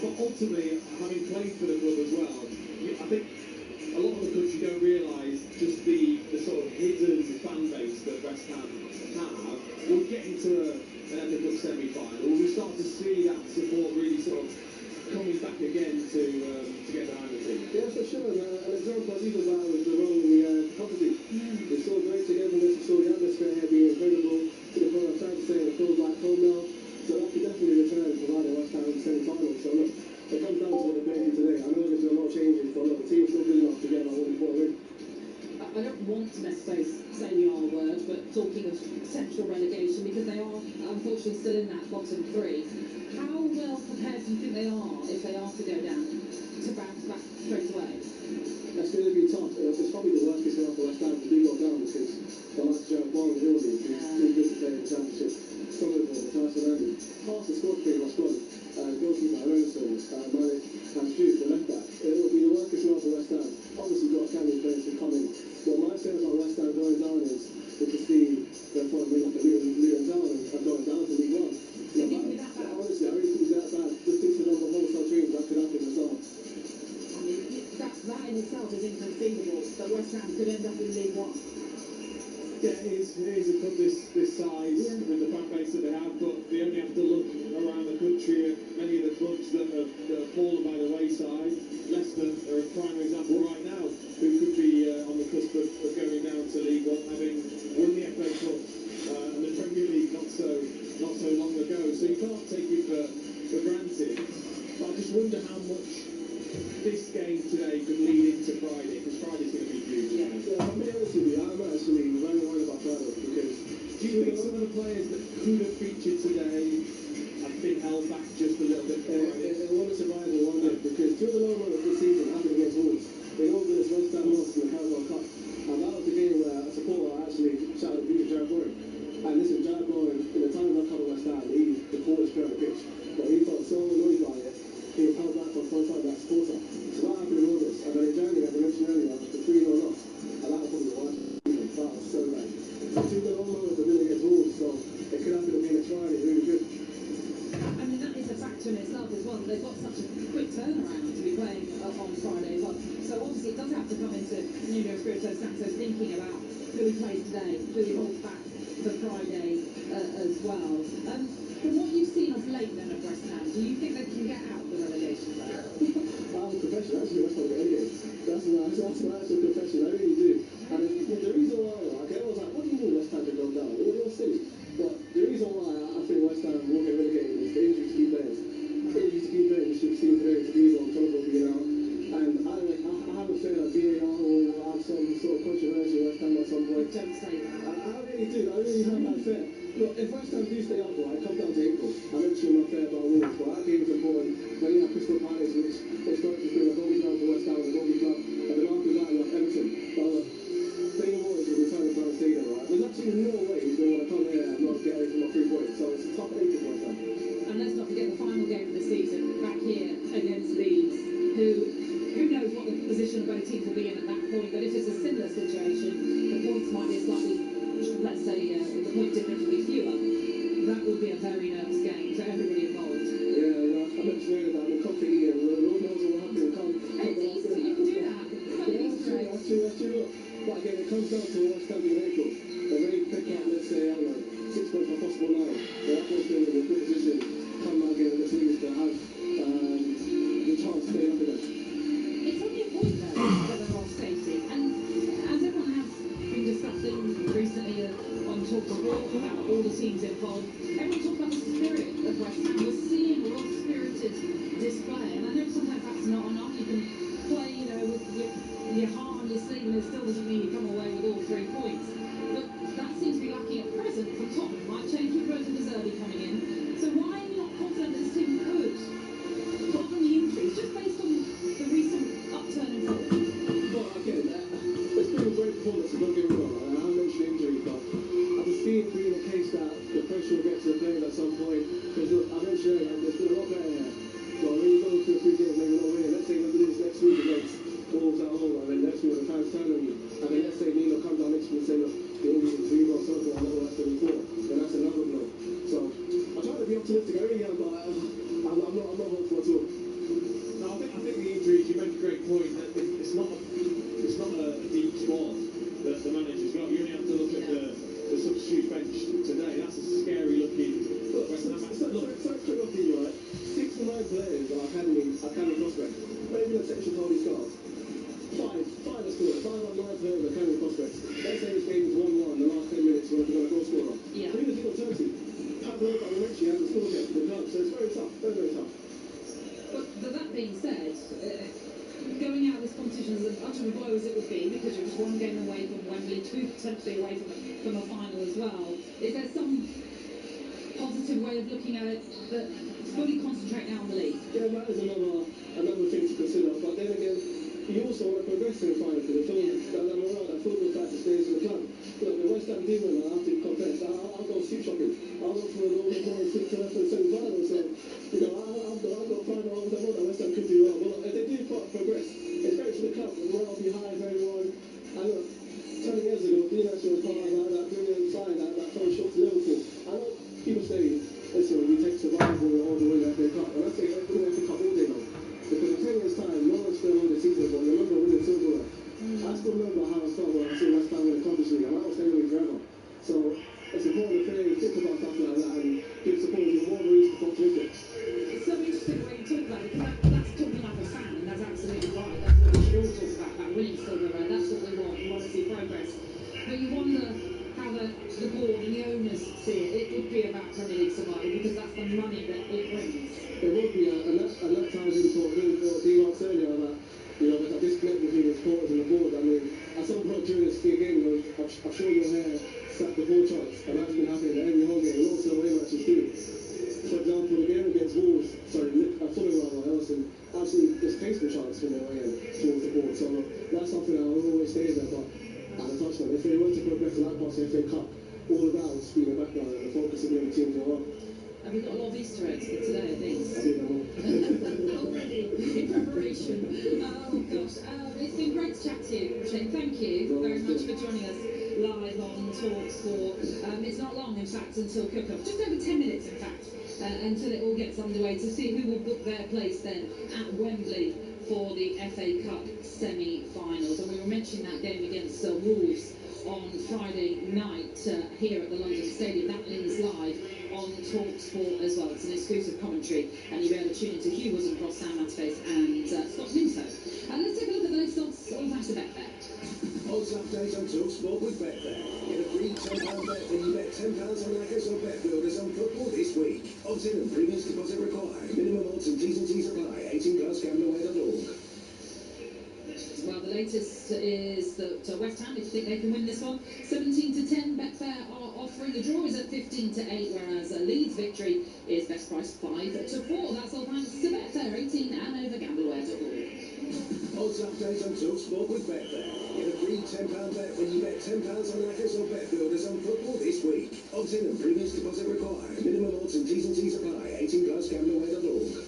But ultimately, having played for the club as well, I think a lot of the country don't realise just the sort of hidden fan base that West Ham have. We'll get into an FA Cup semi-final. We start to see that support really sort of coming back again to get behind the team. Yeah, for sure. An example I think about was the role in the property. It's so great togetherness, it's so the atmosphere here being incredible. To the point I'm trying to say it feels like home now. So that could definitely return provided West Ham in the semi-final. So look, it comes down to what they're playing today. I know there's been a lot of changes, but look, the team's still good enough to get that 1-4 win. I don't want to necessarily say the R word, but talking of central relegation, because they are unfortunately still in that bottom three. How well prepared do you think they are if they are to go down to bounce back straight away? That's going to be tough. It's probably the worst case scenario for West Ham to do go down because the likes of Jared Bowen really who's too good to play in the championship. Somerville, Tyson Andy, half the squad being lost on. Goalkeeper Aronson, Malik and Jude, the left back. It will be the worst case scenario for West Ham. Obviously got academy players who come in. What my sense about West Ham going down is we can see their form being like a Luton Town and going down to League One. Honestly, I really think it's that bad. Just thinking of the wholesale dreams that could happen as well. I mean, that in itself is inconceivable, that West Ham could end up in League One. Yeah, it is a club this size with the fan base that they have, but they only have to look around the country at many of the clubs that have fallen by the wayside. Leicester are a prime example right now, who could be on the cusp of going down to League One, having won the FA Cup and the Premier League not so long ago. So you can't take it for granted. But I just wonder how much this game today could lead into Friday, because Friday's going to be huge. Yeah, I'll be honest with you, I'm actually very worried about Friday because do you think some of the players that could have featured today have been held back just a little bit? It won't survive in one day because two of the low moments this season happened against Wolves. They know that it's West Ham lost in the Carabao Cup. And that was the game where a supporter actually shouted abuse at Jared Bowen. And listen, Jared Bowen, in the time I've covered West Ham, he's the coolest player on the pitch. But he felt so annoyed by it, he was held back for front of that supporter. So that happened in August. And then in January, as I mentioned earlier, after 3-0 loss, and that was probably the worst season. That was so bad. So two of the low moments have been against Wolves, so it could happen again next Friday, really good. I mean, that is a factor in itself as well. They've got such a quick turnaround to be playing on Friday as well. So obviously it does have to come into Nuno Espirito Santo's thinking about who he plays today, who he holds back for Friday as well. From what you've seen of late then at West Ham, do you think they can get out the relegation zone? I'm a professional, actually, West Ham get again. That's my actual confession, I really do. And the reason why, like, everyone's like, what do you mean West Ham can go down? You're silly. But the reason why I think West Ham will get relegated is the injury to key players. Injury to key players, which we've seen today, to be on Somerville being out. And I have a feeling that VAR will have some sort of controversy West Ham at some point. Don't say that. I really do, I really have that fear. Look, if West Ham do stay up, right, it comes down to April. I mentioned my fear about Wolves, but that game is important. Then you have Crystal Palace, which historically has been a goalie club for West Ham, a goalie club. And then after that, you have Everton. But look, thing of all is we're returning to the stadium, right? There's actually no way he's going to want to come here and not get away from my 3 points. So it's a tough 8 for West Ham. And let's not forget the final game of the season back here against Leeds, who knows what the position of both teams will be in at that point. But if it's a similar situation, the points might be slightly, let's say, the point difference will be fewer. That would be a very nervous game for everybody involved. Yeah, I mentioned earlier that I'm in coffee and Lord knows what will happen. It's easy, you can do that. That's true. Look, but again, it comes down to West Ham in April. They're ready to pick up, let's say, I don't know, 6 points for possible 9. They're up in a good position, come out again in the series to have the chance to stay up again. It's only a point though that they're all safety, and as everyone has been discussing recently on talkSPORT about all the teams involved, everyone talks about the spirit of West Ham. We're seeing a real spirited display, and I know sometimes that's not enough. You can play, with your heart on your sleeve, and it still doesn't mean you come away with all 3 points. But that seems to be lacking at present for Tottenham. Might change with Rosa Deserby coming in. So why 9 players are academy prospects. Maybe a section Cody Scott. Five are scored. 5 on 9 players are academy prospects. Let's say this game is 1-1, the last 10 minutes, we're going to goal scorer. Yeah. Who does he got turn to? Pablo Barrechi hasn't scored yet for the club, so it's very tough, very, very tough. But that being said, going out of this competition as much of a blow as it would be, because you're just one game away from Wembley, 2 potentially away from a final as well, is there some positive way of looking at it that fully concentrate now on the league? Yeah, that is another thing to consider, but then again, you also want to progress in the final because that morale, that football factor stays in the club. Look, the West Ham demon, I have to confess, I'll go soup shopping. I'll look for a little bit more to the semi-final, so, you know, I've got pride on that West Ham could do well. But look, if they do progress, it's great for the club, the morale will be high for everyone. And look, 20 years ago, Dinac was part of that brilliant side that throw shot to Liverpool. I know people say, listen, we take survival all the way to the FA Cup, and I say, we're going to FA Cup all day now. Because in 10 years' time, no one's still on the season, but remember winning silverware. I still remember how I felt when I see West Ham win the Conference League, and that will stay with me forever. So it's important to think about stuff like that and give supporters more reason to optimistic. It's so interesting the way you talk about it, because that's talking like a fan, and that's absolutely right. That's what we should all talk about winning silverware. That's what we want. We want to see progress. But you wonder how the board and the owners see it. It would be about Premier League survival, because that's the money that it brings. It would be, and that ties into what Dean asked earlier about, you know, there's a disconnect between the supporters and the board. I mean, at some point during this game, you know, I'm sure your hair sat the ball charts, and that's been happening at every home game, and also away matches too. For example, the game against Wolves, Fulham rather, Elson, actually there's Facebook charts from their way in towards the board. So that's something that will always stay there. But as I touched on, if they were to progress to that past the FA Cup, all of that would be in the background, and the focus of the other teams as well. And we've got a lot of Easter eggs for today, I think. I think Already in preparation. Oh gosh, it's been great to chat to you, Shane. Thank you very much for joining us live on talkSPORT. It's not long, in fact, until kickoff. Just over 10 minutes, in fact, until it all gets underway, to see who will book their place then at Wembley for the FA Cup semi-finals. And we were mentioning that game against Wolves on Friday night here at the London Stadium. That is live on talkSPORT as well. It's an exclusive commentary, and you'll be able to tune into Hugh Wozenbrough, Sam Matface and Scott Minto. Let's take a look at the latest odds all thanks to Betfair. Odds update on talkSPORT with Betfair. Get a free £10 bet when you bet £10 on Laggers or Bet Builders on football this week. Odds in and premiums deposit required. Minimum odds and T's and C's apply. 18 plus gamblerware.org. Well, the latest is that West Ham, if you think they can win this one, 17-10. Betfair are offering. The draw is at 15-8, whereas Leeds' victory is best price 5-4. That's all thanks to Betfair. 18 and over gamblerware.org. Odds update on talkSPORT with Betfair. Get a free £10 bet when you bet £10 on Laggers or Bet Builders on football this week. Odds in and premiums deposit required. Minimum odds and T's and C's apply. 18 plus gamblerware.org.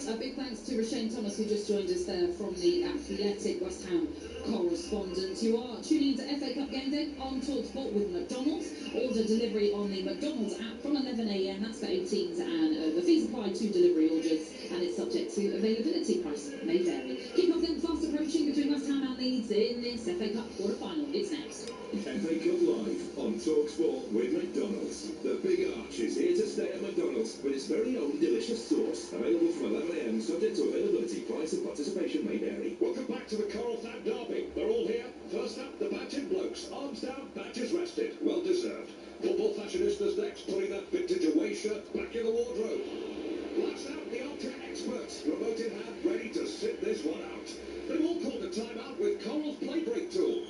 A big thanks to Rashane Thomas, who just joined us there from the Athletic West Ham correspondent. You are tuning into FA Cup Game Day on talkSPORT with McDonald's. Order delivery on the McDonald's app from 11 a.m. That's for 18s and over. Fees apply to delivery orders, and it's subject to availability. Price may vary. Kick-off then fast approaching between West Ham and Leeds in this FA Cup quarter-final. It's next. FA Cup Live on talkSPORT with McDonald's. The Big Arch is here to stay at McDonald's with its very own delicious sauce. Available from 11 a.m. subject to availability. Price and participation may vary. Welcome back to the Coral Flat Derby. They're all here. First up, the Badgered Blokes. Arms down, badges rested. Well deserved. Football fashionistas next, putting that vintage away shirt back in the wardrobe. Last out, the Ultra Experts. Remote in hand, ready to sit this one out. They've all called a timeout with Coral's play break tool.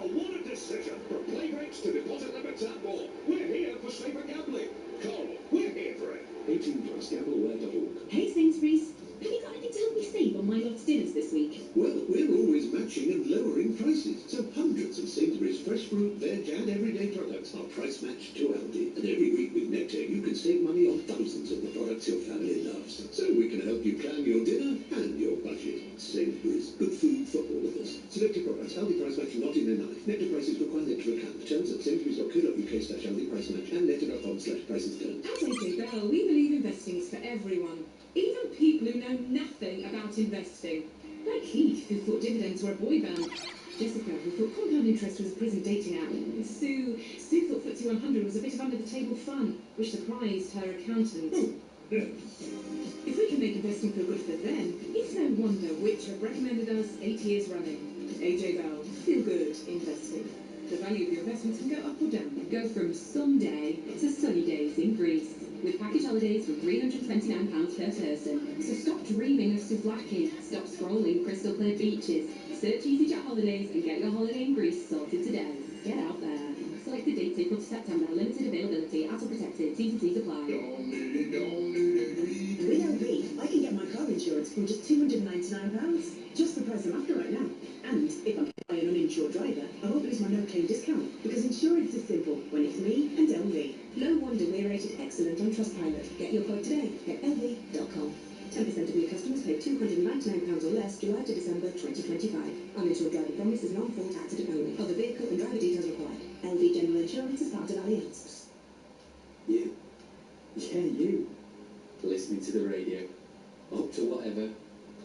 What a decision. From play breaks to deposit limits and more. We're here for safer gambling. Coral, we're here for it. 18 plus gamblerware.org. Hey Sainsbury's, have you got anything to help me save on my lot's dinners this week? Well, we're always matching and lowering prices, so hundreds of Sainsbury's fresh fruit, veg and everyday products are price matched to Aldi. And every week with Nectar, you can save money on thousands of the products your family loves. So we can help you plan your dinner and your budget. Sainsbury's, good food for all of us. Selected products, Aldi price match not in their knife. Nectar prices require Nectar account. Terms at sainsburys.co.uk/Aldi price match and nectar.com/prices terms. At AJ Bell, we believe investing is for everyone. Even people who know nothing about investing. Like Keith, who thought dividends were a boy band. Jessica, who thought compound interest was a prison dating app. And Sue thought FTSE 100 was a bit of under-the-table fun, which surprised her accountant. makes them feel good for them, it's no wonder which have recommended us 8 years running. AJ Bell, feel good investing. The value of your investments can go up or down. Go from someday to sunny days in Greece. With package holidays from £329 per person. So stop dreaming of souvlaki. Stop scrolling crystal clear beaches. Search EasyJet Holidays and get your holiday in Greece sorted today. Get out there. Select the dates April to September. Limited availability. ATO protected. T's and C's apply. With LV, I can get my car insurance from just £299. Just the price I'm after right now. And if I'm an uninsured driver, I won't lose my no-claim discount, because insurance is simple when it's me and LV. No wonder we're rated excellent on Trustpilot. Get your quote today at lv.com. 10% of new customers pay £299 or less July to December 2025. Uninsured driver promise is non-fault accident only. Other vehicle and driver details required. LV General Insurance is part of Allianz. You? Yeah, you. Listening to the radio. Up to whatever.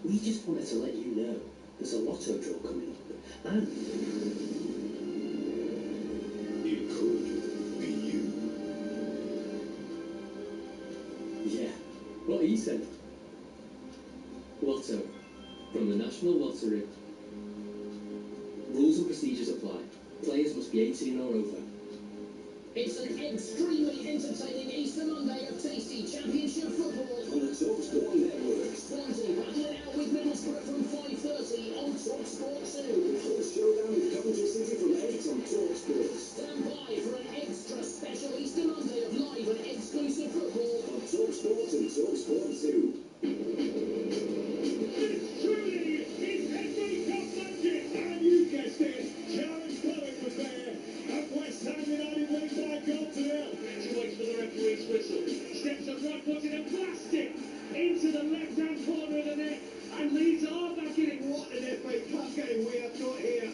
We just wanted to let you know there's a lotto draw coming up. And It could be you. yeah, what he said. Lotto. From the National Lottery. Rules and procedures apply. Players must be 18 or over. It's an extremely entertaining Easter Monday of tasty championship football. On the talkSPORT network. Swansea battling out with Middlesbrough from 5:30 on talkSPORT 2. Full showdown with Coventry City from 8 on talkSPORT. Stand by for an extra special Easter Monday of live and exclusive football On talkSPORT and talkSPORT 2. Truly, it's FA Cup magic, and you guessed it, Clarence Bowen was there, and West Ham United wins by goal to nil. She waits for the referee's whistle, steps up right footed and blasts it into the left-hand corner of the net, and Leeds are back in it. What an FA Cup game we have got here.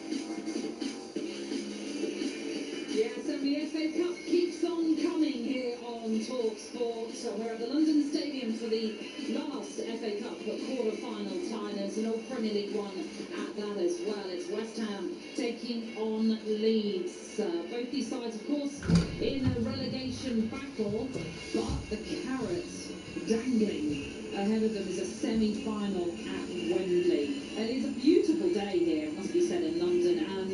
Yes, and the FA Cup keeps on coming here on talkSPORT. So we're at the London Stadium for the last FA Cup quarter-final tie. There's an old Premier League one at that as well. It's West Ham taking on Leeds. Both these sides, of course, in a relegation battle, but the carrots dangling ahead of them is a semi-final at Wembley. It is a beautiful day here, it must be said, in London, and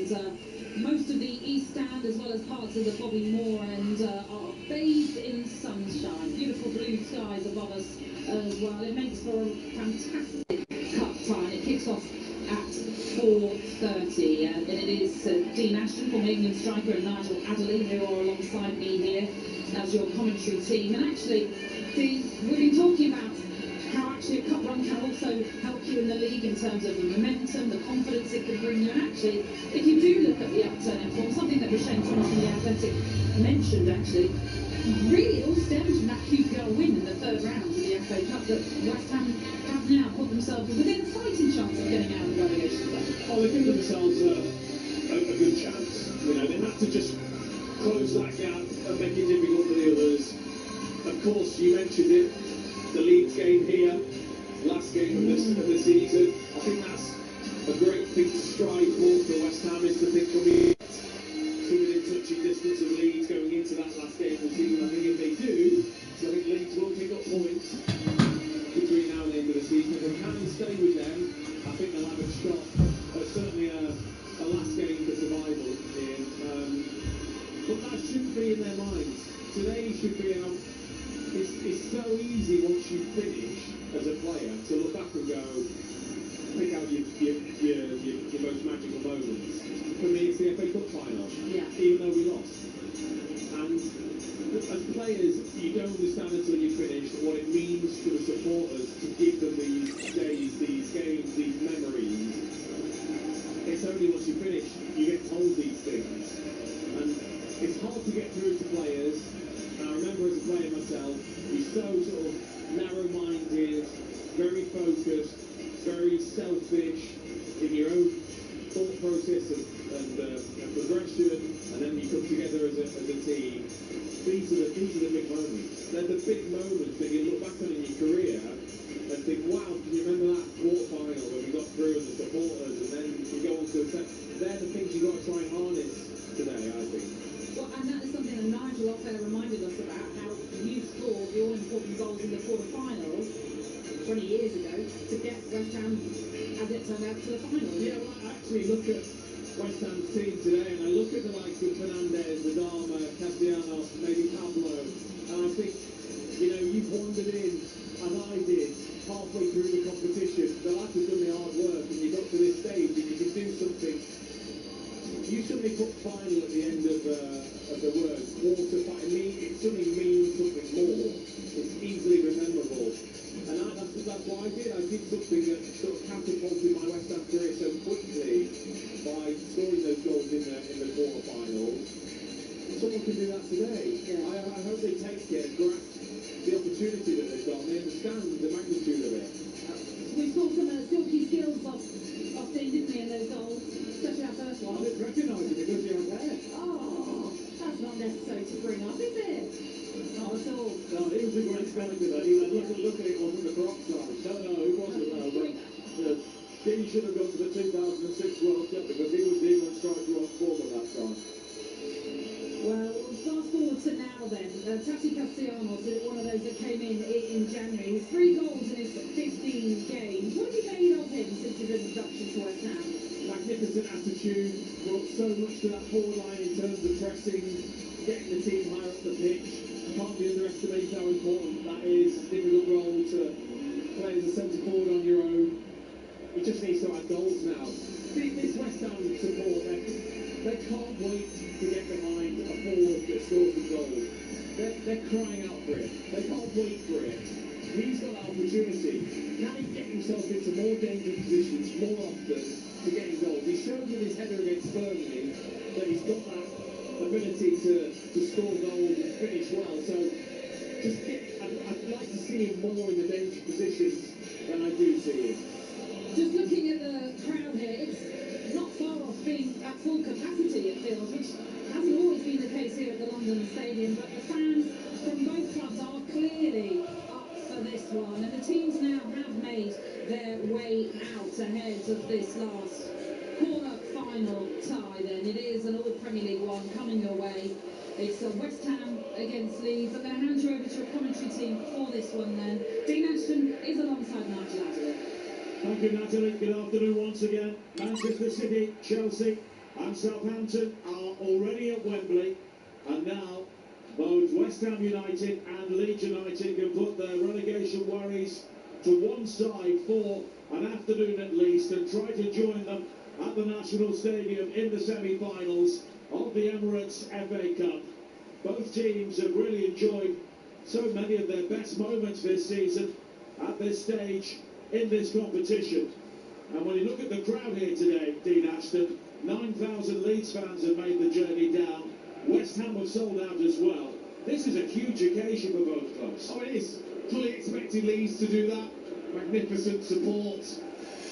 most of the East Stand, as well as parts of the Bobby Moore End, are bathed in sunshine. Beautiful blue skies above us as well. It makes for a fantastic cup tie. It kicks off at 4:30, and it is Dean Ashton, former England striker, and Nigel Adderley, who are alongside me here as your commentary team. And actually, Dean, we've been talking about how actually a cup run can also help you in the league in terms of the momentum, the confidence it can bring you. And actually, if you do look at the upturn in form, something that Shane Thomas from the Athletic mentioned actually, really all stems from that QPR win in the third round of the FA Cup that West Ham have now put themselves within a fighting chance of getting out of the relegation zone. Oh, they give themselves a good chance. You know, they have to just close that gap and make it difficult for the others. Of course, you mentioned it, the Leeds game here, last game of the season. I think that's a great thing to strive for West Ham, is to think coming to within touching distance of Leeds going into that last game of the season. I think if they do, so I think Leeds will pick up points between now and the end of the season. If they can stay with them, I think they'll have a shot at certainly a last game for survival here. But that shouldn't be in their minds. Today should be it's so easy once you finish as a player to look back and go, pick out your most magical moments. For me, it's the FA Cup final, even though we lost. And as players, you don't understand until you finish what it means to the supporters to give them these days, these games, these memories. It's only once you finish you get told these things. And it's hard to get through to players. And I remember as a player myself, you're so sort of narrow-minded, very focused, very selfish in your own thought process and progression, and then you come together as a team. These are the big moments. They're the big moments that you look back on in your career and think, wow, can you remember that quarter-final when we got through and the supporters, and then you go on to they're the things you've got to try and harness today, I think. Well, and that is something that Nigel off there reminded us about, how you scored the all-important goals in the quarter-finals. 20 years ago to get West Ham, as it turned out, to the final. Yeah, well, I actually look at West Ham's team today, and I look at the likes of Fernandez, Adama, Castellanos, maybe Pablo, and I think, you know, you've wandered in, as I did, halfway through the competition. The lads have done the hard work, and you got to this stage, and you can do something. You suddenly put final at the end of the word, quarter final. It suddenly means something more. It's easily rememberable. And that's what I did. I did something that sort of catapulted my West Ham career so quickly by scoring those goals in the quarterfinals. Someone can do that today. Yeah. I hope they take it and grasp the opportunity that they've got. They understand the magnitude of it. We saw some silky skills off Dean, didn't we, in those goals? Especially our first one. I didn't recognise it because you were there. Oh, that's not necessary to bring up, is it? Not at all. No, it was a great spectacle. Look at it, wasn't the crop side. No, it wasn't. Dean should have gone to the 2006 World Cup because he was the England striker on form at that time. Well, fast forward to now then. Tati Castellanos, one of those that came in January, with 3 goals in his 15 games. What have you made of him since his introduction to West Ham? Magnificent attitude, brought so much to that forward line in terms of pressing, getting the team higher up the pitch. Can't be underestimated how important that is. Difficult role to play as a centre forward on your own. He just needs to add goals now. This West Ham support, they can't wait to get behind a forward that scores a goal. They're crying out for it. They can't wait for it. He's got that opportunity. Can he get himself into more dangerous positions more often to getting goals? He showed with his header against Burnley that he's got that ability to score goals and finish well. So I'd like to see him more in the dangerous positions than I do see him. Just looking at the crowd here, it's not far off being at full capacity, it feels, which hasn't always been the case here at the London Stadium, but the fans from both clubs are clearly up for this one, and the teams now have made their way out ahead of this last quarter-final tie then. It is an all-Premier League one coming your way. It's West Ham against Leeds. I'm going to hand you over to a commentary team for this one then. Dean Ashton is alongside Nigel Adderley. Thank you, Natalie. Good afternoon once again. Manchester City, Chelsea and Southampton are already at Wembley, and now both West Ham United and Leeds United can put their relegation worries to one side for an afternoon at least and try to join them at the National Stadium in the semi-finals of the Emirates FA Cup. Both teams have really enjoyed so many of their best moments this season at this stage in this competition. And when you look at the crowd here today, Dean Ashton, 9,000 Leeds fans have made the journey down. West Ham have sold out as well. This is a huge occasion for both clubs. Oh, it is. Fully expected Leeds to do that. Magnificent support.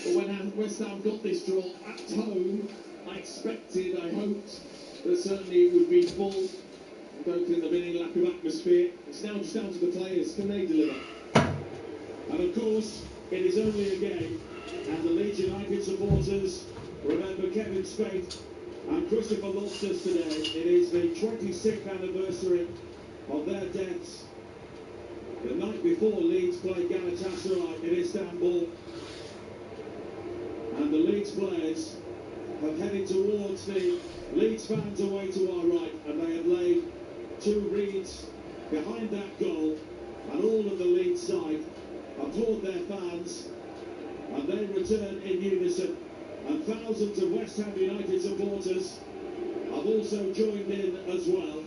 But when West Ham got this draw at home, I expected, I hoped that certainly it would be full. I don't think there'll be any lack of atmosphere. It's now just down to the players. Can they deliver? And of course, it is only a game, and the Leeds United supporters remember Kevin Spade and Christopher Loftus today. It is the 26th anniversary of their deaths. The night before Leeds played Galatasaray in Istanbul, and the Leeds players have headed towards the Leeds fans away to our right, and they have laid 2 reeds behind that goal, and all of the Leeds side applaud their fans, and they return in unison, and thousands of West Ham United supporters have also joined in as well.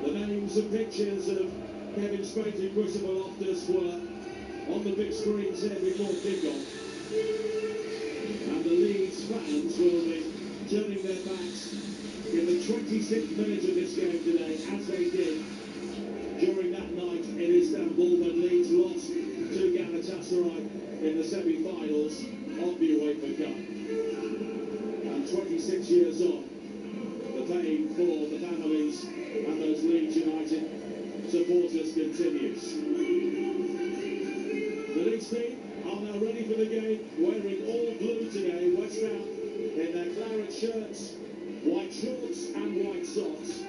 The names and pictures of Kevin Spade and Christopher Loftus were on the big screens here before kick-off, and the Leeds fans will be turning their backs in the 26th minute of this game today, as they did during that night in Istanbul when Leeds lost to Galatasaray in the semi-finals of the UEFA Cup. And 26 years on, the pain for the families and those Leeds United supporters continues. The Leeds team are now ready for the game, wearing all blue today. West Ham in their claret shirts, white shorts and white socks.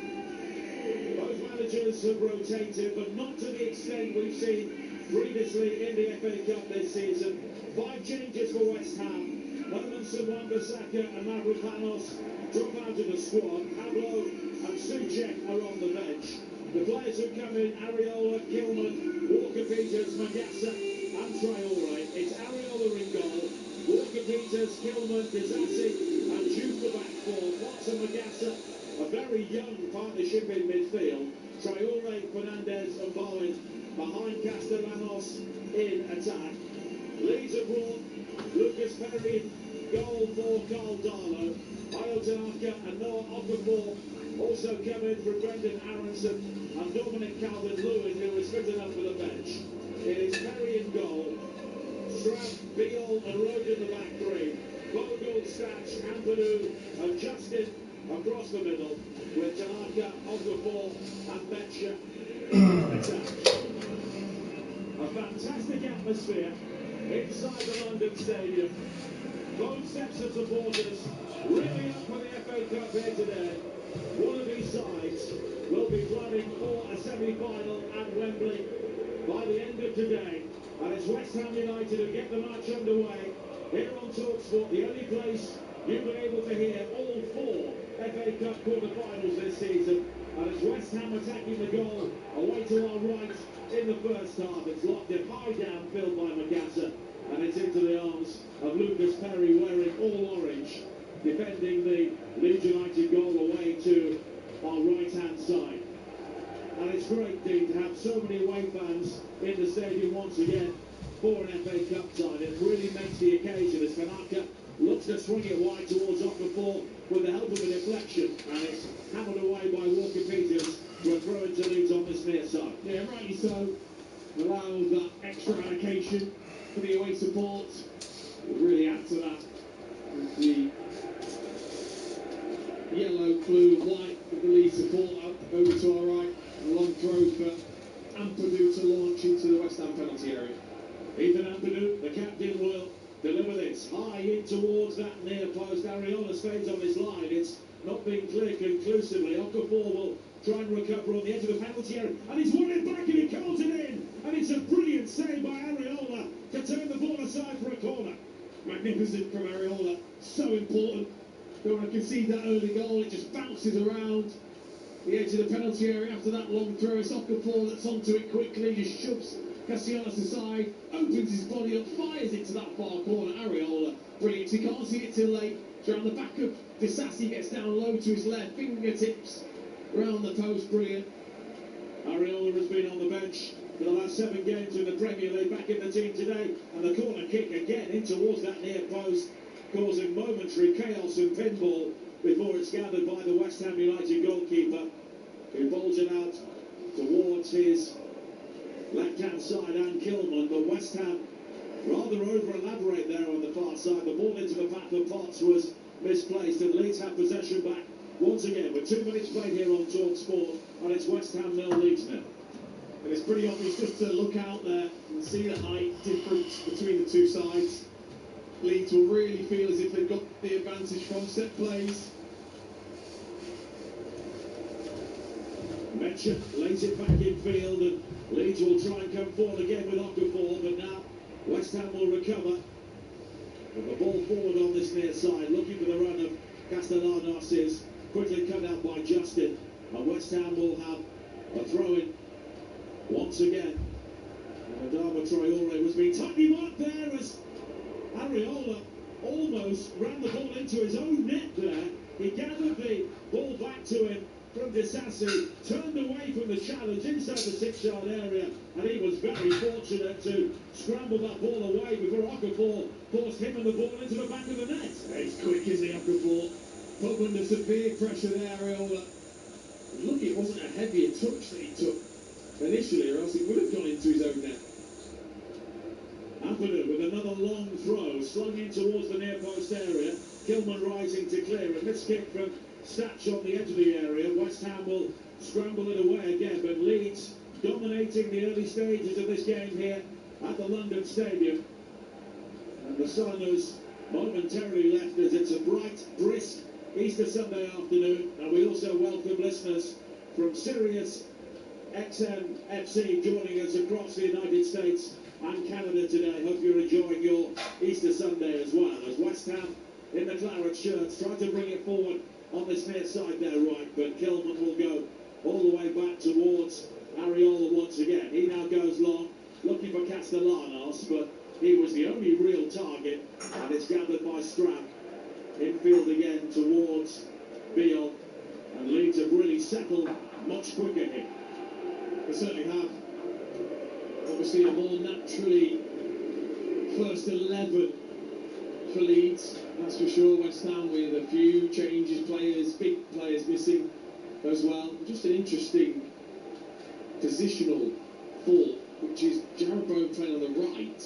Both managers have rotated, but not to the extent we've seen previously in the FA Cup this season. 5 changes for West Ham. Hermanson, Wan-Bissaka and Mavropanos drop out of the squad. Pablo and Souček are on the bench. The players who come in, Areola, Kilman, Walker-Peters, Magassa and Traore. It's Areola in goal. Walker-Peters, Kilman, Disasi and Jude the back four. Potts and Magassa, a very young partnership in midfield. Traore, Fernandez and Bowen behind Castellanos in attack. Leeds have brought Lucas Perry, goal for Carl Darlow. Ayotanaka and Noah Okafor also come in for Brendan Aronson and Dominic Calvert-Lewin, who was fit enough for the bench. It is Perry in goal. Strap, Beale and Rode in the back three. Bogle, Statch, Ampadu and Justin across the middle with Tanaka, Okafor and Betcher in attack. A fantastic atmosphere inside the London Stadium. Both sets of supporters really up for the FA Cup here today. One of these sides will be planning for a semi-final at Wembley by the end of today. And it's West Ham United who get the match underway here on talkSPORT, the only place you've been able to hear all 4 FA Cup quarter-finals this season. And it's West Ham attacking the goal away to our right in the first half. It's locked in high downfield by Magassa, and it's into the arms of Lucas Perry wearing all orange, defending the Leeds United goal away to our right-hand side. And it's great, Dean, to have so many away fans in the stadium once again for an FA Cup side. It really makes the occasion as Tanaka looks to swing it wide towards Okafor with the help of a deflection, and it's hammered away by Walker-Peters for a throw into Leeds on this near side. Yeah, rightly so. Allow that extra allocation for the away support. We'll really add to that with the yellow, blue, white with the Leeds support up over to our right. A long throw for Ampadu to launch into the West Ham penalty area. Ethan Ampadu, the captain, will deliver this high in towards that near post. Areola stays on his line. It's not been clear conclusively. Okafor will try and recover on the edge of the penalty area, and he's won it back and he calls it in. And it's a brilliant save by Areola to turn the ball aside for a corner. Magnificent from Areola. So important. Don't want to concede that early goal. It just bounces around the edge of the penalty area after that long throw. It's Okafor that's onto it quickly, just shoves Castellanos aside, opens his body up, fires it to that far corner. Areola, brilliant. He can't see it till late. It's around the back of Disasi, gets down low to his left, fingertips around the post, brilliant. Areola has been on the bench for the last 7 games in the Premier League, back in the team today, and the corner kick again in towards that near post, causing momentary chaos and pinball before it's gathered by the West Ham United goalkeeper, who bowls it out towards his left-hand side and Kilman. But West Ham rather over-elaborate there on the far side. The ball into the path of Potts was misplaced, and Leeds have possession back once again with 2 minutes played here on talkSPORT, and it's West Ham 0, Leeds 0. And it's pretty obvious just to look out there and see the height difference between the two sides. Leeds will really feel as if they've got the advantage from set plays. Betcher lays it back in field, and Leeds will try and come forward again with Okafor, but now West Ham will recover. And the ball forward on this near side, looking for the run of Castellanos, is quickly cut out by Justin, and West Ham will have a throw-in once again. And Adama Traore was being tightly marked there as Areola almost ran the ball into his own net there. He gathered the ball back to him from Disasi, turned away from the challenge inside the 6-yard area, and he was very fortunate to scramble that ball away before Okafor forced him and the ball into the back of the net. He's quick, isn't he, Okafor? Put under severe pressure there, Areola. Look, it wasn't a heavier touch that he took initially, or else it would have gone into his own net. Ampadu with another long throw, slung in towards the near post area. Kilman rising to clear, a missed kick from Statch on the edge of the area. West Ham will scramble it away again, but Leeds dominating the early stages of this game here at the London Stadium. And the sun has momentarily left us. It's a bright, brisk Easter Sunday afternoon, and we also welcome listeners from Sirius XMFC joining us across the United States and Canada today. Hope you're enjoying your Easter Sunday as well, as West Ham in the claret shirts try to bring it forward on this near side there, right, but Kilman will go all the way back towards Ariola once again. He now goes long, looking for Castellanos, but he was the only real target, and it's gathered by Strap. Infield again towards Beale, and Leeds have really settled much quicker here. They certainly have. Obviously a more naturally first 11 for Leeds, that's for sure. West Ham with a few changes, big players missing as well. Just an interesting positional thought, which is Jarrod Bowen playing on the right.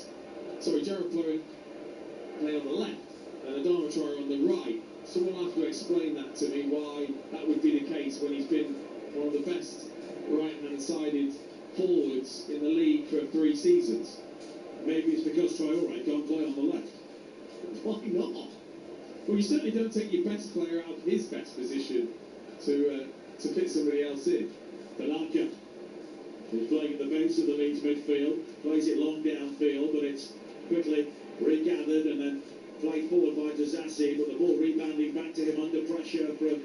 Sorry, Jarrod Bowen playing on the left, and Adama Traore on the right. Someone will have to explain that to me, why that would be the case when he's been one of the best right-hand-sided forwards in the league for 3 seasons. Maybe it's because Traore can't play on the left. Why not? Well, you certainly don't take your best player out of his best position to fit somebody else in. Tanaka is playing at the base of the Leeds midfield, plays it long downfield, but it's quickly regathered and then played forward by Dizassi, but the ball rebounding back to him under pressure from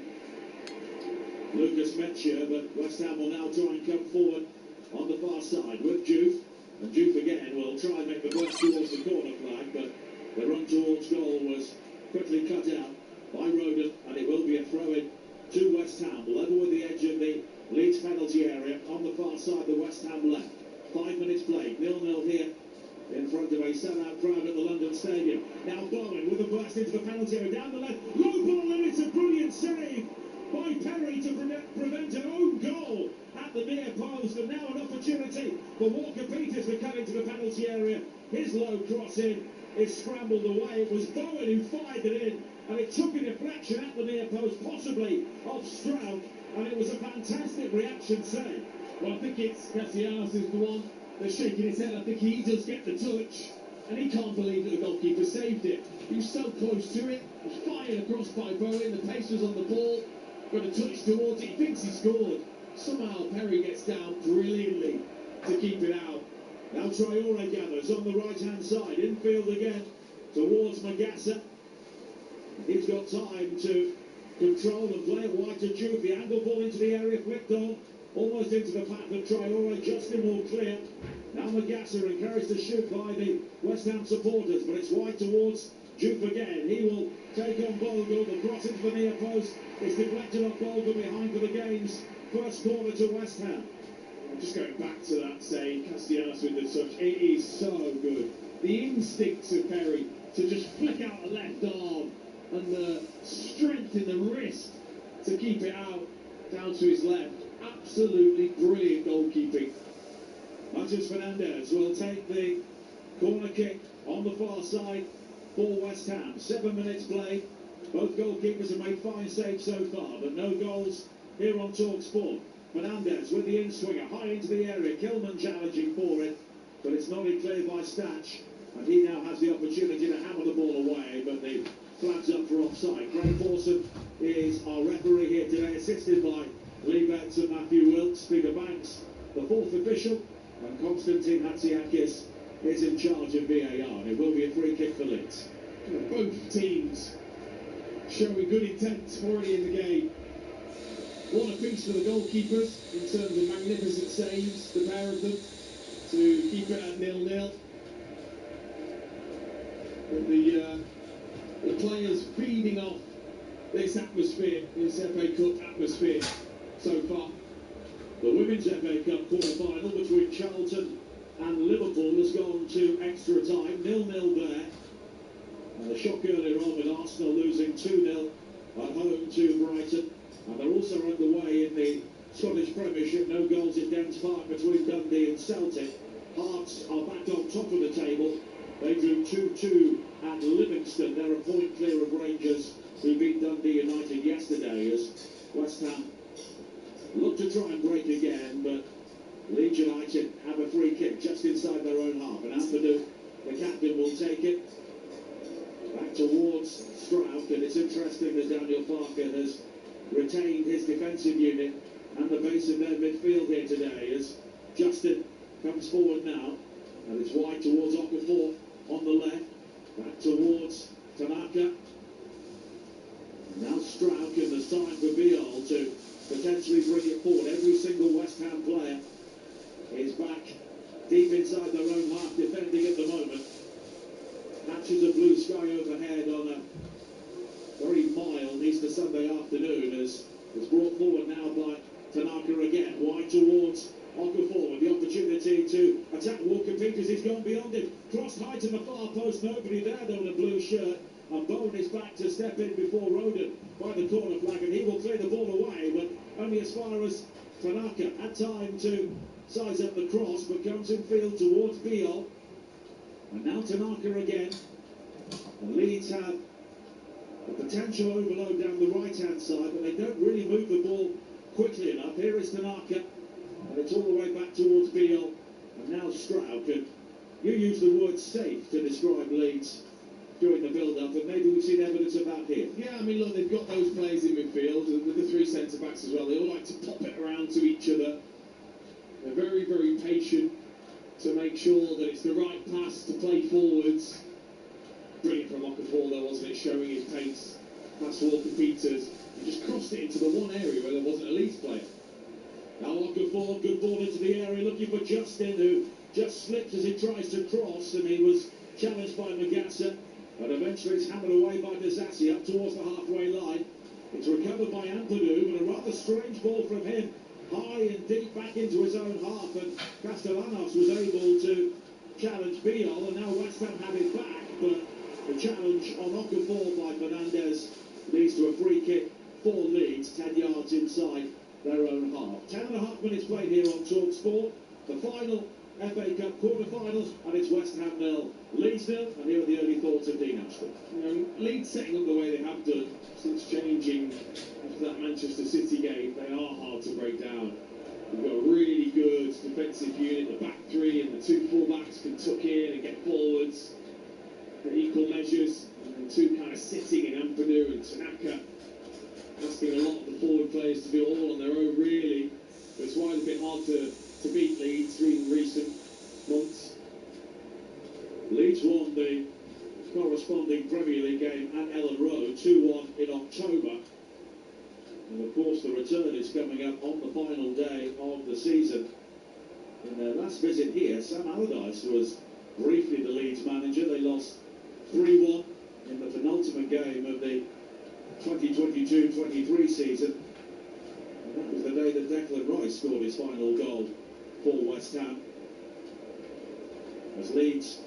Lucas Metcher, but West Ham will now try and come forward on the far side with Juve, and Juve again will try and make the burst towards the corner flag, but the run towards goal was quickly cut out by Roden, and it will be a throw-in to West Ham, level with the edge of the Leeds penalty area on the far side, the West Ham left. 5 minutes played, 0-0 here in front of a sellout crowd at the London Stadium. Now Bowen with a burst into the penalty area, down the left, low ball, and it's a brilliant save by Perry to prevent an own goal at the near post, and now an opportunity for Walker Peters to come into the penalty area. His low cross in is scrambled away. It was Bowen who fired it in, and it took a deflection at the near post, possibly off Stroud, and it was a fantastic reaction save. Well, I think it's Castellanos is the one that's shaking his head. I think he does get the touch, and he can't believe that the goalkeeper saved it. He was so close to it. It was fired across by Bowen. The pace was on the ball. Got a touch towards it. He thinks he scored. Somehow Perry gets down brilliantly to keep it out. Now Traore gathers on the right-hand side. Infield again towards Magassa. He's got time to control and play it wide to Juve. The angle ball into the area, flicked on. Almost into the path of Traore. Justin will clear. Now Magassa encouraged to shoot by the West Ham supporters, but it's wide towards Juve again. He will take on Bogle. The cross into the near post. It's deflected off Bogle behind for the game's first corner to West Ham. Just going back to that save, Castellanos with the touch, it is so good. The instincts of Perry to just flick out a left arm and the strength in the wrist to keep it out down to his left. Absolutely brilliant goalkeeping. Matheus Fernandes will take the corner kick on the far side for West Ham. 7 minutes played. Both goalkeepers have made fine saves so far, but no goals here on talkSPORT. Fernandes with the in-swinger, high into the area. Kilman challenging for it, but it's not cleared by Stach. And he now has the opportunity to hammer the ball away, but the flag's up for offside. Greg Pawson is our referee here today, assisted by Lee Betts and Matthew Wilkes. Peter Banks, the fourth official, and Konstantin Hatsiakis is in charge of VAR. It will be a free kick for Leeds. Both teams showing good intent already in the game. What a piece for the goalkeepers in terms of magnificent saves, the pair of them, to keep it at 0-0. But the players feeding off this atmosphere, this FA Cup atmosphere so far. The Women's FA Cup quarter-final between Charlton and Liverpool has gone to extra time, 0-0 there. And the shock earlier on with Arsenal losing 2-0 at home to Brighton. And they're also underway in the Scottish Premiership. No goals in Dens Park between Dundee and Celtic. Hearts are back on top of the table. They drew 2-2 at Livingston. They're a point clear of Rangers, who beat Dundee United yesterday, as West Ham look to try and break again, but Leeds United have a free kick just inside their own half. And Ampadu, the captain, will take it back towards Stroud. And it's interesting that Daniel Parker has retained his defensive unit and the base of their midfield here today as Justin comes forward now, and it's wide towards Okafor on the left, back towards Tanaka. Now Strauch, and the sign for Biol to potentially bring it forward. Every single West Ham player is back deep inside their own half, defending at the moment. Patches of blue sky overhead on a very mild Easter Sunday afternoon as it's brought forward now by Tanaka again, wide towards Okafor with the opportunity to attack Walker Peters. He's gone beyond him. Cross high to the far post, nobody there though in a blue shirt. And Bowen is back to step in before Roden by the corner flag, and he will clear the ball away, but only as far as Tanaka had time to size up the cross, but comes in field towards Biol. And now Tanaka again. And Leeds have a potential overload down the right-hand side, but they don't really move the ball quickly enough. Here is Tanaka, and it's all the way back towards Biol. And now Strauch, and you use the word safe to describe Leeds during the build-up, and maybe we've seen evidence of that here. Yeah, I mean, look, they've got those players in midfield, with the three centre-backs as well. They all like to pop it around to each other. They're very, very patient to make sure that it's the right pass to play forwards. Brilliant from Okafor though, wasn't it, showing his pace past Walker Peters. He just crossed it into the one area where there wasn't a Leeds player. Now Okafor, good ball into the area, looking for Justin, who just slips as he tries to cross, and he was challenged by Magassa. And eventually it's hammered away by Disasi up towards the halfway line. It's recovered by Ampadu, but a rather strange ball from him, high and deep back into his own half, and Castellanos was able to challenge Biol, and now West Ham have it back, but the challenge on Okafor by Fernandez leads to a free kick for Leeds, 10 yards inside their own half. 10.5 minutes played here on talkSPORT. The final FA Cup quarter-final, and it's West Ham 0, Leeds 0, and here are the early thoughts of Dean Ashton. You know, Leeds setting up the way they have done since changing after that Manchester City game, they are hard to break down. We've got a really good defensive unit, the back three and the two full-backs can tuck in and get forwards at equal measures, and two kind of sitting in Ampadu and Tanaka, asking a lot of the forward players to do all on their own really, but it's why it's a bit hard to beat Leeds in recent months. Leeds won the corresponding Premier League game at Ellen Road 2-1 in October, and of course the return is coming up on the final day of the season. In their last visit here, Sam Allardyce was briefly the Leeds manager. They lost 3-1 in the penultimate game of the 2022-23 season, and that was the day that Declan Rice scored his final goal for West Ham. As Leeds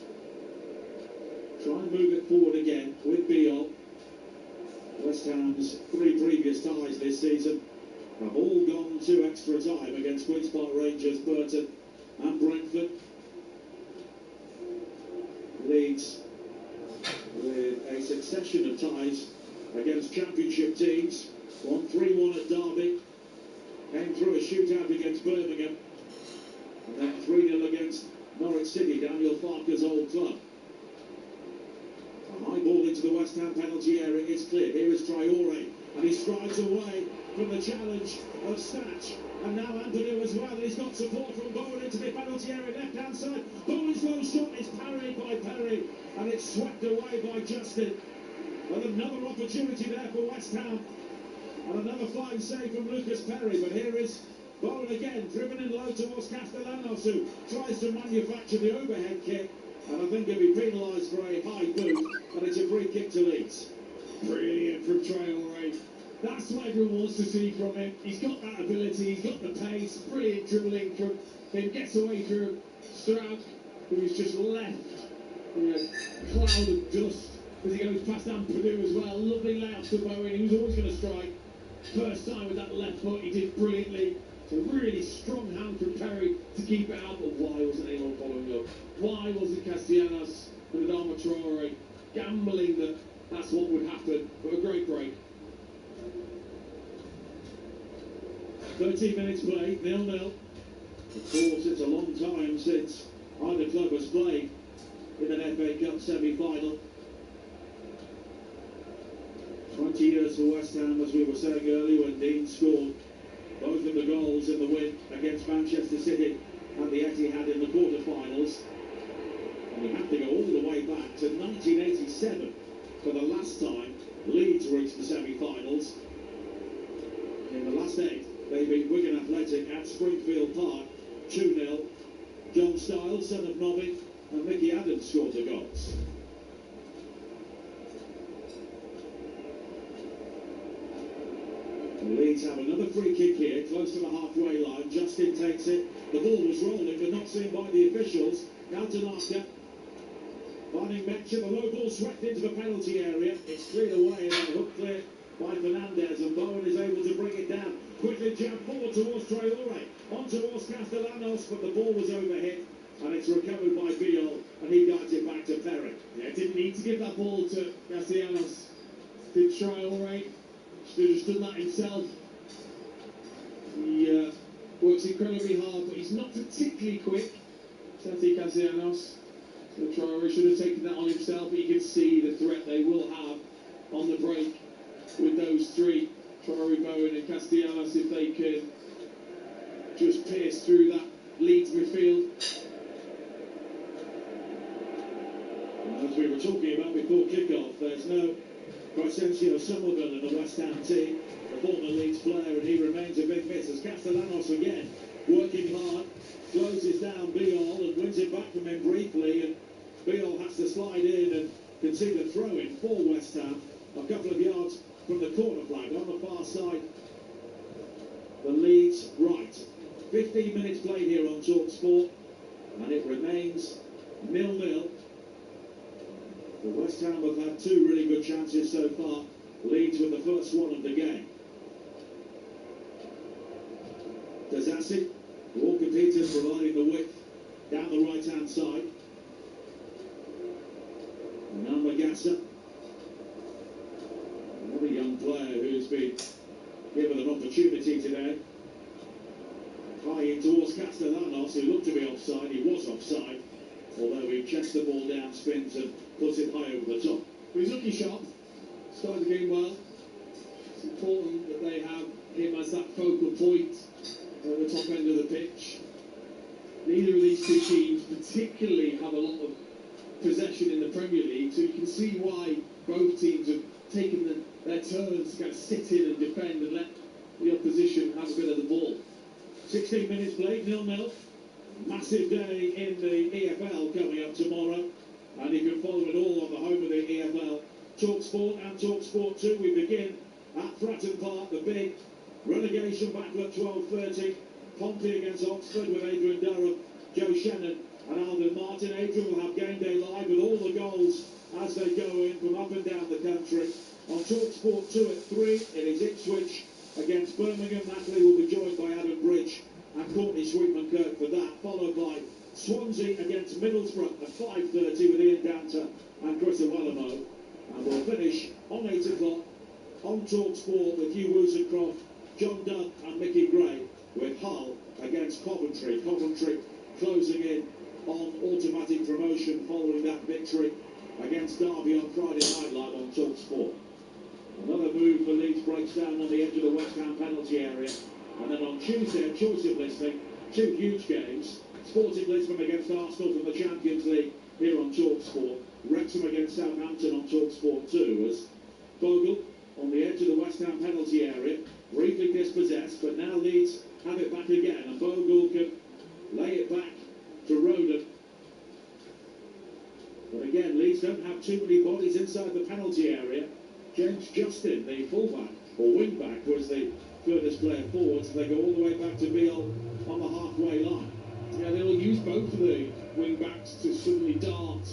try and move it forward again with Biol. West Ham's 3 previous ties this season have all gone to extra time against Queen's Park Rangers, Burton and Brentford. Leeds with a succession of ties against championship teams. Won 3-1 at Derby, came through a shootout against Birmingham, and then 3-0 against Norwich City, Daniel Farke's old club. A high ball into the West Ham penalty area is clear. Here is Traore, and he strides away from the challenge of Snatch. And now Ampadu as well, and he's got support from Bowen into the penalty area, left-hand side. Bowen's low shot is parried by Perry, and it's swept away by Justin. And another opportunity there for West Ham, and another fine save from Lucas Perry. But here is Bowen again, driven in low towards Castellanos, who tries to manufacture the overhead kick, and I think he'll be penalised for a high boot, and it's a free kick to Leeds. Brilliant from Traore. That's what everyone wants to see from him. He's got that ability, he's got the pace, brilliant dribbling from him, gets away through Strauch, who's just left in a cloud of dust as he goes past Ampadu as well. Lovely layout to Bowen, he was always going to strike. First time with that left foot, he did brilliantly. It's a really strong hand from Perry to keep it out, but why wasn't anyone following up? Why wasn't Castellanos and Adama Traore gambling that that's what would happen? But a great break. 13 minutes played, 0-0. Of course, it's a long time since either club has played in an FA Cup semi-final. 20 years for West Ham, as we were saying earlier when Dean scored both of the goals in the win against Manchester City at the Etihad in the quarter-finals. And you have to go all the way back to 1987 for the last time Leeds reached the semi-finals. In the last 8, they beat Wigan Athletic at Springfield Park 2-0. John Stiles, son of Nobby, and Mickey Adams scored the goals. And Leeds have another free kick here, close to the halfway line. Justin takes it. The ball was rolling, but not seen by the officials. Now Tanaka. Finding Metcher, the low ball swept into the penalty area. It's cleared away and then hook clear by Fernandez, and Bowen is able to bring it down. Quickly jabbed forward towards Traore, on towards Castellanos, but the ball was overhit, and it's recovered by Biol, and he guides it back to Perry. Yeah, didn't need to give that ball to Castellanos. Did Traore. Should have just done that himself. He works incredibly hard, but he's not particularly quick. Santi Castellanos. So Traore should have taken that on himself, but you can see the threat they will have on the break with those three, Traore, Bowen and Castellanos, if they can just pierce through that Leeds midfield. And as we were talking about before kick-off, there's no Crescencio Somerville in the West Ham team, the former Leeds player, and he remains a big miss as Castellanos again working hard, closes down Biol and wins it back from him briefly, and Biol has to slide in and concede a throw-in for West Ham, a couple of yards from the corner flag on the far side, the Leeds right. 15 minutes played here on talkSPORT, and it remains 0-0. The West Ham have had 2 really good chances so far. Leeds with the first one of the game. Dazassi, Walker Peters providing the width down the right-hand side. Namagasa, another young player who's been given an opportunity today. High in towards Castellanos, who looked to be offside. He was offside, although he checks the ball down, spins and puts it high over the top. But he's looking sharp. Started the game well. It's important that they have him as that focal point at the top end of the pitch. Neither of these two teams particularly have a lot of possession in the Premier League, so you can see why both teams have taken their turns to kind of sit in and defend and let the opposition have a bit of the ball. 16 minutes played, 0-0. Massive day in the EFL coming up tomorrow, and you can follow it all on the home of the EFL, talkSPORT and talkSPORT 2. We begin at Fratton Park, the big relegation battle at 12:30. Pompey against Oxford with Adrian Durham, Joe Shannon and Alvin Martin. Adrian will have game day live with all the goals as they go in from up and down the country. On talkSPORT 2 at 3, it is Ipswich against Birmingham. Natalie will be joined by Adam Bridge and Courtney Sweetman-Kirk for that, followed by Swansea against Middlesbrough at 5:30 with Ian Danter and Chris Awellamo. And we'll finish on 8 o'clock on talkSPORT with Hugh Woolseycroft, John Dunn and Mickey Gray with Hull against Coventry. Coventry closing in on automatic promotion following that victory against Derby on Friday night live on talkSPORT. Another move for Leeds breaks down on the edge of the West Ham penalty area. And then on Tuesday, a choice of listening, 2 huge games. Sporting Lisbon against Arsenal from the Champions League here on talkSPORT. Wrexham against Southampton on talkSPORT 2 as Bogle on the edge of the West Ham penalty area, briefly dispossessed, but now Leeds have it back again, and Bogle can lay it back to Roden. But again, Leeds don't have too many bodies inside the penalty area. James Justin, the fullback, or wing-back, was the furthest player forward, so they go all the way back to Beale on the halfway line. Yeah, they will use both of the wing-backs to suddenly dart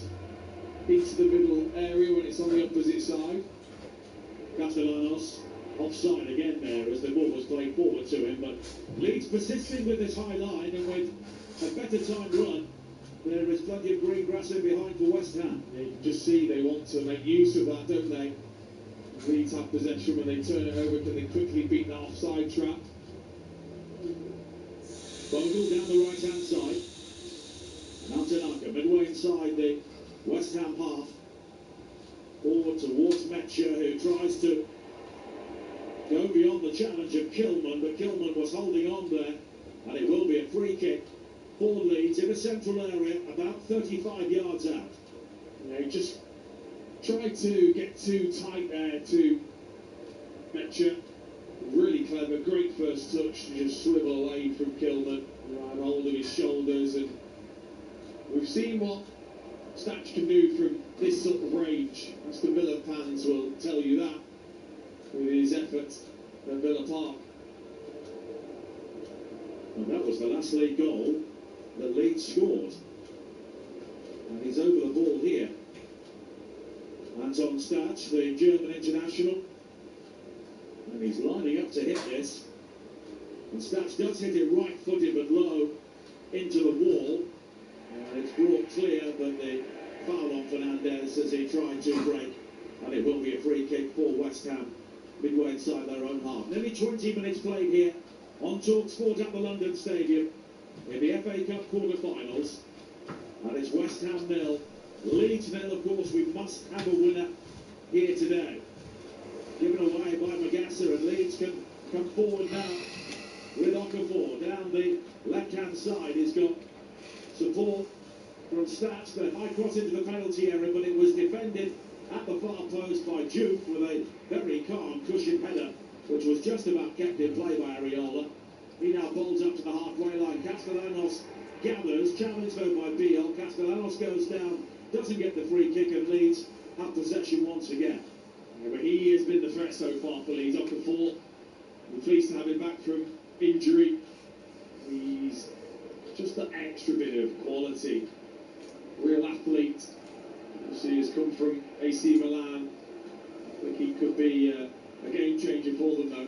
into the middle area when it's on the opposite side. Castellanos offside again there as the ball was played forward to him, but Leeds persisting with this high line, and with a better time run, there is plenty of green grass in behind for West Ham. Yeah, you can just see they want to make use of that, don't they? Leeds have possession. When they turn it over, can they quickly beat that offside trap? Bogle down the right-hand side. Now Tanaka, midway inside the West Ham half. Forward towards Metcher, who tries to go beyond the challenge of Kilman, but Kilman was holding on there, and it will be a free kick for Leeds in the central area, about 35 yards out. You know, just tried to get too tight there to Betcher. Really clever, great first touch to just swivel away from Kilman, right hold of his shoulders, and we've seen what Statch can do from this sort of range. Mr. Miller fans will tell you that with his efforts at Villa Park. And that was the last league goal that Leeds scored. And he's over the ball here. Anton Statch, the German international. And he's lining up to hit this. And Statch does hit it right-footed but low into the wall. And it's brought clear, but the foul on Fernandez as he tried to break. And it will be a free kick for West Ham, midway inside their own half. Nearly 20 minutes played here on talkSPORT at the London Stadium in the FA Cup quarter-finals. And it's West Ham 0, Leeds 0. Of course, we must have a winner here today. Given away by Magasser, and Leeds can come forward now with Okafor down the left-hand side. He's got support from Statch. The high cross into the penalty area, but it was defended at the far post by Juve with a very calm, cushioned header, which was just about kept in play by Areola. He now bowls up to the halfway line. Castellanos gathers, challenged though by Biel. Castellanos goes down, doesn't get the free kick, and Leeds have possession once again. Yeah, but he has been the threat so far for Leeds. Okafor, we're pleased to have him back from injury. He's just that extra bit of quality. Real athlete. Obviously has come from AC Milan. I think he could be a game changer for them though.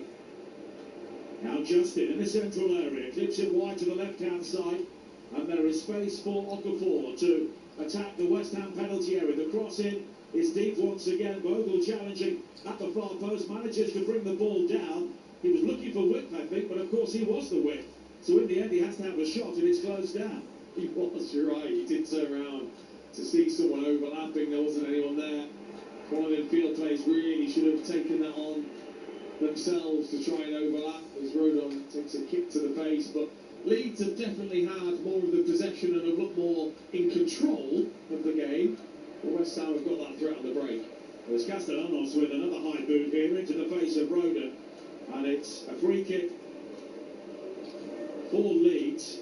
Now Justin in the central area, clips it wide to the left-hand side, and there is space for Okafor to attack the West Ham penalty area. The cross in is deep once again. Bogle challenging at the far post, manages to bring the ball down. He was looking for width, I think, but of course he was the width. So in the end, he has to have a shot, and it's closed down. He was, you're right. He did turn around to see someone overlapping. There wasn't anyone there. One of the field players really should have taken that on themselves to try and overlap as Rodon takes a kick to the face. But Leeds have definitely had more of the possession and have looked more in control of the game. But West Ham have got that threat on the break. There's Castellanos with another high boot here into the face of Rodon. And it's a free kick for Leeds.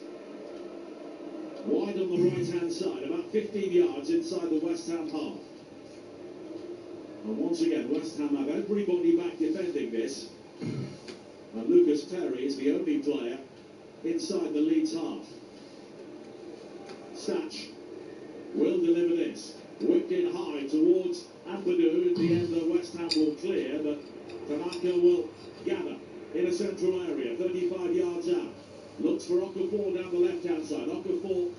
Wide on the right-hand side, about 15 yards inside the West Ham half. And once again, West Ham have everybody back defending this. And Lucas Perry is the only player inside the Leeds half. Statch will deliver this. Whipped in high towards Ampadu. In the end, the West Ham will clear, but Tanaka will gather in a central area, 35 yards out. Looks for Okafor down the left-hand side. Okafor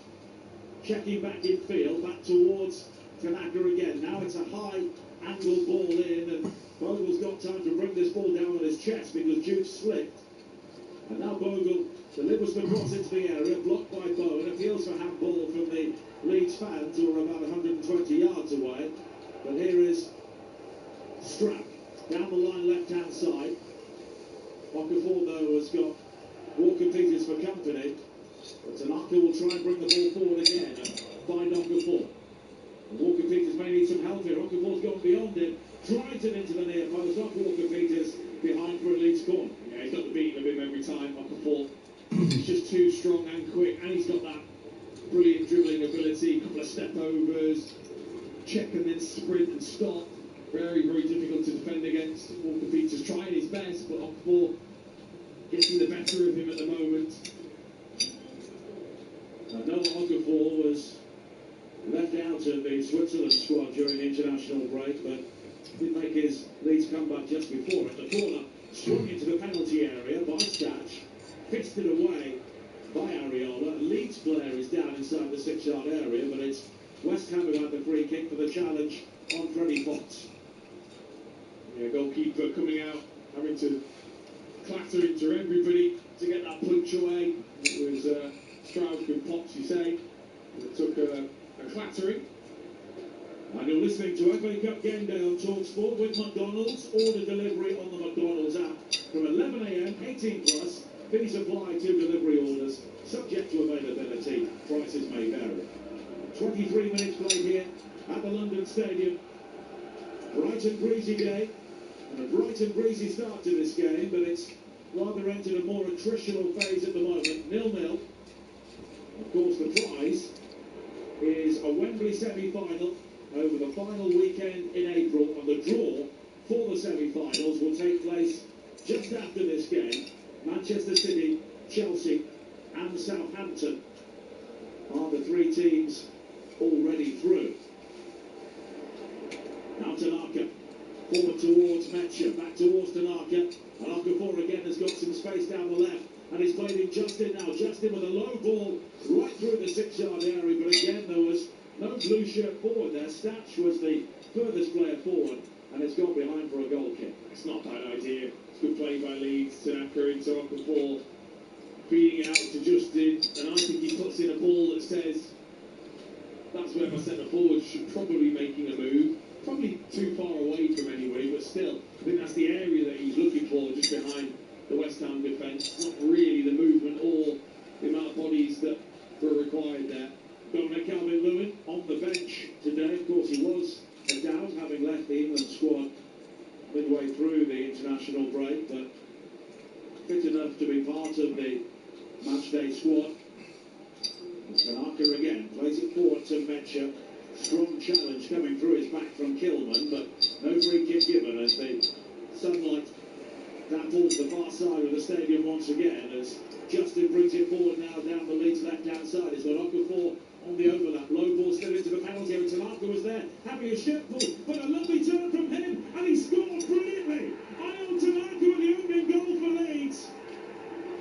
checking back in field, back towards Tanaka again. Now it's a high-angle ball in, and Bogle's got time to bring this ball down on his chest because Jude slipped. And now Bogle delivers the cross into the area, blocked by Bowen. Appeals for handball from the Leeds fans, who are about 120 yards away. But here is Strapp down the line, left-hand side. Okafor, though, has got Walker-Peters for company. But Tanaka will try and bring the ball forward again and find Okafor. And Walker-Peters may need some help here. Okafor's gone beyond him. Drives it into the near post. Off Walker-Peters behind for a Leeds corner. Yeah, he's got the beating of him every time, Okafor. He's just too strong and quick, and he's got that brilliant dribbling ability. Couple of step overs, check and then sprint and stop. Very, very difficult to defend against. Walker-Peters trying his best, but Okafor getting the better of him at the moment. I know Okafor was left out of the Switzerland squad during the international break, but did make his Leeds comeback just before it. The corner swung into the penalty area by Statch, fisted away by Areola. A Leeds player is down inside the 6-yard area, but it's West Ham who had the free kick for the challenge on Freddie Fox. Yeah, goalkeeper coming out, having to clatter into everybody to get that punch away. It was Stroud and Potts, you say. It took a clattering. And you're listening to FA Cup Game Day on talkSPORT with McDonald's. Order delivery on the McDonald's app from 11 a.m, 18 plus. Fees apply to delivery orders, subject to availability. Prices may vary. 23 minutes played here at the London Stadium. Bright and breezy day, and a bright and breezy start to this game, but it's rather entered a more attritional phase at the moment. 0-0. Of course, the prize is a Wembley semi-final over the final weekend in April, and the draw for the semi-finals will take place just after this game. Manchester City, Chelsea and Southampton are the three teams already through. Now Tanaka, forward towards Metcher, back towards Tanaka, and Okafor again has got some space down the left, and he's played in Justin now. Justin with a low ball right through the 6-yard area, but again there was no blue shirt forward there. Statch was the furthest player forward, and it's gone behind for a goal kick. It's not a bad idea. It's good play by Leeds. Tanaka into Okafor, feeding it out to Justin, and I think he puts in a ball that says that's where my centre forward should probably be making a move. Probably too far away from anyway, but still, I think that's the area that he's looking for, just behind the West Ham defence. Not really the movement or the amount of bodies that were required there. Dominic Calvert-Lewin on the bench today. Of course, he was a doubt, having left the England squad midway through the international break, but fit enough to be part of the matchday squad. Tanaka again plays it forward to Metcher. Strong challenge coming through his back from Kilman, but no free kick given as the sunlight dapples the far side of the stadium once again as Justin brings it forward now down the Leeds left-hand side. It's got Okafor on the overlap. Low ball still into the penalty area. Tanaka was there having a shot pull, but a lovely turn from him, and he scored brilliantly. Ion Tanaka with the opening goal for Leeds.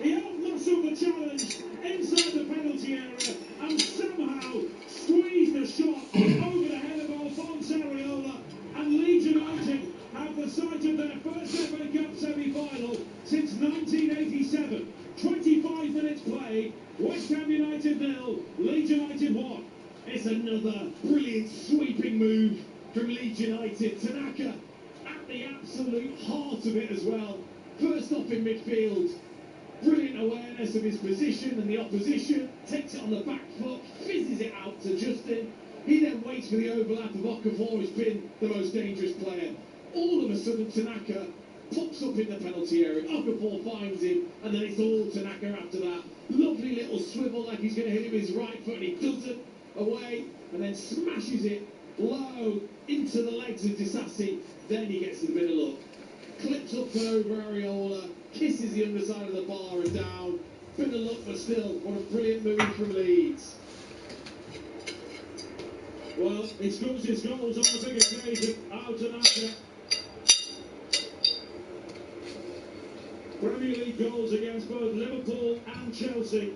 He out-muscled the challenge inside the penalty area and somehow squeezed the shot over the head of Alphonse Areola, and Leeds United have the sight of their first FA Cup semi-final since 1987. 25 minutes played, West Ham United 0, Leeds United 1. It's another brilliant sweeping move from Leeds United. Tanaka at the absolute heart of it as well. First off in midfield. Brilliant awareness of his position and the opposition, takes it on the back foot, fizzes it out to Justin. He then waits for the overlap of Okafor, who's been the most dangerous player. All of a sudden, Tanaka pops up in the penalty area. Okafor finds him, and then it's all Tanaka after that. Lovely little swivel like he's going to hit him with his right foot, and he doesn't. Away, and then smashes it low into the legs of Disasi. Then he gets a bit of luck. Clips up and over Areola, kisses the underside of the bar and down. Bit of luck, but still, what a brilliant move from Leeds. Well, he scores his goals on the big occasion. Out and after. Premier League goals against both Liverpool and Chelsea.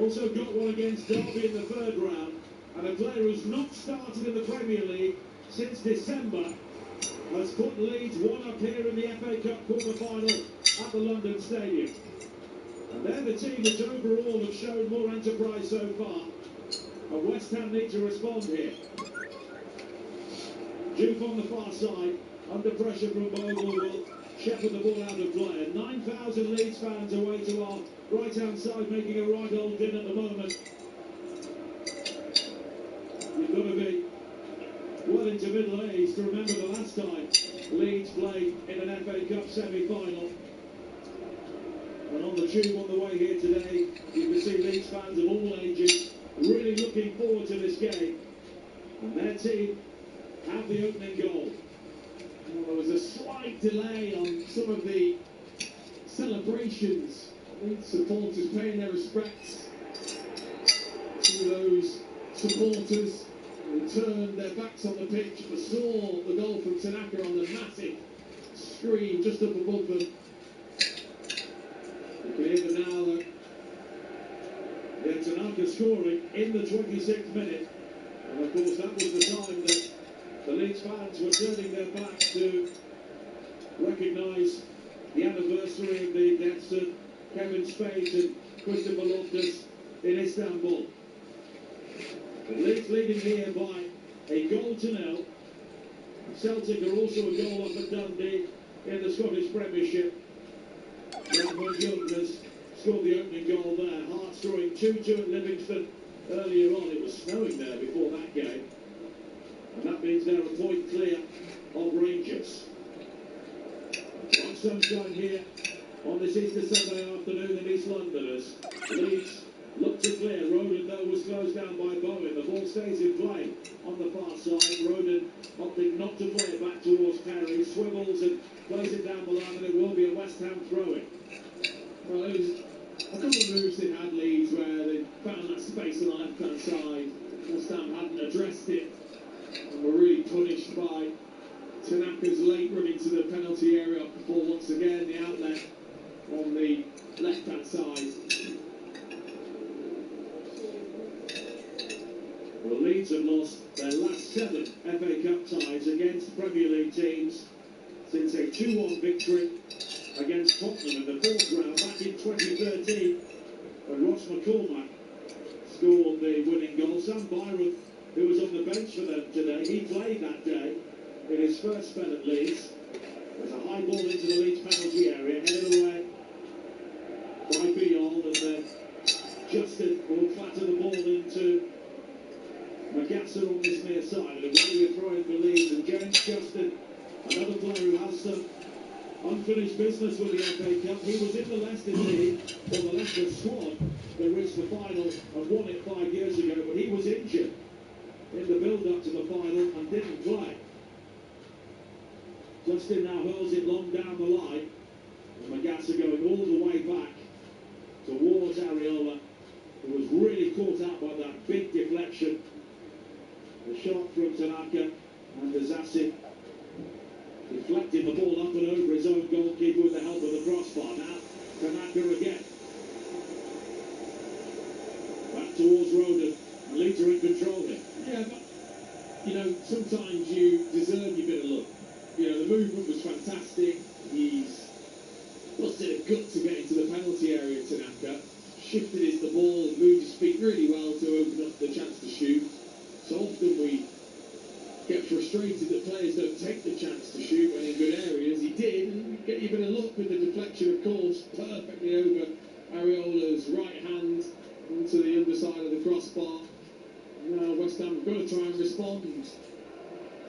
Also got one against Derby in the third round. And a player who's not started in the Premier League since December has put Leeds one up here in the FA Cup quarter-final at the London Stadium. And they're the team that overall have shown more enterprise so far. And West Ham need to respond here. Juve on the far side, under pressure from Bogle, will shepherd the ball out of play. And 9,000 Leeds fans away to our right-hand side, making a right old din at the moment. You've got to be well into middle age to remember the last time Leeds played in an FA Cup semi-final. And on the tube on the way here today, you can see Leeds fans of all ages really looking forward to this game. And their team have the opening goal. Well, there was a slight delay on some of the celebrations. Leeds supporters paying their respects to those supporters who turned their backs on the pitch but saw the goal from Tanaka on the massive screen just up above them. You can hear them now though. Yeah, Tanaka scoring in the 26th minute. And of course that was the time that the Leeds fans were turning their backs to recognise the anniversary of the deaths of Kevin Spade and Christopher Loftus in Istanbul. But Leeds leading here by 0-0. Celtic are also a goal off at Dundee in the Scottish Premiership. Bradford Youngers scored the opening goal there. Hearts drawing 2-2 at Livingston earlier on. It was snowing there before that game. And that means they're a point clear of Rangers. Bright sunshine here on this Easter Sunday afternoon in East Londoners. Leeds look to clear. Roden, though, was closed down by Bowen. The ball stays in play on the far side. Roden opting not to play it back towards Perry. Swivels and plays it down the line, and it will be a West Ham throw-in. Well, it was a couple of moves they had, Leeds, where they found that space on the left-hand side. West Ham hadn't addressed it and were really punished by Tanaka's late running to the penalty area before once again the outlet on the left-hand side. Well, Leeds have lost their last 7 FA Cup ties against Premier League teams since a 2-1 victory against Tottenham in the 4th round back in 2013 when Ross McCormack scored the winning goal. Sam Byron, who was on the bench for them today, he played that day in his first spell at Leeds. There's a high ball into the Leeds penalty area, headed away by Beyond, and then Justin will flatten the ball into McGasser on this near side, and it will be a throw-in for Leeds. And James Justin, another player who has some unfinished business with the FA Cup. He was in the Leicester team, or the Leicester squad, that reached the final and won it 5 years ago, but he was injured in the build-up to the final and didn't play. Justin now hurls it long down the line, and McGasser going all the way back towards Areola, who was really caught out by that big deflection. The shot from Tanaka, and Zassi deflecting the ball up and over his own goalkeeper with the help of the crossbar. Now Tanaka again. Back towards Roden. Leeds are in control here. Yeah, but, you know, sometimes you deserve your bit of luck. You know, the movement was fantastic. He's busted a gut to get into the penalty area, Tanaka. Shifted his the ball, moved his feet really well to open up the chance to shoot. So often we get frustrated that players don't take the chance to shoot when in good areas. He did, and get you a bit of luck with the deflection, of course, perfectly over Areola's right hand into the underside of the crossbar. Now West Ham have got to try and respond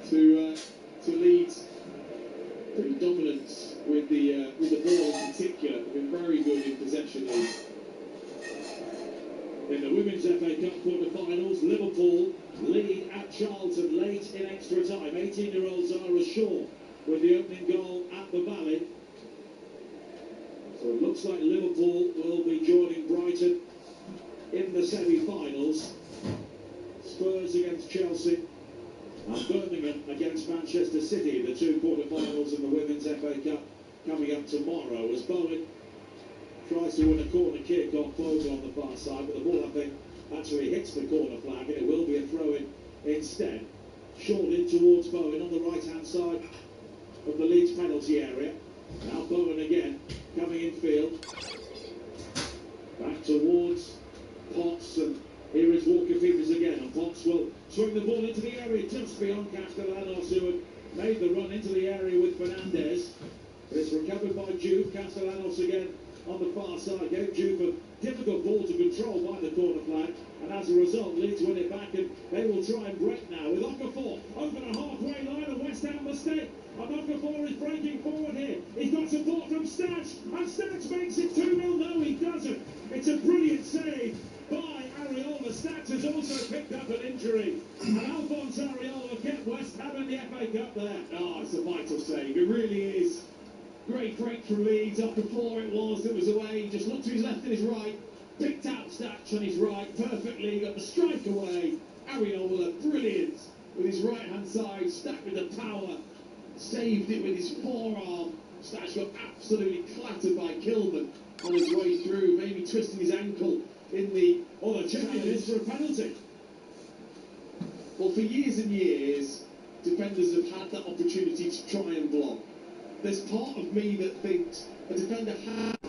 to Leeds' dominance with the ball in particular. They've been very good in possession. In the Women's FA Cup quarter-finals, Liverpool lead at Charlton late in extra time. 18-year-old Zara Shaw with the opening goal at the Valley. So it looks like Liverpool will be joining Brighton in the semi-finals. Spurs against Chelsea and Birmingham against Manchester City, the 2 quarter-finals in the Women's FA Cup coming up tomorrow, as Bowen tries to win a corner kick off Bogle on the far side, but the ball, I think, actually hits the corner flag, and it will be a throw-in instead. Short in towards Bowen on the right-hand side of the Leeds penalty area. Now Bowen again, coming in field. Back towards Potts, and here is Walker Peters again, and Potts will swing the ball into the area just beyond Castellanos, who had made the run into the area with Fernandez. But it's recovered by Juve. Castellanos again on the far side, gave Juve a difficult ball to control by the corner flag, and as a result Leeds win it back, and they will try and break now with Okafor over the halfway line, and West Ham mistake, and Okafor is breaking forward here. He's got support from Stach, and Stach makes it 2-0. No, he doesn't. It's a brilliant save by Areola. Stach has also picked up an injury, and Alphonse Areola kept West Ham in the FA Cup there. Oh, it's a vital save, it really is. Great break from Leeds. Okafor it was away. He just looked to his left and his right, picked out Stach on his right perfectly, got the strike away. Areola, brilliant with his right hand side, Stach with the power, saved it with his forearm. Stach got absolutely clattered by Kilman on his way through, maybe twisting his ankle in the challenge for a penalty. Well, for years and years, defenders have had that opportunity to try and block. There's part of me that thinks a defender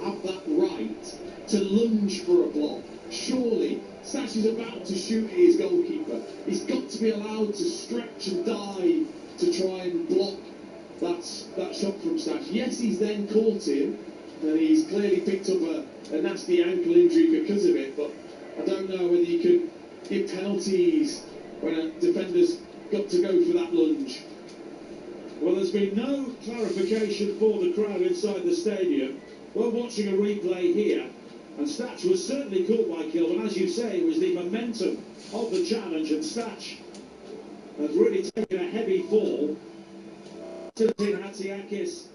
have that right to lunge for a block. Surely Stash is about to shoot at his goalkeeper. He's got to be allowed to stretch and dive to try and block that shot from Stash. Yes, he's then caught him, and he's clearly picked up a nasty ankle injury because of it, but I don't know whether you can give penalties when a defender's got to go for that lunge. Well, there's been no clarification for the crowd inside the stadium. We're watching a replay here, and Statch was certainly caught by Kilman. As you say, it was the momentum of the challenge, and Statch has really taken a heavy fall. Tiltin Hatsiakis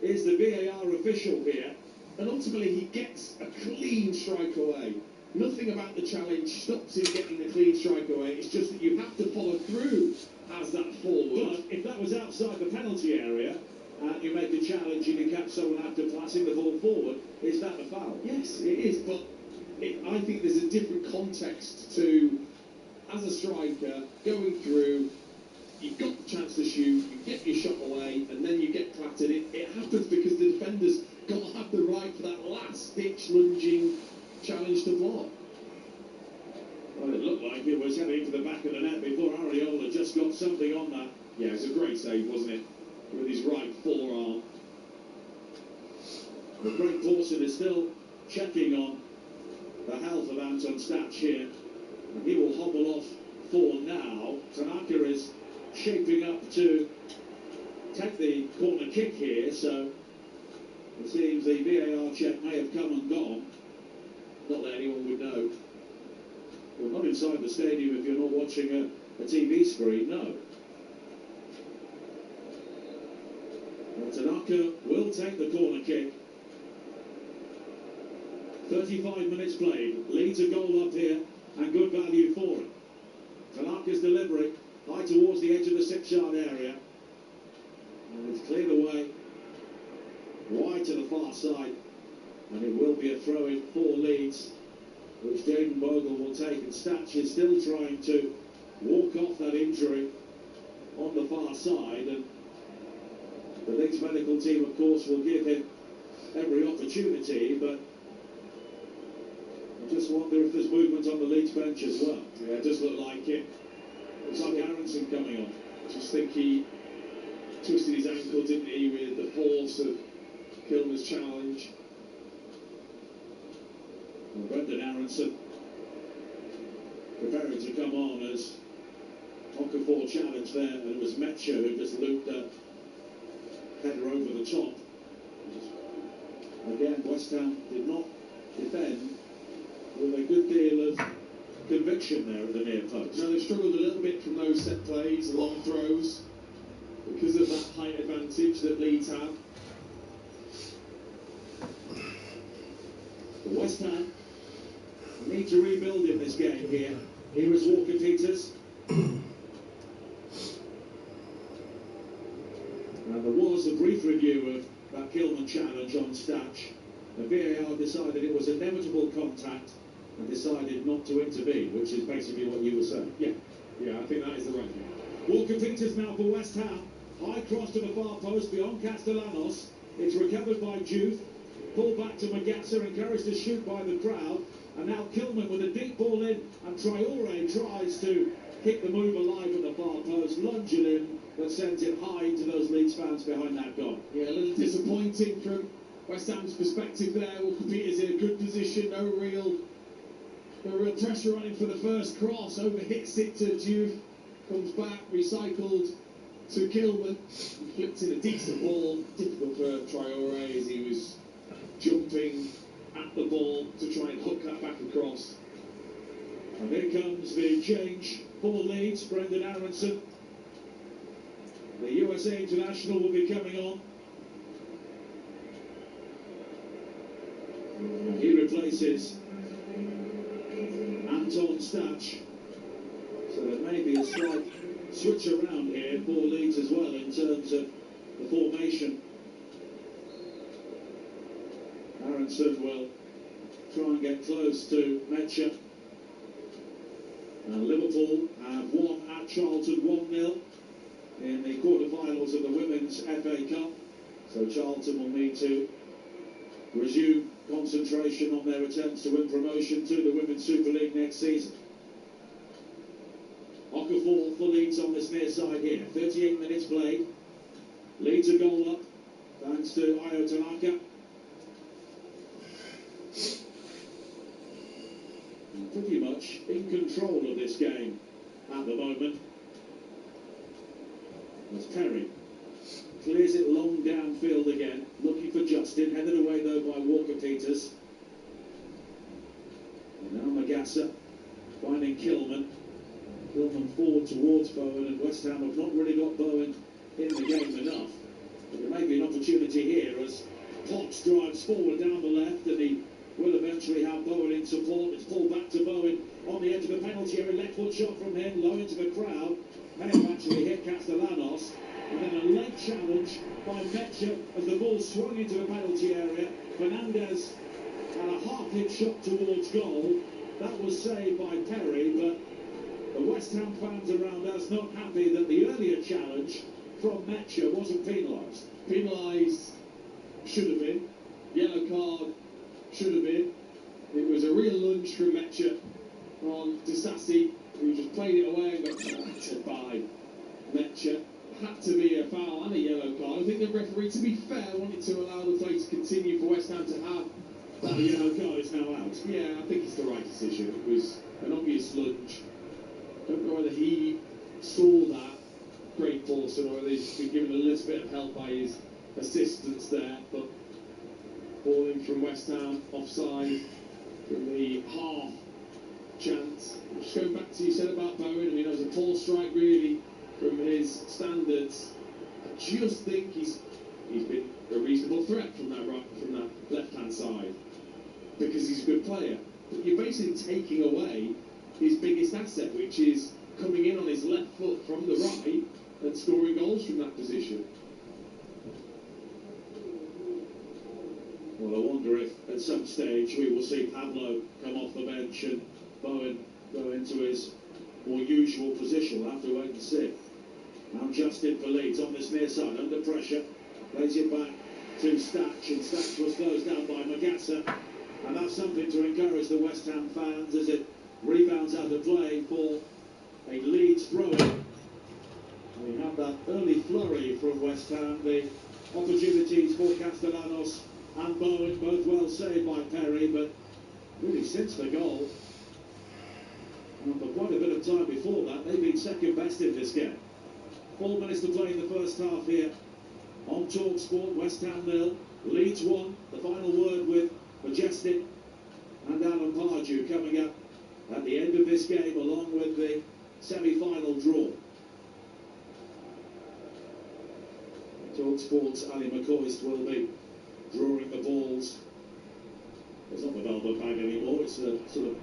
is the VAR official here, and ultimately he gets a clean strike away. Nothing about the challenge stops him getting the clean strike away. It's just that you have to follow through as that forward. But if that was outside the penalty area, and you make a challenge, you can catch someone after passing the ball forward, is that a foul? Yes, it is, but I think there's a different context to, as a striker, going through, you've got the chance to shoot, you get your shot away, and then you get clattered. It happens because the defender's got to have the right for that last-ditch lunging challenge to block. Well, it looked like it was heading for the back of the net before Ariola just got something on that. Yeah, it was a great save, wasn't it? With his right forearm. But Greg Pawson is still checking on the health of Anton Statch here. And he will hobble off for now. Tanaka is shaping up to take the corner kick here, so it seems the VAR check may have come and gone. Not that anyone would know. Well, not inside the stadium if you're not watching a TV screen, no. Well, Tanaka will take the corner kick. 35 minutes played. Leeds a goal up here and good value for it. Tanaka's delivery high towards the edge of the 6-yard area. And it's cleared away wide to the far side. And it will be a throw-in for Leeds, which Jaden Bogle will take. And Statch is still trying to walk off that injury on the far side. And the Leeds medical team, of course, will give him every opportunity. But I just wonder if there's movement on the Leeds bench as well. Yeah, it does look like it. It's like Aronson coming on. I just think he twisted his ankle, didn't he, with the force of Kilmer's challenge. Well, Brendan Aronson preparing to come on as Okafor challenged there, and it was Metcher who just looped a header over the top. Again, West Ham did not defend with a good deal of conviction there at the near post. No, they struggled a little bit from those set plays, the long throws, because of that height advantage that Leeds have. West Ham need to rebuild in this game here. Here is Walker Peters. And there was a brief review of that Kilman challenge on Statch. The VAR decided it was inevitable contact and decided not to intervene, which is basically what you were saying. Yeah, I think that is the right thing. Walker Peters now for West Ham. High cross to the far post beyond Castellanos. It's recovered by Juve. Pulled back to Magassa, encouraged to shoot by the crowd. And now Kilman with a deep ball in, and Traore tries to keep the move alive at the far post, lunging in, but sends it high into those Leeds fans behind that goal. Yeah, a little disappointing from West Ham's perspective there. Walker Peters in a good position, no real pressure on him for the first cross. Overhits it to Juve, comes back, recycled to Kilman, flipped in a decent ball. Difficult for Traore as he was jumping at the ball to try and hook that back across. And here comes the change for Leeds. Brendan Aronson, the USA international, will be coming on. And he replaces Anton Statch. So there may be a slight switch around here for Leeds as well in terms of the formation. Aronson will try and get close to Metcher. And Liverpool have won at Charlton 1-0 in the quarter-finals of the Women's FA Cup. So Charlton will need to resume concentration on their attempts to win promotion to the Women's Super League next season. Okafor for Leeds on this near side here. 38 minutes played. Leeds a goal up, thanks to Ayo Tanaka. Pretty much in control of this game at the moment. As Perry clears it long downfield again, looking for Justin, headed away though by Walker-Peters. And now Magassa finding Kilman. Kilman forward towards Bowen, and West Ham have not really got Bowen in the game enough. But there may be an opportunity here as Potts drives forward down the left, and he will eventually have Bowen in support. It's pulled back to Bowen on the edge of the penalty area. Left foot shot from him, low into the crowd. May have actually hit Castellanos. And then a late challenge by Metcher as the ball swung into the penalty area. Fernandez had a half-hit shot towards goal. That was saved by Perry, but the West Ham fans around us not happy that the earlier challenge from Metcher wasn't penalised. Penalised should have been. Yellow card should have been. It was a real lunge from Metcher on Disasi, who just played it away and got battered by Metcher. Had to be a foul and a yellow card. I think the referee, to be fair, wanted to allow the play to continue for West Ham to have that yellow card. Is now out. Yeah, I think it's the right decision. It was an obvious lunge. Don't know whether he saw that, Craig Paulson, or whether he's been given a little bit of help by his assistants there. But ball in from West Ham, offside from the half chance. Just going back to what you said about Bowen, I mean, that was a poor strike really from his standards. I just think he's been a reasonable threat from that left-hand side because he's a good player. But you're basically taking away his biggest asset, which is coming in on his left foot from the right and scoring goals from that position. Well, I wonder if at some stage we will see Pablo come off the bench and Bowen go into his more usual position. We'll have to wait and see. Now Justin for Leeds on this near side, under pressure. Plays it back to Statch, and Statch was closed down by Magassa. And that's something to encourage the West Ham fans as it rebounds out of play for a Leeds throw-in. We have that early flurry from West Ham. The opportunities for Castellanos and Bowen, both well saved by Perry, but really since the goal, and for quite a bit of time before that, they've been second best in this game. 4 minutes to play in the first half here on talkSPORT. West Ham 0, Leeds 1. The final word with Majestic and Alan Pardew coming up at the end of this game, along with the semi-final draw. talkSPORT's Ali McCoist will be drawing the balls. It's not the velvet bag anymore, it's a sort of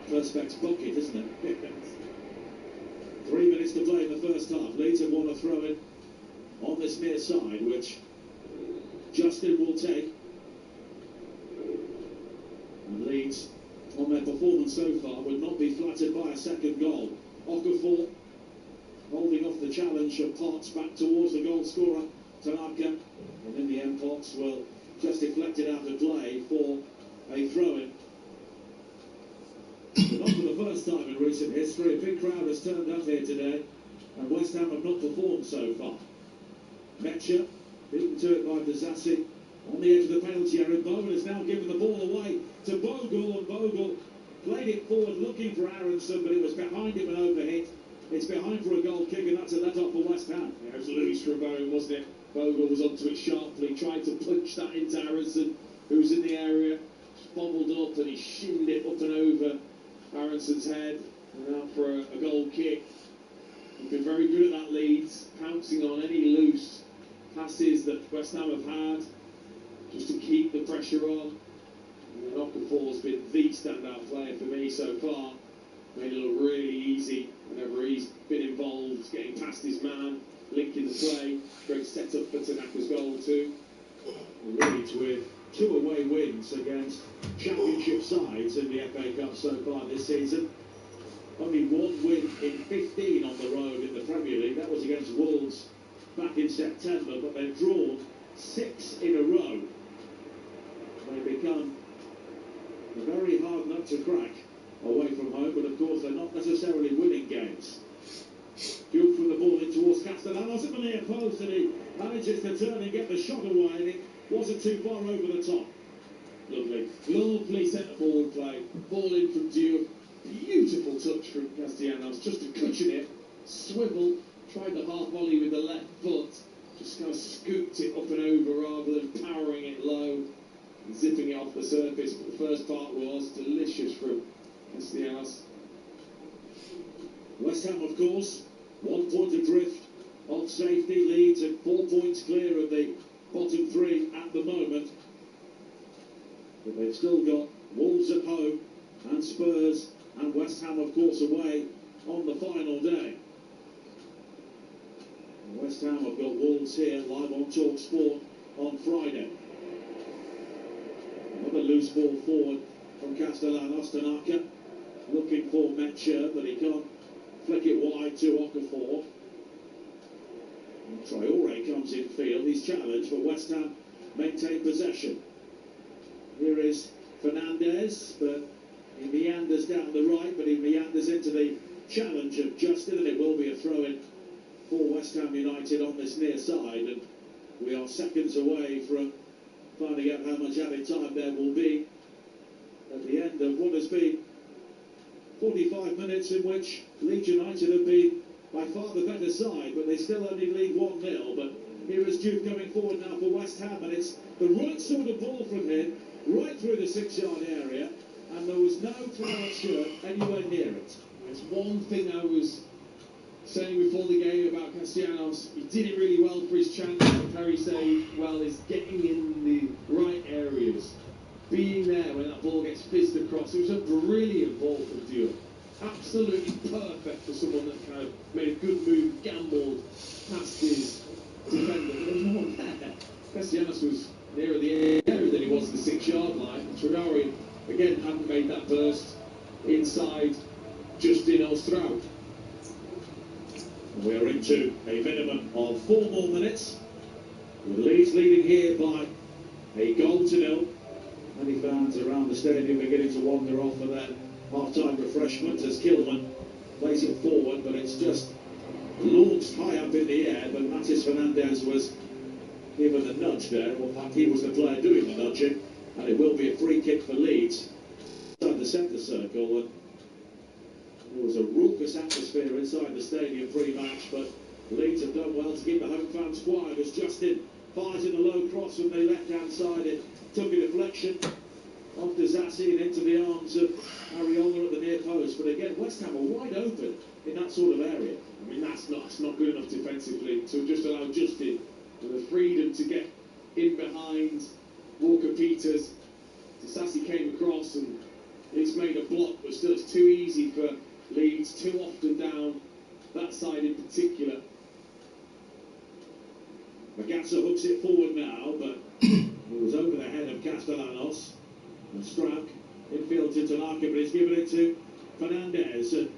Perspex bucket, isn't it? 3 minutes to play in the first half. Leeds have won a throw-in on this near side, which Justin will take. And Leeds, on their performance so far, would not be flattered by a second goal. Okafor holding off the challenge of Potts back towards the goal scorer, Tanaka. And in the end, Potts will just deflect it out of play for a throw-in. But not for the first time in recent history. A big crowd has turned up here today, and West Ham have not performed so far. Metcher, beaten to it by Disasi, on the edge of the penalty area. Bowen has now given the ball away to Bogle, and Bogle played it forward looking for Aronson, but it was behind him and overhit. It's behind for a goal kick, and that's a let-off for West Ham. Yeah, it was a loose from Bowen, wasn't it? Bogle was onto it sharply, tried to punch that into Aronson, who was in the area, bobbled up, and he shinned it up and over Aronson's head, and out for a goal kick. He's been very good at that, Leeds, pouncing on any loose passes that West Ham have had, just to keep the pressure on. And Okafor's been the standout player for me so far. Made it look really easy whenever he's been involved, getting past his man, linking the play. Great set-up for Tanaka's goal too. And Leeds with 2 away wins against championship sides in the FA Cup so far this season. Only 1 win in 15 on the road in the Premier League. That was against Wolves back in September, but they've drawn 6 in a row. They become very hard nut to crack away from home, but of course they're not necessarily winning games. Duke from the ball in towards Castellanos at the near post, and he manages to turn and get the shot away, and it wasn't too far over the top. Lovely centre forward play. Ball in from Duke. Beautiful touch from Castellanos, just to cushion it, swivel, tried the half volley with the left foot, just kind of scooped it up and over rather than powering it low and zipping it off the surface. But the first part was delicious from Castellanos. West Ham, of course, 1 point adrift of safety. Leeds at 4 points clear of the bottom three at the moment. But they've still got Wolves at home and Spurs and West Ham, of course, away on the final day. And West Ham have got Wolves here live on talkSPORT on Friday. Another loose ball forward from Castellanos. Tanaka looking for Metcher, but he can't flick it wide to Okafor. And Traore comes in field. He's challenged, but West Ham maintain possession. Here is Fernandez, but he meanders down the right, but he meanders into the challenge of Justin, and it will be a throw-in for West Ham United on this near side. And we are seconds away from finding out how much added time there will be at the end of what has been 45 minutes in which Leeds United have been by far the better side, but they still only lead 1-0. But here is Duke coming forward now for West Ham, and it's the right sort of ball from him, right through the 6-yard area, and there was no flowered shirt anywhere near it. It's one thing I was saying before the game about Castellanos. He did it really well for his chance, but Perry said, well, is getting in the right areas, being there when that ball gets fizzed across. It was a brilliant ball from Duke. Absolutely perfect for someone that kind of made a good move, gambled past his defender. There was no one there. Castellanos was nearer the area than he was the 6-yard line. Traore, again, hadn't made that burst inside Justin Ostraud. We are into a minimum of 4 more minutes, with Leeds leading here by a 1-0. Many fans around the stadium beginning to wander off for their half-time refreshment as Kilman plays it forward, but it's just launched high up in the air. But Matis Fernandez was given a nudge there. Well, in fact, he was the player doing the nudging, and it will be a free kick for Leeds inside the centre circle. And there was a raucous atmosphere inside the stadium pre-match, but Leeds have done well to keep the home fans quiet as Justin fires in a low cross from the left-hand side. It took a deflection off Dizassi and into the arms of Ariola at the near post. But again, West Ham are wide open in that sort of area. I mean, that's not good enough defensively to just allow Justin the freedom to get in behind Walker-Peters. Dizassi came across and it's made a block, but still it's too easy for Leeds, too often down that side in particular. Magazza hooks it forward now, but it was over the head of Castellanos. And Strack infield to Tanaka, but he's given it to Fernandez. And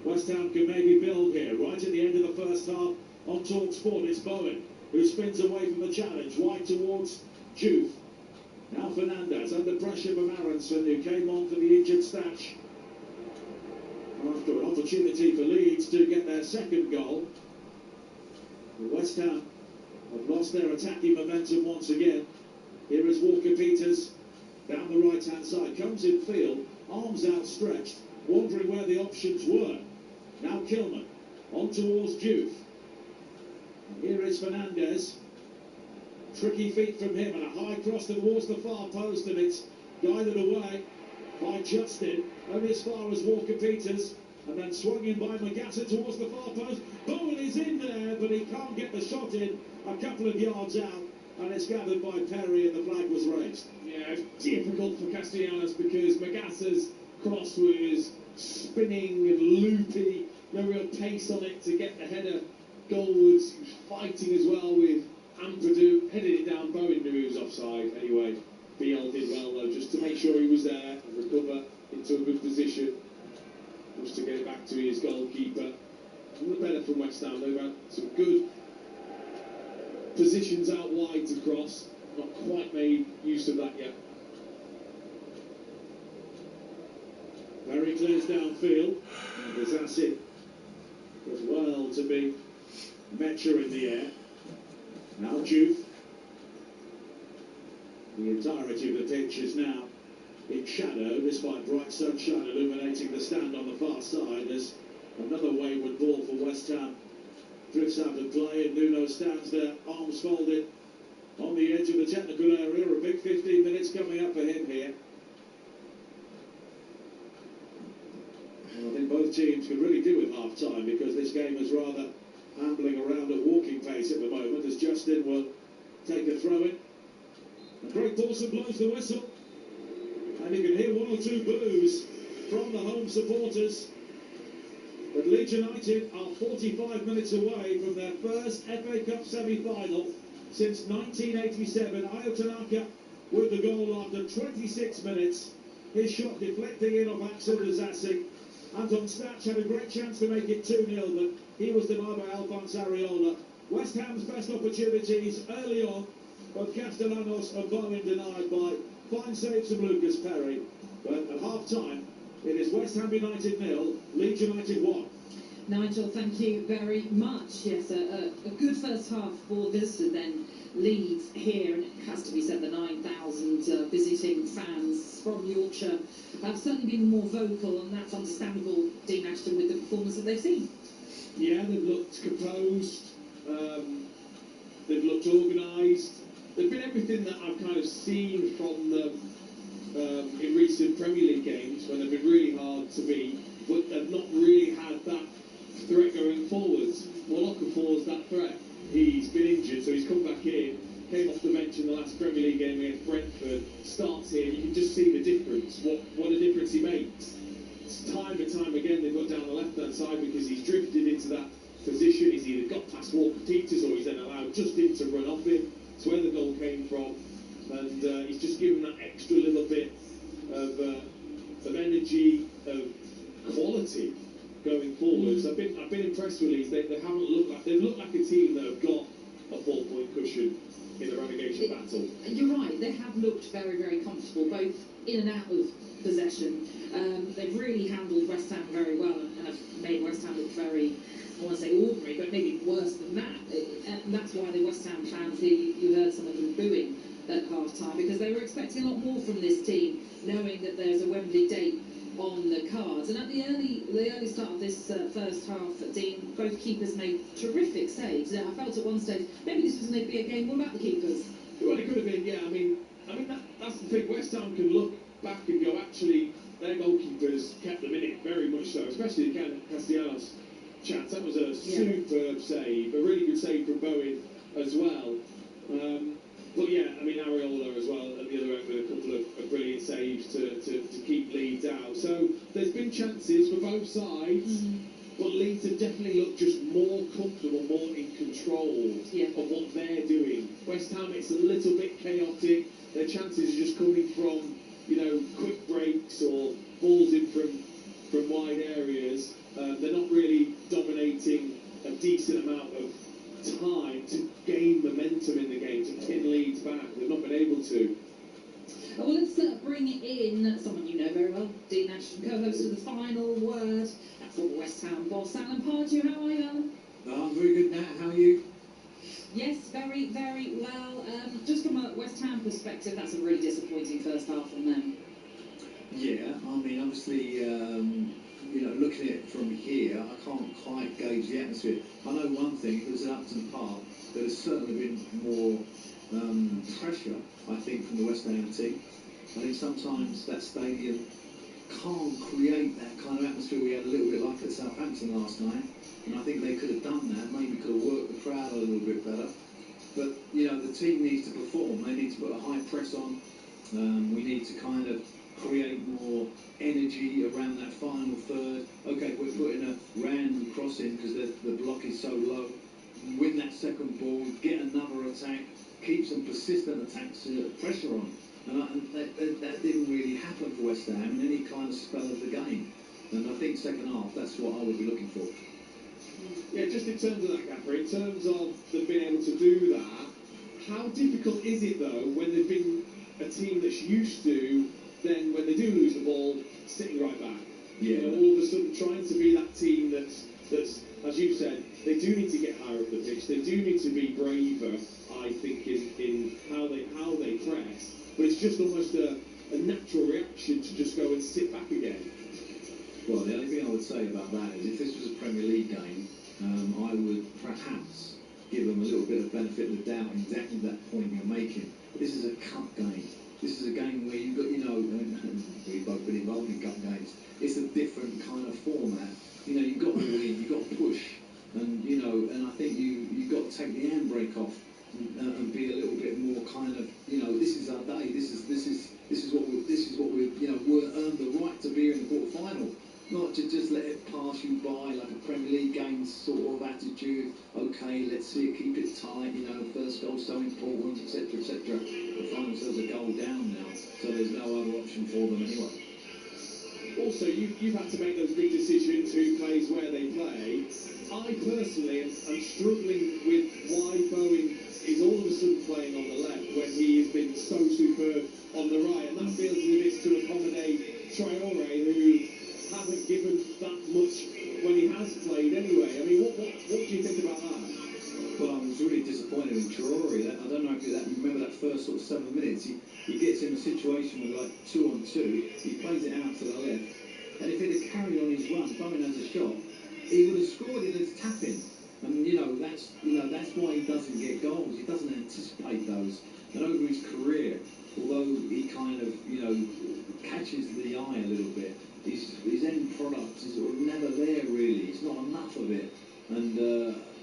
West Ham can maybe build here. Right at the end of the first half on talkSPORT, it's Bowen who spins away from the challenge, wide towards Juve. Now Fernandez under pressure from Aronson, who came on for the injured Statch after an opportunity for Leeds to get their second goal. West Ham have lost their attacking momentum once again. Here is Walker-Peters down the right-hand side, comes in field, arms outstretched, wondering where the options were. Now Kilman on towards Juve. Here is Fernandez. Tricky feet from him and a high cross towards the far post, and it's guided away by Justin, only as far as Walker-Peters, and then swung in by Magazza towards the far post. Bowen is in there, but he can't get the shot in a couple of yards out, and it's gathered by Perry, and the flag was raised. Yeah, it's difficult for Castellanos because Magazza's cross was spinning and loopy, no real pace on it to get the header goalwards. He was fighting as well with Ampadu, headed it down. Bowen knew he was offside anyway. Biel did well though, just to make sure he was there and recover into a good position, just to get it back to his goalkeeper. A little better from West Ham. They've had some good positions out wide to cross, not quite made use of that yet. clears downfield. And Zassi does well to beat Metcher in the air. Now Juve. The entirety of the pitch is now in shadow, despite bright sunshine illuminating the stand on the far side. There's another wayward ball for West Ham. Drifts out of play, and Nuno stands there, arms folded, on the edge of the technical area. A big 15 minutes coming up for him here. Well, I think both teams could really do with half-time, because this game is rather ambling around at walking pace at the moment, as Justin will take a throw-in. And Craig Dawson blows the whistle. And you can hear one or two boos from the home supporters. But Leeds United are 45 minutes away from their first FA Cup semi-final since 1987. Ayo Tanaka with the goal after 26 minutes. His shot deflecting in off Axel Disasi. Anton Stach had a great chance to make it 2-0, but he was denied by Alphonse Areola. West Ham's best opportunities early on, both Castellanos and Bowen denied by fine saves from Lucas Perry. But at half-time, it is West Ham United 0, Leeds United 1. Nigel, thank you very much. Yes, a good first half for visitors, then Leeds here, and it has to be said the 9,000 visiting fans from Yorkshire have certainly been more vocal, and that's understandable, Dean Ashton, with the performance that they've seen. Yeah, they've looked composed, they've looked organised, they've been everything that I've kind of seen from them in recent Premier League games, when they've been really hard to beat, but they've not really had that threat going forwards. Well, Okafor's that threat. He's been injured, so he's come back in, came off the bench in the last Premier League game against Brentford, starts here, you can just see the difference, what a difference he makes. Time and time again they've got down the left-hand side because he's drifted into that position. He's either got past Walker Peters or he's then allowed Justin to run off him. It's where the goal came from, and he's just given that extra little bit of energy, of quality going forwards. I've been impressed with Leeds. They haven't looked like they've looked like a team that have got a 4-point cushion in the relegation battle. You're right, they have looked very, very comfortable, both in and out of possession. They've really handled West Ham very well and have made West Ham look very, I want to say ordinary, but maybe worse than that. And that's why the West Ham fans, you heard some of them booing at half-time, because they were expecting a lot more from this team, knowing that there's a Wembley date on the cards. And at the early start of this first half, Dean, both keepers made terrific saves. I felt at one stage maybe this was going to be a game all about the keepers. Well, it could have been, yeah. I mean that's the thing. West Ham can look back and go, actually, their goalkeepers kept them in it very much so, especially Castellanos' chance. That was a superb save, a really good save from Bowen as well. But yeah, I mean Areola as well at the other end with a couple of brilliant saves to keep Leeds out. So there's been chances for both sides, but Leeds have definitely looked just more comfortable, more in control of what they're doing. West Ham, it's a little bit chaotic. Their chances are just coming from, quick breaks or balls in from wide areas. They're not really dominating a decent amount of time to gain momentum in the game, to pin Leeds back. They've not been able to. Well, let's bring in someone you know very well, Dean Ashton, co-host of the Final Word. That's former West Ham boss, Alan Pardew. How are you, Alan? I'm very good, Nat. How are you? Yes, very, very well. Just from a West Ham perspective, that's a really disappointing first half from them. Yeah, I mean, obviously, looking at it from here, I can't quite gauge the atmosphere. I know one thing, it was at Upton Park, there has certainly been more pressure, I think, from the West Ham team. I think sometimes that stadium can't create that kind of atmosphere we had a little bit like at Southampton last night, and I think they could have done that, maybe could have worked the crowd a little bit better. But, the team needs to perform, they need to put a high press on, we need to kind of create more energy around that final third. Okay, we're putting a random cross in because the block is so low. Win that second ball, get another attack, keep some persistent attacks, pressure on. And that didn't really happen for West Ham in any kind of spell of the game. And I think second half, that's what I would be looking for. Yeah, just in terms of that, Gaffer, in terms of them being able to do that, how difficult is it, though, when they've been a team that's used to, then when they do lose the ball, sitting right back? You know, all of a sudden trying to be that team that's as you said, they do need to get higher up the pitch. They do need to be braver, I think, in how they press. But it's just almost a natural reaction to just go and sit back again. Well, the only thing I would say about that is if this was a Premier League game, I would perhaps give them a little bit of benefit of the doubt in exactly that point you're making. But this is a cup game. This is a game where you've got, you know, we've both been involved in cup games. It's a different kind of format. You know, you've got to win, you've got to push, and you know, and I think you've got to take the handbrake off and be a little bit more kind of, you know, this is our day. This is what we you know, we'll earn the right to be in the quarter-final. Not to just let it pass you by like a Premier League game sort of attitude. Okay, let's see it, keep it tight. You know, first goal's so important, etc., etc. They find themselves a goal down now, so there's no other option for them anyway. Also, you've had to make those big decisions who plays where they play. I personally am struggling with why Bowen is all of a sudden playing on the left when he has been so superb on the right, and that feels as if it's to accommodate Traore, who hasn't given that much when he has played anyway. I mean, what do you think about that? Well, I was really disappointed in Traore. I don't know if you remember that first sort of 7 minutes. He gets in a situation with like 2-on-2. He plays it out to the left, and if he'd have carried on his run, Bowen has a shot, he would have scored it as tapping. And that's why he doesn't get goals. He doesn't anticipate those. And over his career, although he kind of catches the eye a little bit, his end product is sort of never there really. It's not enough of it. And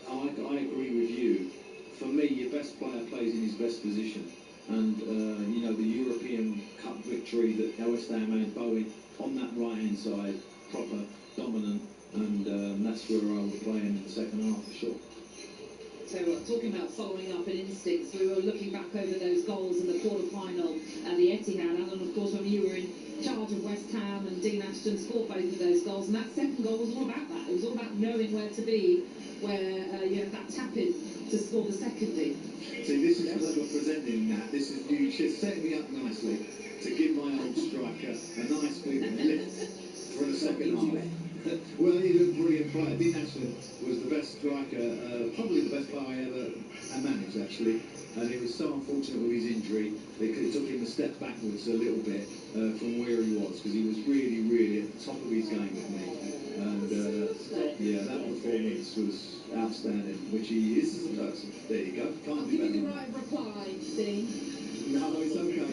I agree with you. For me, your best player plays in his best position. And the European Cup victory that West Ham had, Bowen on that right hand side, proper dominant, and that's where I would play him in the second half for sure. So talking about following up and instincts, we were looking back over those goals in the quarter-final at the Etihad, and of course when you were in charge of West Ham and Dean Ashton scored both of those goals, and that second goal was all about that. It was all about knowing where to be, where you had that tap-in to score the second in. See, this is clever presenting that. This is you just setting me up nicely to give my old striker a nice big lift for the second half. Well, he's a brilliant player. Dean Ashton was the best striker, probably the best player I ever managed, actually. And it was so unfortunate with his injury. It took him a step backwards a little bit from where he was, because he was really, really at the top of his game with me. And that performance was outstanding, which he is as a person. There you go. Can't do Give that. you the right reply, Dean. No, it's okay.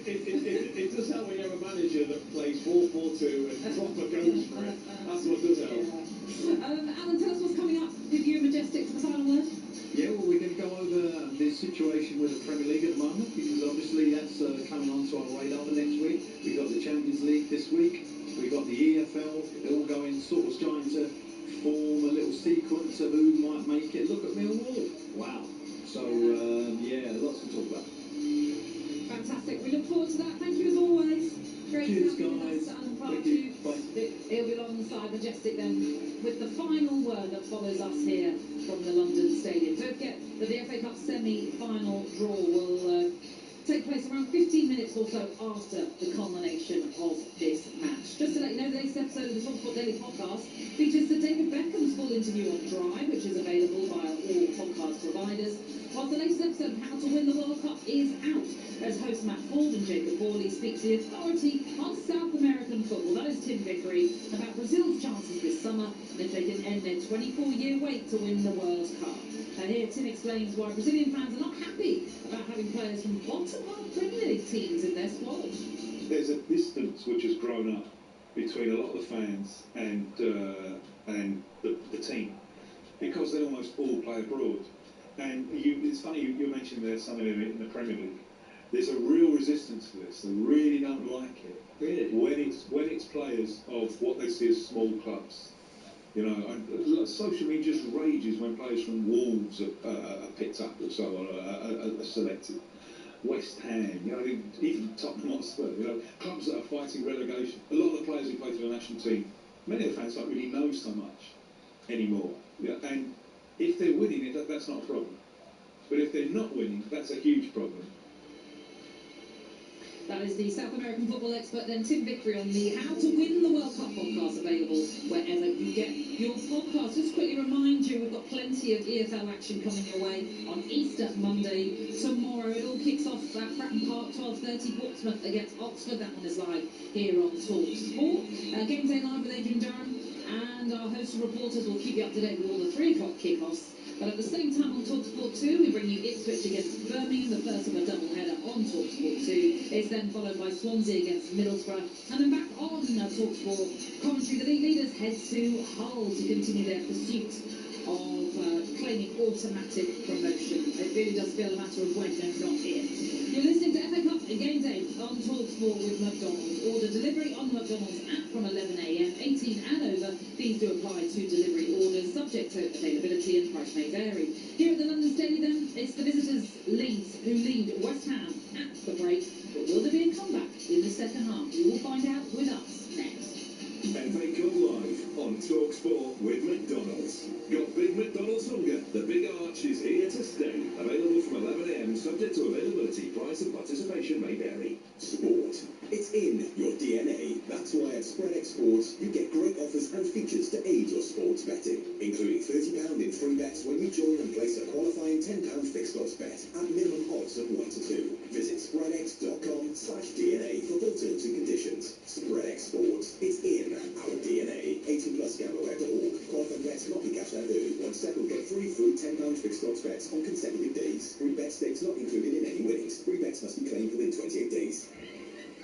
It does help when you have a manager that plays 4-4-2 and proper goes for it. That's what does help. Alan, tell us what's coming up with you and Majestic for the final word. Yeah, well, we're going to go over the situation with the Premier League at the moment, because obviously that's coming onto our radar for next week. We've got the Champions League this week. We've got the EFL. They're all going sort of trying to form a little sequence of who might make it. Look at Millwall. Wow. So, lots to talk about. Fantastic. We look forward to that. Thank you as always. Great Cheers, to have you with guys. us and part Thank you. Bye. He'll be alongside Majestic then with the final word that follows us here from the London Stadium. Don't forget that the FA Cup semi-final draw will take place around 15 minutes or so after the culmination of this match. Just to let you know, the latest episode of the talkSPORT Daily Podcast features Sir David Beckham's full interview on Drive, which is available via all podcast providers, whilst the latest episode of How to Win the World Cup is out, as host Matt Ford and Jacob Borley speak to the authority on South American football, that is Tim Vickery, about Brazil's chances this summer and if they can end their 24-year wait to win the World Cup. And here Tim explains why Brazilian fans are not happy about having players from bottom-half Premier League teams in their squad. There's a distance which has grown up between a lot of the fans and the team, because they almost all play abroad. And it's funny you mentioned there's some of them in the Premier League. There's a real resistance to this. They really don't like it. Really? When it's players of what they see as small clubs. You know, and social media just rages when players from Wolves are picked up or so on, are selected. West Ham, even Tottenham Hotspur, clubs that are fighting relegation. A lot of the players who play for the national team, many of the fans don't really know so much anymore. And if they're winning, that's not a problem. But if they're not winning, that's a huge problem. That is the South American football expert, then Tim Vickery on the How to Win the World Cup podcast, available wherever you get your podcast. Just quickly remind you, we've got plenty of EFL action coming your way on Easter Monday tomorrow. It all kicks off at Fratton Park, 12:30, Portsmouth against Oxford. That one is live here on talkSPORT. Game day live with Adrian Durham, and our host and reporters will keep you up to date with all the 3 o'clock kickoffs. But at the same time on talkSPORT 2, we bring you Ipswich against Birmingham, the first of a double-header on talkSPORT 2. It's then followed by Swansea against Middlesbrough. And then back on talkSPORT commentary, the league leaders head to Hull to continue their pursuit of claiming automatic promotion. It really does feel a matter of when and not if. You're listening to FA Cup Game Day on talkSPORT with McDonald's. Order delivery on the McDonald's app from 11 a.m. 18 and over. Fees do apply to delivery orders, subject to availability, and price may vary. Here at the London Stadium, then, it's the visitors Leeds who lead West Ham at the break. But will there be a comeback in the second half? You will find out with us next. FA Cup Live on talkSPORT with McDonald's. Got Big McDonald's hunger? The Big Arch is here to stay. Available from 11 a.m. subject to availability, price and participation may vary. Sport. It's in your DNA. That's why at talkSPORT you get great offers and features to aid your sports betting, including £30 in free bets when you join and place a qualifying £10 fixed odds bet at minimum odds of 1 to 2. Visit spreadex.com/DNA for full terms and conditions. Spreadex Sports. It's in our DNA. 18 plus gambleware.org. Qualifying bets not be cashed out early. Once settled, get free £10 fixed odds bets on consecutive days. Free bet stakes not included in any winnings. Free bets must be claimed within 28 days.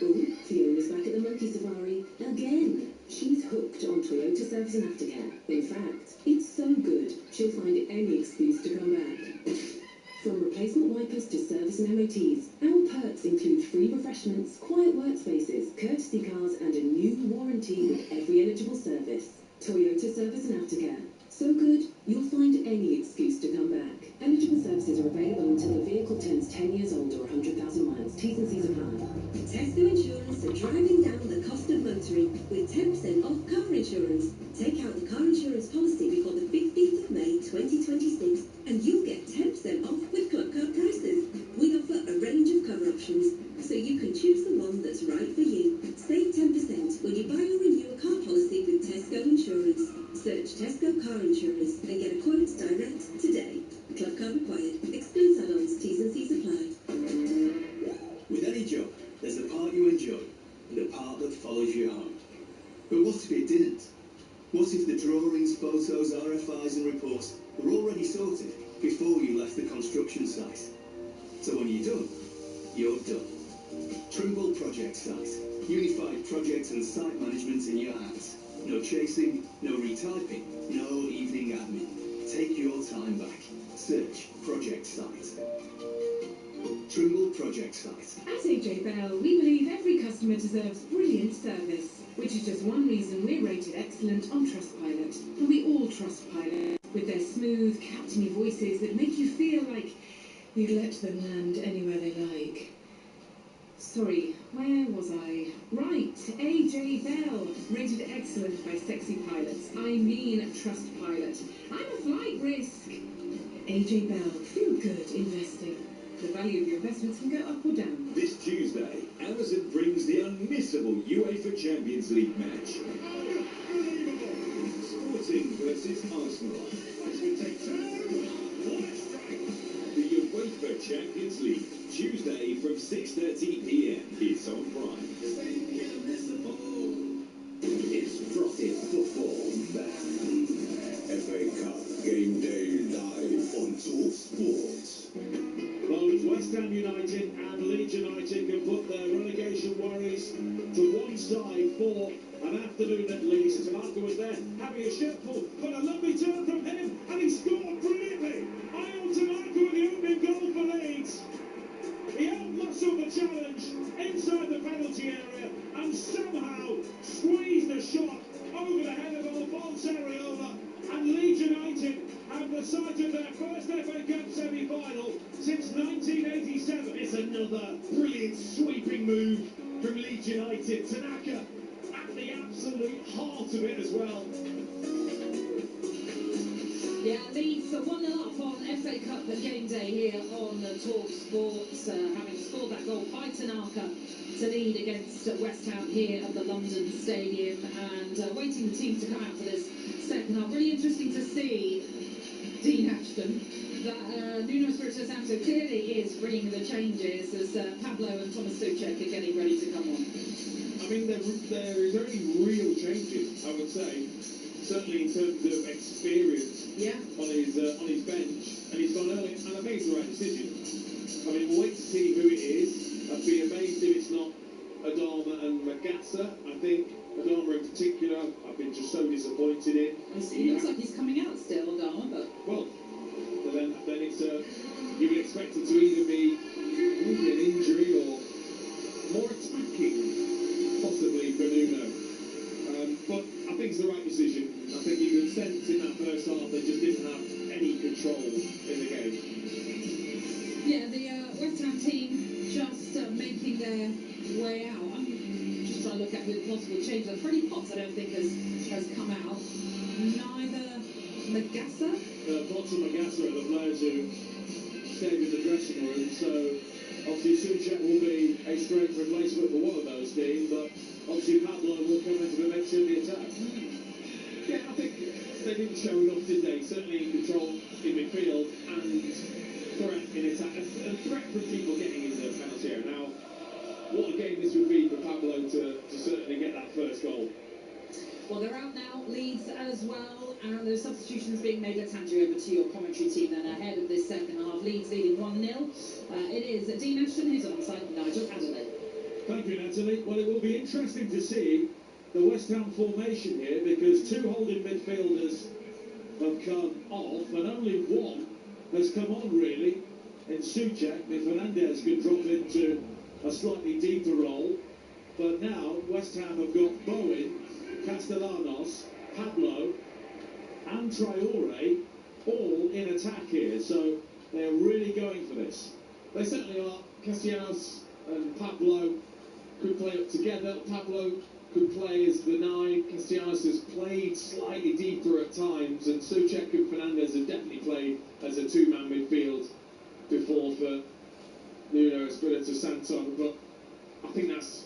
Oh, Fiona's back at the Monkey Safari again. She's hooked on Toyota Service and Aftercare. In fact, it's so good, she'll find any excuse to come back. From replacement wipers to service and MOTs, our perks include free refreshments, quiet workspaces, courtesy cars, and a new warranty with every eligible service. Toyota Service and Aftercare. So good, you'll find any excuse to come back. Eligible services are available until the vehicle turns 10 years old or 100,000 miles. T's and C's apply. Tesco Insurance are driving down the cost of motoring with 10% off car insurance. Take out the car insurance policy before the 15th of May 2026 and you'll get 10% off with Club Card prices. We offer a range of cover options, so you can choose the one that's right for you. Save 10% when you buy or renew a car policy with Tesco Insurance. Search Tesco Car Insurance and get a quote direct today. Club Card required. Excludes add-ons. T's and C's apply. With any job, there's the part you enjoy and the part that follows you home. But what if it didn't? What if the drawings, photos, RFIs and reports were already sorted before you left the construction site? So when you're done, you're done. Trimble Project Site. Unified project and site management in your hands. No chasing, no retyping, no evening admin. Take your time back. Search Project Site. Trimble Project Site. At AJ Bell, we believe every customer deserves brilliant service, which is just one reason we're rated excellent on Trustpilot. And we all trust Pilot, with their smooth, captainy voices that make you feel like you'd let them land anywhere they like. Sorry, where was I? Right, AJ Bell, rated excellent by sexy pilots. I mean Trustpilot. I'm a flight risk. AJ Bell, feel good investing. The value of your investments can go up or down. This Tuesday, Amazon brings the unmissable UEFA Champions League match. Sporting versus Arsenal. The UEFA Champions League, Tuesday from 6:30 p.m. It's on Prime. It's frothy football, man. FA Cup Game Day live on talkSPORT. Both West Ham United and Leeds United can put their relegation worries to one side for an afternoon at least. Tanaka was there having a shirtful, but a lovely turn from him, and he scored brilliantly. Ayo Tanaka with the opening goal for Leeds. He out-muscled the challenge inside the penalty area and somehow squeezed a shot over the head of Alphonse Areola, and Leeds United have the site of their first FA Cup semi-final since 1987. It's another brilliant sweeping move from Leeds United. Tanaka at the absolute heart of it as well. Yeah, Leeds are 1-0 up on FA Cup at game day here on talkSPORT, having scored that goal by Tanaka to lead against West Ham here at the London Stadium, and waiting the teams to come out for this second half. Really interesting to see Dean Ashton, that Nuno Espirito Santo clearly is bringing the changes as Pablo and Thomas Souček are getting ready to come on. I mean, there is only real changes, I would say, certainly in terms of experience on his bench, and he's gone early, and I think it's the right decision. I mean, we'll wait to see who it is. I'd be amazed if it's not Adama and Magassa. I think Adama in particular, I've been just so disappointed in. He looks like he's coming out still, Adama, but... Well, then it's you would expect it to either be maybe an injury or more attacking, possibly for Nuno. But I think it's the right decision. I think you could sense in that first half they just didn't have any control in the game. Yeah, the West Ham team just making their way out. I'm just trying to look at who the possible changes. Freddie Potts, I don't think has come out. Neither Magassa. Potts and Magassa are the players who stayed in the dressing room, so obviously Souček will be a strange replacement for one of those teams, but obviously Pablo will come into the mix in the attack. Yeah, I think they didn't show enough, did they? Certainly control in midfield and threat in attack. A threat from people getting in the penalty area. Now, what a game this would be for Pablo to certainly get that first goal. Well, they're out now, Leeds as well, and there's substitutions being made. Let's hand you over to your commentary team then ahead of this second half. Leeds leading 1-0. It is Dean Ashton who's alongside Nigel Adderley. Thank you, Natalie. Well, it will be interesting to see the West Ham formation here, because two holding midfielders have come off and only one has come on really in Souček. Fernandez could drop into a slightly deeper role, but now West Ham have got Bowen, Castellanos, Pablo and Traore all in attack here, so they're really going for this. They certainly are. Castellanos and Pablo could play up together. Pablo could play as the 9. Castellanos has played slightly deeper at times, and Souček and Fernandez have definitely played as a two-man midfield before for Nuno Espirito Santo, but I think that's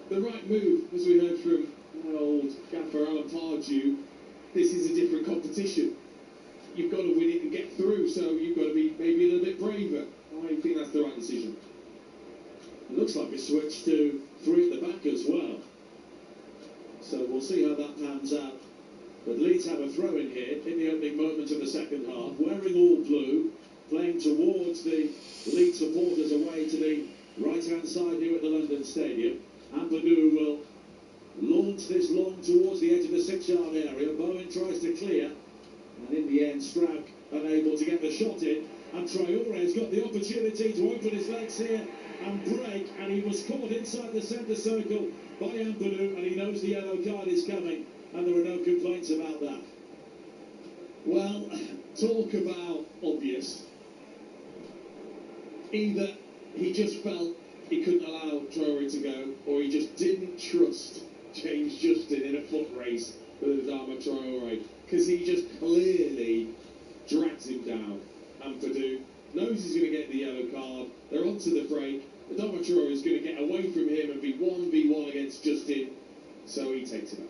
the right move, as we heard from my old gaffer Alan Pardew. This is a different competition. You've got to win it and get through, so you've got to be maybe a little bit braver. I think that's the right decision. It looks like a switch to 3 at the back as well. So we'll see how that pans out. But Leeds have a throw in here in the opening moments of the second half, wearing all blue, playing towards the Leeds supporters away to the right-hand side here at the London Stadium. Ampadu will launch this long towards the edge of the 6-yard area. Bowen tries to clear, and in the end, Strag unable to get the shot in. And Traore has got the opportunity to open his legs here and break, and he was caught inside the centre circle by Ampadu, and he knows the yellow card is coming, and there are no complaints about that. Well, talk about obvious. Either he just felt he couldn't allow Traore to go, or he just didn't trust James Justin in a foot race with Adama Traore, because he just clearly drags him down. Ampadu knows he's going to get the yellow card. They're onto the break. Adama Traore is going to get away from him and be 1v1 against Justin, so he takes it out.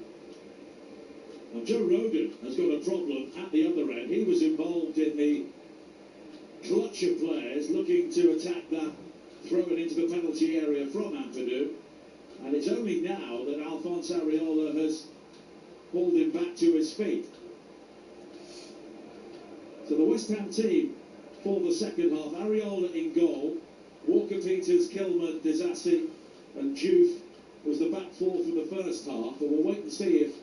Now, Joe Rogan has got a problem at the other end. He was involved in the clutch of players looking to attack that throw-in into the penalty area from Ampadu. And it's only now that Alphonse Areola has pulled him back to his feet. So the West Ham team for the second half: Areola in goal, Walker, Peters, Kilman, Disasi and Juve was the back four from the first half. But we'll wait and see if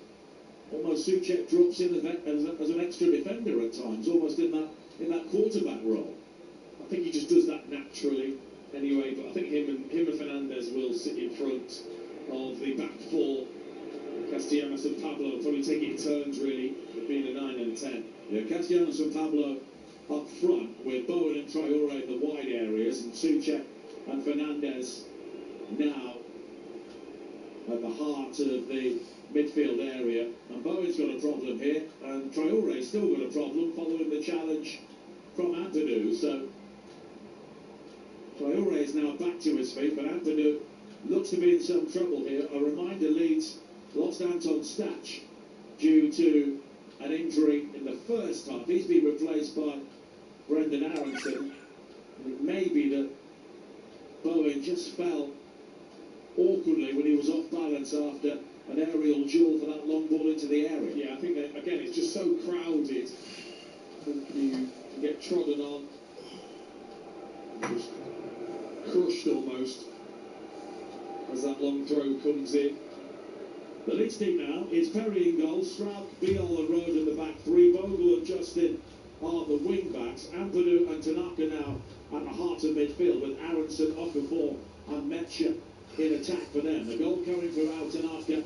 almost Souček drops in as an extra defender at times, almost in that quarterback role. I think he just does that naturally anyway, but I think him and Fernandez will sit in front of the back four. Castellanos and Pablo will probably take it in turns really, being a 9 and a 10. Yeah, Castellanos and Pablo up front, with Bowen and Traore in the wide areas, and Souček and Fernandez now at the heart of the midfield area. And Bowen's got a problem here, and Traore's still got a problem following the challenge from Ampadu. Ampadu. So Traore is now back to his feet, but Ampadu looks to be in some trouble here. A reminder, Leeds lost Anton Stach due to an injury in the first half. He's been replaced by Brendan Aronson. And it may be that Bowen just fell awkwardly when he was off balance after an aerial duel for that long ball into the area. Yeah, I think that, again, it's just so crowded. You get trodden on, just crushed almost as that long throw comes in. The Leeds team now is Perry in goal, Stroud, Biol and Rode in the back three, Bogle and Justin are the wing backs, Ampadu and Tanaka now at the heart of midfield with Aronson, Okafor and Metcha in attack for them. The goal coming from Tanaka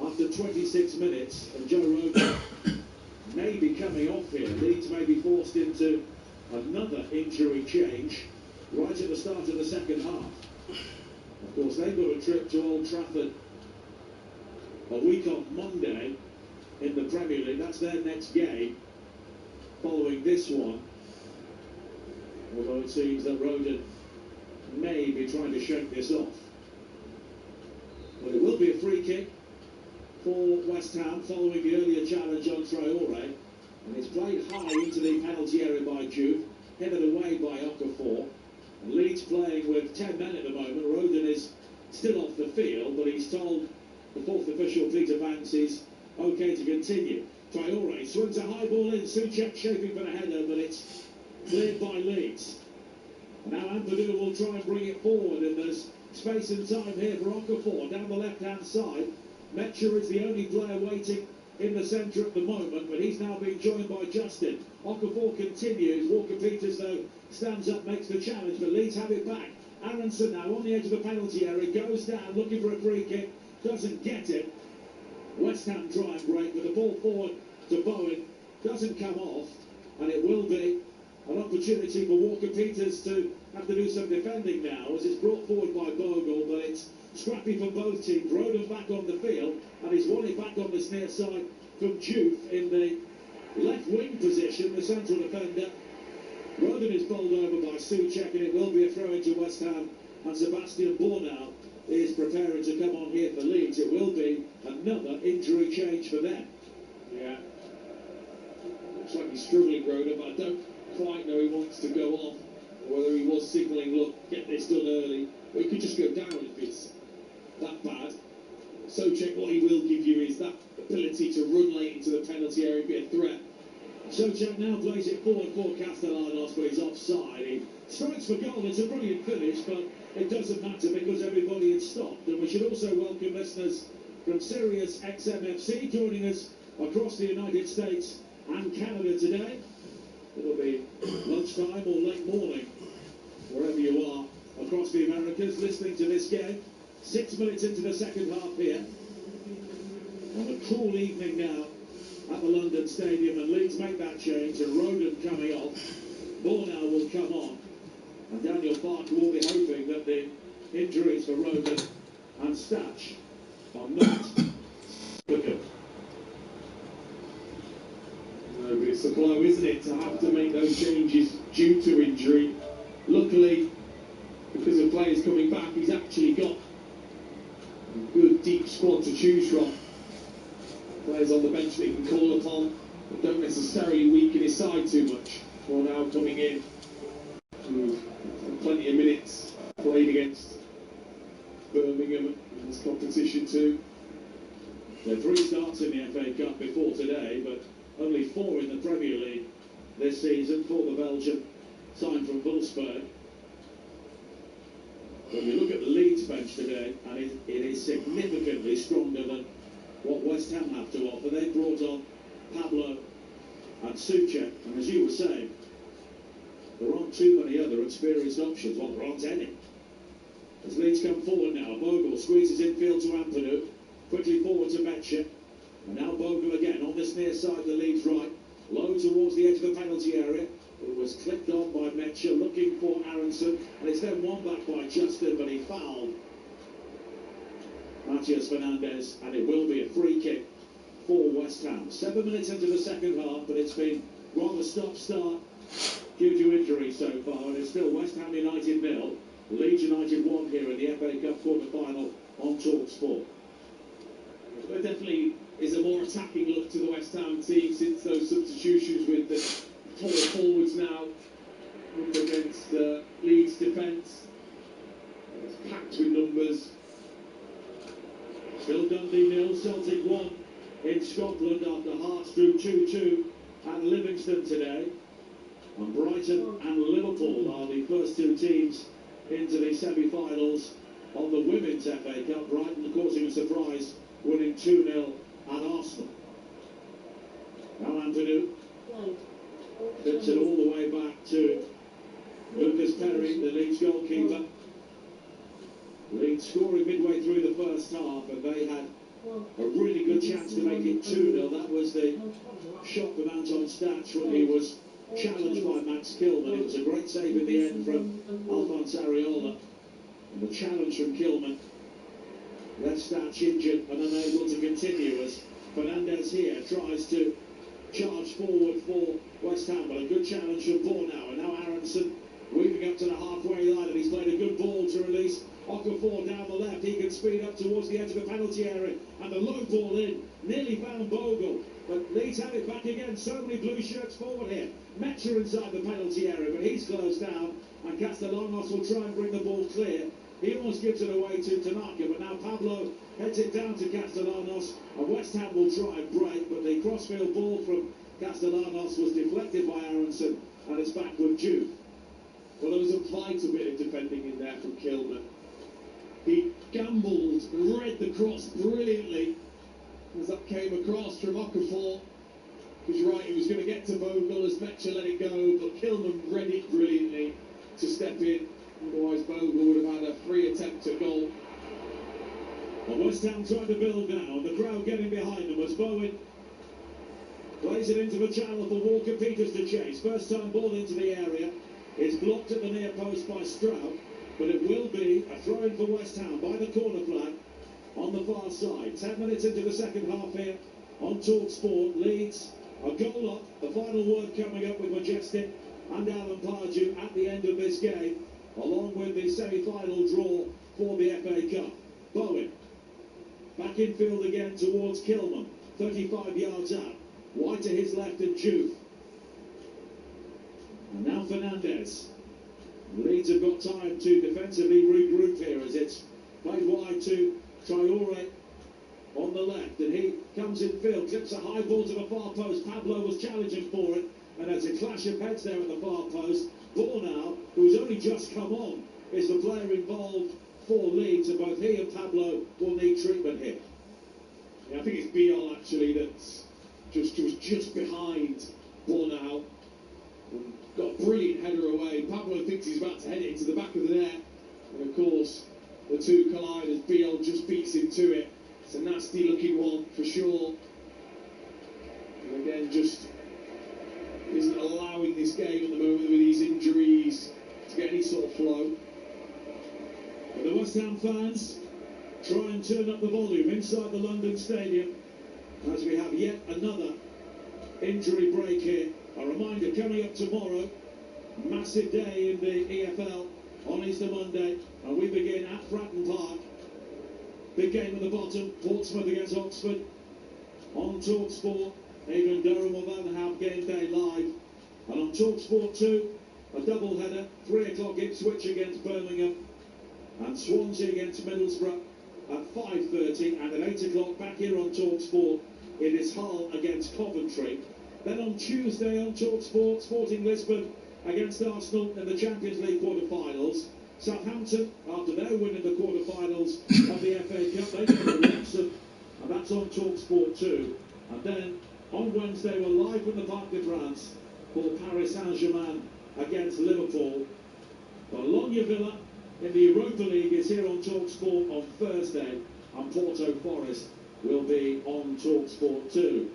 after 26 minutes, and Joe Rode may be coming off here. Leeds may be forced into another injury change right at the start of the second half. Of course, they've got a trip to Old Trafford a week on Monday in the Premier League. That's their next game following this one. Although it seems that Roden may be trying to shake this off. But it will be a free kick for West Ham following the earlier challenge on Traore. And it's played high into the penalty area by Juve, headed away by Okafor. And Leeds playing with 10 men at the moment. Roden is still off the field, but he's told the fourth official, Peter Banks, is okay to continue. Traore swings a high ball in, Souček shaping for the header, but it's cleared by Leeds. Now Ampadu will try and bring it forward, and there's space and time here for Okafor down the left-hand side. Metcha is the only player waiting in the centre at the moment, but he's now being joined by Justin. Okafor continues. Walker-Peters, though, stands up, makes the challenge, but Leeds have it back. Aronson now on the edge of the penalty area, goes down, looking for a free kick, doesn't get it. West Ham try and break, but the ball forward to Bowen doesn't come off, and it will be an opportunity for Walker-Peters to have to do some defending now, as it's brought forward by Bogle, but it's scrappy for both teams. Roden back on the field, and he's won it back on this near side from Juve in the left wing position, the central defender. Roden is bowled over by Souček, and it will be a throw into West Ham, and Sebastian Bornau is preparing to come on here for Leeds. It will be another injury change for them. Yeah. Looks like he's struggling, Roden, but I don't quite know he wants to go off, or whether he was signalling, look, get this done early. But he could just go down if it's that bad. Souček, what he will give you is that ability to run late into the penalty area, be a threat. Souček now plays it forward for Castellanos, but he's offside. He strikes for goal. It's a brilliant finish, but it doesn't matter because everybody had stopped. And we should also welcome listeners from Sirius XMFC joining us across the United States and Canada today. It'll be lunchtime or late morning, wherever you are across the Americas, listening to this game. 6 minutes into the second half here. On a cool evening now at the London Stadium, and Leeds make that change, and Roden coming off. Bornau will come on, and Daniel Parker will be hoping that the injuries for Roden and Stach are not significant. No, but it's a blow, isn't it, to have to make those changes due to injury. Luckily, because of players coming back, he's actually got a good deep squad to choose from. Players on the bench that he can call upon, but don't necessarily weaken his side too much. Well, now coming in with plenty of minutes played against Birmingham in this competition too. There are 3 starts in the FA Cup before today, but only 4 in the Premier League this season for the Belgian, signed from Wolfsburg. When you look at the Leeds bench today, and it is significantly stronger than what West Ham have to offer. They brought on Pablo and Souček, and as you were saying, there aren't too many other experienced options. Well, there aren't any. As Leeds come forward now, Bogle squeezes infield to Ampadu, quickly forward to Metcha, and now Bogle again on this near side, the Leeds right, low towards the edge of the penalty area. It was clipped on by Metcha, looking for Aronson, and it's then won back by Justin, but he fouled Matias Fernandez, and it will be a free kick for West Ham. 7 minutes into the second half, but it's been rather stop-start due to so far, and it's still West Ham United 0, Leeds United 1 here in the FA Cup quarter-final on talkSPORT. There definitely is a more attacking look to the West Ham team since those substitutions with the taller forwards now up against Leeds defence. It's packed with numbers. Still Dundee 0, Celtic 1 in Scotland after Hearts drew 2-2 at Livingston today. And Brighton and Liverpool are the first two teams into the semi-finals of the Women's FA Cup. Brighton causing a surprise, winning 2-0 at Arsenal. Now Ampadu flips it all the way back to Lucas Perry, the Leeds goalkeeper. Leeds scoring midway through the first half, and they had a really good chance to make it 2-0. That was the shot from Anton Stach when he was challenged by Max Kilman. It was a great save in the end from Alphonse Areola. And the challenge from Kilman left Stach injured and unable to continue as Fernandez here tries to charge forward for West Ham. But a good challenge from Bornau. And now Aronson weaving up to the halfway line, and he's played a good ball to release Okafor down the left. He can speed up towards the edge of the penalty area, and the low ball in nearly found Bogle, but Leeds have it back again. So many blue shirts forward here. Metcher inside the penalty area, but he's closed down, and Castellanos will try and bring the ball clear. He almost gives it away to Tanaka, but now Pablo heads it down to Castellanos, and West Ham will try and break, but the crossfield ball from Castellanos was deflected by Aronson, and it's back with Juve. Well, there was a vital bit of defending in there from Kilman. He gambled and read the cross brilliantly as that came across from Okafor. Because you're right, he was going to get to Bogle as Metcher let it go, but Kilman read it brilliantly to step in. Otherwise, Bogle would have had a free attempt at goal. Well, West Ham trying to build now, and the crowd getting behind them as Bowen plays it into the channel for Walker Peters to chase. First time ball into the area. It's blocked at the near post by Stroud, but it will be a throw-in for West Ham by the corner flag on the far side. 10 minutes into the second half here on talkSPORT. Leeds a goal up. The final word coming up with Majestic and Alan Pardew at the end of this game, along with the semi-final draw for the FA Cup. Bowen back in field again towards Kilman, 35 yards out. Wide to his left and Juve. And now Fernandez. Leeds have got time to defensively regroup here as it's played wide to Traore on the left, and he comes in field, clips a high ball to the far post. Pablo was challenging for it, and there's a clash of heads there at the far post. Bornau, who's only just come on, is the player involved for Leeds, and both he and Pablo will need treatment here. Yeah, I think it's Biol actually that's just behind Bornau. Got a brilliant header away. Pablo thinks he's about to head it into the back of the net, and of course the two collide as Biol just beats him to it. It's a nasty looking one for sure, and again just isn't allowing this game at the moment with these injuries to get any sort of flow. But the West Ham fans try and turn up the volume inside the London Stadium as we have yet another injury break here. A reminder coming up tomorrow, massive day in the EFL on Easter Monday, and we begin at Fratton Park. Big game at the bottom, Portsmouth against Oxford on talkSPORT. Adrian Durham will then have game day live, and on talkSPORT 2, a double header, 3 o'clock Ipswich against Birmingham, and Swansea against Middlesbrough at 5:30, and at 8 o'clock back here on talkSPORT, it is Hull against Coventry. Then on Tuesday on talkSPORT, Sporting Lisbon against Arsenal in the Champions League quarter-finals. Southampton, after their win in the quarter-finals of the FA Cup, they go to Wrexham, and that's on talkSPORT 2. And then on Wednesday, we're live from the Parc des Princes for Paris Saint-Germain against Liverpool. Bologna Villa in the Europa League is here on talkSPORT on Thursday, and Porto Forest will be on talkSPORT 2.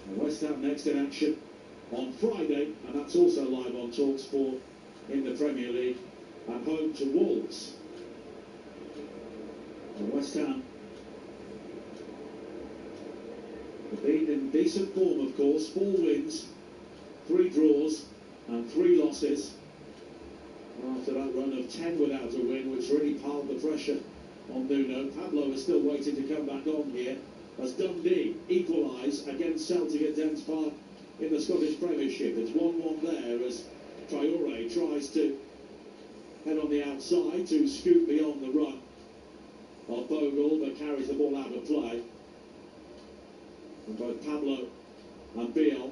And West Ham next in action on Friday, and that's also live on talkSPORT in the Premier League, at home to Wolves. And West Ham have been in decent form, of course. 4 wins, 3 draws, and 3 losses. losses after that run of 10 without a win, which really piled the pressure on Nuno. Pablo is still waiting to come back on here as Dundee equalise against Celtic at Dens Park in the Scottish Premiership. It's 1-1 there as Traore tries to head on the outside to scoot beyond the run of Bogle, but carries the ball out of play. And both Pablo and Beale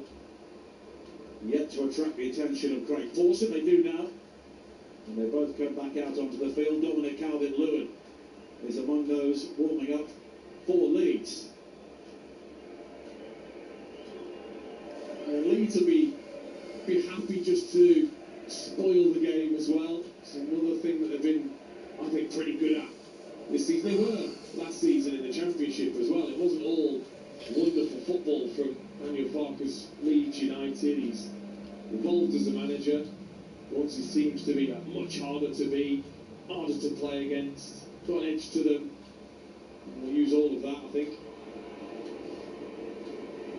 yet to attract the attention of Craig Pawson. They do now, and they both come back out onto the field. Dominic Calvert-Lewin is among those warming up for Leeds. Leeds will be happy just to spoil the game as well. It's another thing that they've been, I think, pretty good at this season. They were last season in the Championship as well. It wasn't all wonderful football from Daniel Farke's Leeds United. He's evolved as a manager. Wants his teams to be much harder to beat, harder to play against, got an edge to them. And we'll use all of that, I think.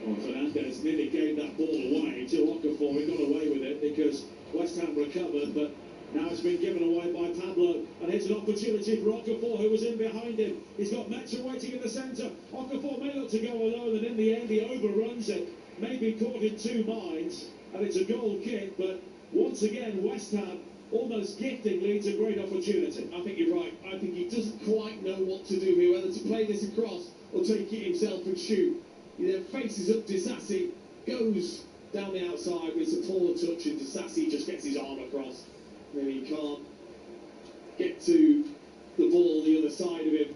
Well, Fernandez nearly gave that ball away to Okafor. He got away with it because West Ham recovered, but now it's been given away by Pablo. And here's an opportunity for Okafor, who was in behind him. He's got Metzer waiting in the centre. Okafor may look to go alone, and in the end he overruns it. Maybe caught in two minds, and it's a goal kick, but once again West Ham almost gifting Leeds a great opportunity. I think you're right. I think he doesn't quite know what to do here, whether to play this across or take it himself and shoot. He then faces up Disassi, goes down the outside, but it's a poor touch, and Disassi just gets his arm across. Then he can't get to the ball the other side of him.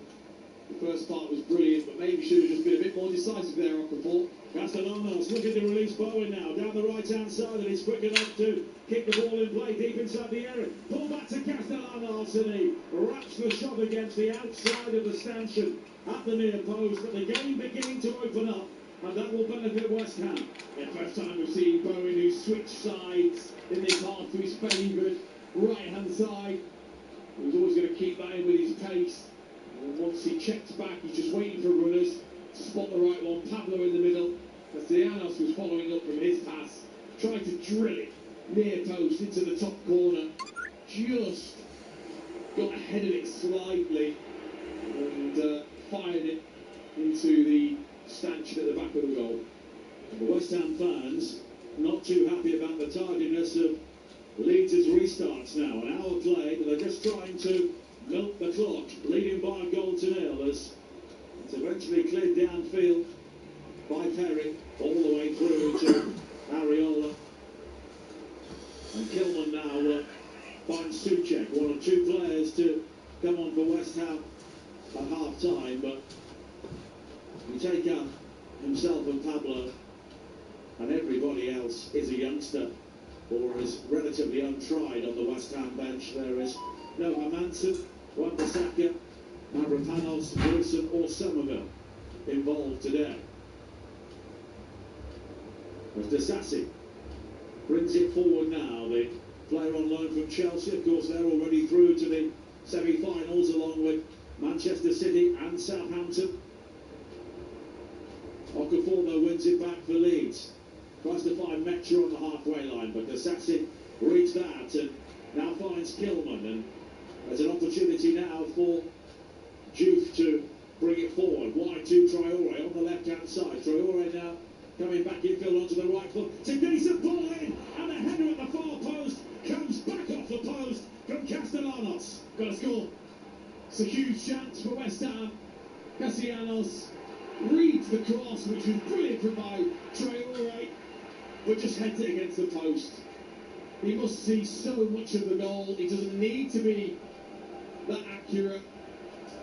The first part was brilliant, but maybe should have just been a bit more decisive there, Okafor. Castellanos looking to release Bowen now, down the right-hand side, and he's quick enough to kick the ball in play deep inside the area. Pull back to Castellanos, and he wraps the shot against the outside of the stanchion at the near post. But the game beginning to open up, and that will benefit West Ham. Yeah, first time we've seen Bowen who switched sides in this half to his favoured right-hand side. He was always going to keep that in with his pace. And once he checked back, he's just waiting for runners to spot the right one. Pablo in the middle. Castellanos was following up from his pass, tried to drill it near post into the top corner. Just got ahead of it slightly and fired it into the stanchion at the back of the goal. The West Ham fans not too happy about the tardiness of Leeds' restarts now. An hour played, but they're just trying to milk the clock, leading by a goal to nil as it's eventually cleared downfield by Perry, all the way through to Areola. And Kilman now finds Souček, one of two players to come on for West Ham at half-time, but you take out himself and Pablo, and everybody else is a youngster or is relatively untried on the West Ham bench. There is no Hermansen, Wan-Bissaka, Mavropanos, Wilson or Somerville involved today. As Disassi brings it forward now, the player on loan from Chelsea. Of course, they're already through to the semi-finals along with Manchester City and Southampton. Okafor though wins it back for Leeds. Tries to find Metzer on the halfway line, but Disassi reads that and now finds Kilman, and there's an opportunity now for Juve to bring it forward. Wide to Traore on the left-hand side. Traore now coming back infield onto the right foot. It's a decent ball in, and the header at the far post comes back off the post from Castellanos. Got to score. It's a huge chance for West Ham. Castellanos reads the cross, which was brilliant from by Traore, but just heads it against the post. He must see so much of the goal. He doesn't need to be that accurate.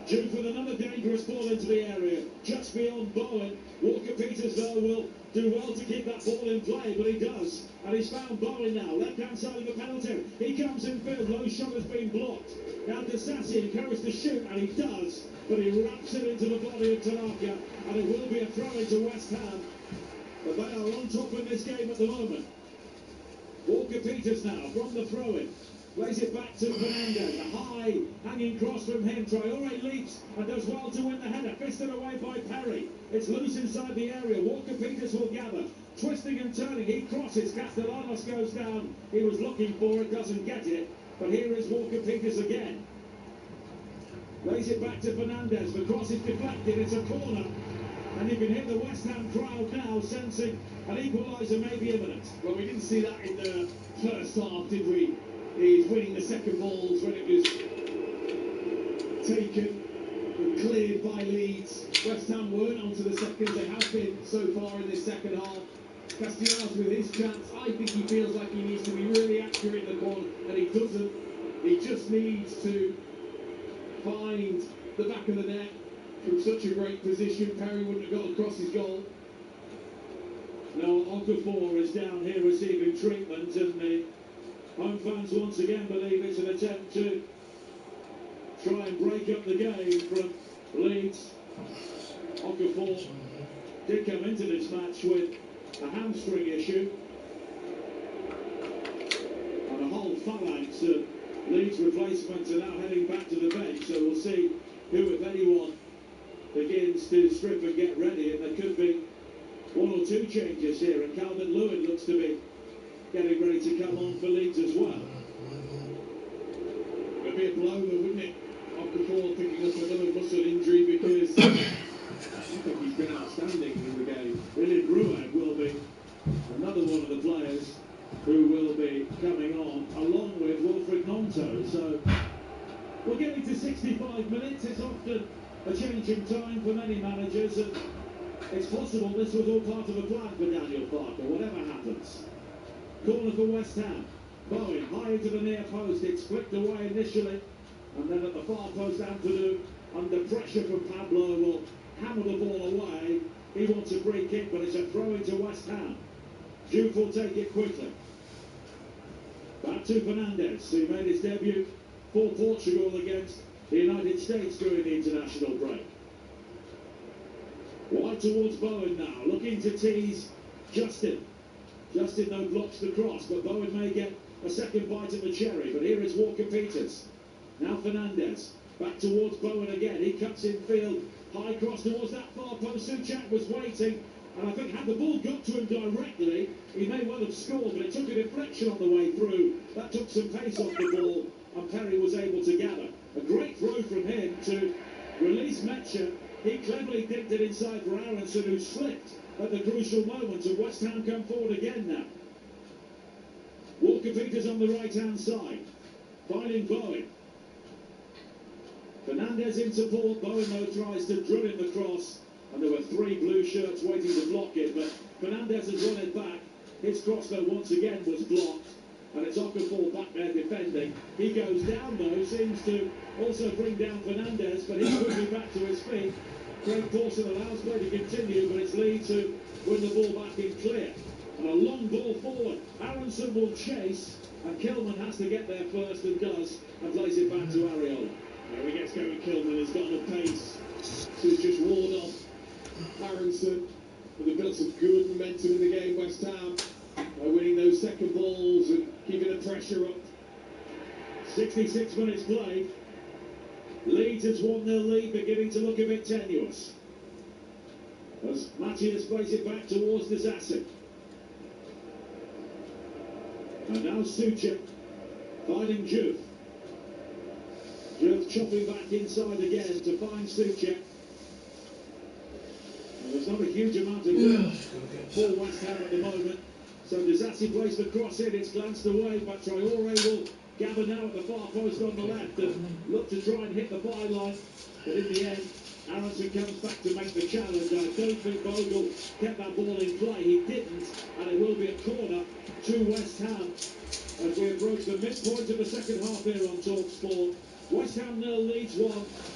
Juve with another dangerous ball into the area, just beyond Bowen. Walker-Peters, though, will do well to keep that ball in play, but he does. And he's found Bowen now, left-hand side of the penalty. He comes in field, low shot has been blocked. Now Disassi encouraged to shoot, and he does, but he wraps it into the body of Tanaka, and it will be a throw into West Ham. But they are on top in this game at the moment. Walker-Peters now from the throw-in. Plays it back to Fernandez. A high hanging cross from him. Traore leaps and does well to win the header. Fisted away by Perry. It's loose inside the area. Walker-Peters will gather. twisting and turning, he crosses, Castellanos goes down, he was looking for it, doesn't get it, but here is Walker-Peters again. Lays it back to Fernandez, the cross is deflected, it's a corner, and you can hear the West Ham crowd now sensing an equaliser may be imminent. Well, we didn't see that in the first half, did we? He's winning the second balls when it was taken and cleared by Leeds. West Ham weren't onto the seconds, they have been so far in this second half. Castellanos with his chance, I think he feels like he needs to be really accurate in the corner, and he doesn't. He just needs to find the back of the net from such a great position. Perry wouldn't have got across his goal. Now Okafor is down here receiving treatment, and the home fans once again believe it's an attempt to try and break up the game from Leeds. Okafor did come into this match with a hamstring issue and a whole phalanx of Leeds replacements are now heading back to the bench, so we'll see who, if anyone, begins to strip and get ready, and there could be one or two changes here, and Calvert-Lewin looks to be getting ready to come on for Leeds as well. It'd be a blow, though, wouldn't it? Okafor picking up another muscle injury, because I think he's been outstanding in the game. William Ruan will be another one of the players who will be coming on, along with Wilfred Gnonto. So we're getting to 65 minutes. It's often a changing time for many managers, and it's possible this was all part of a plan for Daniel Parker, whatever happens. Corner for West Ham. Bowen high into the near post. It's flicked away initially, and then at the far post, Anthony, under pressure from Pablo, will hammer the ball away. He wants a free kick, but it's a throw into West Ham. Juve will take it quickly. Back to Fernandez, who made his debut for Portugal against the United States during the international break. Wide towards Bowen now, looking to tease Justin. Justin, though, blocks the cross, but Bowen may get a second bite at the cherry. But here is Walker-Peters. Now Fernandez, back towards Bowen again. He cuts in field, high cross towards that far post. Souček was waiting, and I think had the ball got to him directly, he may well have scored, but it took a deflection on the way through. That took some pace off the ball, and Perry was able to gather. A great throw from him to release Metcher. He cleverly dipped it inside for Aronson, who slipped at the crucial moment, and West Ham come forward again now. Walker-Peters on the right-hand side, finding Bowen. Fernandez in support. Bowen, though, tries to drill in the cross, and there were three blue shirts waiting to block it, but Fernandez has run it back. His cross, though, once again was blocked, and it's Okafor back there defending. He goes down, though, seems to also bring down Fernandez, but he's quickly back to his feet. Craig Dawson allows play to continue, but it's Leeds who win the ball back in clear. And a long ball forward. Aronson will chase, and Kilman has to get there first, and does, and plays it back to Areola. There he gets going. Kilman has got enough pace to just ward off Aronson. But they've built some good momentum in the game, West Ham, by winning those second balls and keeping the pressure up. 66 minutes played. Leeds has 1-0 lead, beginning to look a bit tenuous. As Matthias plays it back towards the Assassin. And now Souček finding Juve. Juve chopping back inside again to find Souček. And there's not a huge amount of room for West Ham at the moment. So Disasi plays the cross in, it's glanced away, but Traore will gather now at the far post on the left and look to try and hit the byline. But in the end, Aronson comes back to make the challenge. I don't think Bogle kept that ball in play. He didn't, and it will be a corner to West Ham as we approach the midpoint of the second half here on talkSPORT. West Ham 0, Leeds 1,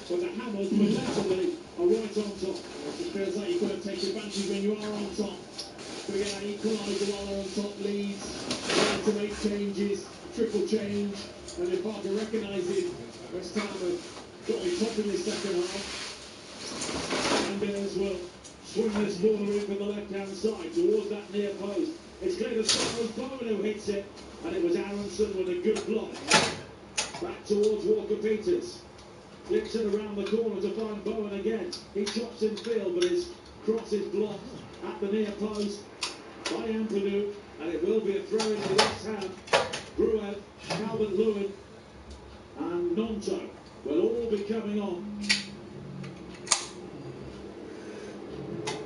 but the Hammers momentarily are right on top. It just feels like you've got to take advantage when you are on top. So we get that equaliser while they're on top. Leeds trying to make changes, triple change, and if Parker recognises West Ham have got on top in this second half. Fernandez will swing this ball in from the left-hand side towards that near post. It's clear to start with Bowen who hits it, and it was Aronson with a good block. Back towards Walker-Peters. Flicks it around the corner to find Bowen again. He chops in field, but his cross is blocked at the near post. by Ampadu, and it will be a throw in to West Ham. Gruev, Calvert-Lewin and Nonto will all be coming on.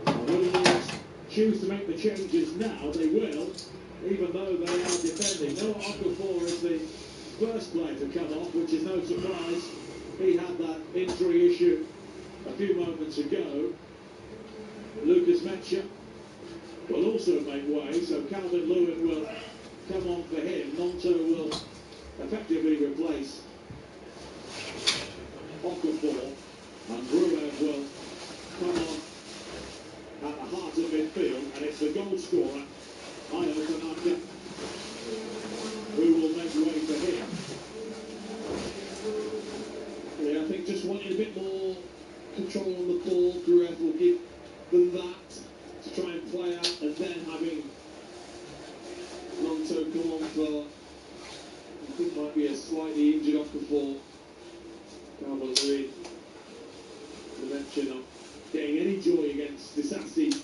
And will Leeds choose to make the changes now? They will, even though they are defending. Noah Okafor is the first player to come off, which is no surprise. He had that injury issue a few moments ago. Lucas Metzger will also make way, so Calvert-Lewin will come on for him. Nonto will effectively replace Okafor, and Gruev will come on at the heart of midfield, and it's the goal scorer, Ayo Tanaka, who will make way for him. Yeah, I think just wanting a bit more control on the ball, Gruev will give them that to try and play out, and then having Nonto come on for, I think might be a slightly injured Okafor. Calvert-Lewin, the mention of getting any joy against Disassi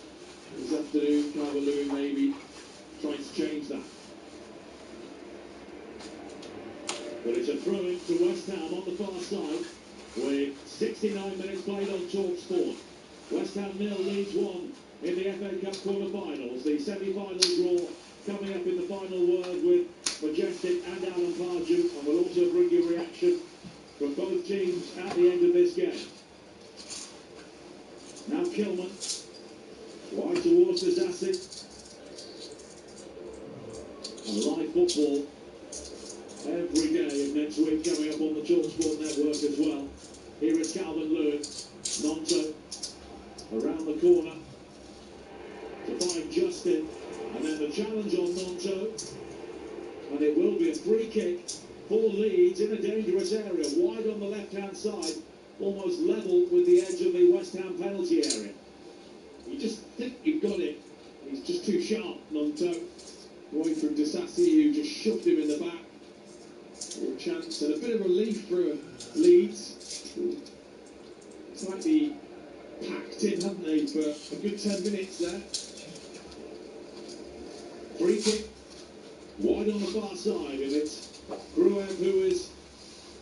this afternoon. Calvert-Lewin maybe trying to change that. Well, it's a throw-in to West Ham on the far side with 69 minutes played on talkSPORT. West Ham 0, Leeds 1 in the FA Cup quarter-finals. The semi-final draw coming up in the final word with Majestic and Alan Pardew, and we'll also bring you reaction from both teams at the end of this game. Now Kilman, wide towards Disassi. And live football every day of next week coming up on the talkSPORT network as well. Here is Calvert-Lewin, Nonto around the corner to find Justin, and then the challenge on Nonto, and it will be a free kick for Leeds in a dangerous area, wide on the left-hand side, almost level with the edge of the West Ham penalty area. You just think you've got it. He's just too sharp, Nonto. Away from Disassi, who just shoved him in the back. For a chance and a bit of relief for Leeds. Slightly packed in, haven't they, for a good 10 minutes there. Free kick, wide on the far side, and it's Gruev who is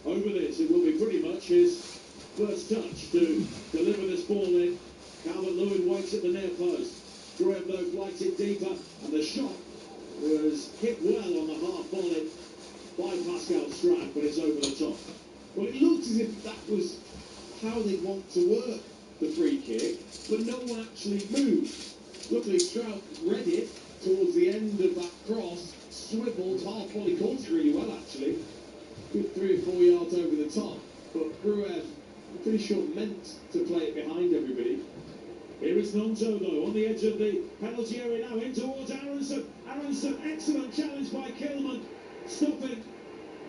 over this. It will be pretty much his first touch to deliver this ball in. Calvert-Lewin waits at the near post. Gruev though flights it deeper, and the shot was hit well on the half volley by Pascal Strand, but it's over the top. Well, it looked as if that was how they want to work the free kick, but no one actually moved. Luckily, Stroud read it towards the end of that cross, swiveled, half volley, caught it really well actually. Good 3 or 4 yards over the top, but Gruev, I'm pretty sure, meant to play it behind everybody. Here is Nonto though, on the edge of the penalty area now, in towards Aronson. Aronson, excellent challenge by Kilman, stopping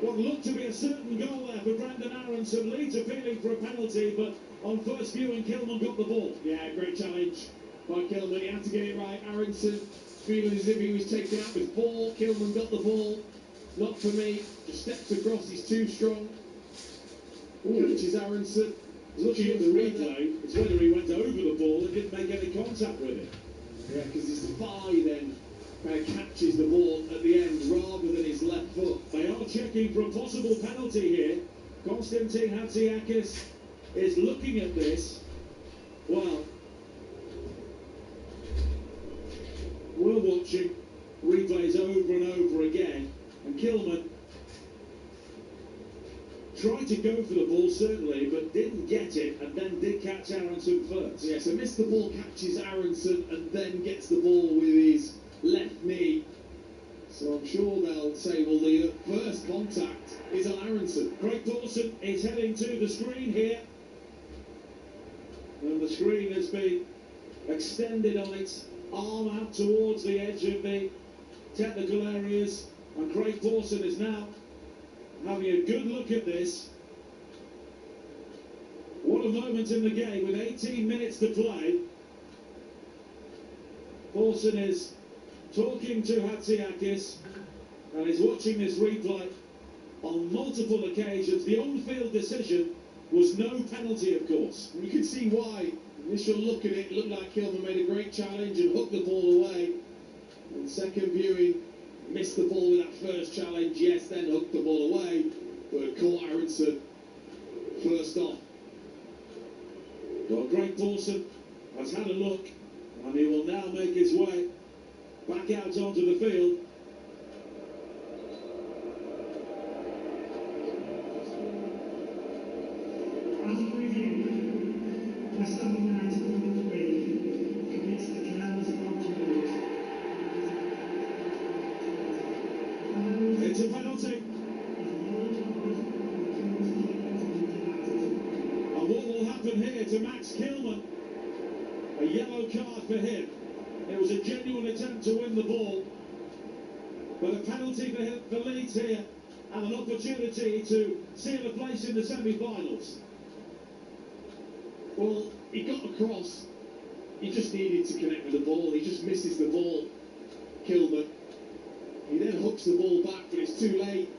what looked to be a certain goal there for Brandon Aronson. Leeds appealing for a penalty, but on first viewing, Kilman got the ball. Yeah, great challenge by Kilman. He had to get it right. Aronson feeling as if he was taken out with ball. Kilman got the ball. Not for me. Just steps across. He's too strong. Catches Aronson. Looking at the replay, it's whether he went over the ball and didn't make any contact with it. Yeah, because his thigh then kind of catches the ball at the end rather than his left foot. They are checking for a possible penalty here. Konstantin Hatsiakis is looking at this. Well, we're watching replays over and over again, and Kilman tried to go for the ball, certainly, but didn't get it, and then did catch Aronson first. Yeah, so missed the ball, catches Aronson, and then gets the ball with his left knee. So I'm sure they'll say, well, the first contact is on Aronson. Craig Dawson is heading to the screen here. And the screen has been extended on its arm out towards the edge of the technical areas. And Craig Dawson is now having a good look at this. What a moment in the game with 18 minutes to play. Dawson is talking to Hatsiakis and is watching this replay on multiple occasions. The on-field decision was no penalty, of course. You can see why. Initial look at it looked like Kilman made a great challenge and hooked the ball away. And second viewing, missed the ball with that first challenge, yes, then hooked the ball away, but caught Aronson first off. Well, Greg Dawson has had a look, and he will now make his way back out onto the field. It's a penalty. And what will happen here to Max Kilman? A yellow card for him. It was a genuine attempt to win the ball, but a penalty for Leeds here, and an opportunity to seal a place in the semi-finals. Well, he got across. He just needed to connect with the ball. He just misses the ball, Kilman. He then hooks the ball back, but it's too late.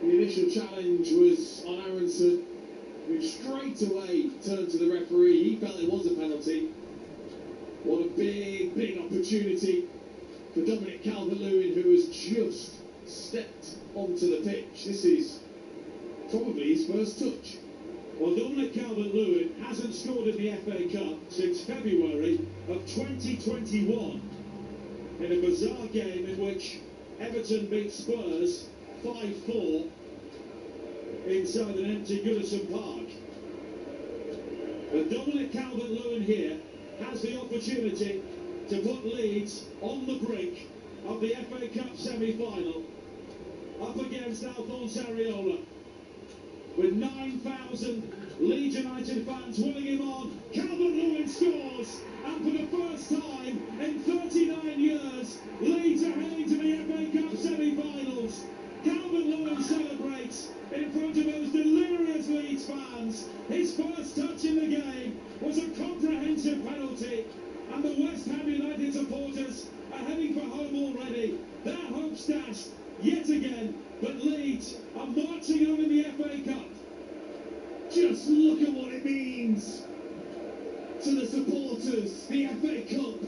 The initial challenge was on Aronson, who straight away turned to the referee. He felt it was a penalty. What a big, big opportunity for Dominic Calvert-Lewin, who has just stepped onto the pitch. This is probably his first touch. Well, Dominic Calvert-Lewin hasn't scored in the FA Cup since February of 2021 in a bizarre game in which Everton beat Spurs 5-4 inside an empty Goodison Park. But Dominic Calvert-Lewin here has the opportunity to put Leeds on the brink of the FA Cup semi-final up against Alphonse Areola. With 9,000 Leeds United fans willing him on, Calvert-Lewin scores, and for the first time in 39 years, Leeds are heading to the FA Cup semi-finals. Calvert-Lewin celebrates in front of those delirious Leeds fans. His first touch in the game was a comprehensive penalty, and the West Ham United supporters are heading for home already. Their hopes dashed yet again, but Leeds are marching on in the FA Cup. Just look at what it means to the supporters, the FA Cup.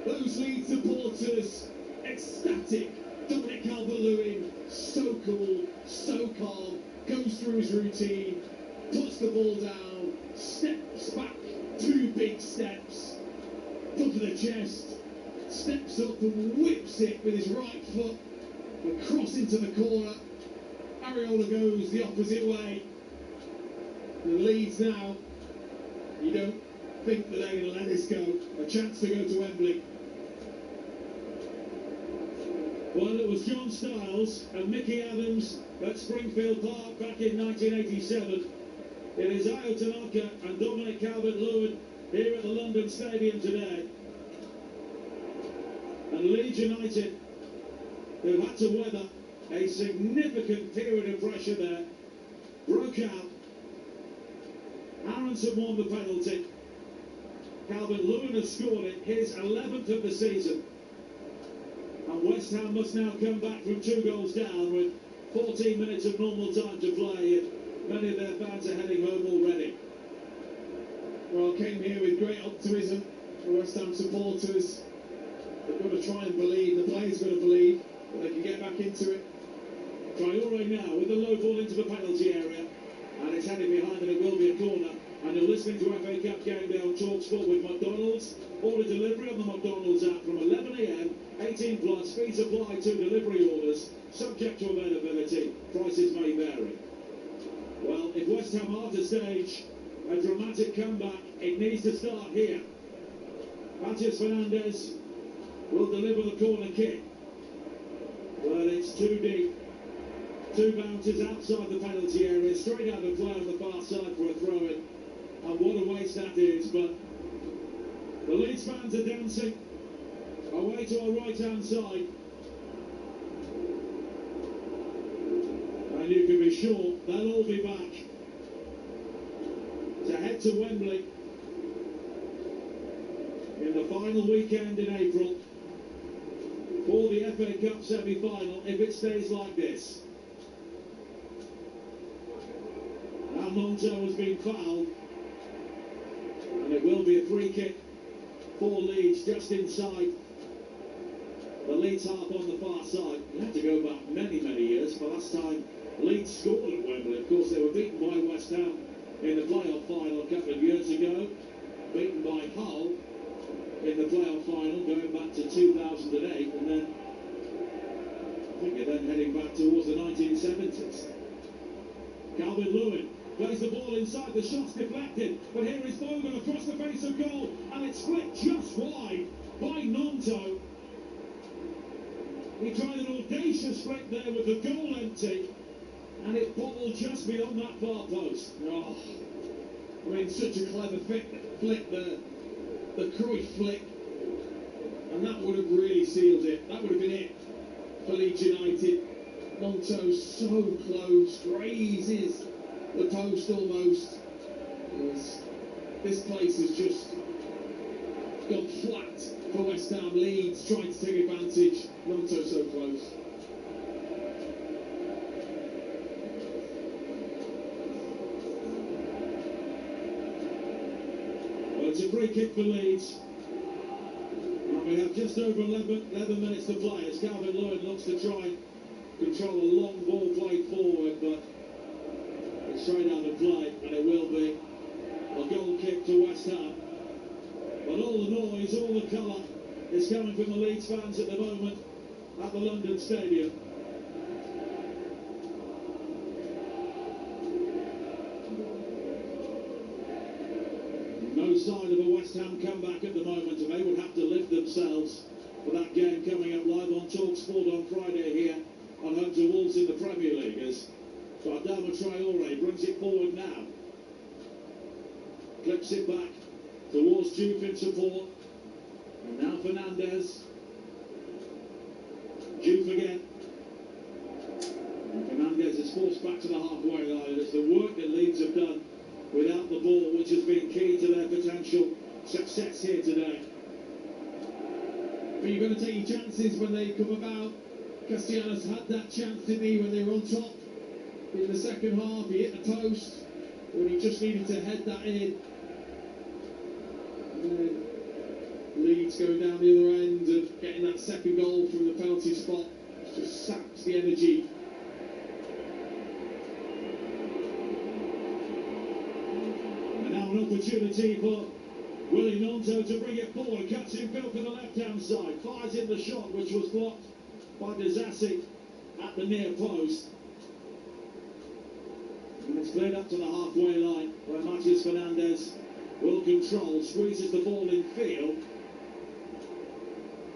Those Leeds supporters, ecstatic. Dominic Calvert-Lewin, so cool, so calm, goes through his routine, puts the ball down, steps back, 2 big steps, up to the chest, steps up and whips it with his right foot, across into the corner. Areola goes the opposite way. And Leeds now, you don't think that they're going to let this go. A chance to go to Wembley. Well, it was John Stiles and Mickey Adams at Springfield Park back in 1987. It is Ayo Tanaka and Dominic Calvert-Lewin here at the London Stadium today. And Leeds United, who had to weather a significant period of pressure there, broke out. Aronson won the penalty. Calvert-Lewin has scored it, his 11th of the season. And West Ham must now come back from 2 goals down with 14 minutes of normal time to play, and many of their fans are heading home already. Well, came here with great optimism for West Ham supporters. They've got to try and believe, the players got to believe that they can get back into it. Traore now with the low ball into the penalty area, and it's heading behind, and it will be a corner. And you're listening to FA Cup Game Day on talkSPORT with McDonald's. Order delivery on the McDonald's app from 11 a.m. 18 plus. Fees apply to delivery orders, subject to availability. Prices may vary. Well, if West Ham are to stage a dramatic comeback, it needs to start here. Matheus Fernandes will deliver the corner kick, but it's too deep. 2 bounces outside the penalty area, straight out of play on the far side for a throw-in. And what a waste that is, but the Leeds fans are dancing away to our right-hand side. And you can be sure they'll all be back to head to Wembley in the final weekend in April for the FA Cup semi-final, if it stays like this. Now Monto has been fouled, and it will be a free kick for Leeds just inside the Leeds half on the far side. You have to go back many, many years. The last time Leeds scored at Wembley, of course, they were beaten by West Ham in the playoff final a couple of years ago. Beaten by Hull in the playoff final going back to 2008, and then I think you're then heading back towards the 1970s. Calvin Lewin plays the ball inside, the shot's deflected, but here is Bogan across the face of goal, and it's flicked just wide by Nonto. He tried an audacious flick there with the goal empty, and it bobbled just beyond that far post. Oh, I mean, such a clever flick, the Cruyff flick, and that would have really sealed it. That would have been it for Leeds United. Nonto so close, grazes the post almost. This place has just gone flat for West Ham. Leeds trying to take advantage. Nonto so close. Well, it's a free kick for Leeds. And we have just over 11 minutes to play as Calvin Lewin looks to try and control a long ball played forward, but it's straight out of play, and it will be a goal kick to West Ham. But all the noise, all the colour is coming from the Leeds fans at the moment at the London Stadium. No sign of a West Ham comeback at the moment, and they would have to lift themselves for that game coming up live on talkSPORT on Friday here on home to Wolves in the Premier League, as Adama Traore brings it forward now. Clips it back towards Juve in support. And now Fernandez. Juve again. And Fernandez is forced back to the halfway line. It's the work that Leeds have done without the ball, which has been key to their potential success here today. But you've got to take your chances when they come about. Castellanos had that chance, didn't he, when they were on top in the second half. He hit the post when he just needed to head that in. And then Leeds going down the other end and getting that second goal from the penalty spot just saps the energy. And now an opportunity for Willie Nonto to bring it forward. Cuts in field for the left-hand side. Fires in the shot, which was blocked by Disasi at the near post. And it's cleared up to the halfway line where Matheus Fernandez will control, squeezes the ball in field.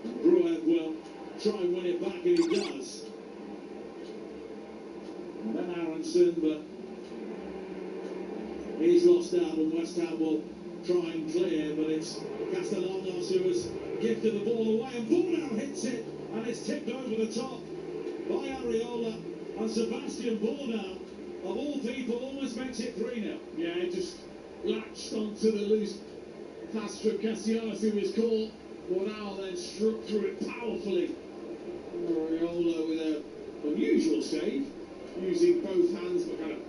And Gruev will try and win it back, and he does. And then Aronson, but he's lost out, and West Ham will try and clear, but it's Castellanos who has gifted the ball away, and Bornau hits it, and it's tipped over the top by Areola, and Sebastian Bornau, of all people, almost makes it 3-0. Yeah, just latched onto the loose pass from Castellanos, who was caught. Bornau then struck through it powerfully. Areola with an unusual save, using both hands but kind of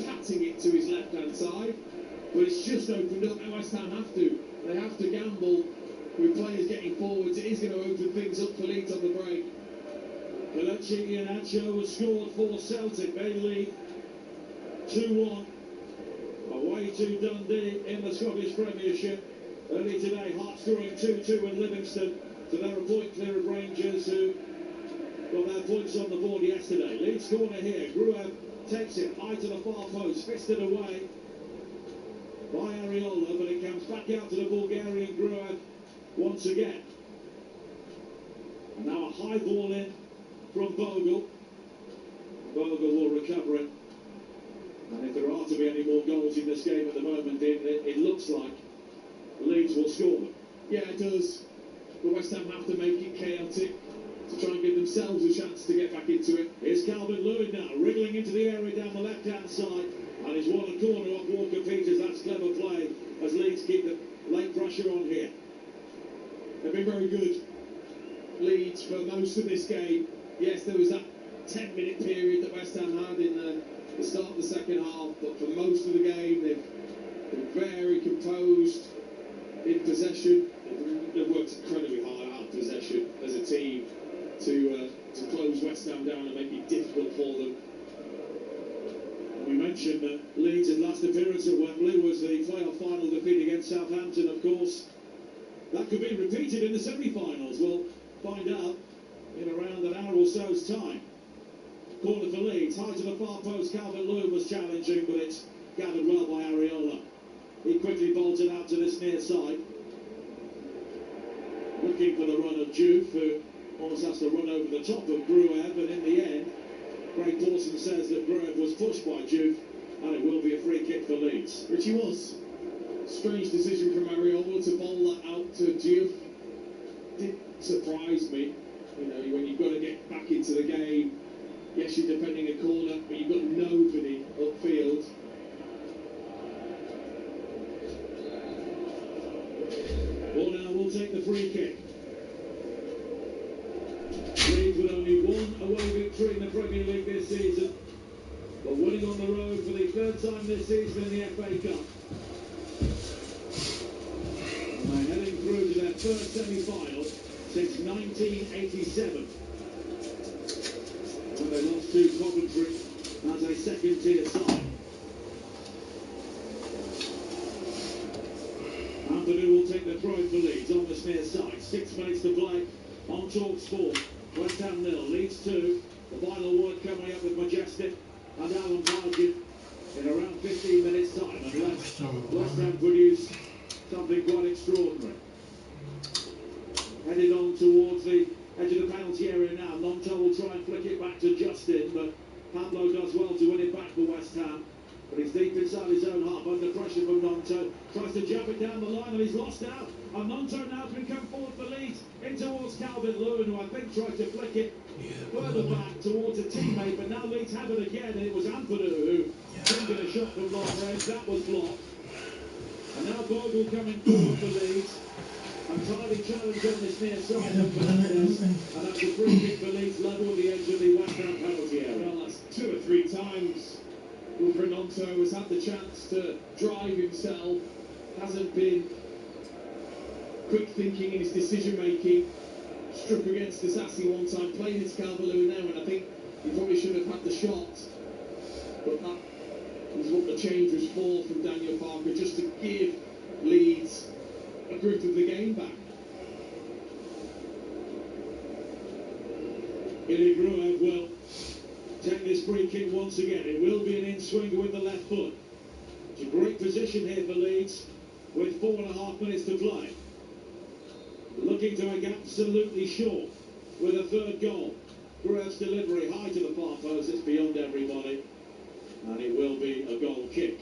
patting it to his left-hand side. But it's just opened up, and West Ham have to. They have to gamble with players getting forwards. It is going to open things up for Leeds on the break. Kelechi Iheanacho has scored for Celtic. They lead 2-1 away to Dundee in the Scottish Premiership. Early today, Hearts drawing 2-2 in Livingston. So they're a point clear of Rangers, who got their points on the board yesterday. Leeds corner here. Gruev takes it high to the far post, fisted away by Areola, but it comes back out to the Bulgarian Gruev once again. And now a high ball in from Bogle. Bogle will recover it. And if there are to be any more goals in this game at the moment, it looks like Leeds will score them. Yeah, it does. But West Ham have to make it chaotic to try and give themselves a chance to get back into it. Here's Calvin Lewin now, wriggling into the area down the left-hand side. And he's won a corner off Walker Peters. That's clever play as Leeds keep the late pressure on here. They've been very good, Leeds, for most of this game. Yes, there was that 10-minute period that West Ham had in the start of the second half, but for most of the game they've been very composed in possession. They've worked incredibly hard out of possession as a team. to close West Ham down and make it difficult for them. We mentioned that Leeds' last appearance at Wembley was the playoff final defeat against Southampton, of course. That could be repeated in the semi-finals. We'll find out in around an hour or so's time. Corner for Leeds, high to the far post. Calvert-Lewin was challenging, but it's gathered well by Areola. He quickly bolted out to this near side, looking for the run of Juve, who almost has to run over the top of Gruev, and in the end, Craig Dawson says that Gruev was pushed by Juve, and it will be a free kick for Leeds. Which he was. Strange decision from Areola to bowl that out to Juve. Did surprise me. You know, when you've got to get back into the game, yes, you're defending a corner, but you've got nobody upfield. Well, now we'll take the free kick. Leeds with only one away victory in the Premier League this season, but winning on the road for the third time this season in the FA Cup. And they're heading through to their first semi-final since 1987, when they lost to Coventry as a second-tier side. Anthony will take the throw for Leeds on this near side. 6 minutes to play on talkSPORT. West Ham 0, Leeds 2. The final word coming up with Majestic and Alan Parkin in around 15 minutes' time. Unless West Ham produce something quite extraordinary. Headed on towards the edge of the penalty area now. Nonto will try and flick it back to Justin, but Pablo does well to win it back for West Ham. But he's deep inside his own half, under pressure from Nonto. Tries to jab it down the line, and he's lost out. And Nonto now can come forward for Leeds in towards Calvert-Lewin, who I think tried to flick it further back towards a teammate. But now Leeds have it again, and it was Ampadu who fingered a shot from long range. That was blocked. And now Bogle coming forward for Leeds. Entirely challenged on this near side from Fernandez. And that's a free kick for Leeds, level at the edge of the West Ham penalty area. Well, that's 2 or 3 times Wilfred Nonto has had the chance to drive himself, hasn't been quick thinking in his decision making, struck against Disasi one time, played into Calvert-Lewin now, and I think he probably should have had the shot, but that was what the change was for from Daniel Parker, just to give Leeds a grip of the game back. Ilya Gruev will take this free kick once again. It will be an in-swinger with the left foot. It's a great position here for Leeds with 4.5 minutes to play. Looking to make absolutely sure with a third goal. Gruev's delivery high to the far post. It's beyond everybody. And it will be a goal kick.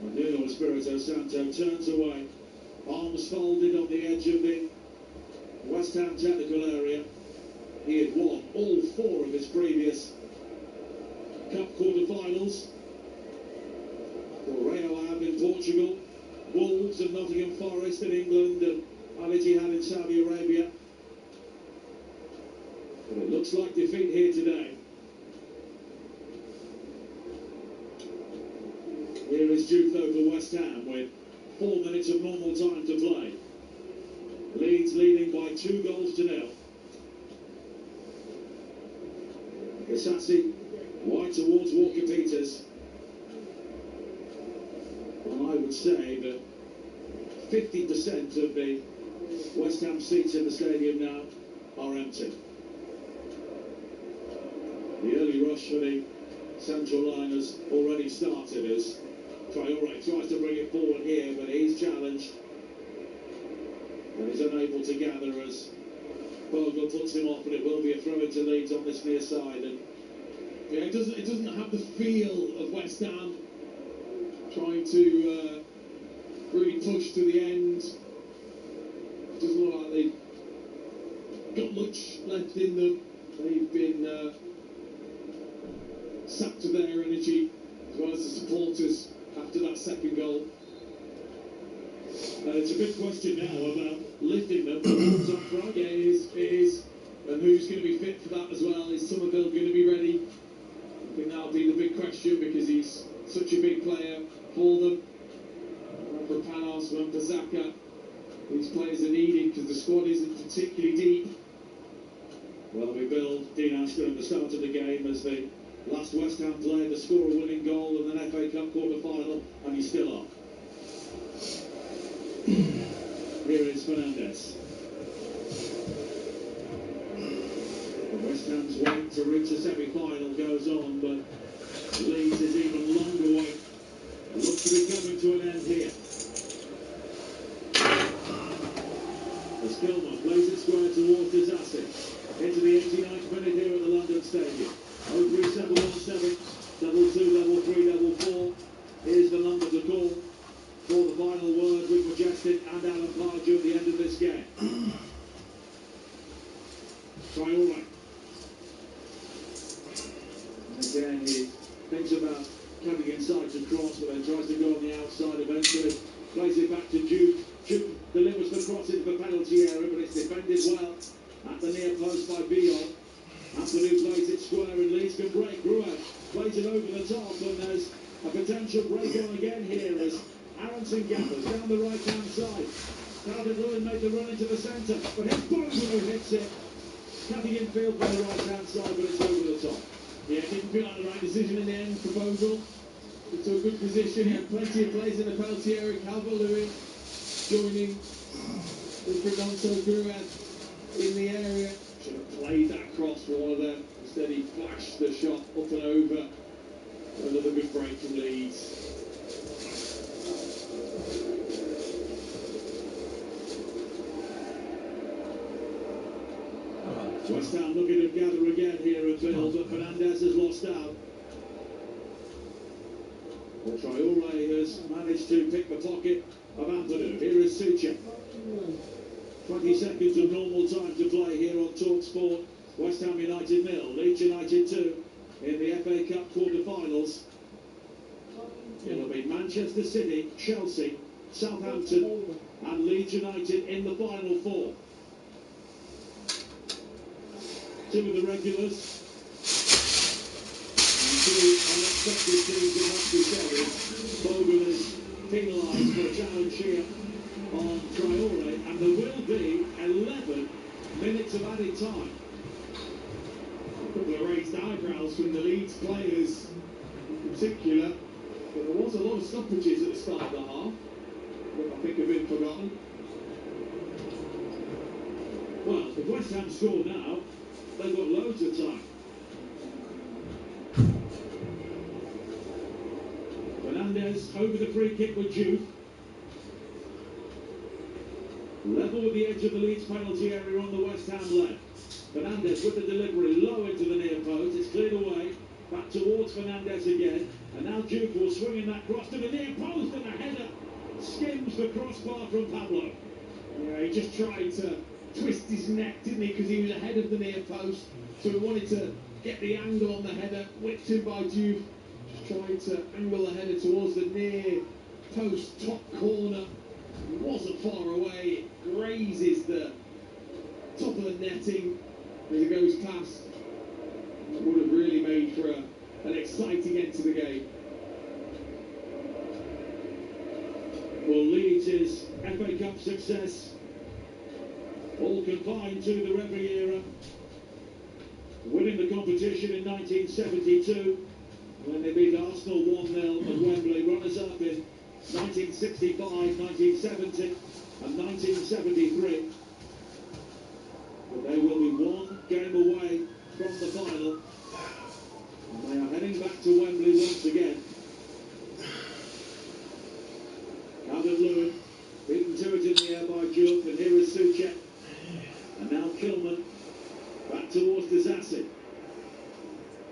Nuno Espirito Santo turns away. Arms folded on the edge of the West Ham technical area. He had won all 4 of his previous Cup quarter-finals. For Real Ave in Portugal, Wolves and Nottingham Forest in England, and Al Ittihad in Saudi Arabia. But it looks like defeat here today. Here is Juve though for West Ham with 4 minutes of normal time to play. Leeds leading by 2 goals to 0. Disasi wide towards Walker-Peters. Well, I would say that 50% of the West Ham seats in the stadium now are empty. The early rush for the central line has already started as Traore tries to bring it forward here, but he's challenged and is unable to gather as Bogle puts him off, and it will be a throw into Leeds on this near side. And yeah, it doesn't have the feel of West Ham trying to really push to the end. It doesn't look like they've got much left in them. They've been sapped of their energy, as well as the supporters after that second goal. And it's a big question now about lifting them on Friday. Yeah, it is. And who's going to be fit for that as well? Is Somerville going to be ready? I think that'll be the big question, because he's such a big player for them. For Panos and for Zaka, these players are needed because the squad isn't particularly deep. Well, we billed Dean Aston at the start of the game as the last West Ham player to score a winning goal in an FA Cup quarter-final, and he's still on. Here is Fernandes. West Ham's wait to reach the semi-final goes on, but Leeds is even longer wait. Looks to be coming to an end here. As Gilman plays it square towards Disassi. Into the 89th minute here at the London Stadium. 03717, double 2, double 3, double 4 is the number to call for the final word with Majestic and Alan Pardew at the end of this game. Traore. And again, he thinks about coming inside to cross, but then tries to go on the outside eventually. Plays it back to Jude. Jude delivers the cross into the penalty area, but it's defended well at the near post by Biol. Anthony plays it square and Leeds can break. Brewer plays it over the top, and there's a potential break on again here as Aronson gathers down the right-hand side. Calvert-Lewin made the run into the centre, but his Bogle hits it. Cutting infield by the right-hand side, but it's over the top. Yeah, it didn't feel like the right decision in the end for Bogle. Into a good position, he had plenty of players in the penalty area. Calvert-Lewin joining with Fernando Brewer in the area. Should have played that cross for one of them. Instead he flashed the shot up and over. Another good break from Leeds. West Ham looking to gather again here at Bill, but Fernandes has lost out. Well, Traore has managed to pick the pocket of Ampadu. Here is Sucha. 20 seconds of normal time to play here on talkSPORT. West Ham United 0, Leeds United 2 in the FA Cup quarter-finals. It'll be Manchester City, Chelsea, Southampton and Leeds United in the final four. Two of the regulars and two unexpected things that must be said is Bogle is penalised for a challenge here on Traore, and there will be 11 minutes of added time. A couple of raised eyebrows from the Leeds players in particular, but there was a lot of stoppages at the start of the half that I think have been forgotten. Well, if West Ham score now, they've got loads of time. Fernandes over the free kick with Jude. Level with the edge of the Leeds penalty area on the West Ham left. Fernandes with the delivery low into the near post. It's cleared away. Back towards Fernandes again. And now Jude will swing in that cross to the near post, and a header skims the crossbar from Pablo. Yeah, he just tried to twist his neck, didn't he, because he was ahead of the near post, so he wanted to get the angle on the header, whipped in by Juve, just trying to angle the header towards the near post top corner. It wasn't far away, it grazes the top of the netting as it goes past. It would have really made for an exciting end to the game. Well, Leeds' FA Cup success all confined to the referee era. Winning the competition in 1972 when they beat Arsenal 1-0 at Wembley. Runners-up in 1965, 1970 and 1973. But they will be one game away from the final. And they are heading back to Wembley once again. Calvert-Lewin beaten to it in the air by Jules, and here is Suchek. And now Kilman back towards Disassi.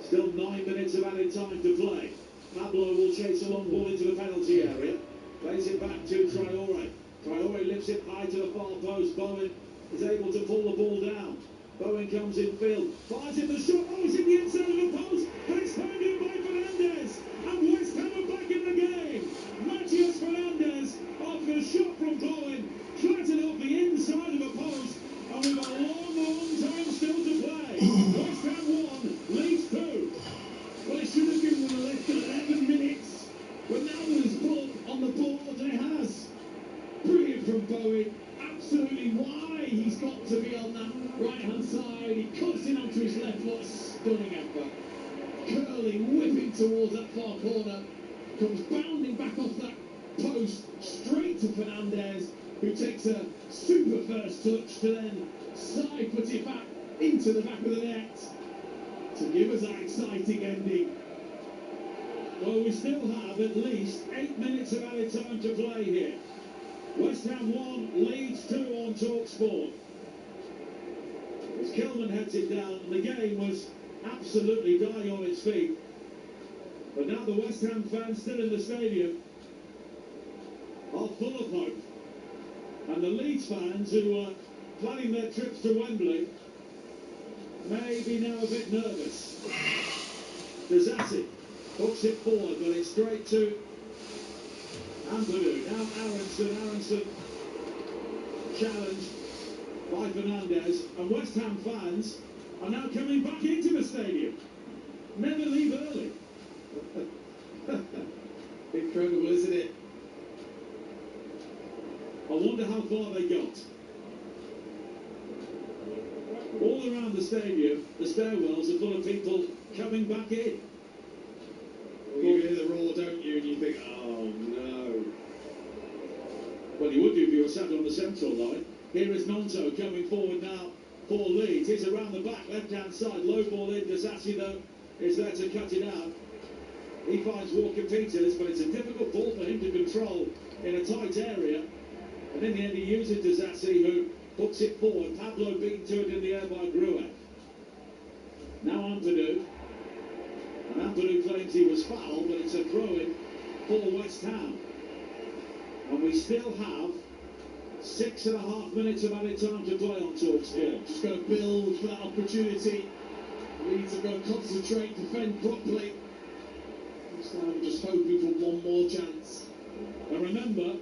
Still 9 minutes of added time to play. Pablo will chase a long ball into the penalty area. Plays it back to Traore. Traore lifts it high to the far post. Bowen is able to pull the ball down. Bowen comes in field. Fires in the shot. Oh, it's in the inside of the post. And it's turned in by Fernandes. And West Ham are back in the game. Matthias Fernandes off the shot from Bowen. Flattened off the inside of the post. And we've got a long time still to play. West Ham 1, Leeds 2. Well, it should have given them a left 11 minutes. But now there's ball on the board, and it has. Brilliant from Bowen. Absolutely why he's got to be on that right-hand side. He cuts it stunning effort. Curling, whipping towards that far corner. Comes bounding back off that post, straight to Fernandez, who takes a super first touch to then side put it back into the back of the net to give us that exciting ending. Well, we still have at least 8 minutes of added time to play here. West Ham 1, Leeds 2 on talkSPORT. As Kilman heads it down, the game was absolutely dying on its feet. But now the West Ham fans still in the stadium are full of hope. And the Leeds fans who are planning their trips to Wembley may be now a bit nervous. Desassi hooks it forward, but it's straight to Ampadu. Now Aronson challenged by Fernandez. And West Ham fans are now coming back into the stadium. Never leave early. Incredible, isn't it? I wonder how far they got. All around the stadium, the stairwells are full of people coming back in. Well, you hear the roar, don't you? And you think, oh no. Well, you would do if you were sat on the central line. Here is Nonto coming forward now for Leeds. He's around the back, left-hand side. Low ball in. Desassi, though, is there to cut it out. He finds Walker-Peters, but it's a difficult ball for him to control in a tight area. And in the end, he uses Desassi, who puts it forward. Pablo beaten to it in the air by Gruev. Now Ampadu. And Ampadu claims he was fouled, but it's a throw-in for West Ham. And we still have 6.5 minutes of added time to play on talkSPORT. Just got to build for that opportunity. Leeds are going to concentrate, defend properly. I'm just hoping for one more chance. And remember,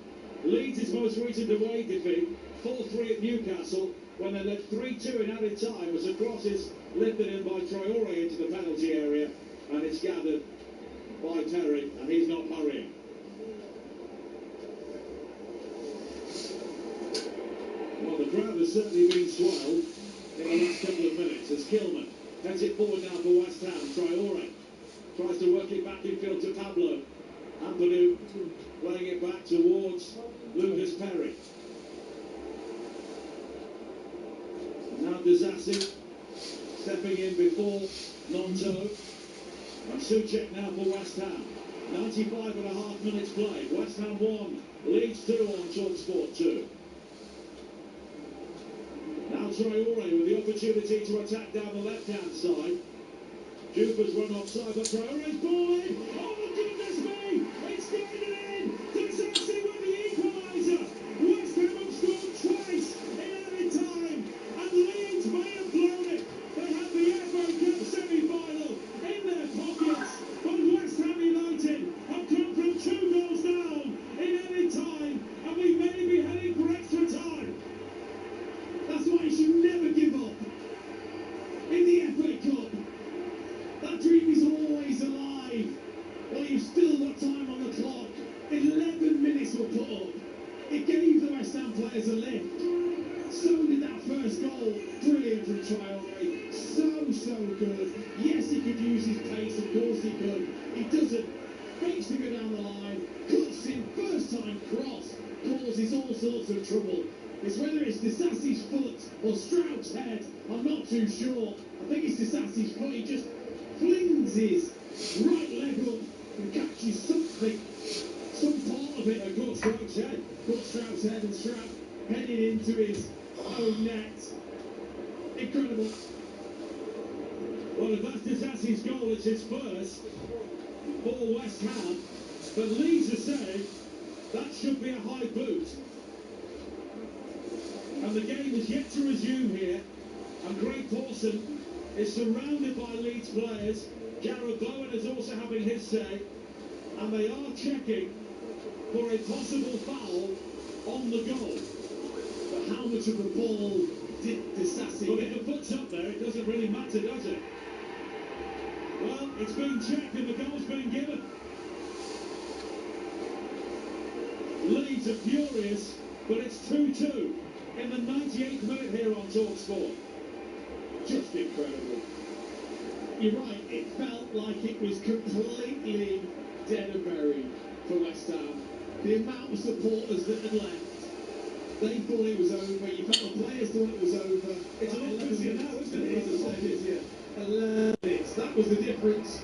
Leeds' most recent away defeat, 4-3 at Newcastle, when they led 3-2 in added time, as a cross is lifted in by Traore into the penalty area, and it's gathered by Terry, and he's not hurrying. Well, the crowd has certainly been swelled in the last couple of minutes as Kilman heads it forward now for West Ham. Traore tries to work it back infield to Pablo. Ampadu playing it back towards Lucas Perry. Now Desassi stepping in before Nonto. And Souček now for West Ham. 95.5 minutes played. West Ham 1, Leeds 2 on talkSPORT 2. Now Traore with the opportunity to attack down the left-hand side. Jupa's run offside, but Traore's ball in. Oh, my goodness me! It's going in! Desassi with the equaliser! West Ham have scored twice in added time, and Leeds may have blown it. They have the FA Cup semi-final in their pockets, but West Ham United have come from 2 goals down in added time, and we may be heading for extra time. That's why you should never give up. In the FA Cup, that dream is always alive. Well, you've still got time on the clock. 11 minutes were put up. It gave the West Ham players a lift. So did that first goal. Brilliant from Traore. So good. Yes, he could use his pace. Of course he could. He doesn't. Fakes to go down the line. Cuts in. First time cross. Causes all sorts of trouble. It's whether it's Desassi's foot or Strout's head. I'm not too sure. I think it's Desassi's foot. He just flings his right leg up and catches something, some part of it. A good Strout's head. Got Strout's head, and Strout headed into his own net. Incredible. Well, if that's Desassi's goal, it's his first for West Ham. But Leeds have said that should be a high boot. And the game is yet to resume here. And Greg Pawson is surrounded by Leeds players. Jarrod Bowen is also having his say. And they are checking for a possible foul on the goal. But how much of the ball did Desassi But get? if the foot's up there, it doesn't really matter, does it? Well, it's been checked and the goal's been given. Leeds are furious, but it's 2-2 in the 98th minute here on talkSPORT. Just incredible. you're right, it felt like it was completely dead and buried for West Ham. The amount of supporters that had left, they thought it was over. You felt the players thought it was over. It's a lot busier now, isn't it? It's a lot busier. 11 minutes, that was the difference.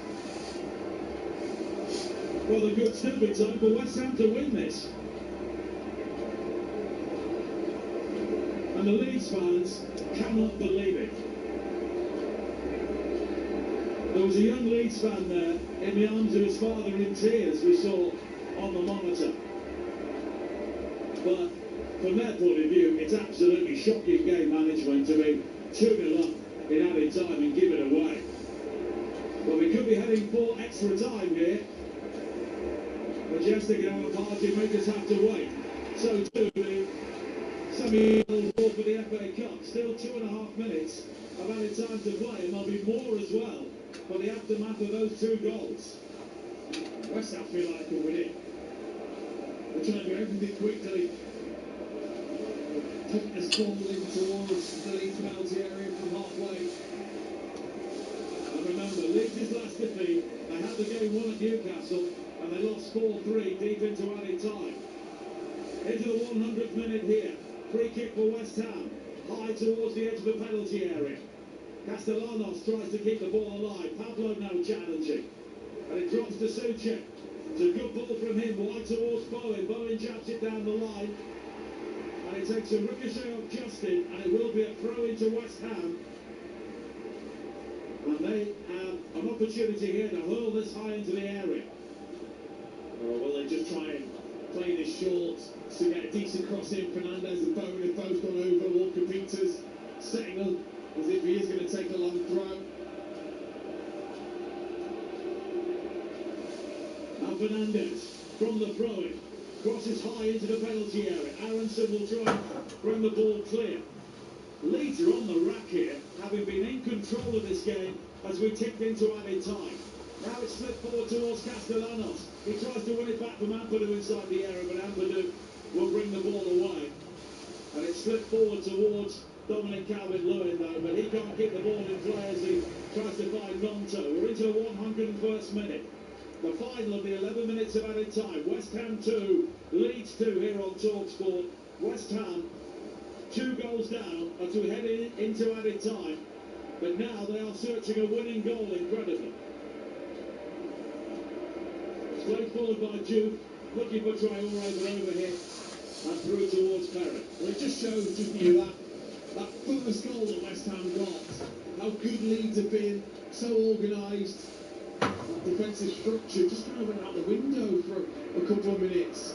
Well, there could still be time for West Ham to win this. And the Leeds fans cannot believe it. There was a young Leeds fan there in the arms of his father in tears, we saw on the monitor. But from their point of view, it's absolutely shocking game management to be 2-0 up in added time and give it away. But we could be heading for extra time here. Majestic and our party make us have to wait. So too the semi-final draw for the FA Cup. Still 2.5 minutes of added time to play, and there'll be more as well for the aftermath of those 2 goals. West Ham feel like they'll win it. They're trying to do everything quickly. Put this ball in towards the Leeds penalty area from halfway. And remember, Leeds' last defeat, they had the game won at Newcastle, and they lost 4-3 deep into added time. Into the 100th minute here. Free kick for West Ham. High towards the edge of the penalty area. Castellanos tries to keep the ball alive. Pablo now challenging. And it drops to Suchek. It's a good ball from him. Wide towards Bowen. Bowen jabs it down the line. And it takes a ricochet off Justin. And it will be a throw into West Ham. And they have an opportunity here to hurl this high into the area. Or will they just try and play this short to get a decent cross in? Fernandez and Bowen have both gone over. Walker Peters setting up as if he is going to take a long throw. Now Fernandez from the throw-in crosses high into the penalty area. Aronson will try and bring the ball clear. Leeds are on the rack here, having been in control of this game as we ticked into added time. Now it's split forward towards Castellanos. He tries to win it back from Ampadu inside the area, but Ampadu will bring the ball away. And it's split forward towards Dominic Calvert-Lewin though, but he can't keep the ball in play as he tries to find Nonto. We're into the 101st minute. The final of the 11 minutes of added time. West Ham 2, Leeds 2 here on talkSPORT. West Ham 2 goals down as we head into added time. But now they are searching a winning goal, incredibly. Played forward by Jude, looking for Traore, but over here and through towards Perry. Well, it just shows, doesn't it, that first goal that West Ham got, how good Leeds have been, so organised, defensive structure, just kind of went out the window for a couple of minutes.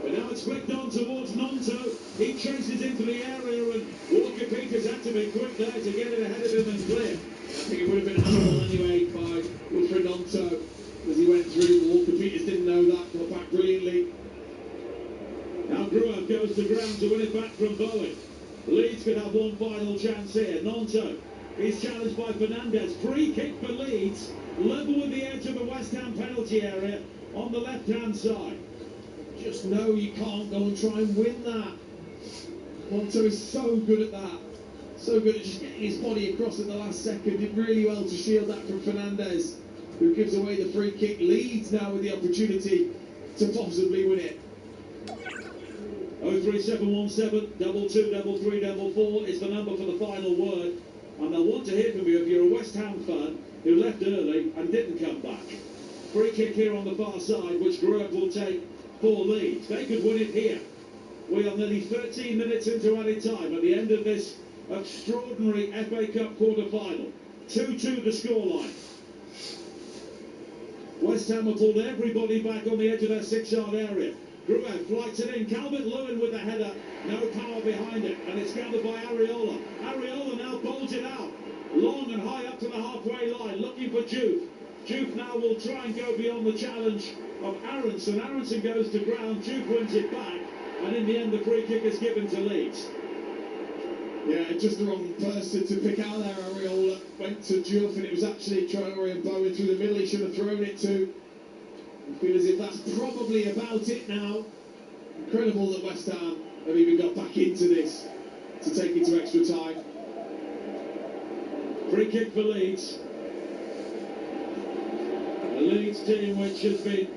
But now it's flicked on towards Nonto. He chases into the area and Walker Peters had to be quick there to get it ahead of him and clear. I think it would have been handled anyway by Wilfred Nonto as he went through. Walker Peters didn't know that, got back brilliantly. Now Gruev goes to ground to win it back from Bowen. Leeds could have one final chance here. Nonto is challenged by Fernandez. Free kick for Leeds. Level with the edge of the West Ham penalty area on the left-hand side. Just know you can't go and try and win that. Nonto is so good at that. So good at just getting his body across at the last second. Did really well to shield that from Fernandez, who gives away the free kick. Leeds now with the opportunity to possibly win it. 03717 22 33 44 is the number for the final word. And they'll want to hear from you if you're a West Ham fan who left early and didn't come back. Free kick here on the far side, which Gruev will take for Leeds. They could win it here. We are nearly 13 minutes into added time at the end of this extraordinary FA Cup quarter-final. 2-2 the scoreline. West Ham have pulled everybody back on the edge of their 6-yard area. Gruev flights it in. Calvert-Lewin with the header. No power behind it. And it's gathered by Areola. Areola now bowls it out. Long and high up to the halfway line. Looking for Juve. Juve now will try and go beyond the challenge of Aronson. Aronson goes to ground. Juve wins it back. And in the end, the free kick is given to Leeds. Yeah, just the wrong person to pick out there. Areola went to Juve, and it was actually Traore and Bowen through the middle he should have thrown it to. I feel as if that's probably about it now. Incredible that West Ham have even got back into this to take it to extra time. Free kick for Leeds. Leeds team which has been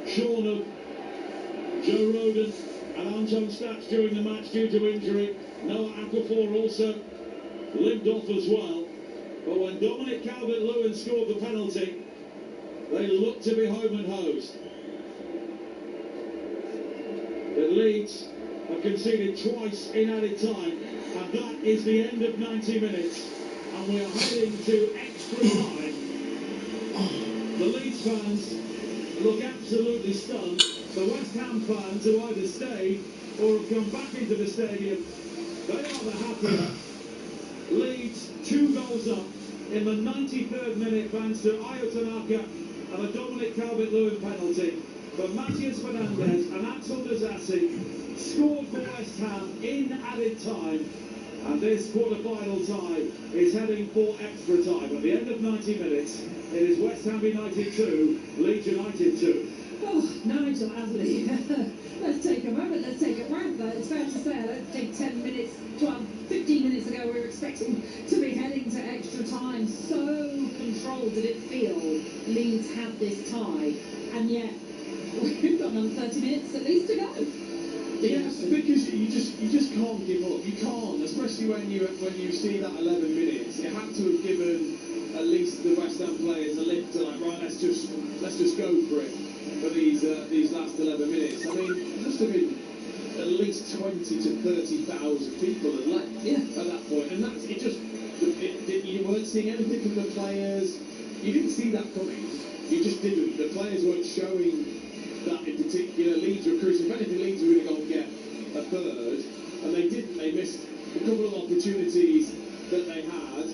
shorn of Joe Rodon and Anton Stats during the match due to injury. Noah Okafor also limped off as well. But when Dominic Calvert-Lewin scored the penalty, they looked to be home and hosed. But Leeds have conceded twice in added time, and that is the end of 90 minutes. And we are heading to extra time. The Leeds fans look absolutely stunned. The West Ham fans who either stayed or have come back into the stadium, they are the happier. Leeds 2 goals up in the 93rd minute thanks to Ayo Tanaka and a Dominic Calvert-Lewin penalty. But Matthias Fernandes and Axel Disasi scored for West Ham in added time. And this quarter-final tie is heading for extra time. At the end of 90 minutes, it is West Ham United 2, Leeds United 2. Oh, Nigel Adley. Let's take a moment, let's take a breath though. It's fair to say, I don't think 10 minutes, 12, 15 minutes ago we were expecting to be heading to extra time. So controlled did it feel Leeds had this tie. And yet, we've got another 30 minutes at least to go. Yes, because you just can't give up. You can't, especially when you see that 11 minutes. You have to have given at least the West Ham players a lift to like, right, let's just go for it for these last 11 minutes. I mean, it must have been at least 20 to 30,000 people had left at that point, and that's it. You weren't seeing anything from the players. You didn't see that coming. You just didn't. The players weren't showing that in particular. Leeds were crucial. If anything, Leeds were going to go and get a third, and they didn't. They missed a couple of opportunities that they had,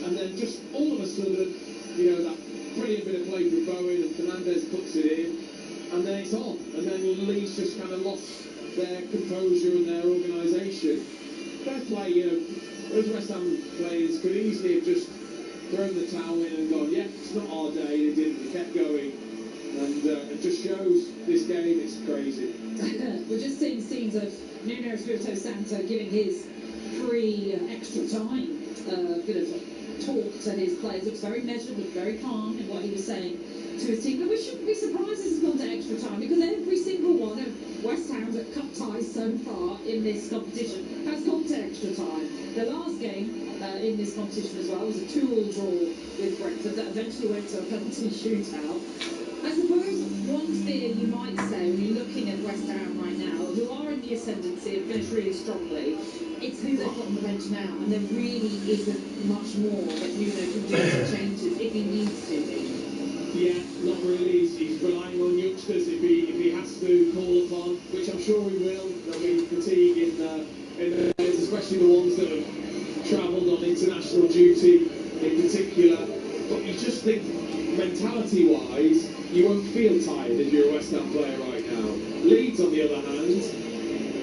and then just all of a sudden, that brilliant bit of play from Bowen and Fernandes puts it in, and then it's on. And then Leeds just kind of lost their composure and their organisation. Fair play, those West Ham players could easily have just thrown the towel in and gone, yeah, it's not our day. They didn't. They kept going. And it just shows this game, it's crazy. We're just seeing scenes of Nuno Espirito Santo giving his pre-extra time bit of talk to his players. Looks very measured, looked very calm in what he was saying to his team. But we shouldn't be surprised this has gone to extra time, because every single one of West Ham's cup ties so far in this competition has gone to extra time. The last game in this competition as well was a 2-2 draw with Brentford that eventually went to a penalty shootout. I suppose one fear you might say when you're looking at West Ham right now, who are in the ascendancy and finished really strongly, it's who they've got on the bench now, and there really isn't much more that Nuno can do to changes if he needs to. Yeah, not really. He's relying on youngsters if he has to call upon, which I'm sure he will. There'll be fatigue in the players, especially the ones that have travelled on international duty in particular. But you just think, mentality-wise, you won't feel tired if you're a West Ham player right now. Leeds, on the other hand,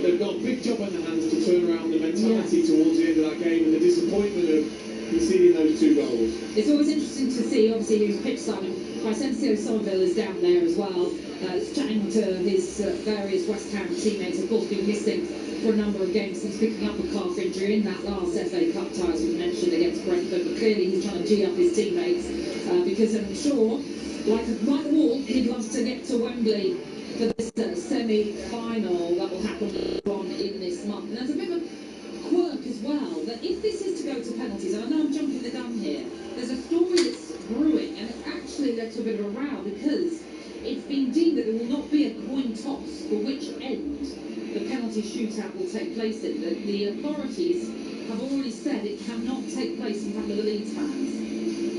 they've got a big job on their hands to turn around the mentality towards the end of that game, and the disappointment of conceding those 2 goals. It's always interesting to see, obviously, who's pitch side. Vicencio Somerville is down there as well. He's chatting to his various West Ham teammates. Of course, been missing for a number of games since picking up a calf injury in that last FA Cup tie, as we mentioned, against Brentford. But clearly he's trying to G up his teammates because I'm sure, like the Wall, he'd love to get to Wembley for this semi-final that will happen in this month. And there's a bit of a quirk as well, that if this is to go to penalties, and I know I'm jumping the gun here, there's a story that's brewing, and it actually led to a bit of a row because it's been deemed that there will not be a coin toss for which end the penalty shootout will take place in. The authorities have already said it cannot take place in front of the Leeds fans.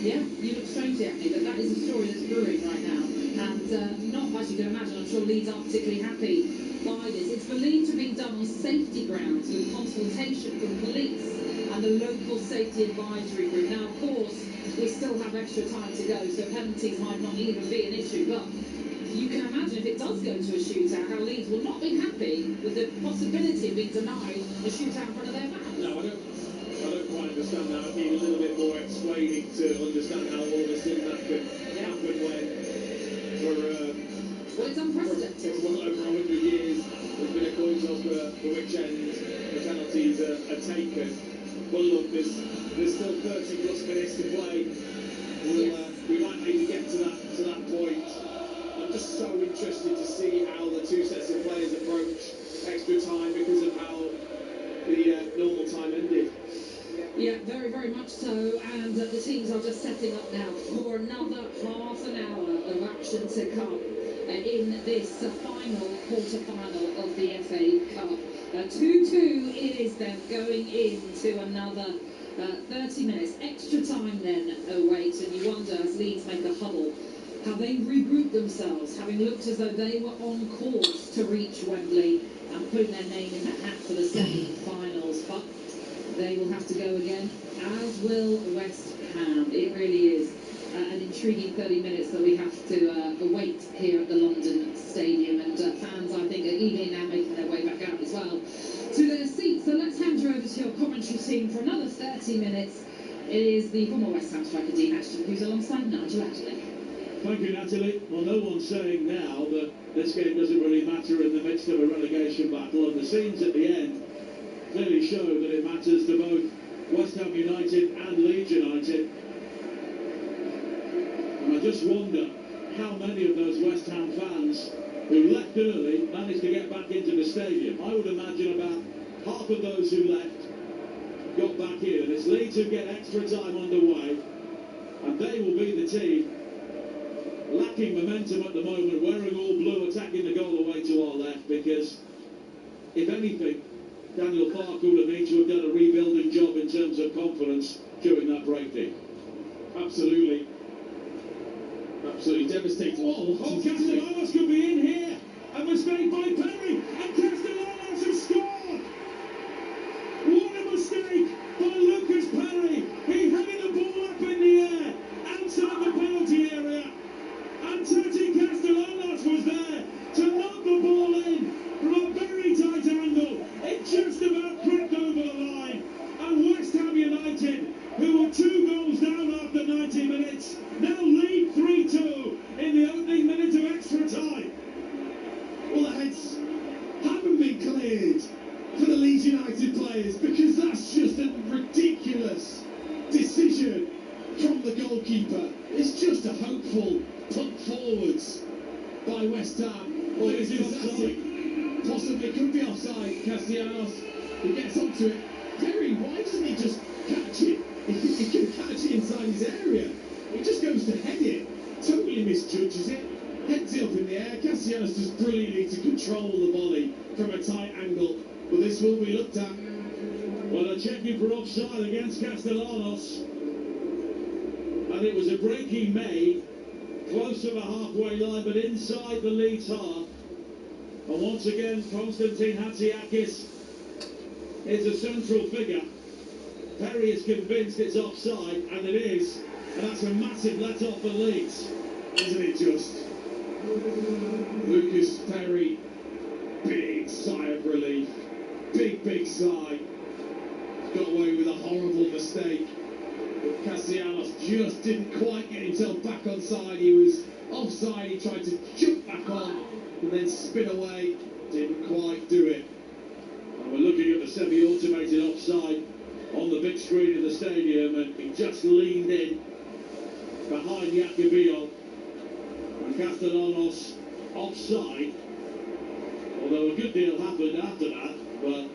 Yeah, you look strangely at me, but that is a story that's brewing right now. And not, as you can imagine, I'm sure Leeds aren't particularly happy by this. It's believed to be done on safety grounds with consultation from police and the local safety advisory group. Now, of course, we still have extra time to go, so penalties might not even be an issue, but you can imagine if it does go to a shootout, how Leeds will not be happy with the possibility of being denied a shootout in front of their fans. No, I don't quite understand that. I need a little bit more explaining to understand how all of a sudden that could happen when well, it's unprecedented. For well over 100 years, there's been a coin toss for which end the penalties are taken. Well, look, there's still 30 plus minutes to play. We might maybe get to that point interested to see how the two sets of players approach extra time because of how the normal time ended. Yeah, very, very much so. And the teams are just setting up now for another half an hour of action to come in this final quarter-final of the FA Cup. 2-2 it is then, going into another 30 minutes. Extra time then awaits, and you wonder, as Leeds make a huddle, how they regroup themselves, having looked as though they were on course to reach Wembley and putting their name in the hat for the semi-finals. But they will have to go again, as will West Ham. It really is an intriguing 30 minutes that we have to await here at the London Stadium. And fans, I think, are eagerly now making their way back out as well to their seats. So let's hand you over to your commentary team for another 30 minutes. It is the former West Ham striker Dean Ashton, who's alongside Nigel Adderley. Thank you, Natalie. Well, no one's saying now that this game doesn't really matter in the midst of a relegation battle, and the scenes at the end clearly show that it matters to both West Ham United and Leeds United. And I just wonder how many of those West Ham fans who left early managed to get back into the stadium. I would imagine about half of those who left got back in, and it's Leeds who get extra time underway, and they will be the team lacking momentum at the moment, wearing all blue, attacking the goal away to our left, because if anything, Daniel Farke would have need to have done a rebuilding job in terms of confidence during that breakdown. Absolutely. Absolutely devastating. Oh, Castellanos could be in here. A mistake by Perry, and Castellanos has scored. What a mistake by Lucas Perry. He headed the ball up in the air, outside the penalty area. And Tati Castellanos was there to knock the ball in from a very tight angle. It just about crept over the line. And West Ham United, who were 2 goals down after 90 minutes, now lead 3-2 in the opening minute of extra time. Well, the heads haven't been cleared for the Leeds United players, because that's just a ridiculous decision from the goalkeeper. It's just a hopeful punt forwards by West Ham. Well, it's offside. Possibly could be offside. Castellanos, who gets onto it. Perry, why doesn't he just catch it? He can catch it inside his area. He just goes to head it. Totally misjudges it. Heads it up in the air. Castellanos does brilliantly to control the volley from a tight angle. But this will be looked at. Well, they're checking for offside against Castellanos. And it was a break he made, close to the halfway line, but inside the Leeds half. And once again, Konstantin Hatziakis is a central figure. Perry is convinced it's offside, and it is. And that's a massive let-off for Leeds. Isn't it just? Lucas Perry, big sigh of relief. Big sigh. Got away with a horrible mistake. But Castellanos just didn't quite get himself back on side. He was offside. He tried to jump back on and then spin away. Didn't quite do it. And we're looking at the semi-automated offside on the big screen of the stadium, and he just leaned in behind Yacobillo. And Castellanos offside, although a good deal happened after that. But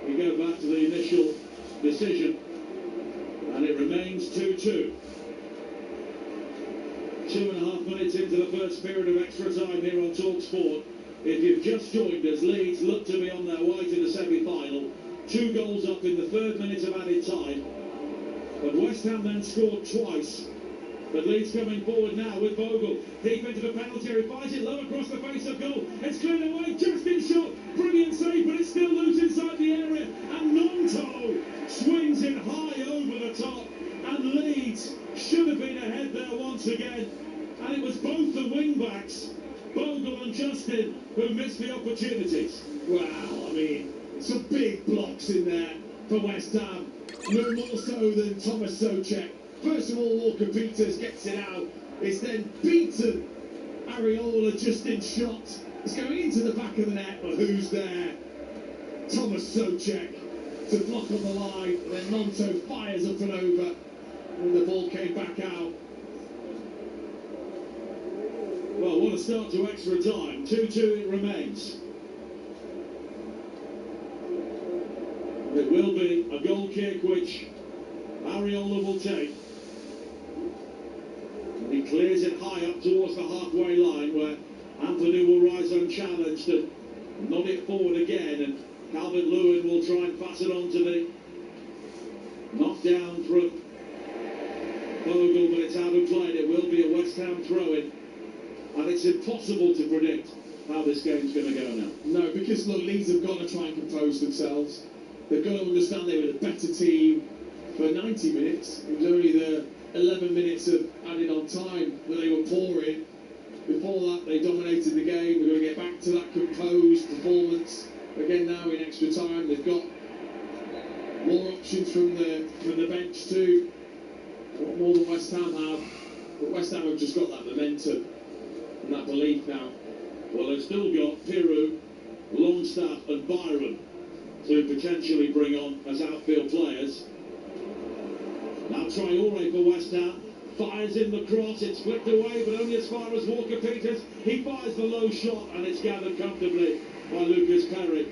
we go back to the initial decision, and it remains 2-2. 2.5 minutes into the first period of extra time here on talkSPORT. If you've just joined us, Leeds look to be on their way to the semi-final. 2 goals up in the 3rd minute of added time. But West Ham then scored twice. But Leeds coming forward now with Bogle. Deep into the penalty area, finds it low across the face of goal. It's cleared away, just in shot. Brilliant save, but it's still loose inside the area. And Nonto swings it high over the top. And Leeds should have been ahead there once again. And it was both the wing-backs, Bogle and Justin, who missed the opportunities. Wow, I mean, some big blocks in there for West Ham. No more so than Thomas Souček. First of all, Walker Peters gets it out. It's then beaten. Areola just in shot. It's going into the back of the net, but who's there? Thomas Souček to block on the line. And then Nonto fires up and over. And the ball came back out. Well, what What a start to extra time. 2-2 it remains. It will be a goal kick which Areola will take. And he clears it high up towards the halfway line where Anthony will rise unchallenged and nod it forward again. And Calvert-Lewin will try and pass it on to the knockdown from Bogle, but it's out of play. It will be a West Ham throw-in. And it's impossible to predict how this game's going to go now. No, because look, Leeds have got to try and compose themselves. They've got to understand they were the better team for 90 minutes. It was only the 11 minutes of added on time that they were pouring. Before that, they dominated the game. We're going to get back to that composed performance again now in extra time. They've got more options from the bench too, more than West Ham have. But West Ham have just got that momentum and that belief now. Well, they've still got Piru, Longstaff and Byron to potentially bring on as outfield players. Now Traore for West Ham. Fires in the cross, it's flicked away, but only as far as Walker-Peters. He fires the low shot, and it's gathered comfortably by Lucas Perry.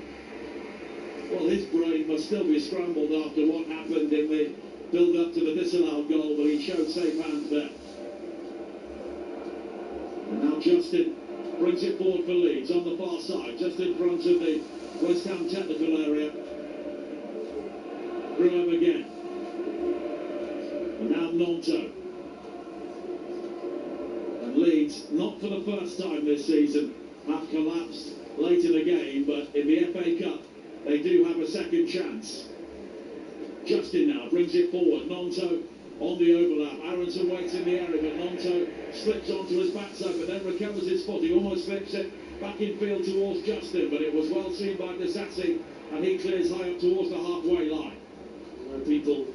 Well, his brain must still be scrambled after what happened in the build-up to the disallowed goal, but he showed safe hands there. And now Justin brings it forward for Leeds on the far side, just in front of the West Ham technical area. Graham again. And now Nonto. And Leeds, not for the first time this season, have collapsed late in the game, but in the FA Cup, they do have a second chance. Justin now brings it forward. Nonto on the overlap. Aronson waits in the area, but Nonto slips onto his backside, but then recovers his foot. He almost flips it back in field towards Justin, but it was well seen by Disassi, and he clears high up towards the halfway line. Where people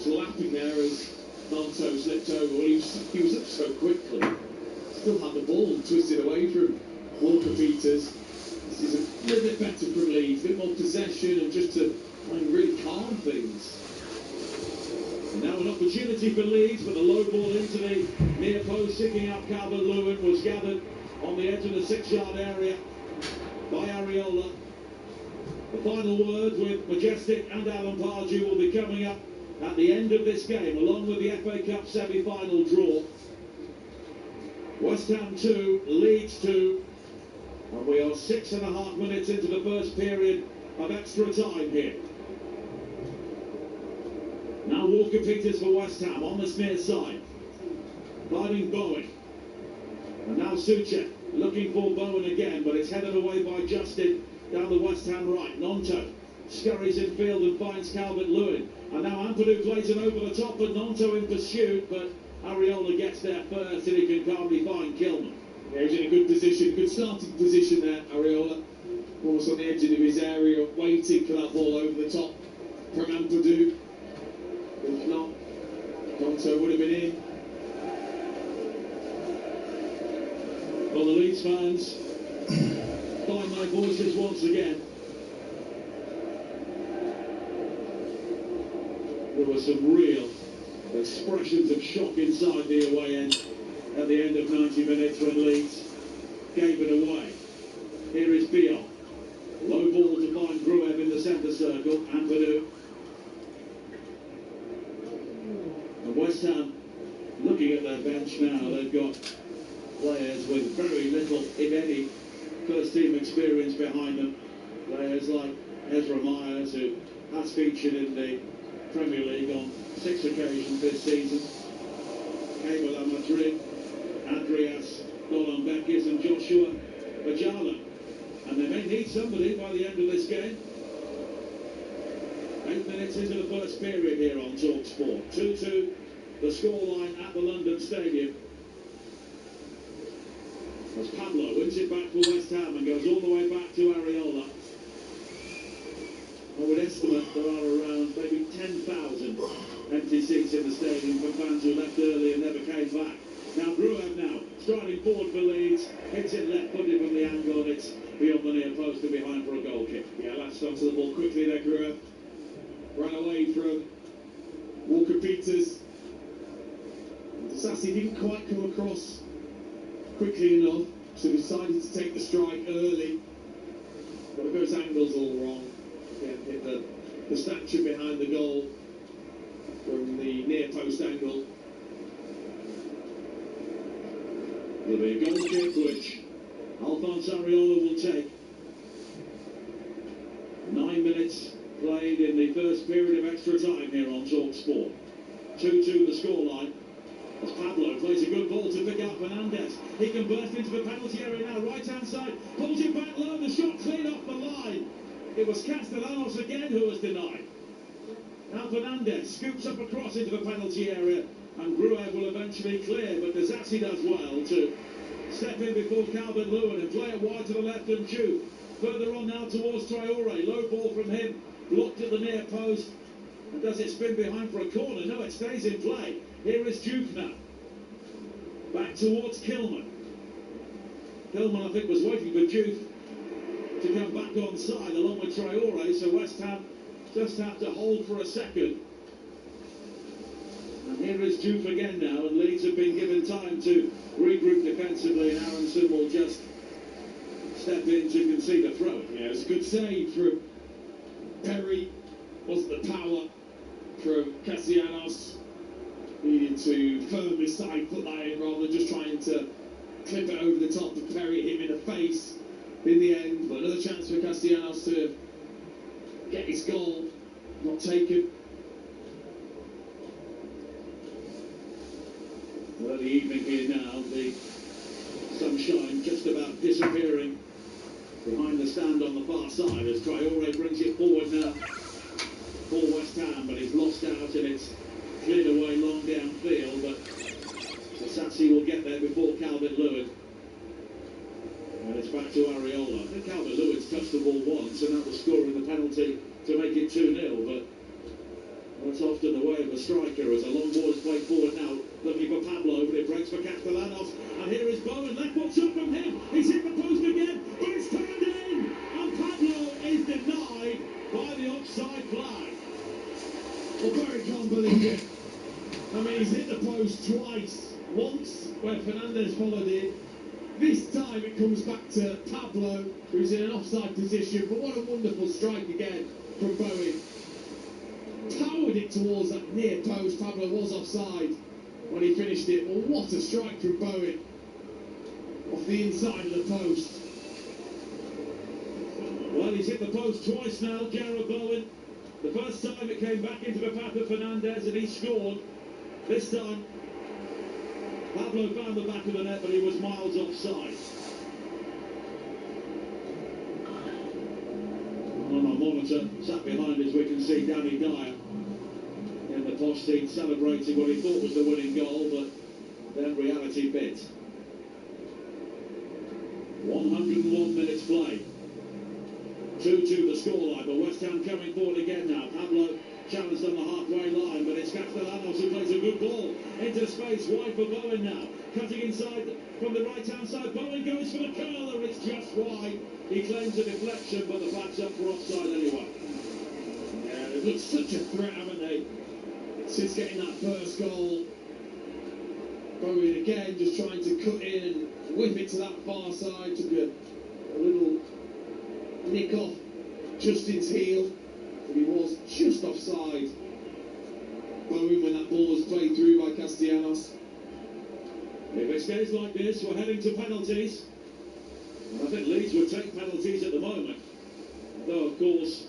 were laughing there as Nonto slipped over. Well, he was up so quickly. Still had the ball twisted away from Walker-Peters. This is a little bit better from Leeds, a bit more possession and just to really calm things. And now an opportunity for Leeds, but a low ball into the near post, sticking out Calvert-Lewin, was gathered on the edge of the 6-yard area by Areola. The final word with Majestic and Alan Pardew will be coming up at the end of this game, along with the FA Cup semi-final draw. West Ham 2, Leeds 2, and we are 6.5 minutes into the first period of extra time here. Now Walker-Peters for West Ham on the near side, finding Bowen. And now Souček looking for Bowen again, but it's headed away by Justin down the West Ham right. Nonto scurries in field and finds Calvert-Lewin. And now Ampadu plays it over the top, and Nonto in pursuit, but Areola gets there first, and he can calmly find Kilman. Yeah, he's in a good position, good starting position there, Areola. Almost on the edge of his area, waiting for that ball over the top from Ampadu. If not, Nonto would have been in. Well, the Leeds fans find their voices once again. There were some real expressions of shock inside the away end at the end of 90 minutes when Leeds gave it away. Here is Bion. Low ball to find Gruev in the centre circle. Ampadu. And West Ham looking at their bench now. They've got players with very little, if any, first-team experience behind them. Players like Ezra Myers, who has featured in the Premier League on 6 occasions this season. Cabela Madrid, Andreas Golombekis and Joshua Bajala. And they may need somebody by the end of this game. 8 minutes into the first period here on talkSPORT. 2-2, the scoreline at the London Stadium. As Pablo wins it back for West Ham and goes all the way back to Areola. I would estimate there are around maybe 10,000 empty seats in the stadium for fans who left early and never came back. Now Gruev now striding forward for Leeds, hits it left-footed from the angle, and it's beyond the near post and behind for a goal kick. Yeah, latched onto the ball quickly there, Gruev. Ran away from Walker-Peters. Disassi didn't quite come across quickly enough, so decided to take the strike early. But those angles all wrong. Again, hit the statue behind the goal from the near post angle. It'll be a goal kick which Alphonse Areola will take. 9 minutes played in the first period of extra time here on talkSPORT. 2-2 the scoreline. As Pablo plays a good ball to pick out Fernandez. He can burst into the penalty area now, right-hand side, pulls it back low, the shot cleared off the line. It was Castellanos again who was denied. Now Fernandez scoops up across into the penalty area, and Gruev will eventually clear, but Dazassi does well to step in before Calvert-Lewin and play it wide to the left and Juve. Further on now towards Traore, low ball from him, blocked at the near post. And does it spin behind for a corner? No, it stays in play. Here is Juve now. Back towards Kilman. Kilman, I think, was waiting for Juve to come back on side along with Traore, so West Ham just have to hold for a second. And here is Juve again now, and Leeds have been given time to regroup defensively, and Aronson will just step in to concede a throw. Yeah, it was a good save from Perry. Wasn't the power from Castellanos. Needed to firmly side put that in rather than just trying to clip it over the top of Perry, hit him in the face in the end. But another chance for Castellanos to get his goal, not taken. Early evening here now, the sunshine just about disappearing behind the stand on the far side as Traore brings it forward now for West Ham, but he's lost out and it's cleared away long downfield, but Dazassi will get there before Calvert-Lewin. And it's back to Areola. I think Calvert-Lewin's touched the ball once and that was scoring the penalty to make it 2-0, but that's often the way of a striker as a long ball is played forward now, looking for Pablo, but it breaks for Castellanos. And here is Bowen, left foot shot from him. He's hit the post again, but it's turned in! And Pablo is denied by the offside flag. Well, Barry can't believe it. I mean, he's hit the post twice. Once where Fernandez followed it. This time it comes back to Pablo, who's in an offside position. But what a wonderful strike again from Bowen. Powered it towards that near post. Pablo was offside when he finished it. Well, what a strike from Bowen. Off the inside of the post. Well, he's hit the post twice now, Jarrod Bowen. The first time it came back into the path of Fernandez and he scored. This time, Pablo found the back of the net, but he was miles offside. On our monitor, sat behind us, we can see Danny Dyer in the posh seat celebrating what he thought was the winning goal, but then reality bit. 101 minutes played. 2-2 the scoreline, but West Ham coming forward again now. Pablo challenged on the halfway line, but it's Castellanos who plays a good ball into space, wide for Bowen now. Cutting inside from the right-hand side, Bowen goes for the curler, it's just wide. He claims a deflection, but the flag's up for offside anyway. Yeah, they've looked such a threat, haven't they? Since getting that first goal. Bowen again just trying to cut in and whip it to that far side. Took a little nick off Justin's heel, but he was just offside. Bowen when that ball was played through by Castellanos. If it stays like this, we're heading to penalties. And I think Leeds would take penalties at the moment. Though, of course,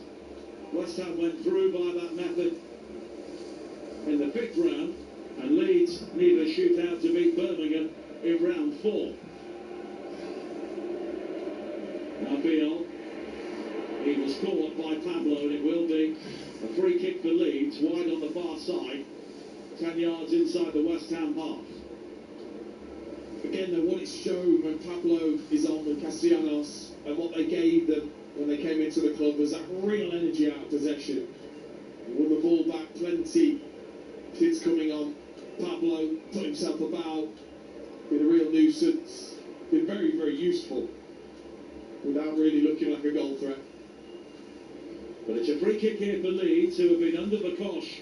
West Ham went through by that method in the 5th round, and Leeds need a shootout to beat Birmingham in round 4. Now Beal. He was caught by Pablo, and it will be a free kick for Leeds, wide on the far side, 10 yards inside the West Ham half. Again, though, what it showed when Pablo is on with Castellanos and what they gave them when they came into the club was that real energy out of possession. He won the ball back plenty. Kids coming on. Pablo put himself about with a real nuisance. Been very, very useful without really looking like a goal threat. But it's a free kick here for Leeds, who have been under the cosh,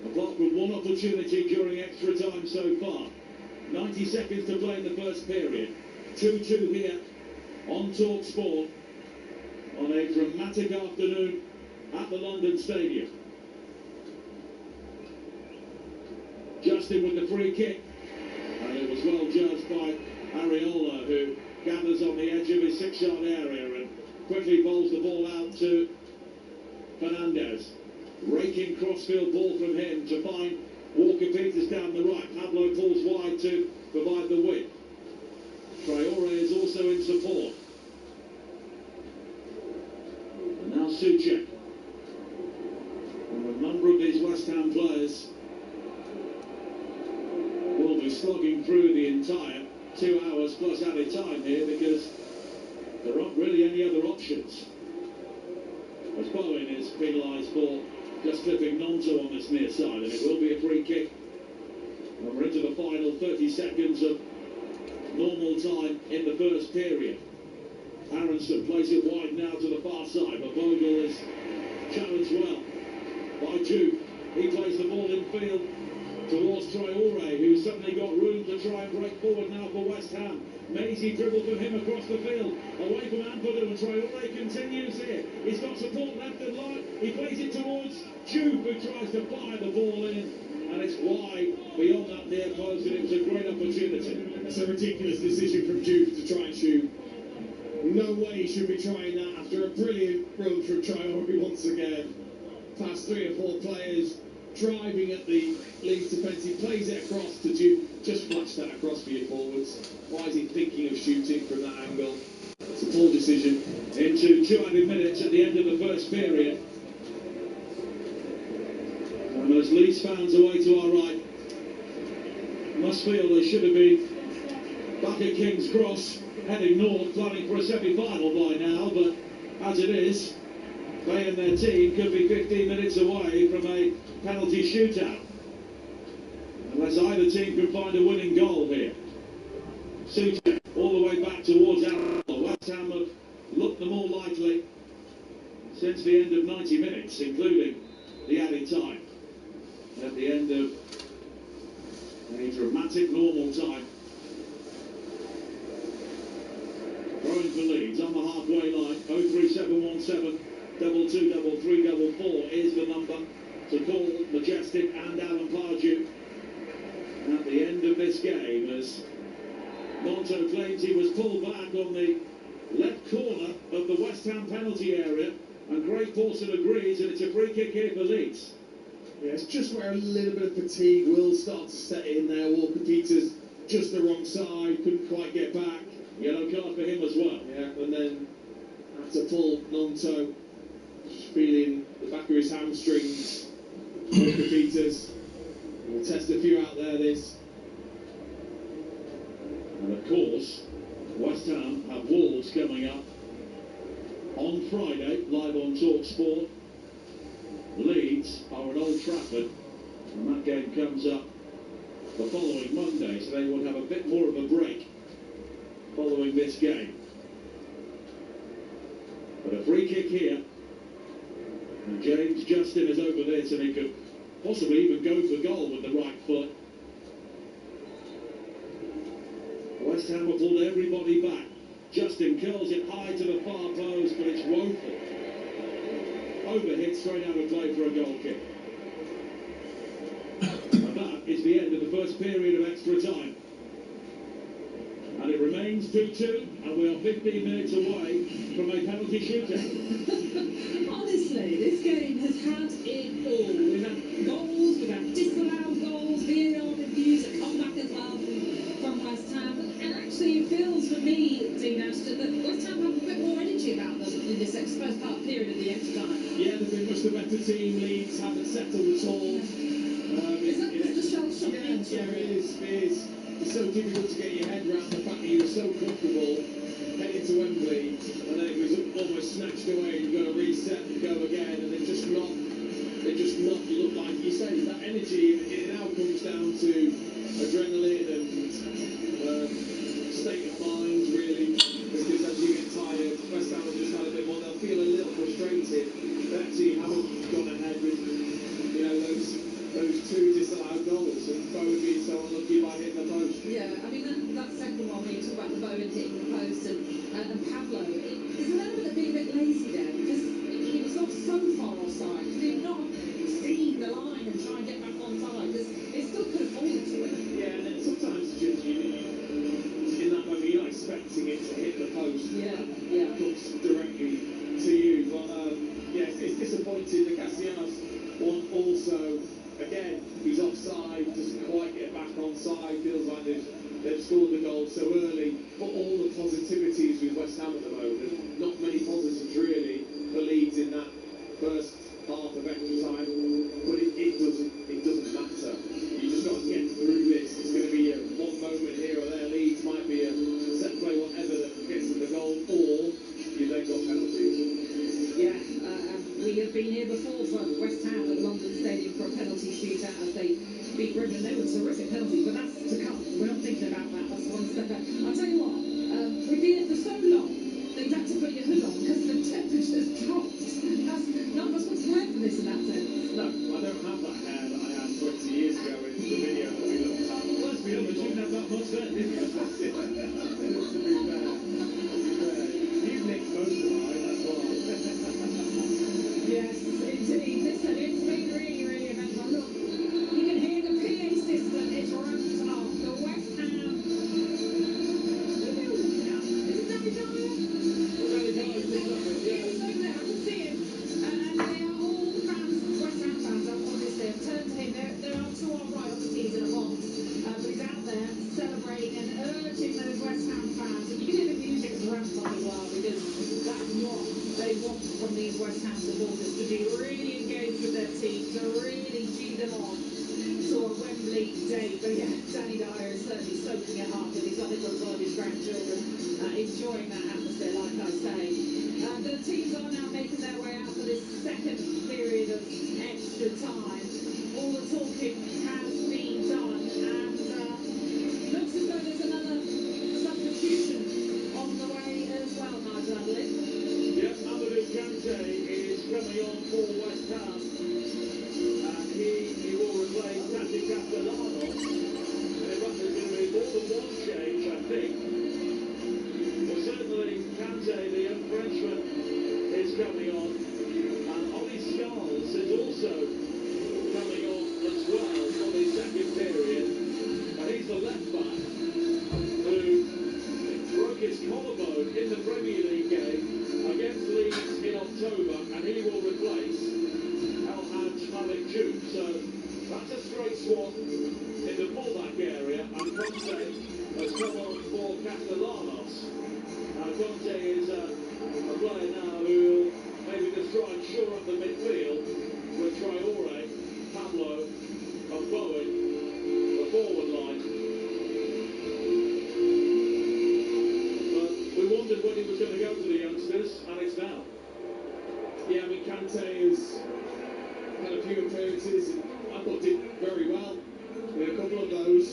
apart from one opportunity during extra time so far. 90 seconds to play in the first period. 2-2 here on talkSPORT on a dramatic afternoon at the London Stadium. Justin with the free kick, and it was well judged by Areola, who gathers on the edge of his 6-yard area and quickly bowls the ball out to Fernandez. Raking crossfield ball from him to find Walker-Peters down the right. Pablo pulls wide to provide the width. Traore is also in support. And now Souček. And a number of these West Ham players will be slogging through the entire 2 hours plus added time here because there aren't really any other options. As Bowen is penalised for just clipping Nonto on this near side, and it will be a free kick. And we're into the final 30 seconds of normal time in the first period. Aronson plays it wide now to the far side, but Bogle is challenged well by Jude. He plays the ball in field towards Traore, who's suddenly got room to try and break forward now for West Ham. Maisie dribble from him across the field, away from Ampadu, and Traore continues here. He's got support left and right. He plays it towards Jude, who tries to fire the ball in, and it's wide beyond that near post, and it was a great opportunity. It's a ridiculous decision from Jude to try and shoot. No way he should be trying that after a brilliant run from Traore once again. Past 3 or 4 players, driving at the Leeds defence, he plays it across to Jude. Just flash that across for your forwards. Why is he thinking of shooting from that angle? It's a poor decision. Into 2 added minutes at the end of the first period. And those Leeds fans away to our right must feel they should have been back at King's Cross, heading north, planning for a semi-final by now, but as it is, they and their team could be 15 minutes away from a penalty shootout. Unless either team can find a winning goal here. Souček all the way back towards Areola. West Ham have looked the more likely since the end of 90 minutes, including the added time. At the end of a dramatic normal time. Throwing for Leeds on the halfway line. 03717 223344 is the number to call Majestic and Alan Pardew at the end of this game, as Nonto claims he was pulled back on the left corner of the West Ham penalty area, and Craig Pawson agrees, and it's a free kick here for Leeds. Yeah, it's just where a little bit of fatigue will start to set in there. Walker-Peters just the wrong side, couldn't quite get back. Yellow card for him as well. Yeah, and then had to pull Nonto, feeling the back of his hamstrings. Walker-Peters will test a few out there, this. And of course, West Ham have Wolves coming up on Friday, live on talkSPORT. Leeds are at Old Trafford, and that game comes up the following Monday, so they will have a bit more of a break following this game. But a free kick here, and James Justin is over this, and he could possibly even go for goal with the right foot. West Ham have pulled everybody back. Justin curls it high to the far post, but it's woeful. Overhit straight out of play for a goal kick. And that is the end of the first period of extra time. And it remains 2-2, and we are 15 minutes away from a penalty shootout. Honestly, this game has had it all. We've had goals, we've had disallowed goals, VAR reviews, a comeback as well from West Ham. And actually, it feels for me, Dean Ashton, that West Ham have a bit more energy about them in this first part period of the extra time. Yeah, they've been much the better team. Leeds haven't settled at all. Is that just a shell-shock? Yeah, it is. It's so difficult to get your head around the fact that you were so comfortable heading to Wembley, and then it was almost snatched away. You've got to reset and go again, and they're just not look like you say. That energy, it now comes down to adrenaline and state of mind, really, because as you get tired, West Ham have just had a bit more. They'll feel a little frustrated. They actually haven't gone ahead with, those 2 disallowed goals, and Bowen being so unlucky by hitting the post. Yeah, side feels like they've scored the goal so early, but all the positivities with West Ham at the moment. Not many positives really for Leeds in that first half of extra time, but it doesn't matter. You just got to get through this. It's going to be one moment here or there. Leeds might be a set play, whatever, that gets them the goal, or you then got penalties. Yeah, we have been here before for West Ham at London Stadium for a penalty shootout as they beat Brighton. They were terrific penalties, but that's to come. We're not thinking about that. That's one step back. I'll tell you what, we've been here for so long that you've had to put your hood on because the temperature's dropped. None of us was prepared for this in that sense. No, I don't have that hair that I had 20 years ago in the video that we looked at. Let's be honest, you didn't have that much then, did you? To be fair, you've nicked most of mine, that's why. Yes, indeed. Listen, it's been really, really eventful. Look, you can hear the PA system. It's ramped up. The West Ham. Is it Danny Dyer? He's over there. I can see him. And they are all fans, West Ham fans, obviously, have turned to him. There are two on right, obviously, he's in a box. But he's out there celebrating and urging those West Ham fans. And you can hear the music's ramped up as well, because that's what they want from these West Ham supporters, to be really engaged with their team, to really cheer them on to a Wembley day. But yeah, Danny Dyer is certainly soaking it up with his other his grandchildren, enjoying that atmosphere, like I say. The teams are now making their way out for this second period of extra time. All the talking has been done, and looks as though there's another substitution on the way as well, Nigel, I believe. Yes, Amadou Kante is coming on for West Ham, and he will replace Tati Castellanos. And in fact, there's going to be more than one change, I think. Well, certainly Kante, the young Frenchman, is coming on, and Ollie Scarles is also coming on as well for the second period. And he's the left back who broke his collarbone in the Premier League game against Leeds in October, and he will replace El-Hadj Malik Diouf. So that's a straight swap in the fullback area, and Conte has come on for Castellanos. Now Conte is a player now who will maybe just try and shore up the midfield with Traore, Pablo and Bowen, the forward line. But we wondered when he was going to go to the youngsters, and it's now. Yeah, I mean, Kante has had a few appearances, and I thought did very well with a couple of those.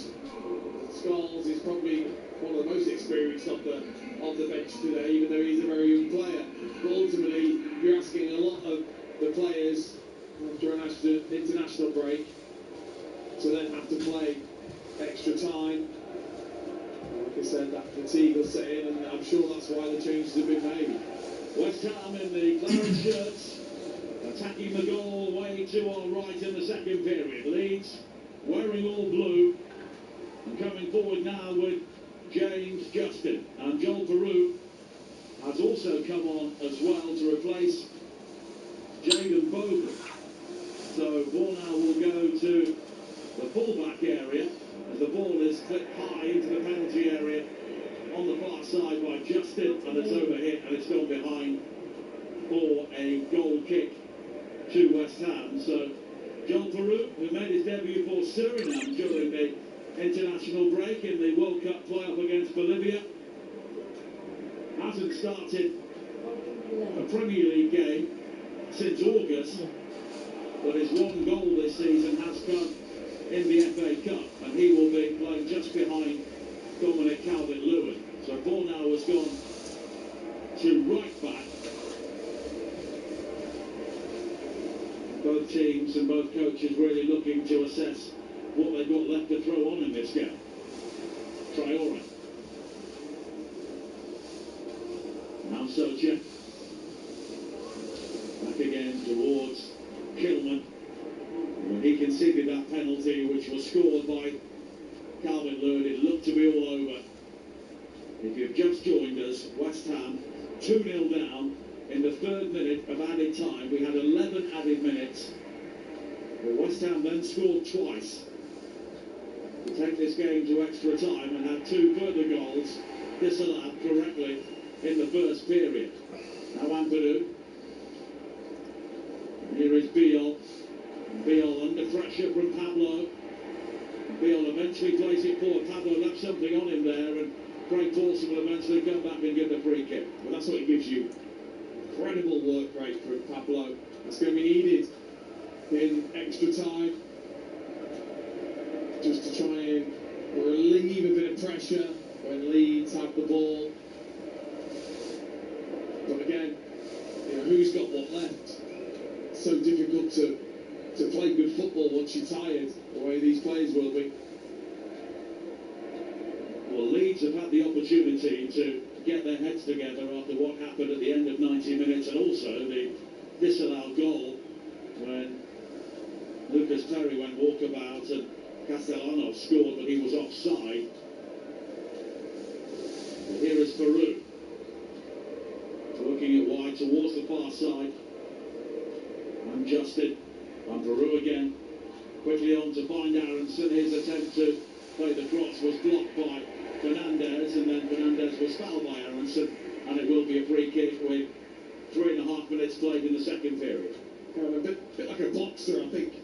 Scarles is probably one of the most experienced of the bench today, even though he's a very young player. But ultimately, you're asking a lot of the players after an international break to then have to play extra time. Like I said, that fatigue will set in, and I'm sure that's why the changes have been made. West Ham in the claret shirts, attacking the goal way to our right in the second period. Leeds wearing all blue, and coming forward now with James Justin. And Joel Peru has also come on as well to replace Jayden Bogle. So ball now will go to the full-back area as the ball is flicked high into the penalty area on the far side by Justin, and it's overhit and it's gone behind for a goal kick to West Ham. So Joel Peru, who made his debut for Suriname during the international break in the World Cup playoff against Bolivia, hasn't started a Premier League game since August, but his one goal this season has come in the FA Cup, and he will be playing just behind Dominic Calvert-Lewin. So ball now has gone to right back. Both teams and both coaches really looking to assess what they've got left to throw on in this game. Traore. Now Socha. Back again towards Kilman. When he conceded that penalty, which was scored by Calvert-Lewin, it looked to be all over. If you've just joined us, West Ham 2-0 down in the third minute of added time. We had 11 added minutes. But West Ham then scored twice. take this game to extra time and had 2 further goals disallowed correctly in the first period. Now Ampadu. Here is Beal. Beal under pressure from Pablo. Beal eventually plays it forward. Pablo left something on him there, and Craig Dawson will eventually come back and give the free kick. Well, that's what it gives you. Incredible work rate from Pablo. That's going to be needed in extra time, just to try and relieve a bit of pressure when Leeds have the ball. But again, you know, who's got what left? It's so difficult to play good football once you're tired, the way these players will be. Well, Leeds have had the opportunity to get their heads together after what happened at the end of 90 minutes, and also the disallowed goal when Lucas Perry went walkabout and Castellanos scored, but he was offside. Well, here is Peru, working it wide towards the far side. And Justin, and Peru again, quickly on to find Aronson. His attempt to play the cross was blocked by Fernandez, and then Fernandez was fouled by Aronson, and it will be a free kick with 3.5 minutes played in the second period. A bit like a boxer, I think.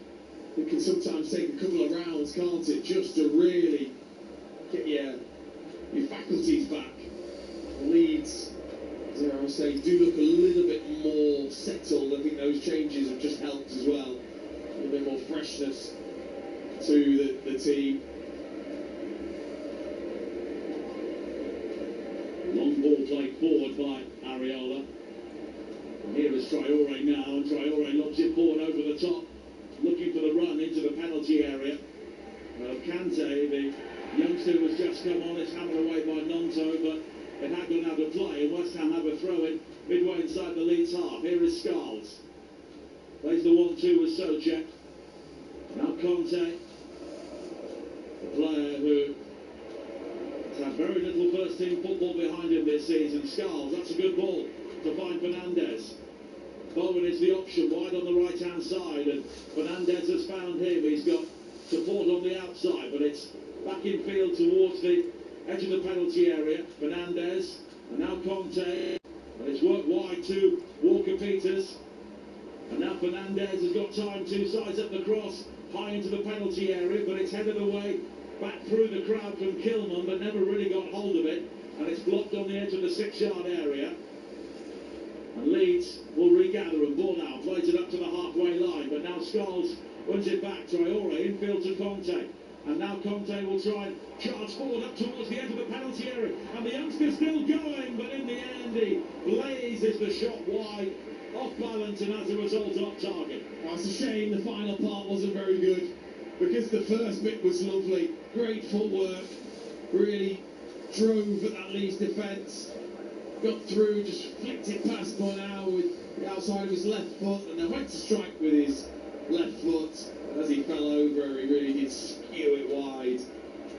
It can sometimes take a couple of rounds, can't it, just to really get your faculties back. Leeds, dare I say, do look a little bit more settled. I think those changes have just helped as well. A little bit more freshness to the team. Long ball played forward by Areola. And here is Traore now, and Traore lobs it forward over the top, looking for the run into the penalty area. Kante, the youngster who has just come on, is hammered away by Nonto, but it had gone out of play, and West Ham have a throw-in midway inside the Leeds half. Here is Scarles. Plays the 1-2 with Soucek. Now Conte, the player who has had very little first-team football behind him this season. Scarles, that's a good ball to find Fernandez. Bowen is the option wide on the right-hand side, and Fernandez has found him. He's got support on the outside, but it's back in field towards the edge of the penalty area. Fernandez, and now Conte, and it's worked wide to Walker-Peters, and now Fernandez has got time to size up the cross high into the penalty area, but it's headed away back through the crowd from Kilman, but never really got hold of it, and it's blocked on the edge of the 6-yard area. And Leeds will regather, and ball now plays it up to the halfway line, but now Scholes wins it back. Traore infield to Conte, and now Conte will try and charge forward up towards the edge of the penalty area, and the youngster's still going, but in the end he blazes the shot wide, off balance, and as a result off target. Oh, it's a shame the final part wasn't very good, because the first bit was lovely. Great footwork, really drove at that Leeds defence. Got through, just flicked it past Bonao with the outside of his left foot, and then went to strike with his left foot. And as he fell over, he really did skew it wide,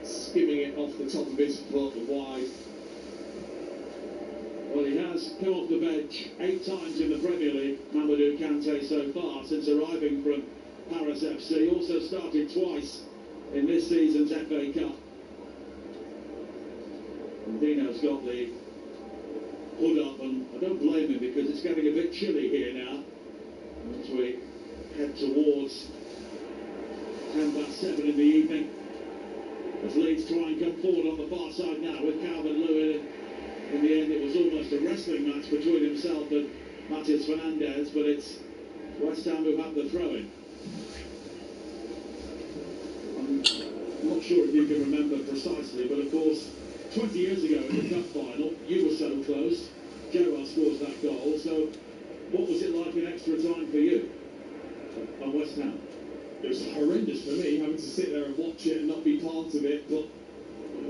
skimming it off the top of his foot and wide. Well, he has come off the bench 8 times in the Premier League, Mamadou Kante, so far since arriving from Paris FC. Also started twice in this season's FA Cup. And Dino's got the hood up, and I don't blame him because it's getting a bit chilly here now as we head towards 7:10 in the evening. As Leeds try and come forward on the far side now with Calvert-Lewin. In the end, it was almost a wrestling match between himself and Matheus Fernandez, but it's West Ham who have the throw-in. I'm not sure if you can remember precisely, but of course 20 years ago in the cup final, you were so close. Gerrard scores that goal. So, what was it like in extra time for you on West Ham? It was horrendous for me, having to sit there and watch it and not be part of it. But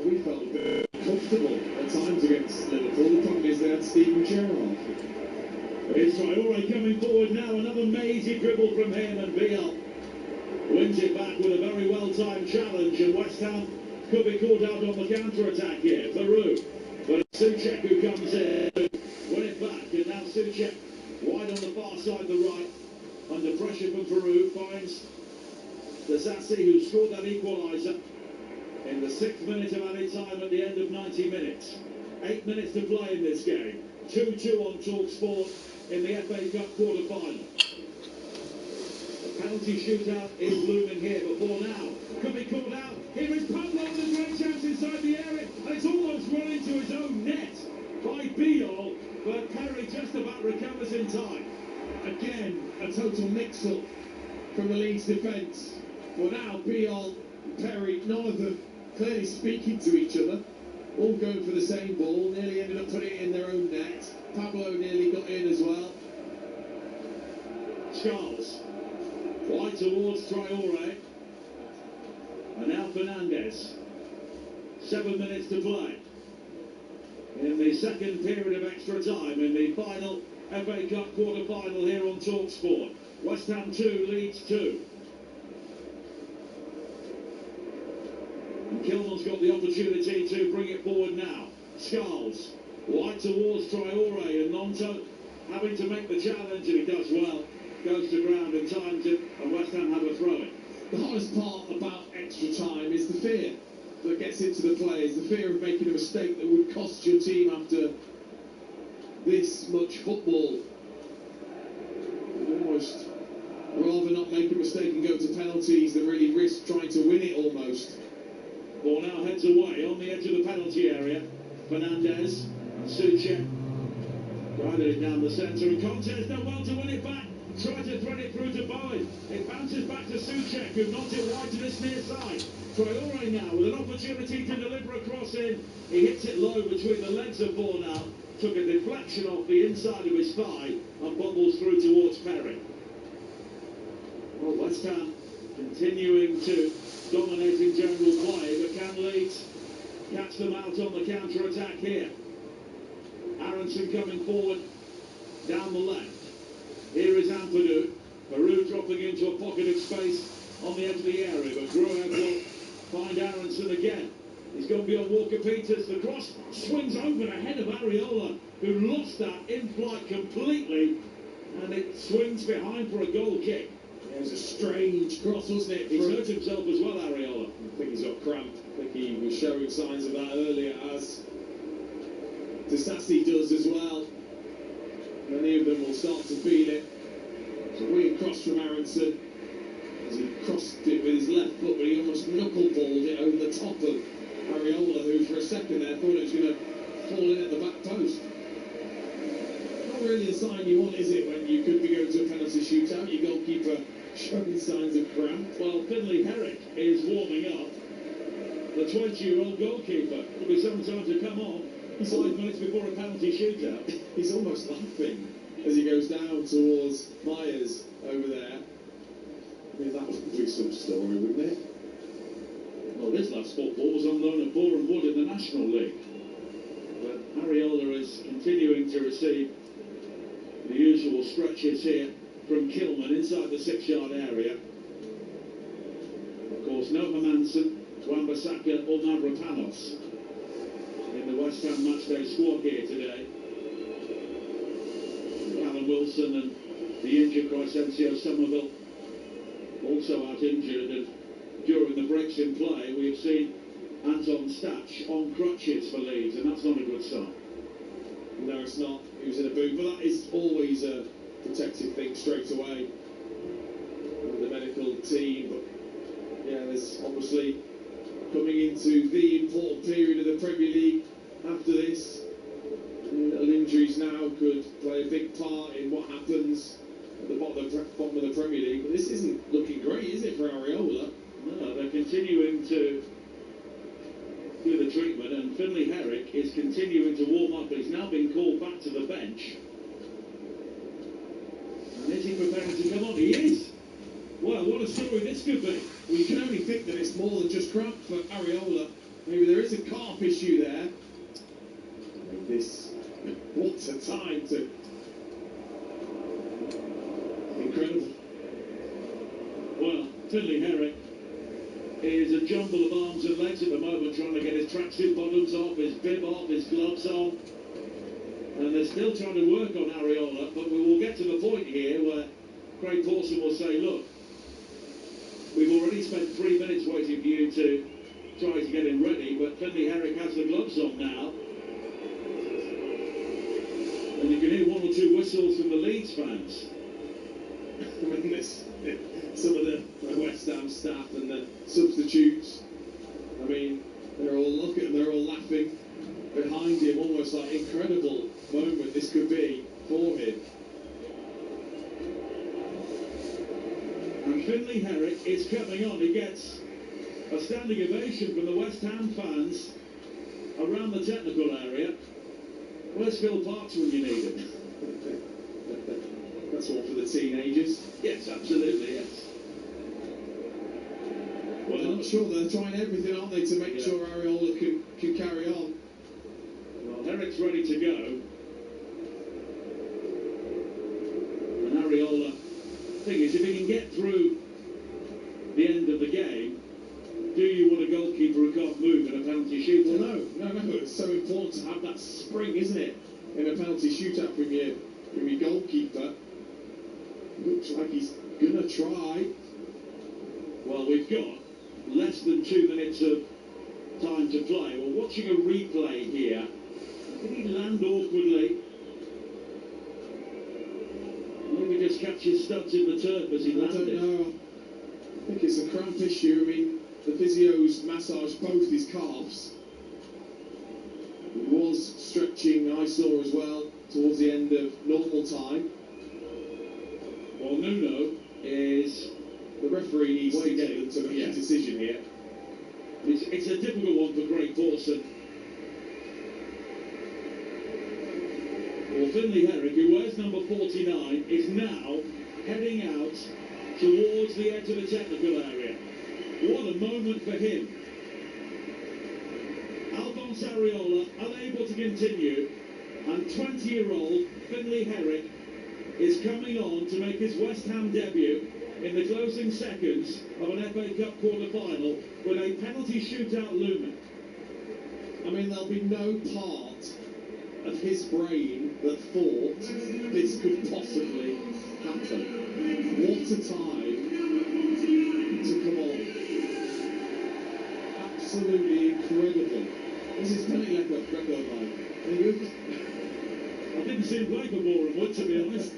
we felt a bit comfortable at times against Liverpool. The problem is they had Steven Gerrard. It's Traore coming forward now. Another mazy dribble from him, and Beal wins it back with a very well-timed challenge. And West Ham could be caught out on the counter-attack here. Peru, but it's Soucek who comes in to win it back, and now Soucek wide on the far side, the right, under pressure from Peru, finds the Zassi who scored that equaliser. in the 6th minute of added time at the end of 90 minutes. 8 minutes to play in this game. 2-2 on talkSPORT in the FA Cup quarter-final. The penalty shootout is looming here before now. Could be called out. Here is Pablo with a great chance inside the area. And it's almost run into his own net by Biol, but Perry just about recovers in time. Again, a total mix-up from the Leeds defence. Well, now Biol, Perry, none of them clearly speaking to each other. All going for the same ball. Nearly ended up putting it in their own net. Pablo nearly got in as well. Charles. Wide towards Traore. And now Fernandez. 7 minutes to play. In the second period of extra time in the final FA Cup quarter-final here on talkSPORT. West Ham 2, Leeds 2. And Kilman's got the opportunity to bring it forward now. Charles. Wide towards Traore, and Nonto having to make the challenge, and he does well. Goes to ground and times it, and West Ham have a throw-in. The hardest part about extra time is the fear that gets into the players, the fear of making a mistake that would cost your team after this much football. You'd almost rather not make a mistake and go to penalties than really risk trying to win it almost. Ball now heads away on the edge of the penalty area. Fernandez, Souček, driving it down the centre, and Conte's done well to win it back. Try to thread it through to Bowen. It bounces back to Souček, who knocks it wide to this near side. Traore now with an opportunity to deliver a cross in. He hits it low between the legs of Bornau, took a deflection off the inside of his thigh and bubbles through towards Perry. Well, West Ham continuing to dominate in general play, but can Leeds catch them out on the counter-attack here? Aronson coming forward down the left. Here is Ampadu. Peru dropping into a pocket of space on the edge of the area, but Gruev will find Aronson again. He's gone beyond Walker-Peters. The cross swings over ahead of Areola, who lost that in flight completely, and it swings behind for a goal kick. It was a strange cross, wasn't it? He's hurt himself as well, Areola. I think he's got cramp. I think he was showing signs of that earlier, as Disasi does as well. Many of them will start to feel it. It's a weird cross from Aronson as he crossed it with his left foot, but he almost knuckle-balled it over the top of Areola, who for a second there thought it was going to fall in at the back post. Not really a sign you want, is it, when you could be going to a penalty shootout? Your goalkeeper showing signs of cramp. Well, Finlay Herrick is warming up. The 20-year-old goalkeeper. It'll be some time to come on. 5 minutes before a penalty shootout. He's almost laughing as he goes down towards Myers over there. I mean, that would be some story, wouldn't it? Well, this last football was on loan at Boreham Wood in the National League. But Areola is continuing to receive the usual stretches here from Kilman inside the 6-yard area. Of course, no Hermansen, Wan-Bissaka or Mavropanos in the West Ham matchday squad here today. Callum Wilson and the injured Crescencio Somerville also out injured, and during the breaks in play we have seen Anton Stach on crutches for Leeds, and that's not a good sign. No, it's not. He was in a boot, but that is always a protective thing straight away with the medical team. But yeah, there's obviously coming into the important period of the Premier League after this. Little injuries now could play a big part in what happens at the bottom of the Premier League. But this isn't looking great, is it, for Areola? No, they're continuing to do the treatment, and Finlay Herrick is continuing to warm up. He's now been called back to the bench. And is he preparing to come on? He is! Well, what a story this could be. Well, you can only think that it's more than just cramp for Areola. Maybe there is a calf issue there. This, what a time to... Incredible. Well, Finlay Herrick is a jumble of arms and legs at the moment, trying to get his tracksuit bottoms off, his bib off, his gloves on. And they're still trying to work on Areola, but we will get to the point here where Craig Pawson will say, look, we've already spent 3 minutes waiting for you to tries to get him ready, but Finley Herrick has the gloves on now. And you can hear one or two whistles from the Leeds fans. I mean, this, some of the West Ham staff and the substitutes, I mean, they're all looking, they're all laughing behind him, almost like incredible moment this could be for him. And Finley Herrick is coming on. He gets a standing ovation from the West Ham fans around the technical area. Where's Phil Parks when you need him? That's one for the teenagers. Yes, absolutely, yes. Well, they're not sure. They're trying everything, aren't they, to make sure Areola can carry on. Well, Herrick's ready to go. And Areola, thing is, if he can get through the end of the game, do you want a goalkeeper who can't move in a penalty shootout? Well, no. It's so important to have that spring, isn't it, in a penalty shootout from your goalkeeper. Looks like he's gonna try. Well, we've got less than 2 minutes of time to play. We're watching a replay here. Did he land awkwardly? Maybe just catch his studs in the turf as he landed. I don't know. I think it's a cramp issue. I mean, the physios massaged both his calves. He was stretching, I saw as well, towards the end of normal time. Well, Nuno is... The referee needs to get them to make a decision here. It's a difficult one for Greg Pawson. Well, Finley Herrick, who wears number 49, is now heading out towards the edge of the technical area. What a moment for him. Alphonse Areola unable to continue, and 20-year-old Finley Herrick is coming on to make his West Ham debut in the closing seconds of an FA Cup quarter-final with a penalty shootout looming. I mean, there'll be no part of his brain that thought this could possibly happen. What a time to come on. Absolutely incredible. This is penalty record line. I didn't see him play for Bournemouth, to be honest.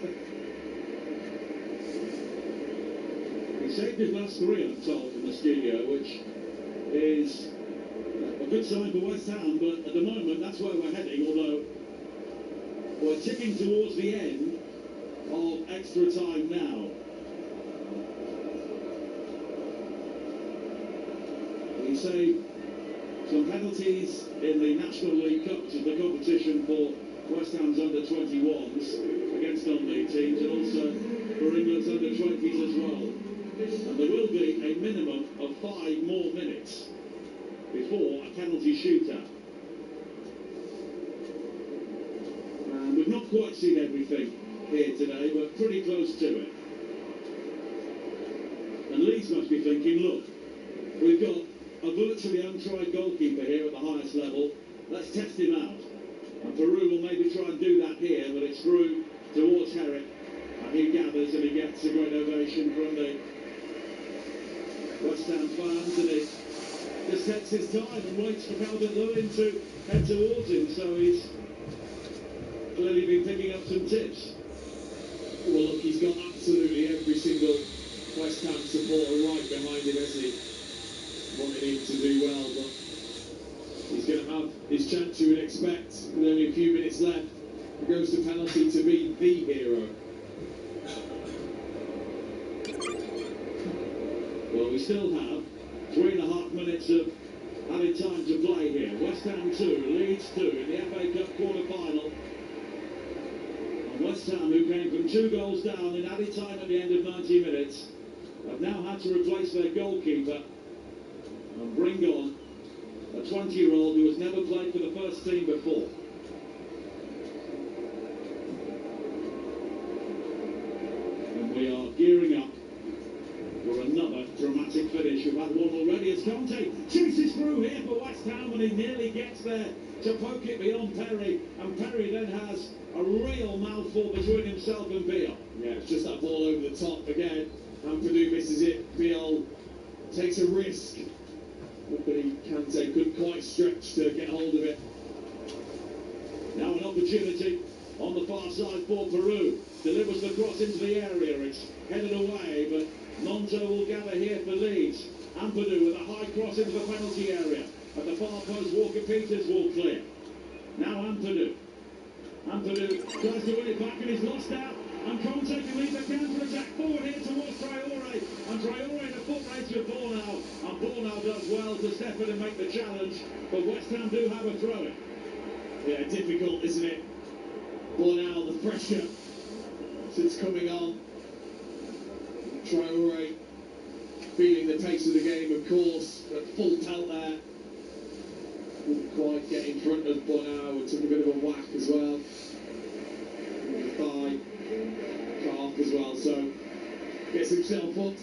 He saved his last 3, I'm told, from the studio, which is a good sign for West Ham, but at the moment that's where we're heading, although we're ticking towards the end of extra time now. We saved some penalties in the National League Cup, which is the competition for West Ham's under-21s against non-league teams, and also for England's under-20s as well. And there will be a minimum of 5 more minutes before a penalty shootout. And we've not quite seen everything here today, but pretty close to it. And Leeds must be thinking, look, we've got a virtually untried goalkeeper here at the highest level. Let's test him out. And Peru will maybe try and do that here, but it's through towards Herrick. And he gathers and he gets a great ovation from the West Ham fans, and he just takes his time and waits for Calvert-Lewin to head towards him. So he's clearly been picking up some tips. Well, look, he's got absolutely every single West Ham supporter right behind him, hasn't he? Wanting him to do well, but he's going to have his chance, you would expect, with only a few minutes left. He goes to penalty to be the hero. Well, we still have 3.5 minutes of added time to play here. West Ham 2, Leeds 2 in the FA Cup quarter-final. And West Ham, who came from 2 goals down in added time at the end of 90 minutes, have now had to replace their goalkeeper and bring on a 20-year-old who has never played for the first team before. And we are gearing up for another dramatic finish. We've had one already as Conte chases through here for West Ham, and he nearly gets there to poke it beyond Perry, and Perry then has a real mouthful between himself and Beale. Yeah, it's just that ball over the top again. Ampadu misses it. Beale takes a risk But Kante couldn't quite stretch to get hold of it. Now an opportunity on the far side for Peru. Delivers the cross into the area. It's headed away, but Monto will gather here for Leeds. Ampadu with a high cross into the penalty area. At the far post, Walker-Peters will clear. Now Ampadu. Ampadu tries to win it back and he's lost out. And Conte can lead the counter-attack forward here towards Traore. And Traore in a foot race with Bornau. And Bornau does well to step in and make the challenge. But West Ham do have a throw-in. Yeah, difficult, isn't it? Bornau, the pressure since coming on. Traore feeling the pace of the game, of course, at full pelt there. Couldn't quite get in front of Bornau and took a bit of a whack as well. The thigh, calf as well, so gets himself up.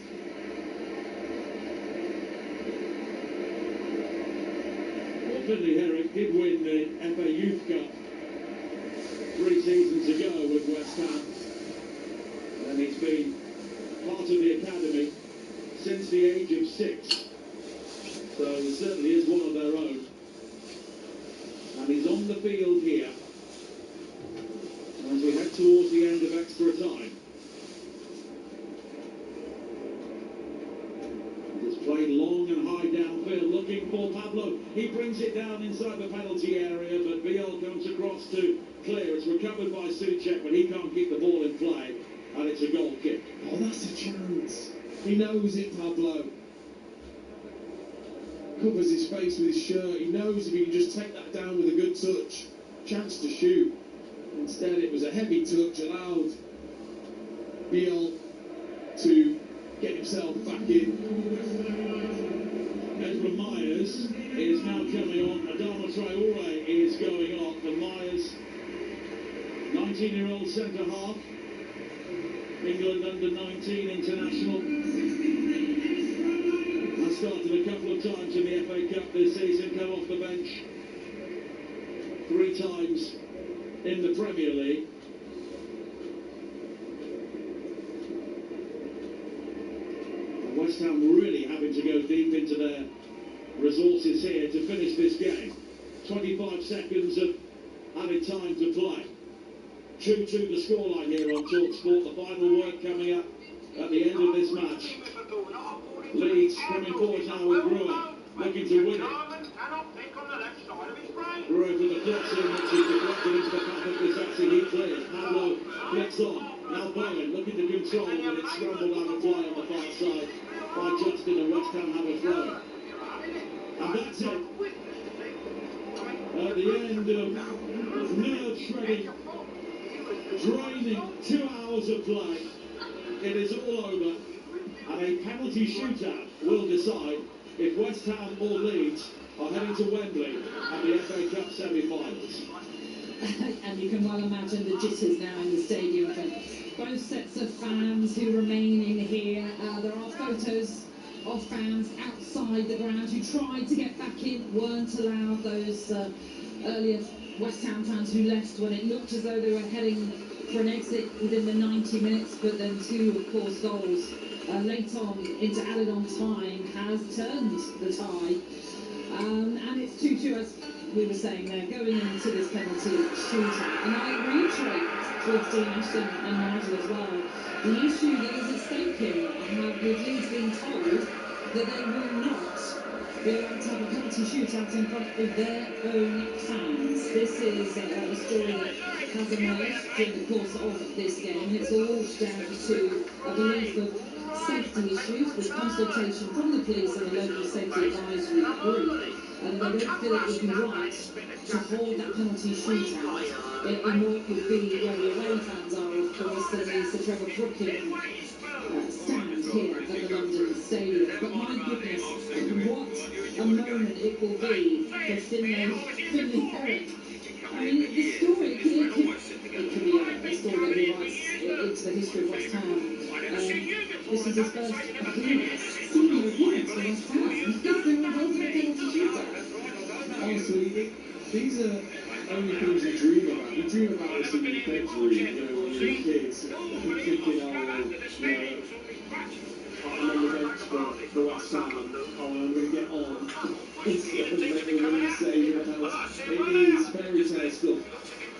Well, Finley Herrick did win the FA Youth Cup 3 seasons ago with West Ham. And he's been part of the academy since the age of 6. So he certainly is one of their own. And he's on the field here as we head towards the end of extra time. It's played long and high downfield, looking for Pablo. He brings it down inside the penalty area, but Biel comes across to clear. It's recovered by Suchek, but he can't keep the ball in play, and it's a goal kick. Oh, that's a chance. He knows it, Pablo. Covers his face with his shirt. He knows if he can just take that down with a good touch, chance to shoot. Instead, it was a heavy touch, allowed Biel to get himself back in. Ezra Myers is now coming on. Adama Traore is going off. And Myers, 19-year-old centre-half, England under-19 international. Has started a couple of times in the FA Cup this season, come off the bench 3 times in the Premier League. And West Ham really having to go deep into their resources here to finish this game. 25 seconds of added time to play. 2-2 the scoreline here on talkSPORT. The final word coming up at the end of this match. Leeds coming forward now with Brewer, looking to win it. Brewer to the cross in, which is deflected into the path of Bisassi. He clears. Pablo flicks on. Now Bowen looking to control, but it's scrambled out of play on the far side by Johnston, and West Ham have a throw. And that's it. At the end of nerve-shredding, draining 2 hours of play, it is all over. And a penalty shootout will decide if West Ham or Leeds are heading to Wembley at the FA Cup semi-finals. And you can well imagine the jitters now in the stadium for both sets of fans who remain in here. There are photos of fans outside the ground who tried to get back in, weren't allowed. Those earlier West Ham fans who left when it looked as though they were heading for an exit within the 90 minutes, but then 2, of course, goals late on into added-on time has turned the tide. And it's 2-2, as we were saying there, going into this penalty shootout. And I reiterate with Dean Ashton and Nigel as well, the issue that is at stake here, have with Leeds being told that they will not be allowed to have a penalty shootout in front of their own fans. This is a story that has emerged during the course of this game. It's all down to a belief of safety issues with consultation from the police and the local safety advisory group. And they don't feel it would be right to hold that penalty shootout in what would be where the away fans are, of course, and the Sir Trevor Brooking stand here at the London Stadium. But my goodness, what a moment it will be for Finley Herrick. I mean, the story, it could be a story that he writes into the history of West Ham. This is his first senior appearance for West Ham. He's been involved in a penalty shootout. Honestly, these are only things you dream about. You dream about this in your bedroom, when you're kids, thinking, I'm on the bench for West Ham, and I'm going to get on. It's say the penalty. It is fairy tale stuff,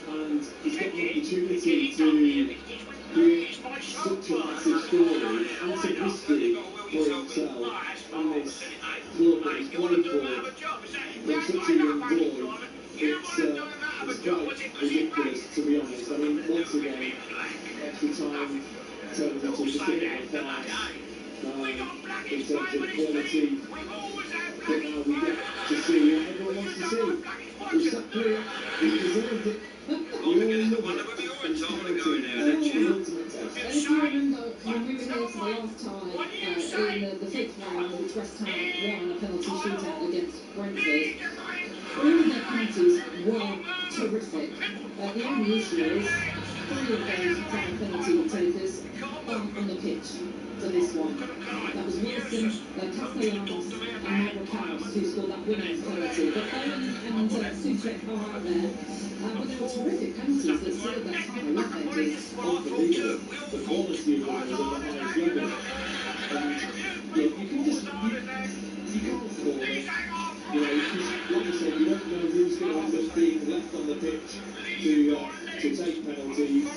and he's got an opportunity to create such a massive story and some history for himself and this club that he's played for from such a young boy. It's quite ridiculous, to be honest. I mean, once again, extra time turns into just a bit of a farce in terms of quality. But now we get to see what everyone wants to see. We've sat clear, we deserved it. We all love it. It's penalty, the ultimate test. If you remember when we were here for the last time in the fifth round, which West Ham won a penalty shootout against Brentford, all of their penalties were terrific. The only issue is 3 of those penalty takers aren't on the pitch for this one. That was Wilson, Castellanos and Mavropanos who scored that winning penalty. But Owen and Souček are out there. But they were terrific penalties that saved that time, weren't they? It's unbelievable. The quality of them is at the highest level. And look, you can just, you can't call it. You know, because, like you said, you don't know who's going to end up being left on the pitch to take penalties.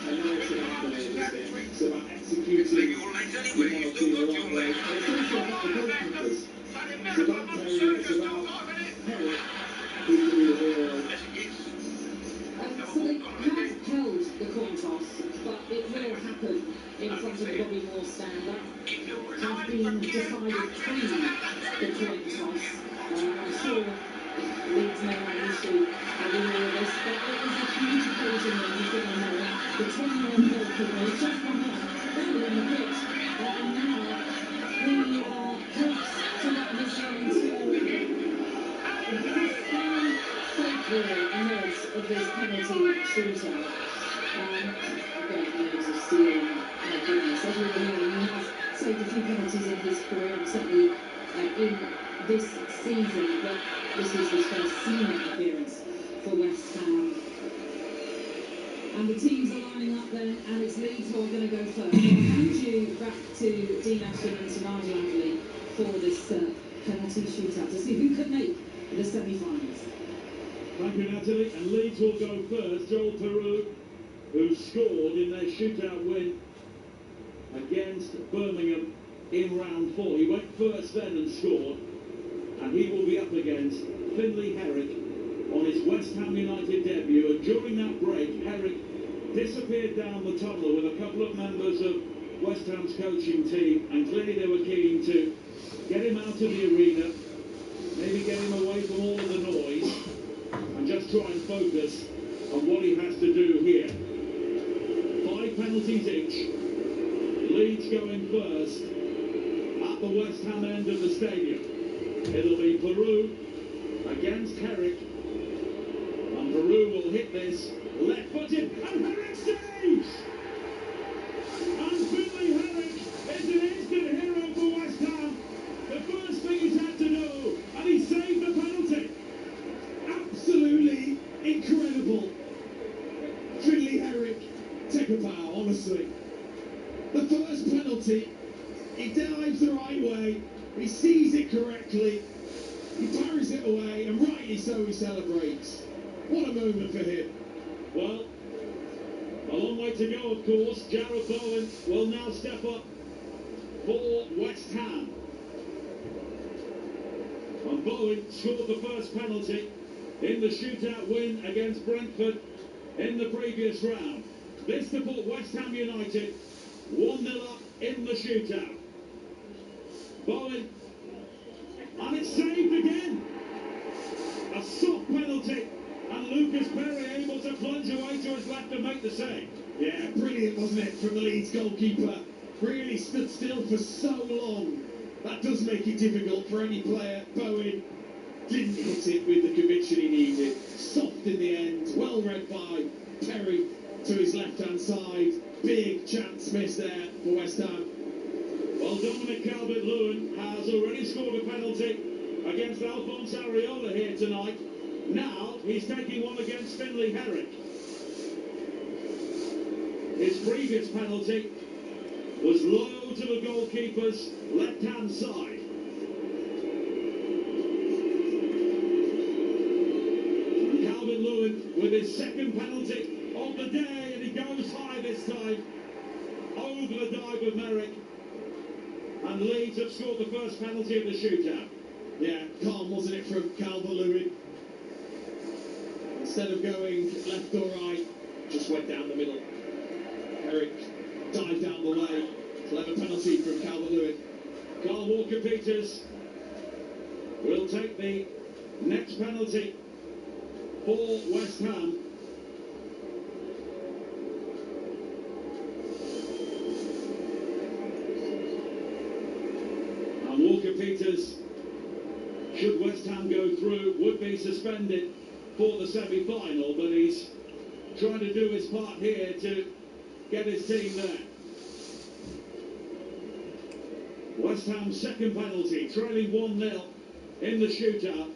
And now it's going to happen, isn't it? It's about executing the penalty in the right way. And it's also about the goalkeepers. It's about Perry, it's about Herrick, who's going to be the hero. So they have held the coin toss, but it will happen in front of the Bobby Moore stand. That has been decided pre the coin toss. I'm sure Leeds may have an issue with all of this, but it was a huge occasion when you think about that. The 20-year-old goalkeeper has just come up early in the pitch, and now he hopes to let this one to emerge of this penalty shootout. Loads of stealing, my goodness. As we were hearing, he has saved a few penalties in his career, and certainly in this season, but this is his first senior appearance for West Ham. And the teams are lining up then, and it's Leeds who are going to go first. I'll hand you back to Dean Ashton and Tamara Langley for this penalty shootout to see who could make the semi-finals. Thank you, Natalie. And Leeds will go first. Joel Peru, who scored in their shootout win against Birmingham in round 4. He went first then and scored. And he will be up against Finlay Herrick on his West Ham United debut. And during that break, Herrick disappeared down the tunnel with a couple of members of West Ham's coaching team. And clearly they were keen to get him out of the arena, maybe get him away from all of the noise, and just try and focus on what he has to do here. 5 penalties each. Leeds going first at the West Ham end of the stadium. It'll be Peru against Herrick. And Peru will hit this left-footed, and Herrick saves! And Finlay Herrick is an instant hero for West Ham. The first thing he's had to do, and he saved the penalty. Absolutely incredible. Finlay Herrick, take a bow, honestly. The first penalty, he dives the right way, he sees it correctly, he parries it away, and rightly so he celebrates. What a moment for him. Well, a long way to go, of course. Jarrod Bowen will now step up for West Ham. And Bowen scored the first penalty in the shootout win against Brentford in the previous round. This to put West Ham United 1-0 up in the shootout. Bowen, and it's saved again. A soft penalty, and Lucas Perry able to plunge away to his left and make the save. Yeah, brilliant, wasn't it, from the Leeds goalkeeper? Really stood still for so long. That does make it difficult for any player. Bowen didn't hit it with the conviction he needed. Soft in the end, well read by Perry to his left-hand side. Big chance missed there for West Ham. Well, Dominic Calvert-Lewin has already scored a penalty against Alphonse Areola here tonight. Now he's taking one against Finlay Herrick. His previous penalty was low to the goalkeeper's left-hand side. And Calvert-Lewin with his second penalty of the day, and he goes high this time over the dive of Merrick. And Leeds have scored the first penalty of the shootout. Yeah, calm, wasn't it, from Calvert-Lewin? Instead of going left or right, just went down the middle. Eric dived down the way. Clever penalty from Calvert-Lewin. Carl Walker-Peters will take the next penalty for West Ham. And Walker-Peters, should West Ham go through, would be suspended for the semi-final, but he's trying to do his part here to get his team there. West Ham's second penalty, trailing 1-0 in the shootout,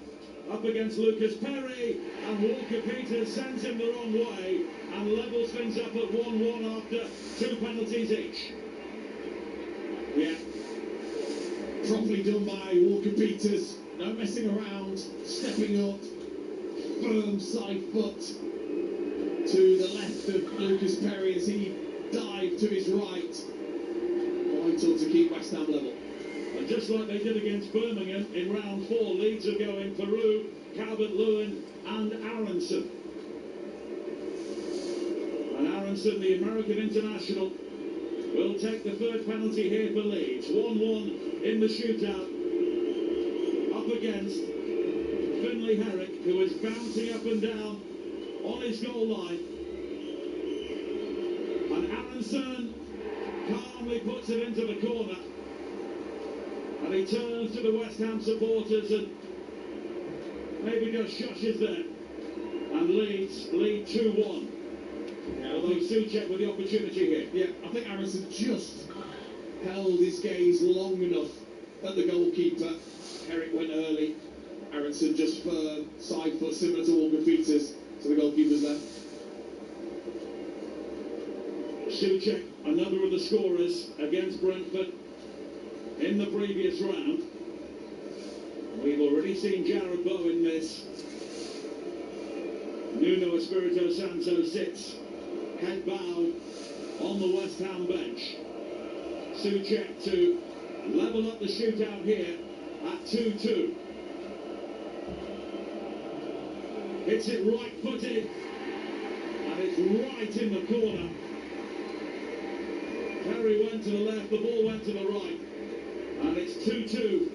up against Lucas Perry, and Walker-Peters sends him the wrong way and levels things up at 1-1 after 2 penalties each. Yeah, properly done by Walker-Peters. No messing around, stepping up, firm side foot to the left of Lucas Perry as he dived to his right. Vital to keep West Ham level. And just like they did against Birmingham in round 4, Leeds are going Peru, Calvert-Lewin and Aronson. And Aronson, the American international, will take the third penalty here for Leeds. 1-1 in the shootout, up against Finlay Herrick, who is bouncing up and down on his goal line. And Aronson calmly puts it into the corner. And he turns to the West Ham supporters and maybe just shushes them. And Leeds lead 2-1. Yeah, although Souček with the opportunity here. Yeah, I think Aronson just held his gaze long enough at the goalkeeper. Herrick went early. Aronson just firm, side foot, similar to Walker-Peters, to the goalkeeper's left. Souček, another of the scorers against Brentford in the previous round. We've already seen Jared Bowen miss. Nuno Espirito Santo sits head bowed on the West Ham bench. Souček to level up the shootout here at 2-2. Hits it right-footed, and it's right in the corner. Perry went to the left, the ball went to the right, and it's 2-2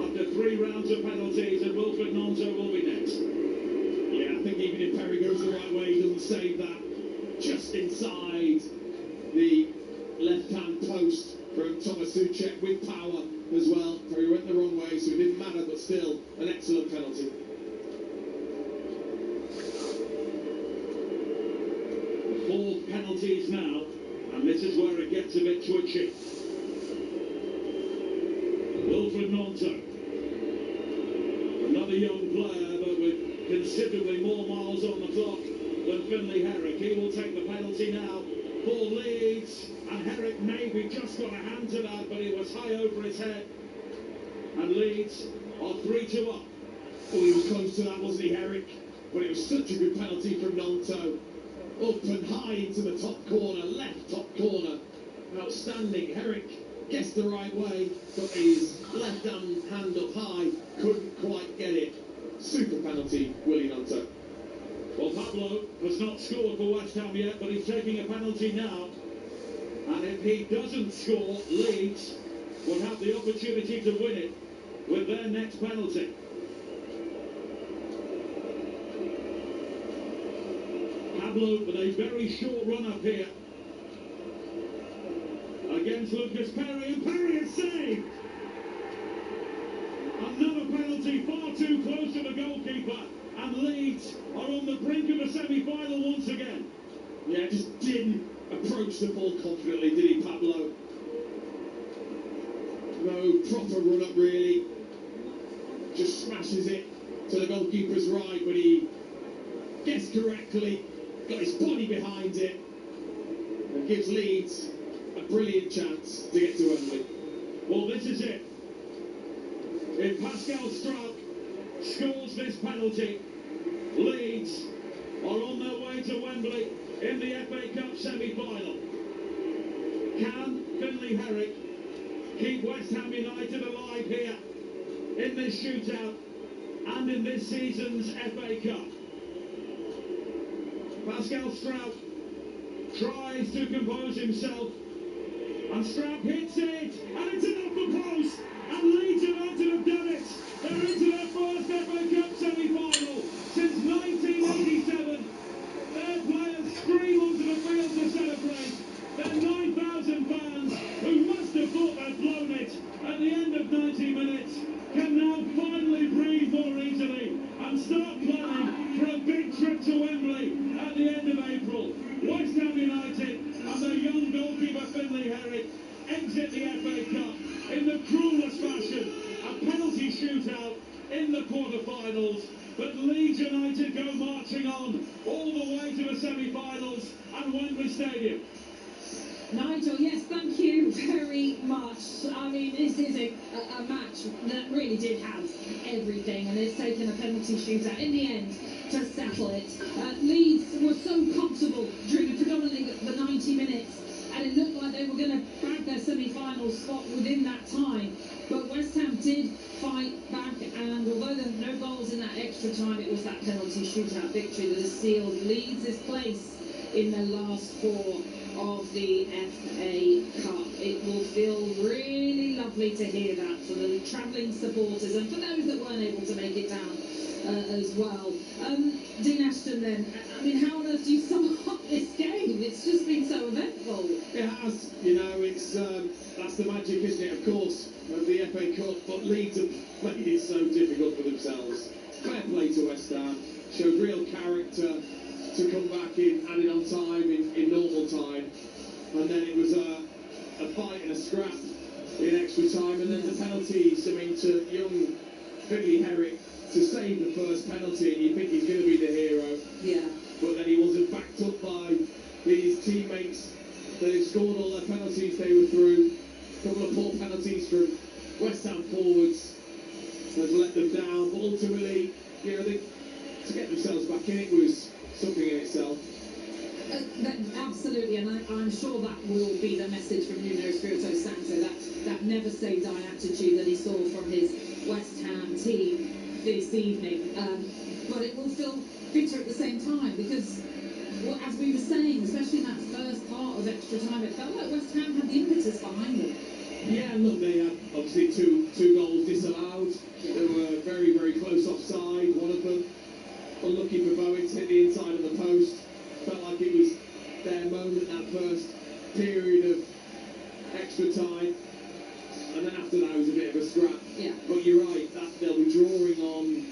after 3 rounds of penalties, and Wilfred Gnonto will be next. Yeah, I think even if Perry goes the right way, he doesn't save that. Just inside the left-hand post from Thomas Souček with power as well. Perry went the wrong way, so it didn't matter, but still an excellent penalty. 4 penalties now, and this is where it gets a bit twitchy. Wilfred Gnonto, another young player, but with considerably more miles on the clock than Finlay Herrick. He will take the penalty now for Leeds, and Herrick maybe just got a hand to that, but he was high over his head. And Leeds are 3-2 up. Oh, he was close to that, wasn't he, Herrick? But it was such a good penalty from Gnonto. Up and high into the top corner, left top corner. Outstanding. Herrick guessed the right way, but his left hand up high, couldn't quite get it. Super penalty, Willie Gnonto. Well, Pablo has not scored for West Ham yet, but he's taking a penalty now. And if he doesn't score, Leeds will have the opportunity to win it with their next penalty. Pablo with a very short run up here against Lucas Perry, and Perry is saved. Another penalty, far too close to the goalkeeper, and Leeds are on the brink of a semi-final once again. Yeah, just didn't approach the ball confidently, did he, Pablo? No proper run-up, really. Just smashes it to the goalkeeper's right, but he guessed correctly, got his body behind it, and gives Leeds a brilliant chance to get to Wembley. Well, this is it. If Pascal Struijk scores this penalty, Leeds are on their way to Wembley in the FA Cup semi-final. Can Finlay Herrick keep West Ham United alive here in this shootout and in this season's FA Cup? Pascal Struijk tries to compose himself, and Struijk hits it, and it's an upper post, and Leeds United have done it. They're into their first FA Cup semi-final since 1987. Their players scream onto the field to celebrate. Their 9,000 fans, who must have thought they'd blown it at the end of 90 minutes, can now finally breathe more easily and start planning for a big trip to Wembley at the end of April. West Ham United and their young goalkeeper Finlay Herrick exit the FA Cup in the cruelest fashion, a penalty shootout in the quarter-finals. But Leeds United go marching on all the way to the semi-finals and Wembley Stadium. Nigel, yes, thank you very much. I mean, this is a match that really did have everything, and it's taken a penalty shootout in the end to settle it. Leeds were so comfortable during predominantly the 90 minutes, and it looked like they were going to bag their semi-final spot within that time. But West Ham did fight back, and although there were no goals in that extra time, it was that penalty shootout victory that has sealed Leeds' place in the last four of the FA Cup. It will feel really lovely to hear that for the travelling supporters and for those that weren't able to make it down as well. Dean Ashton then, I mean, how on earth do you sum up this game? It's just been so eventful. It has, you know, it's that's the magic, isn't it, of course, of the FA Cup, but Leeds have made it so difficult for themselves. Fair play to West Ham, showed real character to come back in, added on time in normal time, and then it was a fight and a scrap in extra time, and then the penalties. I mean, to young Finlay Herrick to save the first penalty, and you think he's going to be the hero. Yeah. But then he wasn't backed up by his teammates. They scored all their penalties they were through. A couple of poor penalties from West Ham forwards has let them down, but ultimately, you know, to get themselves back in, it was something in itself. Absolutely, and I'm sure that will be the message from Nuno Espirito Santo, that never say die attitude that he saw from his West Ham team this evening. But it will feel bitter at the same time, because, well, as we were saying, especially in that first part of extra time, it felt like West Ham had the impetus behind them. Yeah, look, they had obviously two goals disallowed. They were very, very close offside. One of them, unlucky for Bowen, hit the inside of the post. Felt like it was their moment, that first period of extra time. And then after that, it was a bit of a scrap. Yeah. But you're right, that they'll be drawing on,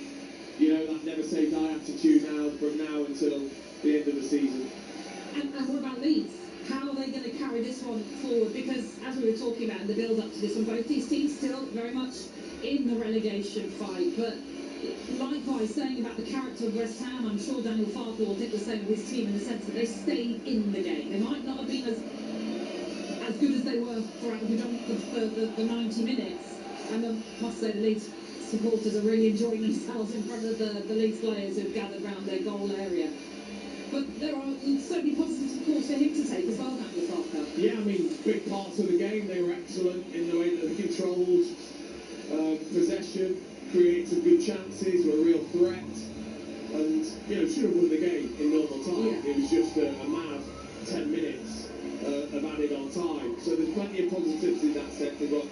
you know, that never say die attitude now, from now until the end of the season. And what about Leeds? How are they going to carry this one forward? Because, as we were talking about in the build-up to this one, both these teams still very much in the relegation fight. But likewise, saying about the character of West Ham, I'm sure Daniel Farke will think the same with his team, in the sense that they stayed in the game. They might not have been as good as they were throughout the 90 minutes. And I must say, the Leeds supporters are really enjoying themselves in front of the Leeds players who've gathered around their goal area. But there are so many positives, of course, for him to take as well, Daniel Farke. Yeah, I mean, big parts of the game, they were excellent in the way that they controlled possession, created some good chances, were a real threat, and, you know, should have won the game in normal time. Yeah. It was just a mad 10 minutes of added on time. So there's plenty of positives in that sense. They've got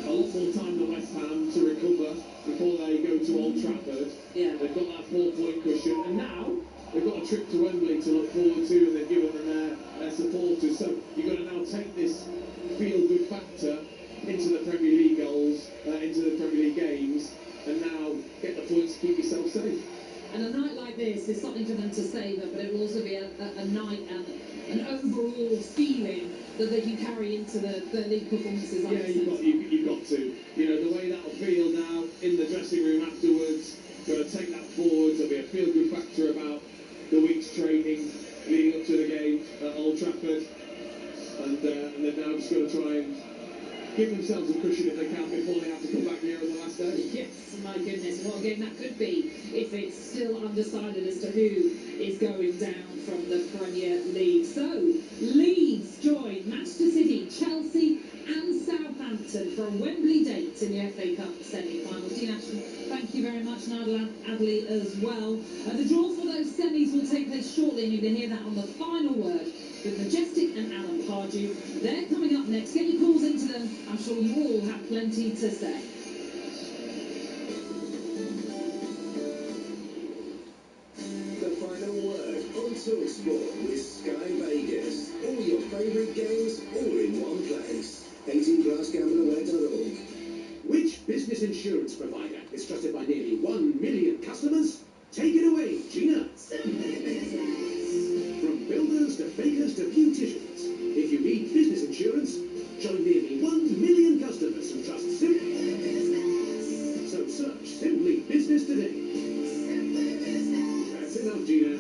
a lot more time than West Ham to recover before they go to Old Trafford. Yeah. They've got that 4-point cushion, and now they've got a trip to Wembley to look forward to, and they've given them their supporters. So you've got to now take this feel-good factor into the Premier League goals, into the Premier League games, and now get the points to keep yourself safe. And a night like this is something for them to savour, but it will also be a night and an overall feeling that they can carry into the league performances. Yeah, you've got to. You know, the way that'll feel now in the dressing room afterwards, got to take that forward. There'll be a feel-good factor about the week's training leading up to the game at Old Trafford. and they've now just got to try and give themselves a cushion if they can before they have to come back here on the last day. Yes, my goodness, what a game that could be if it's still undecided as to who is going down from the Premier League. So, Leeds join Manchester City, Chelsea and Southampton for a Wembley date in the FA Cup semi-final. Dean Ashton, thank you very much, Nigel Adley as well. The draw for those semis will take place shortly, and you can hear that on the final word with Majestic and Alan Pardew. They're coming up next. Get your calls into them. I'm sure you all have plenty to say. The final word on talkSPORT with Sky Vegas. All your favourite games, all in one place. 18+gambleaware.org. Which business insurance provider is trusted by nearly 1 million customers? Take it away, Gina. From builders to bakers to beauticians, if you need business insurance, join nearly 1 million customers who trust Simply Business. So search Simply Business today. That's enough, Gina.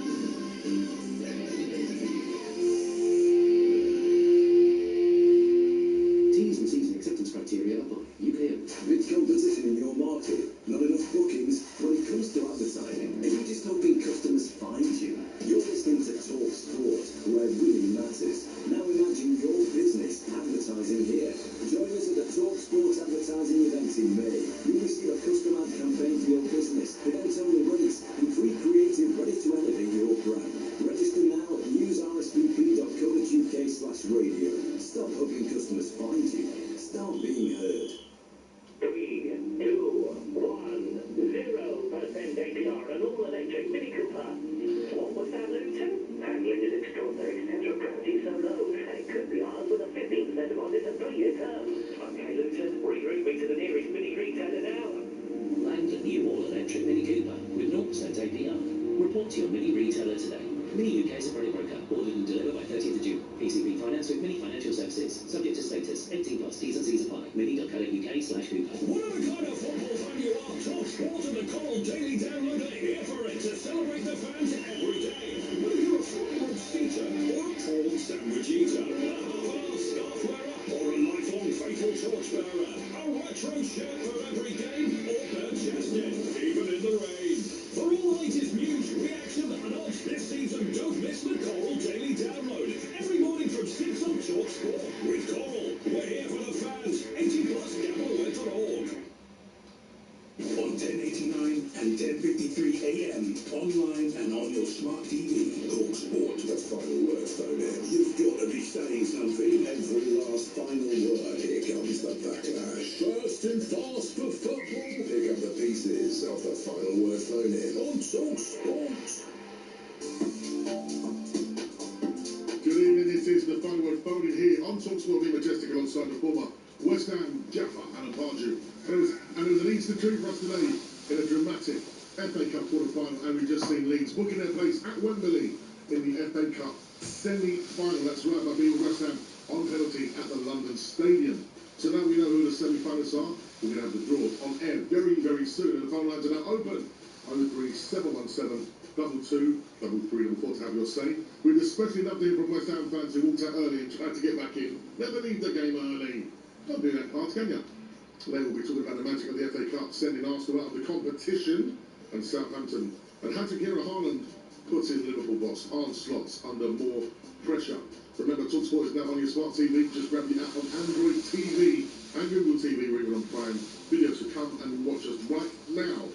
T's and C's and acceptance criteria apply. UK only. With competition in your market, not enough bookings when it comes to advertising. Are you just hoping customers find you? You're listening to talkSPORT, where winning matters. Now imagine your business advertising here. Join us at the talkSPORT advertising event in May. You'll receive a custom ad campaign for your business, event-only rates, and free creative ready to elevate your brand. Register now at newsrspp.co.uk/radio. Stop hoping customers find you. Start being heard. 3, 2, 1, 0% APR and all-electric Mini Cooper. What was that, Luton? Handling is extraordinary. Central gravity so low, and it could be ours with a 15% deposit and 3-year term. Okay, Luton, reroute me to the nearest Mini retailer now. Land a new all-electric Mini Cooper with 0% APR. Report to your Mini retailer today. Mini UK is a credit broker. Ordered and delivered by 30th of June. PCP finance with Mini Financial Services. Subject to status. 18+. T's and C's apply. Mini.co.uk/Cooper. Whatever kind of football fan you are, talkSPORT and the Coral Daily Download are here for it to celebrate the fans every day. Whether you're a front-row seater or a tall sandwich eater, a half-an-hour scarf wearer or a lifelong faithful torchbearer, a retro shirt for every game or bare-chested, even in the rain. For all the latest news, reaction and odds this season, don't miss the Coral Daily Download. Every morning from 6 on talkSPORT with Coral. We're here for the fans. 18+gambleaware.org. On 1089 and 10:53 a.m. Online and on your smart TV. talkSPORT, the final word phone in. You've got to be saying something. Every last final word. Here comes the backlash. First and fast for football. Pick up the pieces of the final word phone in on talkSPORT. Good evening, this is the final word phone in here on talkSPORT, the Majestic alongside the former West Ham Jaffa and Pardew. And it was an Easter treat for us today in a dramatic FA Cup quarter-final, and we've just seen Leeds booking their place at Wembley in the FA Cup semi-final. That's right, by beating West Ham on penalty at the London Stadium. So now we know who the semi-finalists are. We're going to have the draw on air very, very soon, and the phone lines are now open. 03717 22 334 to have your say. We'd especially love to hear from West Ham fans who walked out early and tried to get back in. Never leave the game early. Don't do that part, can you? They will be talking about the magic of the FA Cup, sending Arsenal out of the competition, and Southampton. And Hattrick Hero Haaland puts his Liverpool boss, Arne Slot, under more pressure. Remember, talkSPORT is now on your smart TV. Just grab the app on Android TV and Google TV, or even on Prime. Videos to come and watch us right now.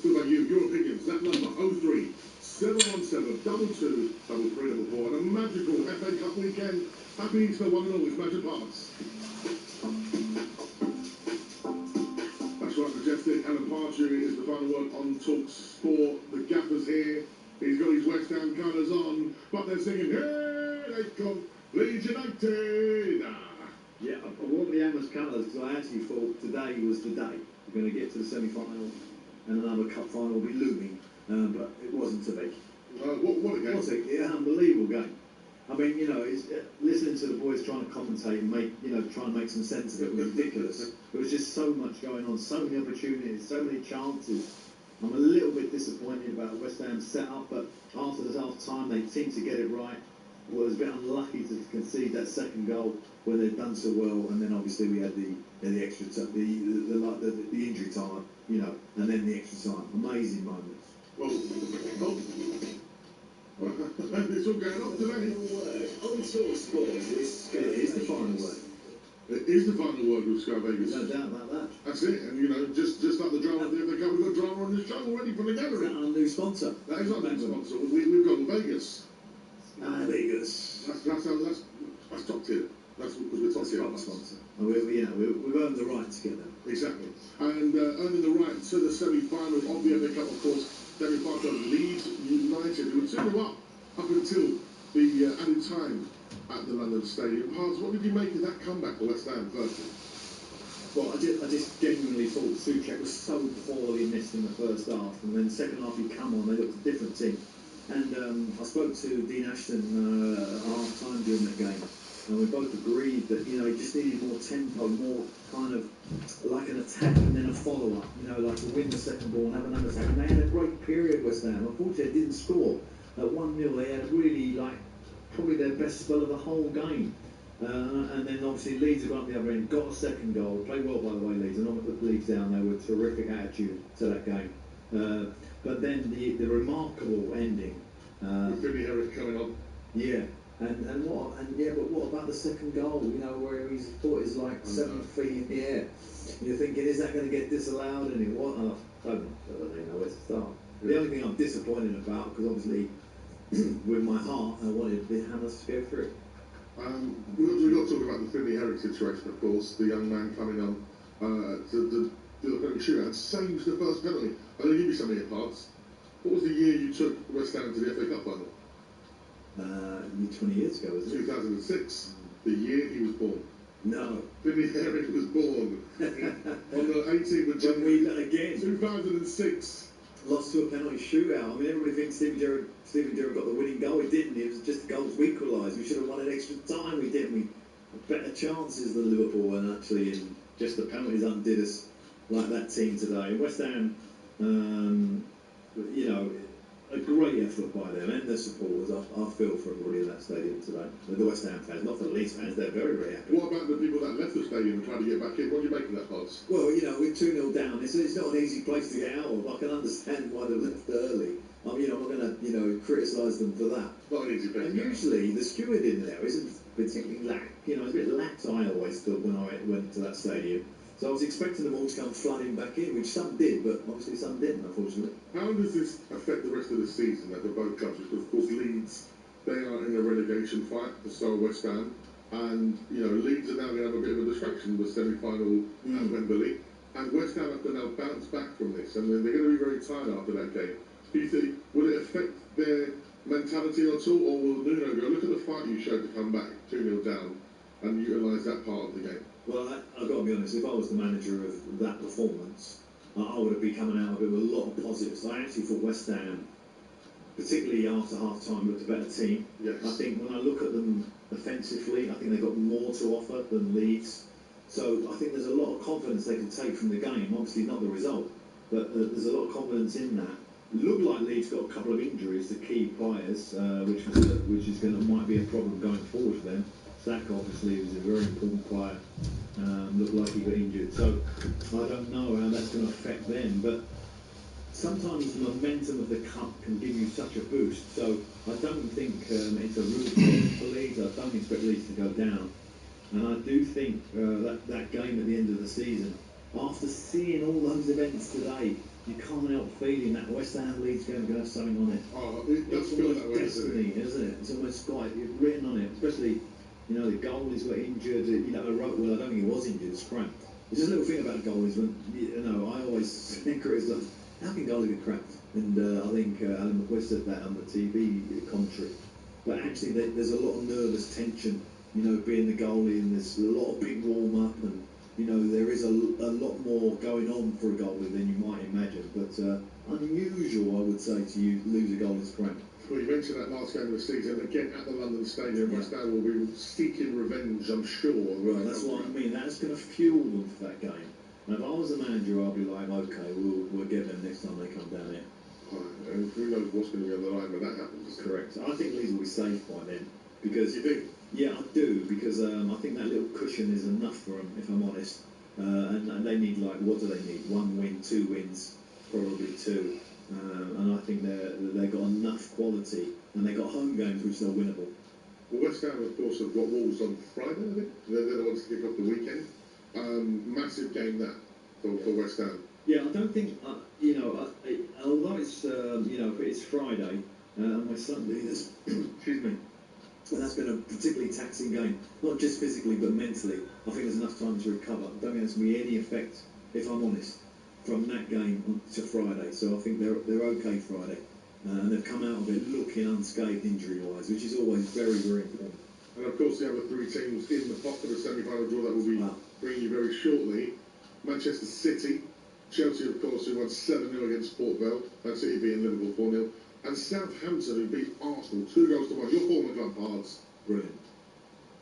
What about you? Your opinions? That number, 03717 22 334. And a magical FA Cup weekend. Happy Easter, one and all. It's Magic Parts. That's right, Majestic. Alan Pardew is the final word on talkSPORT. The Gaffer's here. He's got his West Ham colours on, but they're singing, here they come, Leeds United. Yeah, I want the Hammers colours because I actually thought today was the day. We're going to get to the semi-final and another cup final will be looming, but it wasn't to be. What a game. What an unbelievable game. I mean, you know, it's, listening to the boys trying to commentate and make, you know, try and make some sense of it was ridiculous. There was just so much going on, so many opportunities, so many chances. I'm a little bit disappointed about West Ham's setup, but after the half time they seemed to get it right. was a bit unlucky to concede that second goal when they'd done so well, and then obviously we had the extra time, the injury time, you know, and then the extra time. Amazing moments. Well, it's all going on today. On talkSPORT with Sky It is the final word. It is the final word with Sky Vegas. No doubt about that. That's it, and you know, just like the drama of the FA Cup, we've got drama on this show already from the Is gallery. that our new sponsor? That is our new sponsor. We've got Vegas. Vegas. That's top tier. That's because we're top tier. Sponsor. And we've earned the right to get them. Exactly. And earning the right to the semi-final of the FA Cup, of course, semi-final of Leeds United, who were 2-0 up until the added time at the London Stadium. Hans, what did you make of that comeback for West Ham firstly? Well, I just genuinely thought Souček was so poorly missed in the first half, and then second half he come on, they looked a different team. And I spoke to Dean Ashton at half time during that game, and we both agreed that, you know, he just needed more tempo, more kind of like an attack and then a follow-up, you know, like to win the second ball and have another attack. And they had a great period, West Ham. Unfortunately, they didn't score. At 1-0, they had really, like, probably their best spell of the whole game. And then obviously Leeds have got the other end, got a second goal, played well by the way Leeds, and not put Leeds down, they were terrific attitude to that game. But then the remarkable ending. With Billy Herrick coming on. Yeah, but what about the second goal, you know, where his foot is like 7 feet in the air? And you're thinking, is that going to get disallowed? And it was, I don't know where to start. The only thing I'm disappointed about, because obviously with my heart I wanted the Hammers to go through. We've got to talk about the Finley Herrick situation, of course. The young man coming on to do the penalty shootout, saves the first penalty. I'm going to give you some of your parts. What was the year you took West Ham to the FA Cup final? 20 years ago, wasn't it? 2006, the year he was born. No. Finley Herrick was born on the 18th of January, again. 2006. Lost to a penalty shootout. I mean, everybody thinks Steven Gerrard got the winning goal. He didn't. It was just the goals we equalised. We should have won an extra time. We didn't. We had better chances than Liverpool, and actually, just the penalties undid us like that team today. West Ham, you know, a great effort by them and their supporters. I feel for everybody in that stadium today. The West Ham fans, not for the Leeds fans, they're very, very happy. What about the people that left the stadium and tried to get back in? What do you make of that, Pods? Well, you know, we're 2-0 down. It's not an easy place to get out of. I can understand why they left early. I'm not going to, you know, criticise them for that. Not an easy place. And usually the steward in there isn't particularly lax. You know, it's a bit lax, I always thought, when I went to that stadium. So I was expecting them all to come flooding back in, which some did, but obviously some didn't, unfortunately. How does this affect the rest of the season at both clubs? Because, of course, Leeds, they are in a relegation fight, so are West Ham. And, you know, Leeds are now going to have a bit of a distraction with the semi-final at Wembley. And West Ham have to now bounce back from this, and then they're going to be very tired after that game. Do you think, will it affect their mentality at all, or will Nuno go, look at the fight you showed to come back 2-0 down and utilise that part of the game? Well, I've got to be honest, if I was the manager of that performance, I would have been coming out of it with a lot of positives. I actually thought West Ham, particularly after half-time, looked a better team. Yes. I think when I look at them offensively, I think they've got more to offer than Leeds. So I think there's a lot of confidence they can take from the game. Obviously not the result, but there's a lot of confidence in that. It looked like Leeds got a couple of injuries to key players, which might be a problem going forward for them. Saka obviously was a very important player. Looked like he got injured, so I don't know how that's going to affect them. But sometimes the momentum of the cup can give you such a boost. So I don't think it's a real problem for Leeds. I don't expect Leeds to go down. And I do think that game at the end of the season, after seeing all those events today, you can't help feeling that West Ham Leeds game going to have something on it. Oh, it does feel that way, destiny, isn't it? It's almost quite written on it, especially. You know, the goalie's got injured. You know, I don't think he was injured. It's cramped. There's just a little thing about goalies when, you know, I always think like, how can goalies get cramped? And I think Alan McQuist said that on the TV commentary. But actually, there's a lot of nervous tension. You know, being the goalie, and there's a lot of big warm up, and you know, there is a lot more going on for a goalie than you might imagine. But unusual, I would say, to you lose a goalie's cramp. Well, you mentioned that last game of the season, again at the London Stadium. West Ham will be seeking revenge, I'm sure. Right, that's what I mean. That's going to fuel them for that game. And if I was the manager, I'd be like, okay, we'll get them next time they come down here. And who knows what's going to be on the line when that happens. Correct. I think Leeds will be safe by then. because You think? yeah, I do, because I think that little cushion is enough for them, if I'm honest. And they need, like, what do they need? 1 win, 2 wins, probably 2. And I think they've got enough quality, and they've got home games which are winnable. Well, West Ham, of course, have got Wolves on Friday, I think. They're the ones to kick off the weekend. Massive game that for West Ham. Yeah, I don't think, although it's, it's Friday, and we're Sunday, excuse me, and that's been a particularly taxing game, not just physically but mentally. I think there's enough time to recover. I don't think there's going to be any effect, if I'm honest, from that game to Friday. So I think they're okay Friday. And they've come out of it looking unscathed injury-wise, which is always very, very important. And of course, the other 3 teams in the pot for the semi-final draw that will be bringing you very shortly. Manchester City, Chelsea, of course, who won 7-0 against Port Vale. Man City beating Liverpool 4-0. And Southampton, who beat Arsenal 2-1. Your former club, Pards. Brilliant.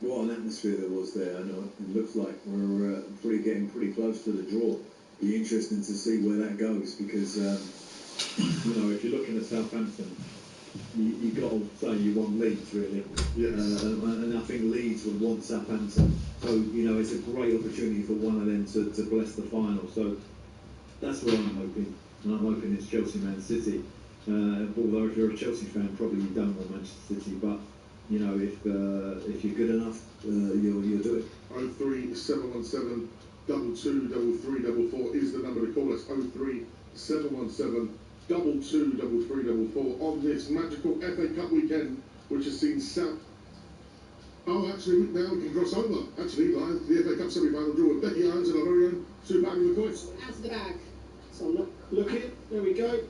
What an atmosphere there was there. I know it looks like we're getting pretty close to the draw. Be interesting to see where that goes, because if you're looking at Southampton, you've got to say you want Leeds, really. Yes. And I think Leeds would want Southampton. So it's a great opportunity for one of them to bless the final. So that's what I'm hoping. And I'm hoping it's Chelsea, Man City. Although if you're a Chelsea fan, probably you don't want Manchester City, but if you're good enough, you'll do it. 03717 223344 is the number to call us. 03717 223344 on this magical FA Cup weekend, which has seen actually now we can cross over. Actually, live the FA Cup semi-final draw with Becky Irons and our very own Sue Bagley McCoy. Out of the bag. So I'm looking. There we go.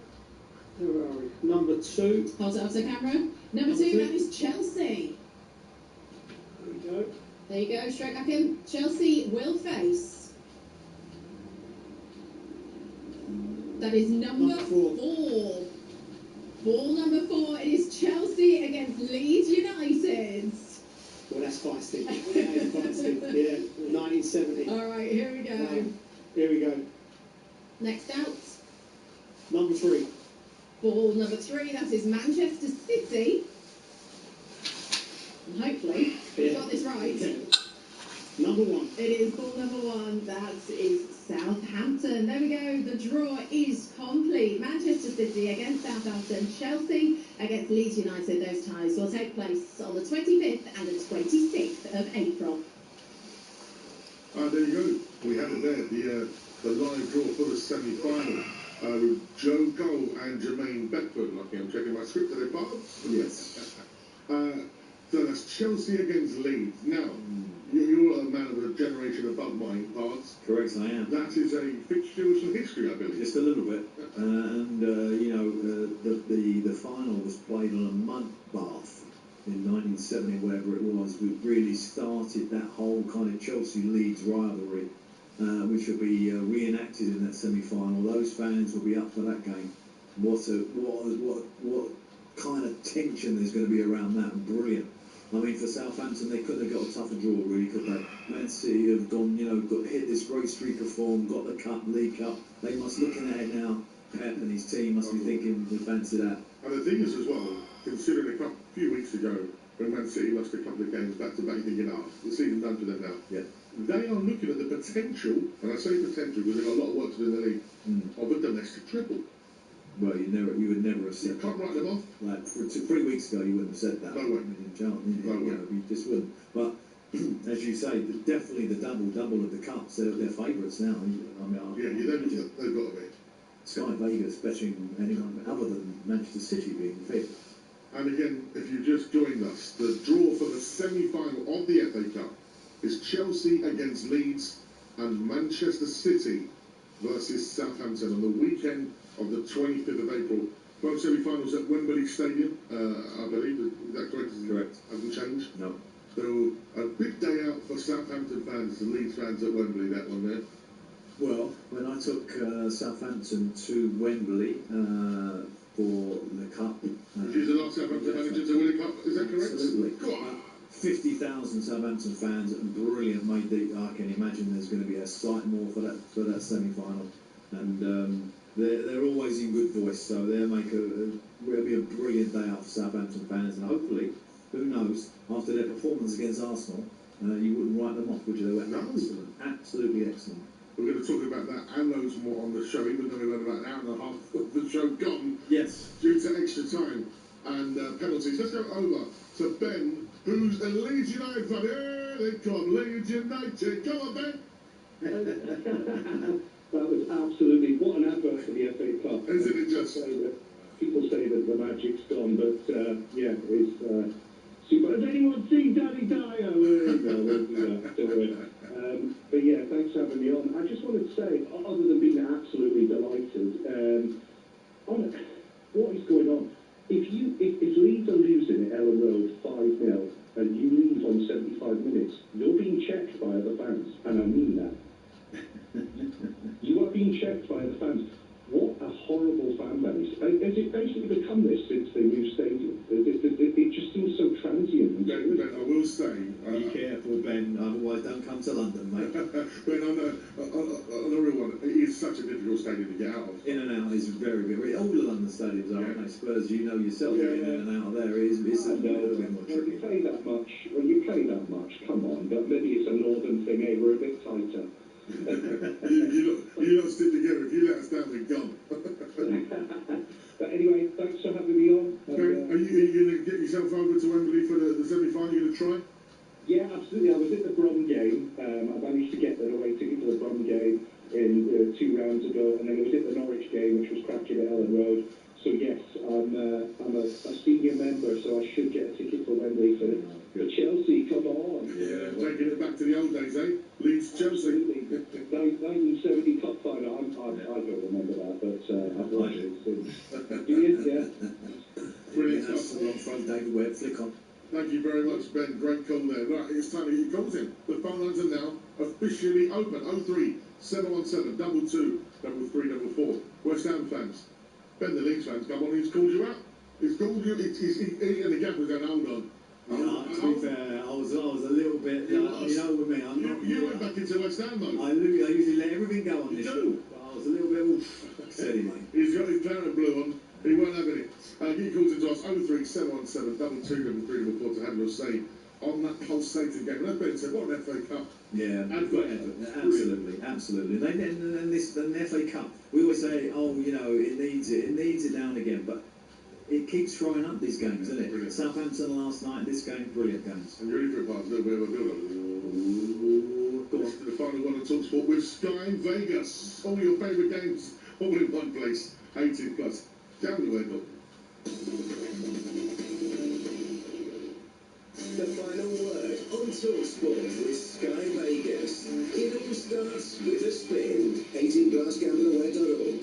Where are we? Number 2. Hold it up to the camera. Number 2, that is Chelsea. There we go. There you go, straight back in. Chelsea will face. That is number 4. Ball number 4, it is Chelsea against Leeds United. Well, that's feisty. That is feisty. Yeah, 1970. All right, here we go. Here we go. Next out. Number 3. Ball number 3, that is Manchester City. And hopefully, we've got this right. Number 1. It is ball number 1, that is Southampton. There we go, the draw is complete. Manchester City against Southampton, Chelsea against Leeds United. Those ties will take place on the 25th and the 26th of April. There you go. We have it there, the live draw for the semi-final. With Joe Cole and Jermaine Beckford. Lucky I'm checking my script today, Pards. Yes. So that's Chelsea against Leeds. Now, you're a man of a generation above mine, Pards. Correct, I am. That is a fixture with some history, I believe. Just a little bit. The final was played on a mud bath in 1970, whatever it was. We really started that whole kind of Chelsea-Leeds rivalry, which will be reenacted in that semi-final. Those fans will be up for that game. What kind of tension there's going to be around that, and brilliant. I mean, for Southampton, they couldn't have got a tougher draw, really, could they? Man City have gone, hit this great streak of form, got the cup, League Cup. They must be looking at it now. Pep and his team must be thinking, we fancy that. And the thing is, as well, considering a few weeks ago, when Man City lost a couple of games back to back, thinking, the season's done for them now. Yeah. They are looking at the potential, and I say potential because they've got a lot of work to do in the league, of a domestic triple. Well, you would never have said that. You can't write them off. Like 3 weeks ago, you wouldn't have said that. No way. You just wouldn't. But as you say, definitely the double of the cups. They're favourites now. They've got to be. Sky Vegas betting anyone other than Manchester City being fifth. And again, if you just joined us, the draw for the semi-final of the FA Cup is Chelsea against Leeds and Manchester City versus Southampton on the weekend of the 25th of April. Both semi-finals at Wembley Stadium, I believe. Is that correct? Correct. Hasn't changed? No. So a big day out for Southampton fans and Leeds fans at Wembley, that one there. Well, when I took Southampton to Wembley for the Cup... Which is the last Southampton manager to win a Cup, is that correct? Absolutely. 50,000 Southampton fans, and brilliant, mate. I can imagine there's going to be a sight more for that semi-final. And they're always in good voice, so it'll be a brilliant day out for Southampton fans, and hopefully who knows, after their performance against Arsenal, you wouldn't write them off, would you? They were excellent, absolutely excellent. We're going to talk about that and loads more on the show, even though we've had about an hour and a half of the show gone. Yes. Due to extra time and penalties. Let's go over to Ben, who's a Leeds United fan. Here they come, Leeds United. Come on, Ben. That was absolutely, what an advert for the FA Cup. Isn't it just? People say that the magic's gone, but yeah, it's super. Has anyone seen Danny Dyer? No, we'll do that, don't worry. But yeah, thanks for having me on. I just wanted to say, other than being absolutely delighted, what is going on? If Leeds are losing at Ellen Road 5-0 and you leave on 75 minutes, you're being checked by other fans, and I mean that. You are being checked by other fans. What a horrible fan base. Has it basically become this since they moved stadium? It just seems so transient. Ben, I will say... Be careful, Ben, otherwise don't come to London, mate. Ben, on a real one, it is such a difficult stadium to get out of. In and out is very, very... All the London stadiums are, aren't they? Spurs, you know yourself, in and out of there is a little bit more tricky. You play that much, come on, but maybe it's a northern thing, hey, we're a bit tighter. you don't stick together. If you let us down, we're gone. But anyway, thanks for having me on. Okay, are you going to get yourself over to Wembley for the semi-final? You going to try? Yeah, absolutely. I was at the Brum game. I managed to get the away ticket to the Brum game in 2 rounds ago, and then I was at the Norwich game, which was cracking at Ellen Road. So yes, I'm a senior member, so I should get a ticket for Wembley for Chelsea. Come on. Yeah, taking it back to the old days, eh? Leeds Chelsea. 1970 Cup final. I don't remember that, but I've watched it since. Do you? Yeah. Brilliant That's stuff. alongside David Webb, flick on. Thank you very much, Ben. Great call there. Right, it's time to get your calls in. The phone lines are now officially open. 03 717 22 3344. West Ham fans. Ben, the Leeds fans, come on, he's called you out. He's called you. And the gap was going, hold on. Yeah, to be fair, I was a little bit, you know what I mean? You went back into West Ham mode. I usually let everything go on this show, but I was a little bit steady, mate. He's got his claret and blue on. He won't have it. Get your calls into us 03 717 22 3344 to have your say on that pulsating game. And as Ben said, what an FA Cup. Yeah, absolutely. And the FA Cup, we always say, oh, you know, it needs it now and again, but it keeps throwing up these games, doesn't it? Brilliant. Southampton last night, this game, brilliant games. And you're ready for a part, a little bit of a build-up. Go on to the final one on talkSPORT with Sky Vegas. All your favourite games, all in one place. 18 plus. Down the way, Bob. The final word on talkSPORT with Sky Vegas. It all starts with a spin. 18plusgambleaware.org.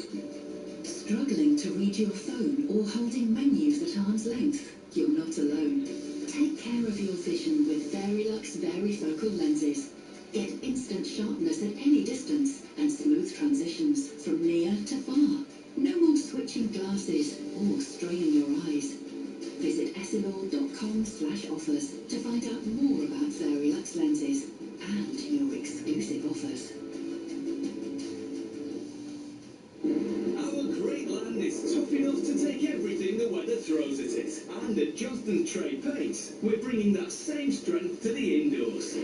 Struggling to read your phone or holding menus at arm's length? You're not alone. Take care of your vision with Verilux Varifocal lenses. Get instant sharpness at any distance and smooth transitions from near to far. No more switching glasses or straining your eyes. Visit essilor.com/offers to find out more about Verilux lenses and your exclusive offers. Our great land is tough enough to take everything the weather throws at it. And at Johnston's Trade Paints, we're bringing that same strength to the indoors.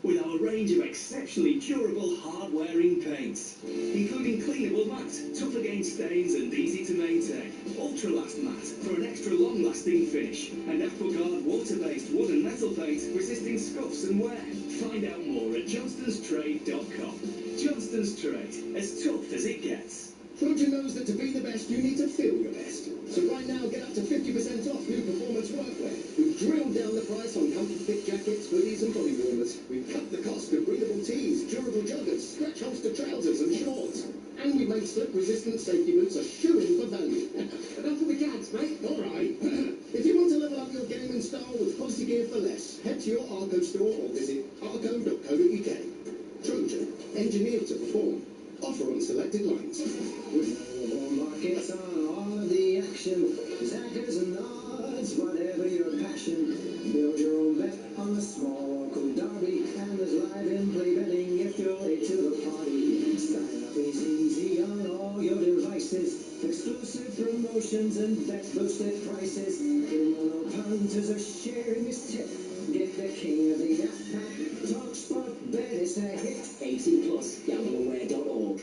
With our range of exceptionally durable, hard-wearing paints, including cleanable matte, tough against stains and easy to maintain, ultra-last matte for an extra long-lasting finish, and AquaGuard water-based wood and metal paint resisting scuffs and wear. Find out more at johnstonstrade.com. Johnston's Trade, as tough as it gets. Trojan knows that to be the best, you need to feel your best. So right now, get up to 50% off new performance workwear. We've drilled down the price on comfy fit jackets, hoodies and body warmers. We've cut the cost of breathable tees, durable joggers, stretch holster trousers and shorts. And we've made slip-resistant safety boots a shoe-in for value. Enough of the gags, mate. All right. If you want to level up your game and style with quality gear for less, head to your Arco store or visit arco.co.uk. Trojan, engineered to perform. Offer on selected lines. With no more markets on all of the action, Zackers and odds, whatever your passion. Build your own bet on the small local derby, and there's live in-play betting if you're late to the party. Sign up is easy on all your devices. Exclusive promotions and bets, boosted prices. Criminal punters are sharing this tip. Get the king of the app pack. talkSPORT bet is a hit. 18 plus, gambleaware.org.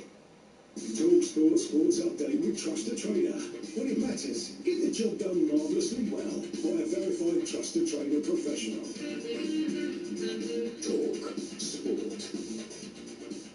talkSPORT Sports Update with Trusted Trader. When it matters, get the job done marvellously well by a verified Trusted Trader professional. talkSPORT.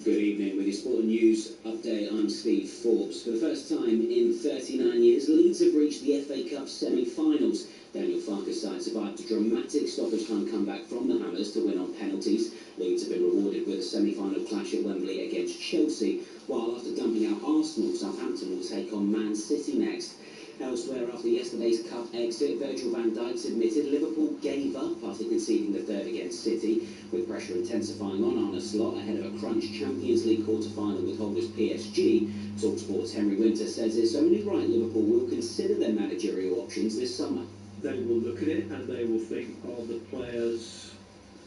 Good evening. With your sport and news update, I'm Steve Forbes. For the first time in 39 years, Leeds have reached the FA Cup semi-finals. Daniel Farke's side survived a dramatic stoppage time comeback from the Hammers to win on penalties. Leeds have been rewarded with a semi-final clash at Wembley against Chelsea, while after dumping out Arsenal, Southampton will take on Man City next. Elsewhere, after yesterday's cup exit, Virgil van Dijk's admitted Liverpool gave up after conceding the third against City, with pressure intensifying on Arne Slot ahead of a crunch Champions League quarter-final with holders PSG. talkSPORT's Henry Winter says it's only right Liverpool will consider their managerial options this summer. They will look at it and they will think, are the players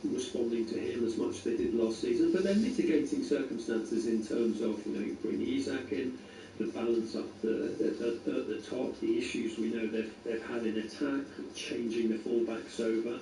responding to him as much as they did last season? But they're mitigating circumstances in terms of, you bring Isak in, the balance up at the top, the issues we know they've had in attack, changing the fullbacks over.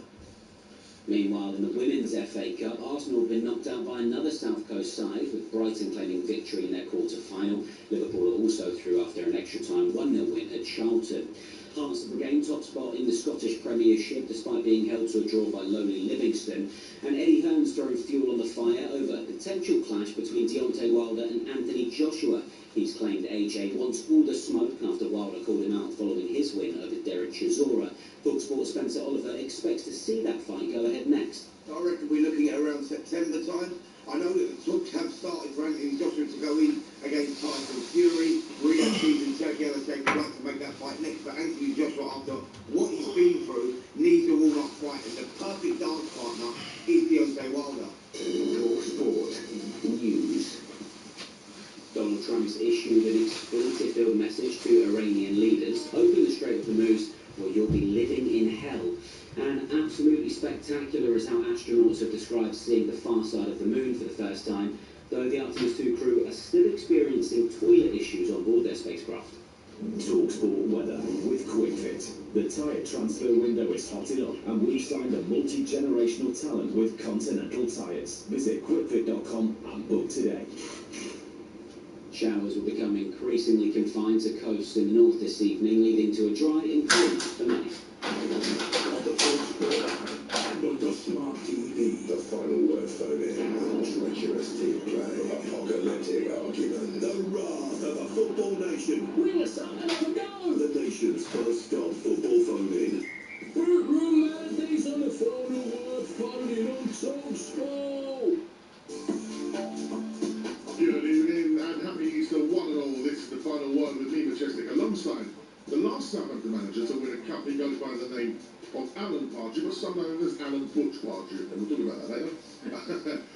Meanwhile, in the Women's FA Cup, Arsenal have been knocked out by another South Coast side, with Brighton claiming victory in their quarter-final. Liverpool are also through after an extra-time 1-0 win at Charlton. Hearts have regained top spot in the Scottish Premiership despite being held to a draw by lowly Livingston. And Eddie Hearn's throwing fuel on the fire over a potential clash between Deontay Wilder and Anthony Joshua. He's claimed AJ wants all the smoke after Wilder called him out following his win over Derek Chisora. talkSPORT's Spencer Oliver expects to see that fight go ahead next. I reckon we're looking at around September time. I know that the talks have started for Anthony Joshua to go in against Tyson Fury. Rio in Turkey, other states would like to make that fight next, but Anthony Joshua, after what he's been through, needs a warm-up fight, and the perfect dance partner is Deontay Wilder. talkSPORT News. Donald Trump's issued an expletive-filled message to Iranian leaders. Open the Strait of Hormuz, or you'll be living in hell. And absolutely spectacular is how astronauts have described seeing the far side of the moon for the first time, though the Artemis 2 crew are still experiencing toilet issues on board their spacecraft. talkSPORT weather with QuickFit. The tyre transfer window is hotting up, and we've signed a multi-generational talent with Continental Tyres. Visit quickfit.com and book today. Showers will become increasingly confined to coasts in the north this evening, leading to a dry and cool for many. On the talkSPORT app and on your smart TV. The final word phone in. Treacherous team play. Apocalyptic argument. The wrath of a football nation. Win us up and have a go. The nation's first stop football phone in. Romantics on the final word phone in on talkSPORT. Good evening and happy Easter one and all. This is the final word with me, Majestic, alongside the last Southampton manager to win a cup. He goes by the name of Alan Pardew, but some know him as Alan Butch Pardew, and we'll talk about that later.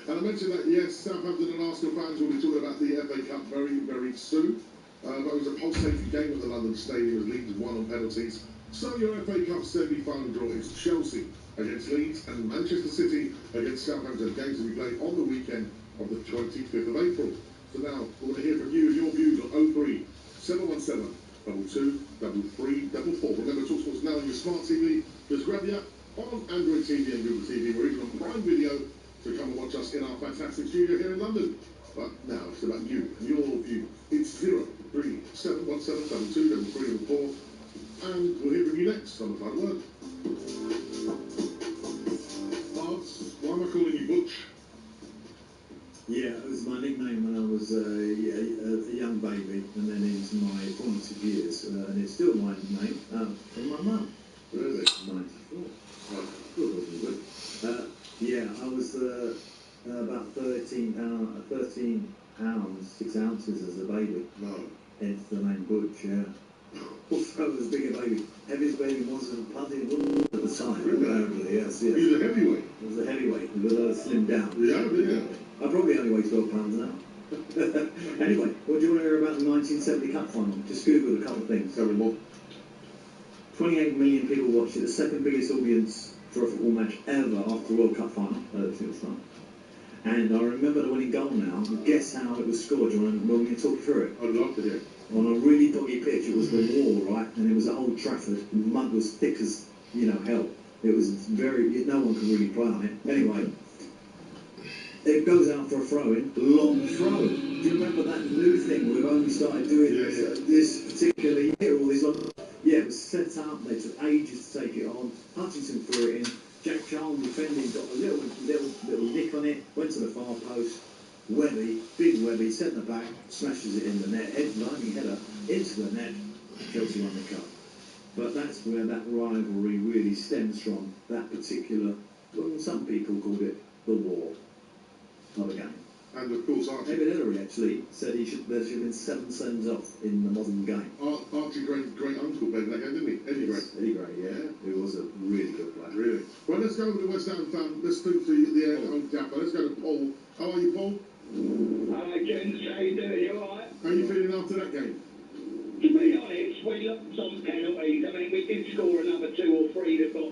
And I mentioned that, yes, Southampton and Arsenal fans will be talking about the FA Cup very, very soon. But it was a pulsating game at the London Stadium as Leeds won on penalties. So your FA Cup semi-final draw is Chelsea against Leeds and Manchester City against Southampton. Games to be played on the weekend of the 25th of April. So now, we want to hear from you and your views on 03 717 22 3344. Remember, talkSPORT's now on your smart TV. Just grab the app on Android TV and Google TV. We're even on Prime Video, so come and watch us in our fantastic studio here in London. But now, it's about you and your view. It's 03 717 22 3344. And we'll hear from you next on the final word. Arts, why am I calling you Butch? Yeah, it was my nickname when I was a young baby, and then into my formative years, and it's still my nickname from my mum. Really? 94. Oh, good. Yeah, I was about 13 pounds 6 ounces as a baby. No. Hence the name Butch. Yeah. Also, I was a bigger baby. Heaviest baby wasn't Puddy at the time. Really? Apparently, yes. He was a heavyweight. I was a heavyweight, but I slimmed down. Yeah. I probably only weigh 12 pounds now. Anyway, what do you want to hear about the 1970 Cup final? Just Googled a couple of things. Tell me more. 28 million people watched it, the second biggest audience for a football match ever after the World Cup final. It was fun. And I remember the winning goal now. Guess how it was scored. Do you want me to talk you through it? I'd love to hear. on a really boggy pitch. It was the Wall, right? And it was at Old Trafford. The mud was thick as, hell. It was no one could really play on it. Anyway, it goes out for a throw-in, long throw. Do you remember that new thing we've only started doing this particular year? All these it was set up. They took ages to take it on. Hutchinson threw it in. Jack Charles defending, got a little nick on it. Went to the far post. Webby, big Webby, centre back, smashes it in the net. Lightning header into the net. Chelsea won the cup. But that's where that rivalry really stems from. That particular, well, some people called it the war of a game. And of course, Archie. David Hillary actually said there should have been 7 sends off in the modern game. Archie great uncle played that game, didn't he? Eddie Gray. Eddie Gray, yeah. He was a really good player. Really. Well, let's go with the West Ham fan. Let's speak to the old Gaffer. Let's go to Paul. How are you, Paul? Hello, gents. How you doing? You alright? How are you feeling after that game? To be honest, we lost on penalties. I mean, we did score another 2 or 3 that got,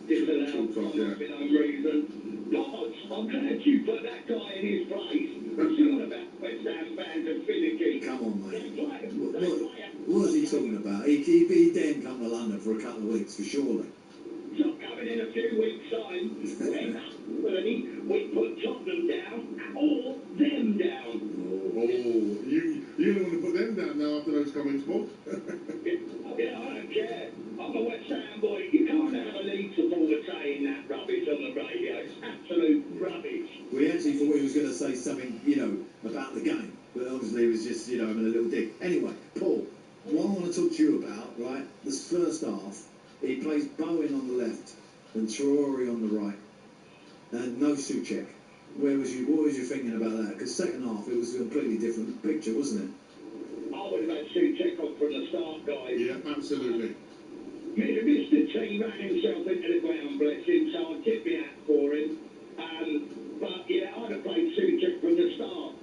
disallowed for no reason. God, I'm glad you put that guy in his place. It's not about West Ham fans and finicky. Come on, mate. What is he talking about? He then come to London for a couple of weeks, for surely. Not coming in a few weeks' time. We put Tottenham down or them down. You don't want to put them down now after those comments, Paul? Yeah, I don't care. I'm a West Ham boy. You can't have a Leeds supporter saying that rubbish on the radio. It's absolute rubbish. We actually thought he was going to say something, about the game. But obviously it was just, having a little dig. Anyway, Paul, what I want to talk to you about, right, this first half, he plays Bowen on the left and Traore on the right. And no Souček. What was you thinking about that? Because second half, it was a completely different picture, wasn't it? I would have had Souček on from the start, guys. Yeah, absolutely. Mr. T ran himself into the ground, bless him, so I'd tip me out for him. But, yeah, I'd have played Souček from the start.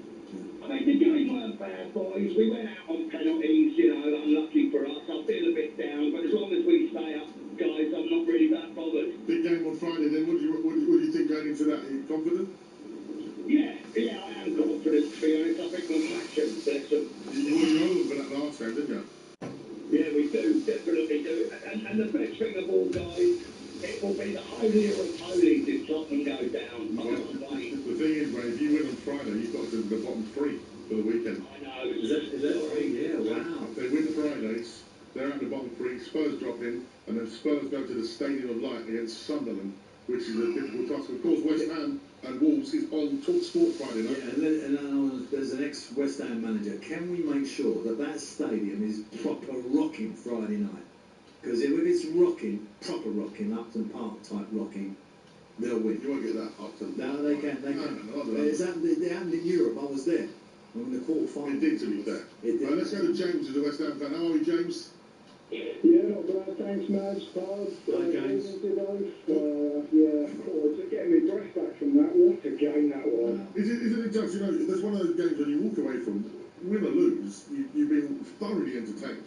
I mean, the game weren't bad, boys. We went out on penalties, unlucky for us. I feel a bit down, but as long as we stay up, guys, I'm not really that bothered. Big game on Friday, then. What do you think going into that? Are you confident? Yeah, I am confident, to be honest. I think we'll match them, bless them. You already know them for that last game, didn't you? Yeah, we do, definitely do. And the best thing of all, guys, it will be the holier of holies if Tottenham go down. I can't wait. The thing is, mate, if you win on Friday, you've got to the bottom 3 for the weekend. I know. Is that right? Yeah, wow. If they win Fridays, they're out the bottom 3, Spurs drop in, and then Spurs go to the Stadium of Light against Sunderland, which is a difficult task. Of course, West Ham and Wolves is on talkSPORT Friday night. Yeah, and there's an ex-West Ham manager. Can we make sure that stadium is proper rocking Friday night? Because if it's rocking, proper rocking, Upton Park type rocking, they'll win. You won't get that Upton. No, they can. It happened in Europe. I was there. In the quarter-final. It did, to be fair. Right, let's go to James, who's a West Ham fan. How are we, James? Yeah, not bad. Thanks, Madge. Hi, James. Just getting my breath back from that. What a game that was. Isn't it just, there's one of those games when you walk away from, win or lose, you've been thoroughly entertained.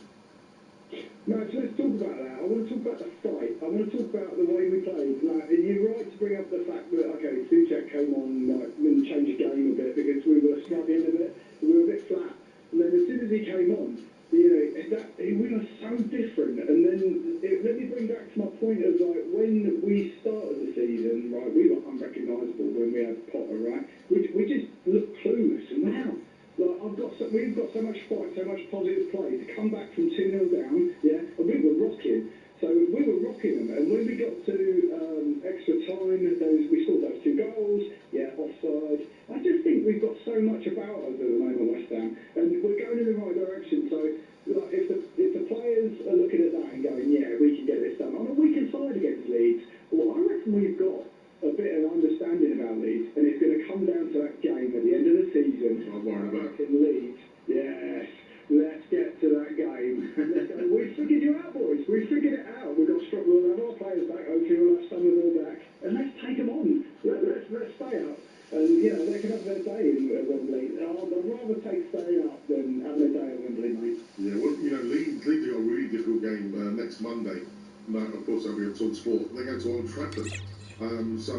Madge, let's talk about that. I want to talk about the fight. I want to talk about the way we played. You're right to bring up the fact that, Souček came on and changed the game a bit because we were struggling a bit. We were a bit flat. And then as soon as he came on, we were so different. And then let me bring back to my point of when we started the season, right, we were unrecognisable when we had Potter, right? We just looked clueless. And now, we've got so much fight, so much positive play to come back from 2-0 down, and we were rocking. So we were rocking them. And when we got to extra time, we scored those 2 goals, offside. I just think we've got so much about us at the moment, West Ham, and we're going in the right direction. So if the players are looking at that and going, we can get this done on a weekend side against Leeds, well, I reckon we've got a bit of understanding about Leeds, and it's going to come down to that game at the end of the season. I'm worried about in Leeds. Yes, let's get to that game. We figured you out, boys. We figured it out. We've got we'll have our players back. Hopefully, we'll have some of them back, and let's take them on. Let's stay up. And they can have their day in Wembley. I'd rather take staying up than having a day at Wembley, mate. Yeah, well, Leeds have got a really difficult game next Monday. Of course, they'll be on talkSPORT. They go to Old Trafford. So,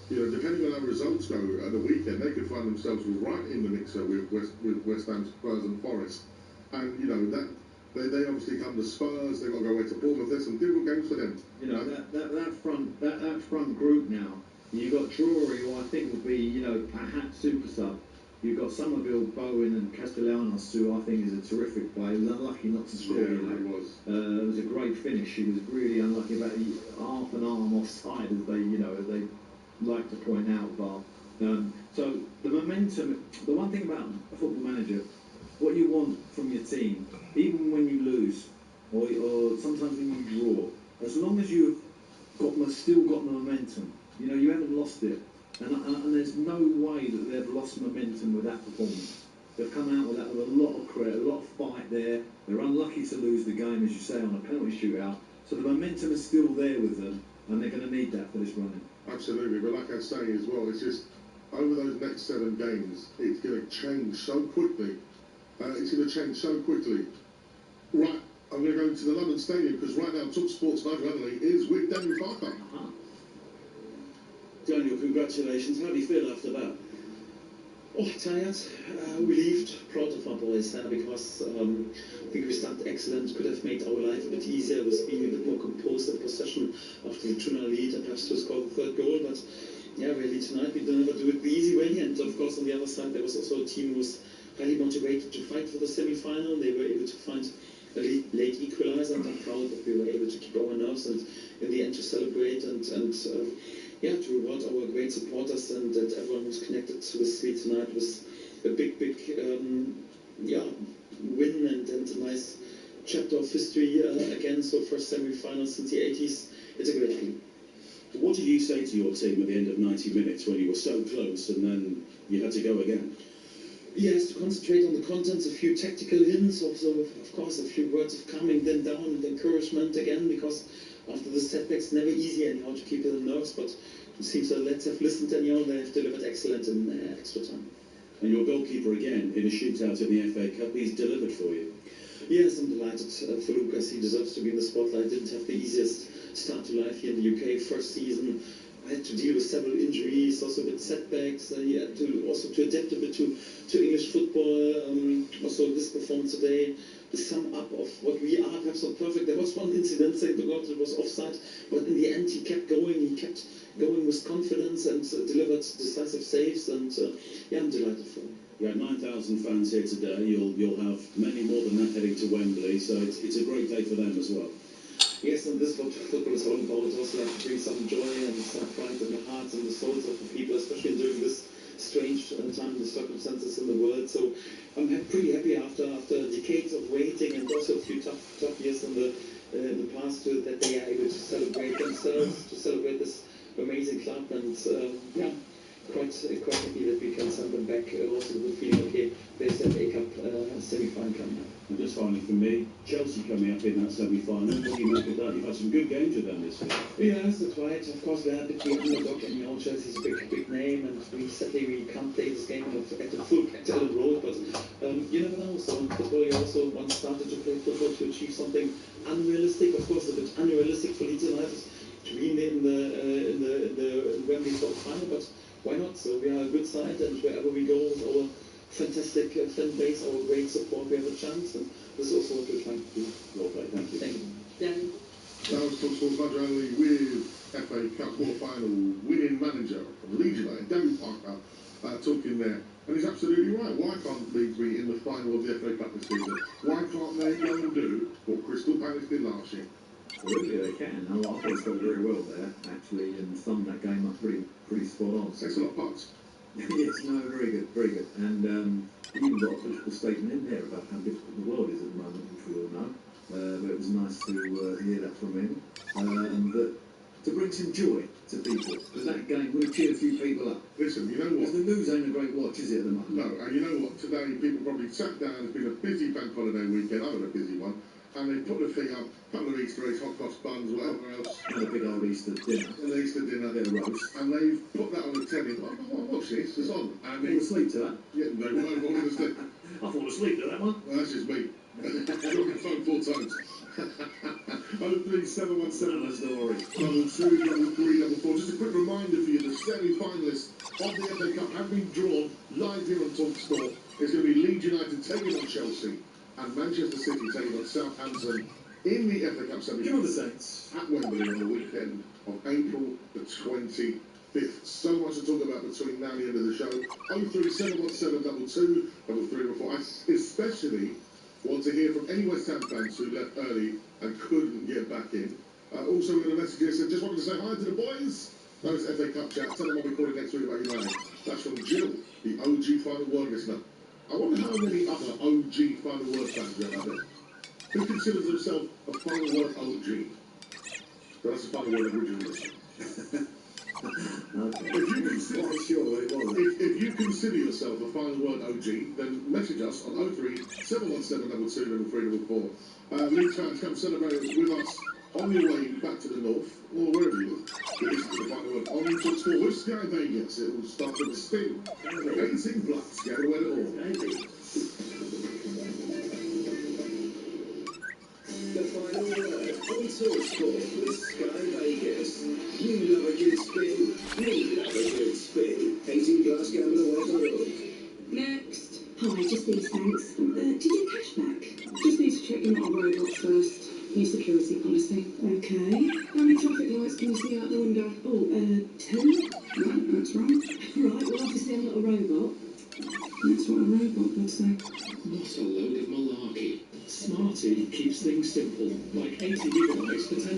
depending on how results go at the weekend, they could find themselves right in the mixer with West Ham, Spurs and Forest. And you know that they obviously come to Spurs. They've got to go away to Bournemouth. There's some difficult games for them. You know that front group now. You've got Drury, who I think will be, you know, perhaps super sub. You've got Somerville, Bowen, and Castellanos, who I think is a terrific player. He was unlucky not to score. Yeah, you know. he was. It was a great finish. He was really unlucky about half an arm offside, as they like to point out, VAR. So the momentum. The one thing about a football manager, what you want from your team, even when you lose, or sometimes when you draw, as long as you've still got the momentum, you know, you haven't lost it. And there's no way that they've lost momentum with that performance. They've come out with that with a lot of credit, a lot of fight there. They're unlucky to lose the game, as you say, on a penalty shootout. So the momentum is still there with them, and they're going to need that for this running. Absolutely, but like I say as well, it's just over those next 7 games, it's going to change so quickly. It's going to change so quickly. Right, I'm going to go into the London Stadium because right now talkSPORT's Nigel Adderley is with Daniel Farker. Daniel, congratulations. How do you feel after that? Oh, tired, relieved, proud of my boys because I think we started excellent, could have made our life a bit easier with being a bit more composed in possession after the 2-0 lead and perhaps to score the third goal. But yeah, really tonight we don't ever do it the easy way. And of course, on the other side, there was also a team who was highly motivated to fight for the semi-final. They were able to find a late equalizer, and I'm proud that we were able to keep our nerves and in the end to celebrate and to reward our great supporters and everyone who's connected to the Leeds tonight was a big win and a nice chapter of history again. So first semi-final since the 80s. It's a great feeling. What did you say to your team at the end of 90 minutes when you were so close and then you had to go again? Yes, to concentrate on the contents, a few tactical hints, also, of course, a few words of calming them down and encouragement again, because after the setbacks, never easy anyhow to keep the nerves, but it seems that Leeds have listened anyhow, they have delivered excellent in extra time. And your goalkeeper again, in a shootout in the FA Cup, he's delivered for you. Yes, I'm delighted for Lucas, he deserves to be in the spotlight, didn't have the easiest start to life here in the UK, first season. I had to deal with several injuries, also with setbacks. He had to also to adapt a bit to English football. Also this performance today, the sum up of what we are, perhaps not perfect. There was one incident, thank God, it was offside, but in the end he kept going. He kept going with confidence and delivered decisive saves. And I'm delighted for him. You had 9,000 fans here today. You'll have many more than that heading to Wembley, so it's a great day for them as well. Yes, and this is what football is all about. It also like to bring some joy and some pride in the hearts and the souls of the people, especially during this strange time, the circumstances in the world. So I'm pretty happy after decades of waiting and also a few tough years in the past that they are able to celebrate themselves, to celebrate this amazing club, and quite happy that we can send them back also with feeling okay. There's that FA Cup semi-final coming up. And just finally for me, Chelsea coming up in that semi-final. What do you make of that? You've had some good games with them this year. Yes, that's right. Of course, we're a bit the underdog, and Chelsea's a big name, and we sadly we can't play this game at the full at Ellen Road. But you never know. So in football, you also once started to play football to achieve something unrealistic. Of course, a bit unrealistic for Leeds United to be in the Wembley final, but why not? So we are a good side, and wherever we go with our fantastic fan base, our great support, we have a chance, and this is also what we're trying to do. Well played, thank you. Thank you. Yeah. That was talkSPORT's Nigel Adderley with FA Cup quarter-final winning manager from Leeds United, Daniel Farker, talking there. And he's absolutely right. Why can't Leeds be in the final of the FA Cup this season? Why can't they go and do what Crystal Palace did last year? Absolutely, they can. I think it's gone very well there, actually, and summed that game up pretty spot on. Takes a lot of parts. Yes, no, very good. And even got a political statement in there about how difficult the world is at the moment, which we all know. But it was nice to hear that from him. And to bring some joy to people, because that game would have cheered a few people up. Listen, you know what? Because the news ain't a great watch, is it, at the moment? No, and you know what? Today people probably sat down. It's been a busy bank holiday weekend. I've had a busy one. And they put the thing up, a couple of Easter eggs, hot cross buns, whatever else. And a big old Easter dinner. An Easter dinner, their roast. And they've put that on the telly. Watch this, it's on. And fall asleep to that? Yeah, they won't fall asleep. I fall asleep to that one. Well, that's just me. I've got my phone 4 times. 03717 story. 23344. Just a quick reminder for you, the semi-finalists of the FA Cup have been drawn live here on talkSPORT. It's going to be Leeds United taking on Chelsea. and Manchester City taking on Southampton in the FA Cup semi. Give on the Saints. At Wembley on the weekend of April the 25th. So much to talk about between now and the end of the show. 03717 223 I especially want to hear from any West Ham fans who left early and couldn't get back in. Also, we've got a message here said, just wanted to say hi to the boys. That was FA Cup chat. Tell them I'll be calling next week about United. That's from Jill, the OG Final Word listener. I wonder how many other OG Final Word fans there are there. Who considers themselves a Final Word OG? So that's a Final Word original listener. Okay. If you consider, if you consider yourself a Final Word OG, then message us on 03 717 223 Leeds fans, come celebrate with us on your way back to the north, or wherever you live. This is the Final Word on talkSPORT with Sky Vegas. It will start with a spin. 18 plus, get away it all. The Final Word on talkSPORT with Sky Vegas. You love a good spin, we love a good spin. 18 plus, gamble.org. Next. Hi, just these, thanks. Did you cash back? Just need to check you're not a robot first. New security policy. Okay. How many traffic lights can you see out the window? Oh, 2? Right, that's right. Right, well, obviously I'm not a robot. That's what a robot would say. What a load of malarkey. Smarty keeps things simple, like 80 gigabytes for £10,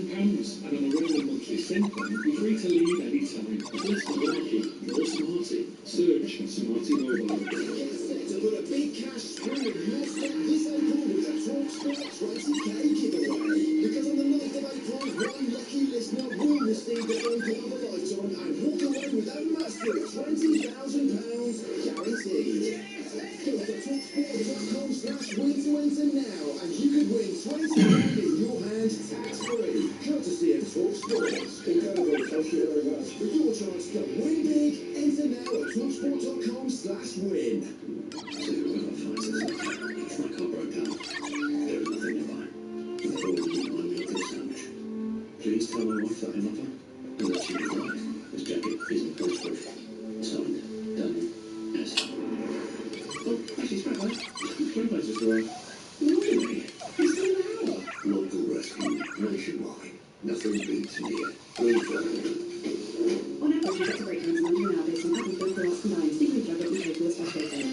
and on a rolling monthly SIM plan, you're free to leave any time. Less malarkey, more Smarty. Search Smarty Mobile. Get set to put a big cash spring in your stock this April with a talkSPORT 20k giveaway. Because on the 9th of April, one lucky listener will receive the phone call of a lifetime and walk away with a massive £20,000 guaranteed. Go to talksport.com/win to enter now, and you could win £20 in your hand tax-free, courtesy of talkSPORT. Incredible, thank you very much. For your chance to win big, enter now at talksport.com/win. So when I find this, my car broke down. There was nothing nearby. I thought it would remind me of this sandwich. Please tell my wife that I love her, and that she is right. This jacket isn't bulletproof. Signed, Daniel S. Oh, actually, it's right there. Grandpa's just arrived. Really? You still an hour? Local rescue, nationwide. Nothing beats near. On average, you get to break down to 90 an hour based on average bill for loss combined. See your job at UK/.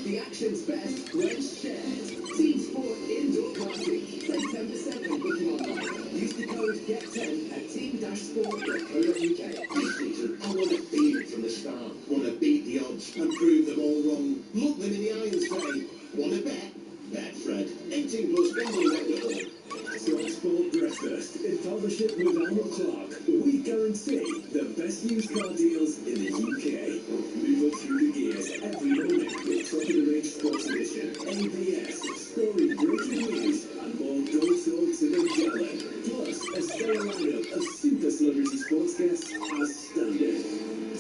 The action's best when shared. Team Sport Indoor Party. Save 10% when booking online. Use the code GET10 at team-sport.co.uk. This season, I want to feel it from the start. Want to beat the odds and prove them all wrong. Look them in the eye and say, want to bet? Bet Fred. 18 plus gamble.org. talkSPORT Breakfast in partnership with Arnold Clark. We guarantee the best used car deals in the UK. Move up through the gears every morning with top-of-the-range sports edition, ABS, story breaking news, and more gold talks in a gallon. Plus, a stellar lineup of super celebrity sports guests as standard.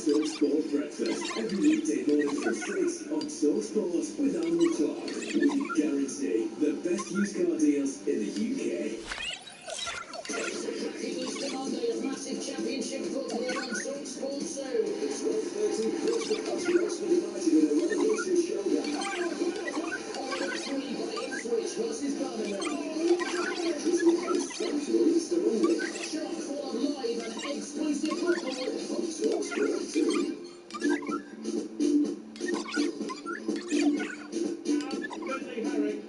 talkSPORT Breakfast every weekday morning from 6 on talkSPORT with Arnold Clark. We guarantee the best used car deals in the UK. Massive championship football on talkSPORT soon. It's 12:30 plus the Oxford United in a relegation showdown. Ipswich versus Birmingham. This weekend's central Easter only. Chock full of live and exclusive football on talkSPORT 2. Finley Herrick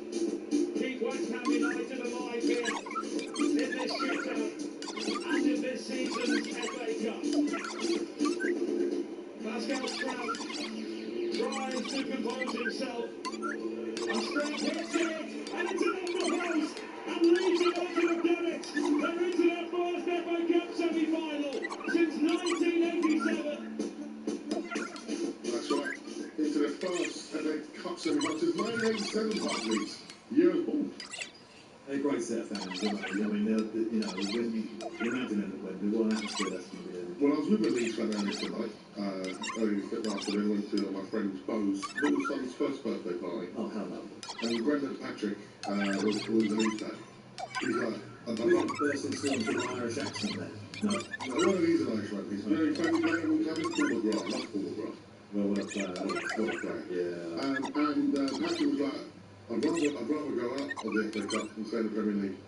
keep West Ham United alive here in this shootout and in this season's FA Cup. Pascal Stroud tries to compose himself. And Stroud hits it, and it's an open post, and Leeds United have done it. They're into their first FA Cup semi-final since 1987. That's right. Into their first FA Cup semi-final since 1987, Leeds. Year of born. A great set of fans, aren't they? I mean, you know, when you imagine them at Wembley, what an atmosphere that's going to be. Well, I was with a Leeds fan earlier tonight, early afternoon, went to my friend Bo's little son's first birthday party. Oh, how lovely. And Brendan Patrick was a Leeds fan. He's like, I don't know. Person sort of Irish accent there. No. One of these are Irish rugby. He's very friendly player, we'll have it Paul McGrath. Love Paul McGrath. Well, what a player. What a player. Yeah. And Patrick was like, I I'd rather go out of the FA Cup than stay in the Premier League.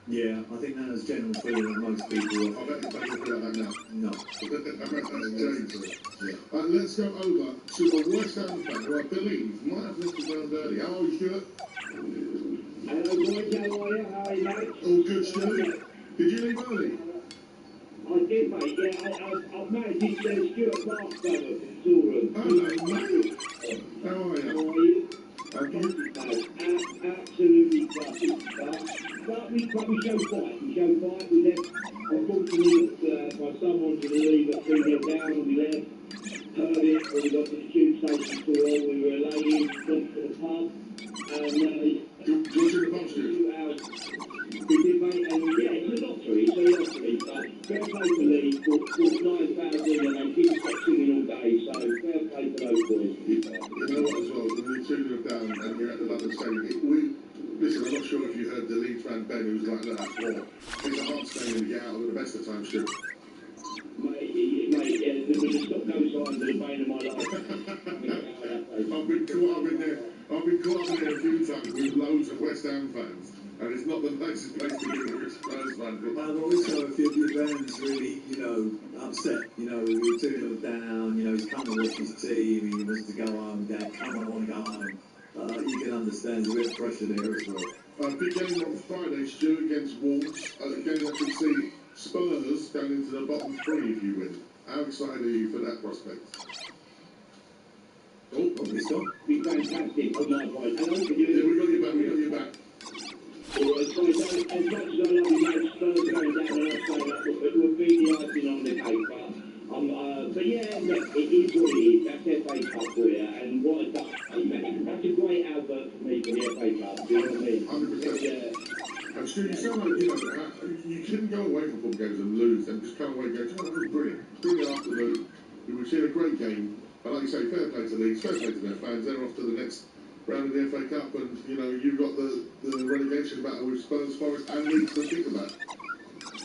Yeah, I think that is general feeling of most people. I bet you don't feel like that now. No. That's changed. Yeah. Let's go over to a West Ham fan who I believe might have left the ground early. How are you, Stuart? Hello, boys. How are you? How are you, mate? All good, Stuart. Did you leave early? I did, mate. Yeah, I've managed to send Stuart Mark over from Storeroom. Hello, mate. How are you? How are you? I'm good. Absolutely classic. But we showed fight. We showed fight. We left. Unfortunately, my son wanted to leave at 3-0 down, and we left. Heard it when we got to the tube station. Saw all we were laying. Went to the pub. And do you want to the pub, Stuart? we did, mate. And yeah, it's a lottery. It's a lottery. But fair play to Leeds. Bought 9,000 and they didn't stop singing all day. So fair play to those boys. You know what, as well, when we're 2-0 down and you're at the London Stadium, listen, I'm not sure if you heard the Leeds fan Ben who's like, look, that's war. It's a hard stadium to get out of at the best of times, Stuart. Mate, yeah, there's got no signs of the bane of my life. I've been caught up in there a few times with loads of West Ham fans, and it's not the nicest place to be with a Spurs fan. But also, if your Ben's really, upset, you're 2-0 down, he's come to watch his team, he wants to go home, Dad, come on, I want to go home. You can understand there's a bit of pressure there as well. Big game on Friday, Stu, against Wolves. A game I can see Spurs going into the bottom 3 if you win. How excited are you for that prospect? Oh, he's gone. Be fantastic on my point. And also, yeah, we got you back. As much as I love you, mate, Spurs going down, and I'll say that it would be the icing on the cake. But yeah, look, it is what it is. That's FA Cup for you, and what a duck. That's a great advert for me for the FA Cup. Do you know what I mean? 100%. Yeah. And Stu, you sound like, you couldn't go away from football games and lose and just come away and go, oh, that was brilliant. Brilliant afternoon. We've seen a great game. And like you say, fair play to Leeds, fair play to their fans. They're off to the next round of the FA Cup, and you've got the relegation battle with Spurs, Forest, and Leeds to think about.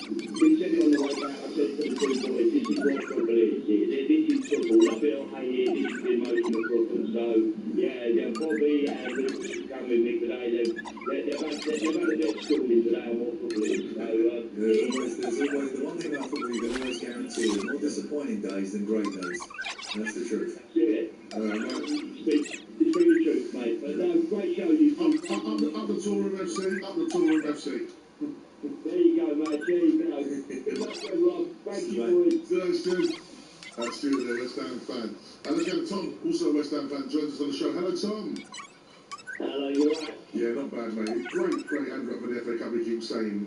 We said it on the way back. I said to the two boys, this is what football is. This is football. Love it or hate it. This is the emotion of football. So yeah, Bobby and Luke come with me today. They've had a bit of schooling today on what football is. So there's always the one thing about football you can always guarantee: there's more disappointing days than great days. That's the truth. Yeah. Speak the truth, mate. But no, great show. Up the Toolroom FC. Up the Toolroom FC. There you go, mate. There you go. Good luck, everyone. Thank you, boys. Hello, Stu. Stu, the West Ham fan. And again, Tom, also a West Ham fan, joins us on the show. Hello, Tom. Hello, you alright? Yeah, not bad, mate. Great advert for the FA Cup, we keep saying.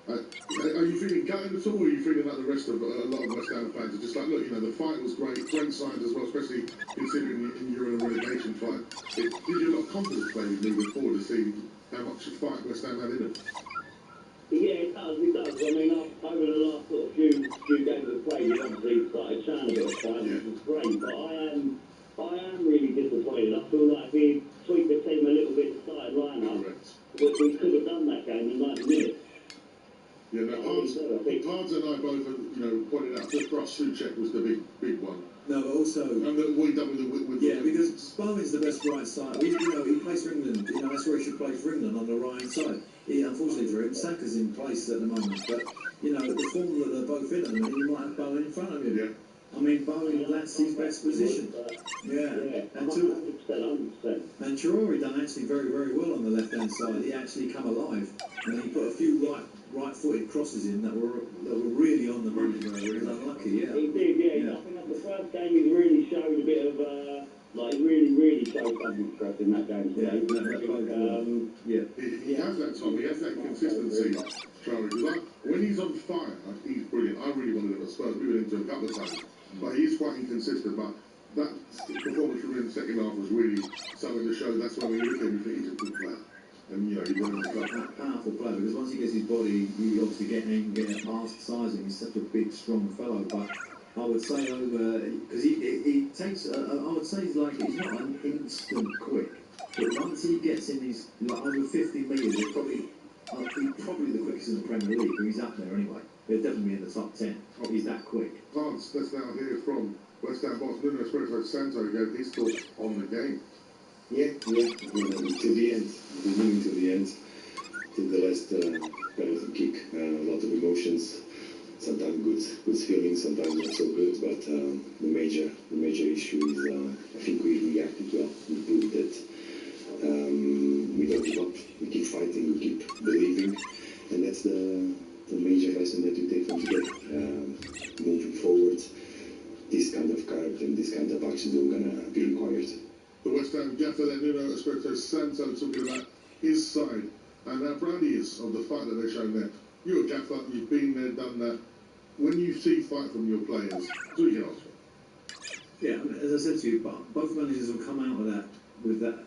Are you feeling gutted at all, or are you feeling like the rest of a lot of West Ham fans are just like, look, the fight was great signs as well, especially considering you're in a relegation fight. It gives you a lot of confidence playing moving forward to see how much fight West Ham had in them. Yeah, it does. I mean, over the last sort of few games of play, we've obviously started showing a bit of fight, which is great, but I am really disappointed. I feel like we tweaked the team a little bit, the starting line-up. We could have done that game in 90 minutes. Yeah, no, Hards and I both pointed out that Ross Souček was the big one. No, but also... And what he done with because Bowen's the best right side. He plays for England. That's where he should play for England, on the right side. Unfortunately for him, Saka's in place at the moment. But, the form that they're both in at the minute, you might have Bowen in front of him. Yeah. I mean, Bowen, that's his best position. Yeah. And 100%. And Traore done actually very, very well on the left-hand side. He actually come alive. And he put a few right-footed crosses in that were really on the money. He was unlucky, yeah. He did, yeah. I think that the first game he really showed a bit of, really showed something for us in that game. He has that, Tom. He has that consistency, Traore. Because when he's on fire, he's brilliant. I really wanted him at Spurs. We went into him a couple of times. But he's quite inconsistent. But that performance from him in the second half was really something to show. That's why we look at him, we think he's a good player. And, he's running the club. Powerful player, because once he gets his body, you obviously get past sizing. He's such a big, strong fellow. But I would say because he takes, I would say he's not an instant quick. But once he gets in these, over 50 metres, he's probably the quickest in the Premier League. But he's up there anyway. He'll definitely be in the top 10. He's that quick. Let's now hear from West Ham boss Nuno Espirito Santo gave his thoughts on the game. Yeah, to the end, beginning to the end, till the last penalty kick. A lot of emotions, sometimes good feelings, sometimes not so good. But the major issue is I think we reacted well. We proved that we don't give up. We keep fighting. We keep believing, and that's the major lesson that we take from today. Moving forward, this kind of character and this kind of action are gonna be required. The West Ham gaffer then Nuno Espirito Santo talking about his side and how proud he is of the fight that they've shown there. You're a gaffer, you've been there, done that. When you see fight from your players, that's all you can ask for. Yeah, as I said to you, both managers will come out of that with that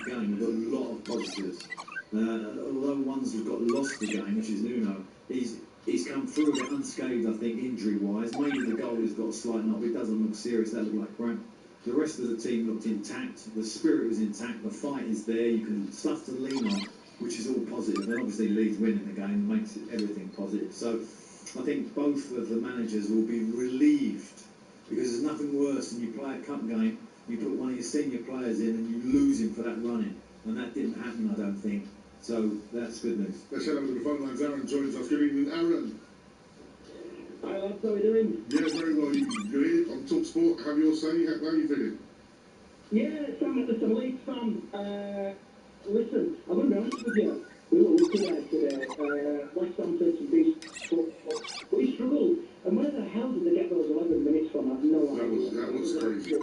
game with a lot of positives. Although one's got lost the game, which is Nuno, he's come through a bit unscathed, I think, injury-wise. Maybe the goalie's got a slight knock, but it doesn't look serious. That looked like cramp. The rest of the team looked intact. The spirit was intact. The fight is there. You can stuff to lean on, which is all positive. And obviously, Leeds winning the game makes everything positive. So I think both of the managers will be relieved, because there's nothing worse than you play a cup game, you put one of your senior players in, and you lose him for that running. And that didn't happen, I don't think. So that's good news. Let's head over to the phone lines. Aaron joins us. Good evening, Aaron. Hi lads, how are you doing? Yeah, very well. You're here on talkSPORT. Have your say. How are you feeling? Yeah, Sam, listen, Leeds fan. Listen, I'm going to be honest with you. We were lucky there today. West Ham played some decent football, but we struggled. And where the hell did they get those 11 minutes from? I have no idea. That was crazy.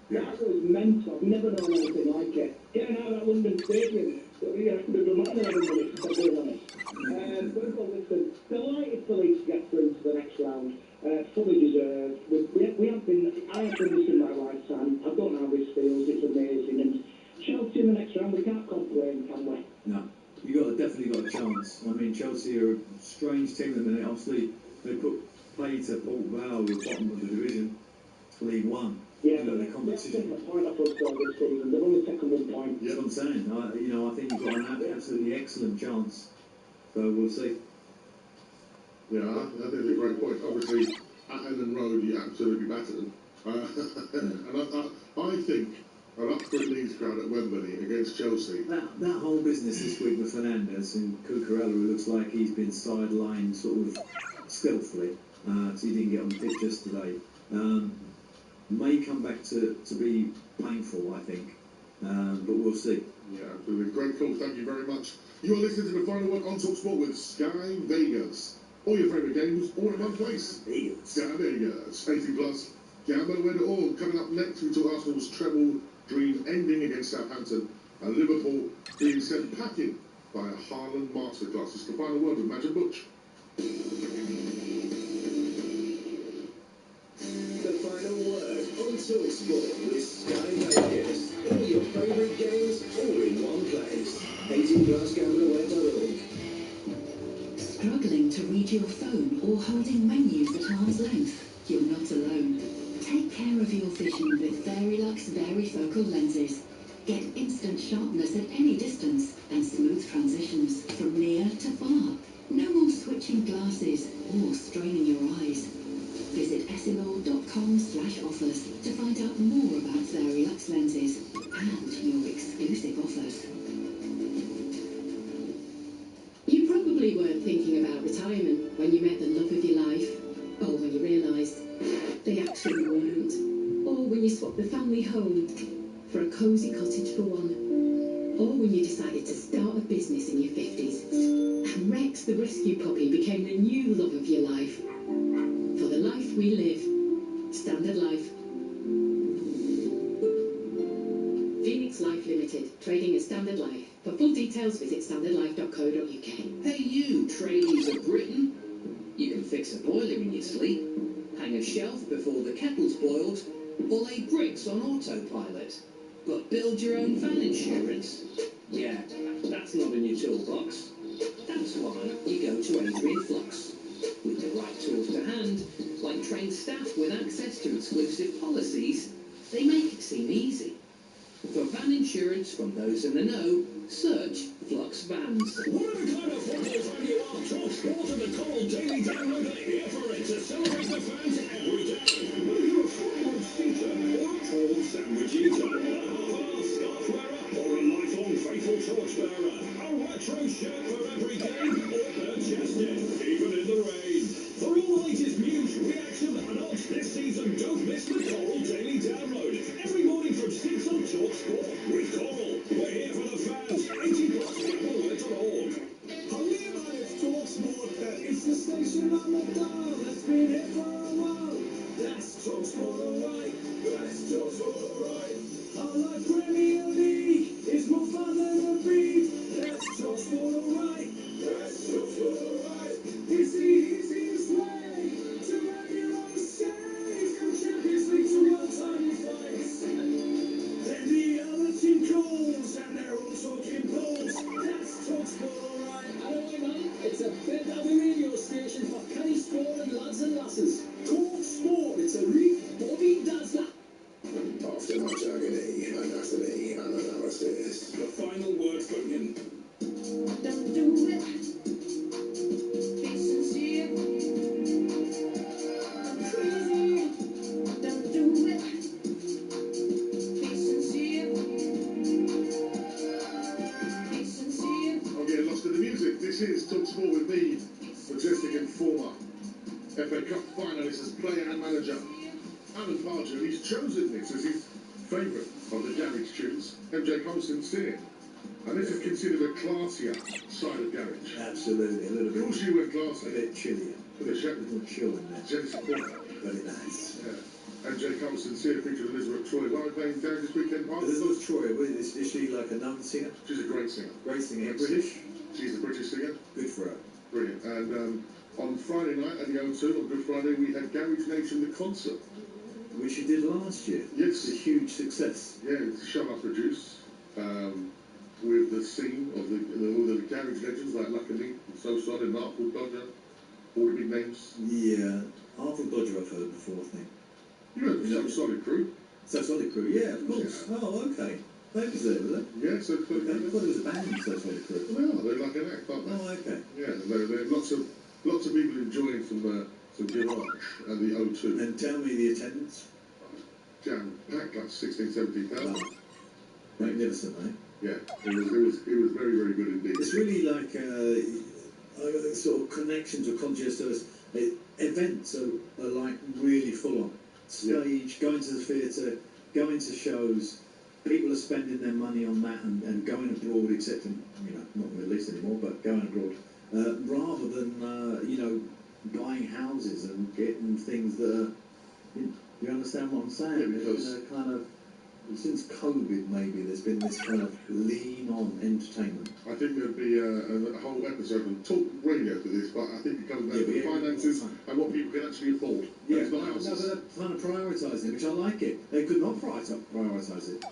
That was mental. I've never known anything like it. Getting out of that London stadium, I could have done that in 11 minutes, if I'm being honest. But listen, delighted for Leeds to get through to the next round. Fully deserved. I have been missing my lifetime. I don't know how this feels. It's amazing. And Chelsea in the next round, we can't complain, can we? No, definitely got a chance. I mean, Chelsea are a strange team at the minute. Obviously, they played to Port Vale, the bottom of the division, League One. Yeah, the competition. They've point off us this season. They've only taken 1 point. That's what I'm saying. I think you've got an absolutely excellent chance. So we'll see. Yeah, I think it's a great point. Obviously, at Ellen Road, you absolutely battered them. And I think an upbeat Leeds crowd at Wembley against Chelsea. That whole business this week with Fernandes and Cucurella, who looks like he's been sidelined sort of stealthily, so he didn't get on the pitch yesterday, may come back to be painful, I think. But we'll see. Yeah, absolutely. Great call. Thank you very much. You are listening to the final one on talkSPORT with Sky Vegas. All your favourite games, all in one place. Sky Vegas. 18 plus. Gamble win it all. Coming up next, we talk Arsenal's treble dream ending against Southampton and Liverpool being sent packing by a Haaland masterclass. It's the final word with Madge and Butch. The final word on talkSPORT with Sky Vegas. All your favourite games, all in one place. 18 plus. Gambleaware.org. Struggling to read your phone or holding menus at arm's length? You're not alone. Take care of your vision with Verilux varifocal lenses. Get instant sharpness at any distance and smooth transitions from near to far. No more switching glasses or straining your eyes. Visit essilor.com/offers to find out more about Verilux lenses and your exclusive offers. You probably weren't thinking about retirement when you met the love of your life, or when you realised they actually weren't, or when you swapped the family home for a cosy cottage for one, or when you decided to start a business in your 50s, and Rex the rescue puppy became the new love of your life. For the life we live, Standard Life. Phoenix Life Limited, trading as Standard Life. For full details, visit standardlife.co.uk. Hey you, tradies of Britain. You can fix a boiler in your sleep, hang a shelf before the kettle's boiled, or lay bricks on autopilot. But build your own van insurance? Yeah, that's not in your toolbox. That's why you go to Adrian Flux. With the right tools to hand, like trained staff with access to exclusive policies, they make it seem easy. For van insurance from those in the know, search Flux Vans. Whatever kind of football fan you are, talkSPORT and the Coral Daily Download are here for it to celebrate the fans every day. Whether you're a full-on seater or a tall sandwich eater, the half-hour Sky torchbearer. A retro shirt for every game or purchase it, even in the rain. For all the latest news, reaction and odds this season, don't miss the Coral Daily Download. Every morning from 6 on talkSPORT with Coral. We're here for the fans. 18+ gambleware.org. Hello, man, it's talkSPORT. It's the station on the dial that's been here for a while. That's talkSPORT, alright. That's talkSPORT, alright. Our live Premier League is more fun than a beat. That's talkSPORT, alright. That's talkSPORT, alright. It's the easiest way to have your own say. From Champions League to World title fights. Then the other team calls and they're all talking balls. That's talkSPORT, alright. Hello, man. It's a BW radio station for Kenny Sport and lads and lasses. talkSPORT. It's a real body dazzler. After much agony, anatomy, and analysis. The final word from him. Don't do it. Be sincere. I'm crazy. Don't do it. Be sincere. Be sincere. I'm getting lost in the music. This is talkSPORT with me, Majestic and former FA Cup finalist as player and manager, Alan Pardew, and he's chosen this as his favourite of the garage tunes, MJ Colston singing. And this is considered a classier side of garage. Absolutely, a little Of bit. course you went classy. A bit chillier. With a shot More chill in there. Genesis Quarter. Very nice. Yeah. MJ Colston here featured Elizabeth Troy. Why are we playing down this weekend, Park? Elizabeth Troy, is she like a known singer? She's a great singer. Great singer. British. British? She's a British singer. Good for her. Brilliant. And on Friday night at the O2, on Good Friday, we had Garage Nation the concert. Which she did last year. Yes. It's a huge success. Yeah, it's a show I produced with the scene of all the garage legends like Luckily, So Solid, Artful Dodger, all the big names. Yeah. Artful Dodger I've heard before, I think. You know, So Solid crew. So Solid Crew, yeah, of course. Yeah. Oh, okay. They was there, was it? Yeah, So Solid Okay. I crew. thought it was a band, So Solid Crew. Well, they're like an act, aren't they? Oh, okay. Yeah, there are lots of people enjoying some garage at the O2. And tell me the attendance. Jam packed, like 16,000-17,000. Wow. Magnificent, eh? Yeah, it was very, very good indeed. It's really like a sort of connection to conscious service. Events are like really full on. Stage, going to the theatre, going to shows. People are spending their money on that and going abroad, except in, not in the Middle East anymore, but going abroad, rather than, buying houses and getting things that are, you understand what I'm saying? Yeah, because kind of, since COVID maybe, there's been this kind of lean on entertainment. I think there'd be a whole episode on talk radio for this, but I think it comes down to finances and what people can actually afford. Yeah, it's not no, houses. but they're kind of prioritising, which I like it. They could not prioritise it.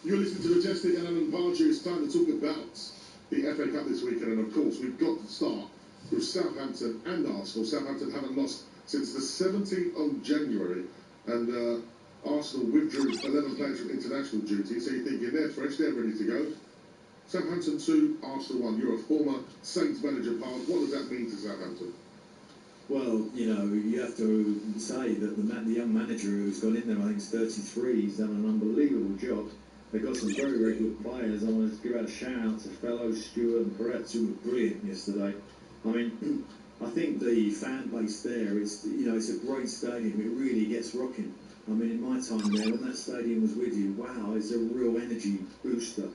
You're listening to Majestic and Alan Pardew. It's time to talk about the FA Cup this weekend, and of course we've got to start with Southampton and Arsenal. Southampton haven't lost since the 17th of January, and Arsenal withdrew 11 players from international duty, so you're thinking they're fresh, they're ready to go. Southampton 2, Arsenal 1. You're a former Saints manager, Park. What does that mean to Southampton? Well, you have to say that the young manager who's gone in there, I think he's 33, he's done an unbelievable job. They've got some very, very good players. I want to give out a shout out to fellow Stewart and Peretz, who were brilliant yesterday. I mean, I think the fan base there is, it's a great stadium. It really gets rocking. I mean, in my time there, when that stadium was with you, wow, it's a real energy booster.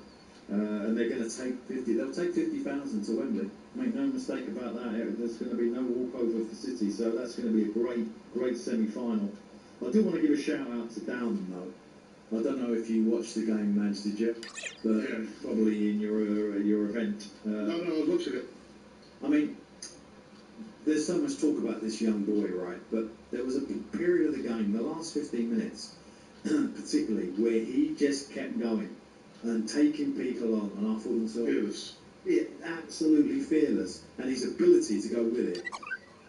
And they're going to take 50. They'll take 50,000 to Wembley. Make no mistake about that. There's going to be no walkover for City, so that's going to be a great, great semi-final. I do want to give a shout out to Downham though. I don't know if you watched the game, Mads, did you? But Yeah. probably in your event. No, I was watching it. I mean, there's so much talk about this young boy, right? But there was a period of the game, the last 15 minutes, particularly, where he just kept going and taking people on, and I thought to myself, Fearless. yeah, absolutely fearless, and his ability to go with it.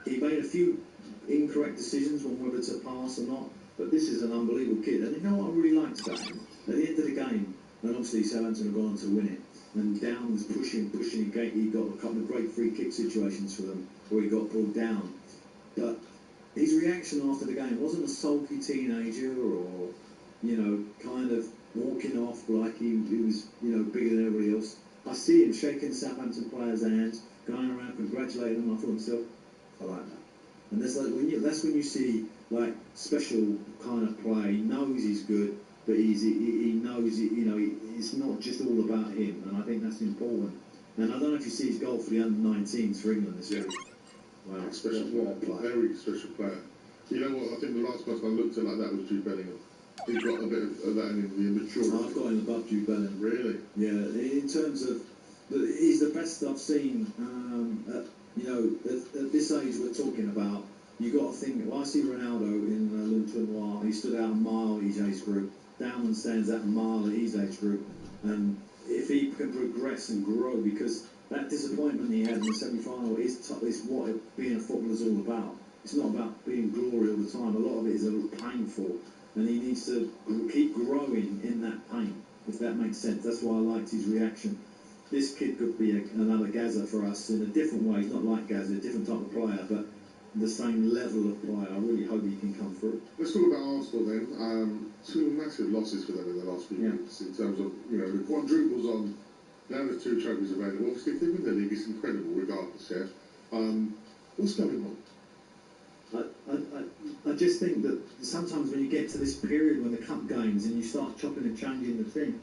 He made a few incorrect decisions on whether to pass or not, but this is an unbelievable kid. And you know what I really liked about him? At the end of the game, and obviously Southampton have gone on to win it, and Down was pushing, he got a couple of great free kick situations for them, where he got pulled down. But his reaction after the game wasn't a sulky teenager or, kind of walking off like he was, bigger than everybody else. I see him shaking Southampton players' hands, going around congratulating them. I thought to myself, I like that. And that's when you see like special kind of play. He knows he's good, but he knows it's not just all about him. And I think that's important. And I don't know if you see his goal for the under-19s for England this week. Wow, special player, very special player. You know what? I think the last person I looked at like that was Jude Bellingham. He's got a bit of that in him, the immaturity. I've got him above Jude Bellingham. Really? Yeah, in terms of, he's the best I've seen. At this age we're talking about, you got to think. Well, I see Ronaldo in Tournoi. He stood out a mile at his age group. Downman stands out a mile at his age group, and if he can progress and grow, because that disappointment he had in the semi-final is what being a footballer is all about. It's not about being glory all the time. A lot of it is painful, and he needs to keep growing in that pain, if that makes sense. That's why I liked his reaction. This kid could be another Gaza for us in a different way. He's not like Gaza, a different type of player, but the same level of player. I really hope he can come through. Let's talk about Arsenal then. Two massive losses for them in the last few weeks in terms of, the quadruples on. Now there's 2 trophies available. Obviously, if they win the league, it's incredible regardless, yeah. What's going on? I just think that sometimes when you get to this period when the cup games and you start chopping and changing the thing,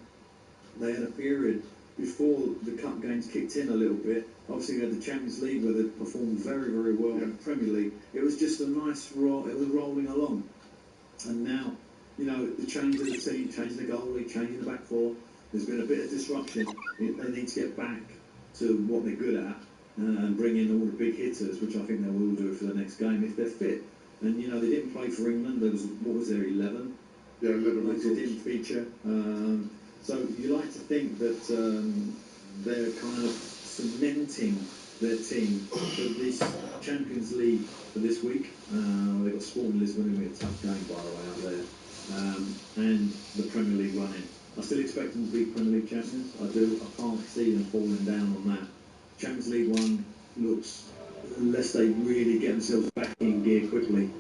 they had a period before the cup games kicked in a little bit. Obviously, we had the Champions League where they performed very, very well in the Premier League. It was just a nice roll. It was rolling along. And now, the change of the team, changing the goalie, changing the back four, there's been a bit of disruption. They need to get back to what they're good at and bring in all the big hitters, which I think they will do for the next game if they're fit. And, they didn't play for England. There was, 11? Yeah, 11. Like they didn't feature. So you like to think that they're kind of cementing their team for this Champions League for this week. They've got Sporting Lisbon, who will be a tough game, by the way, out there. And the Premier League running. I still expect them to be Premier League champions. I do. I can't see them falling down on that. Champions League one looks, unless they really get themselves back in gear quickly,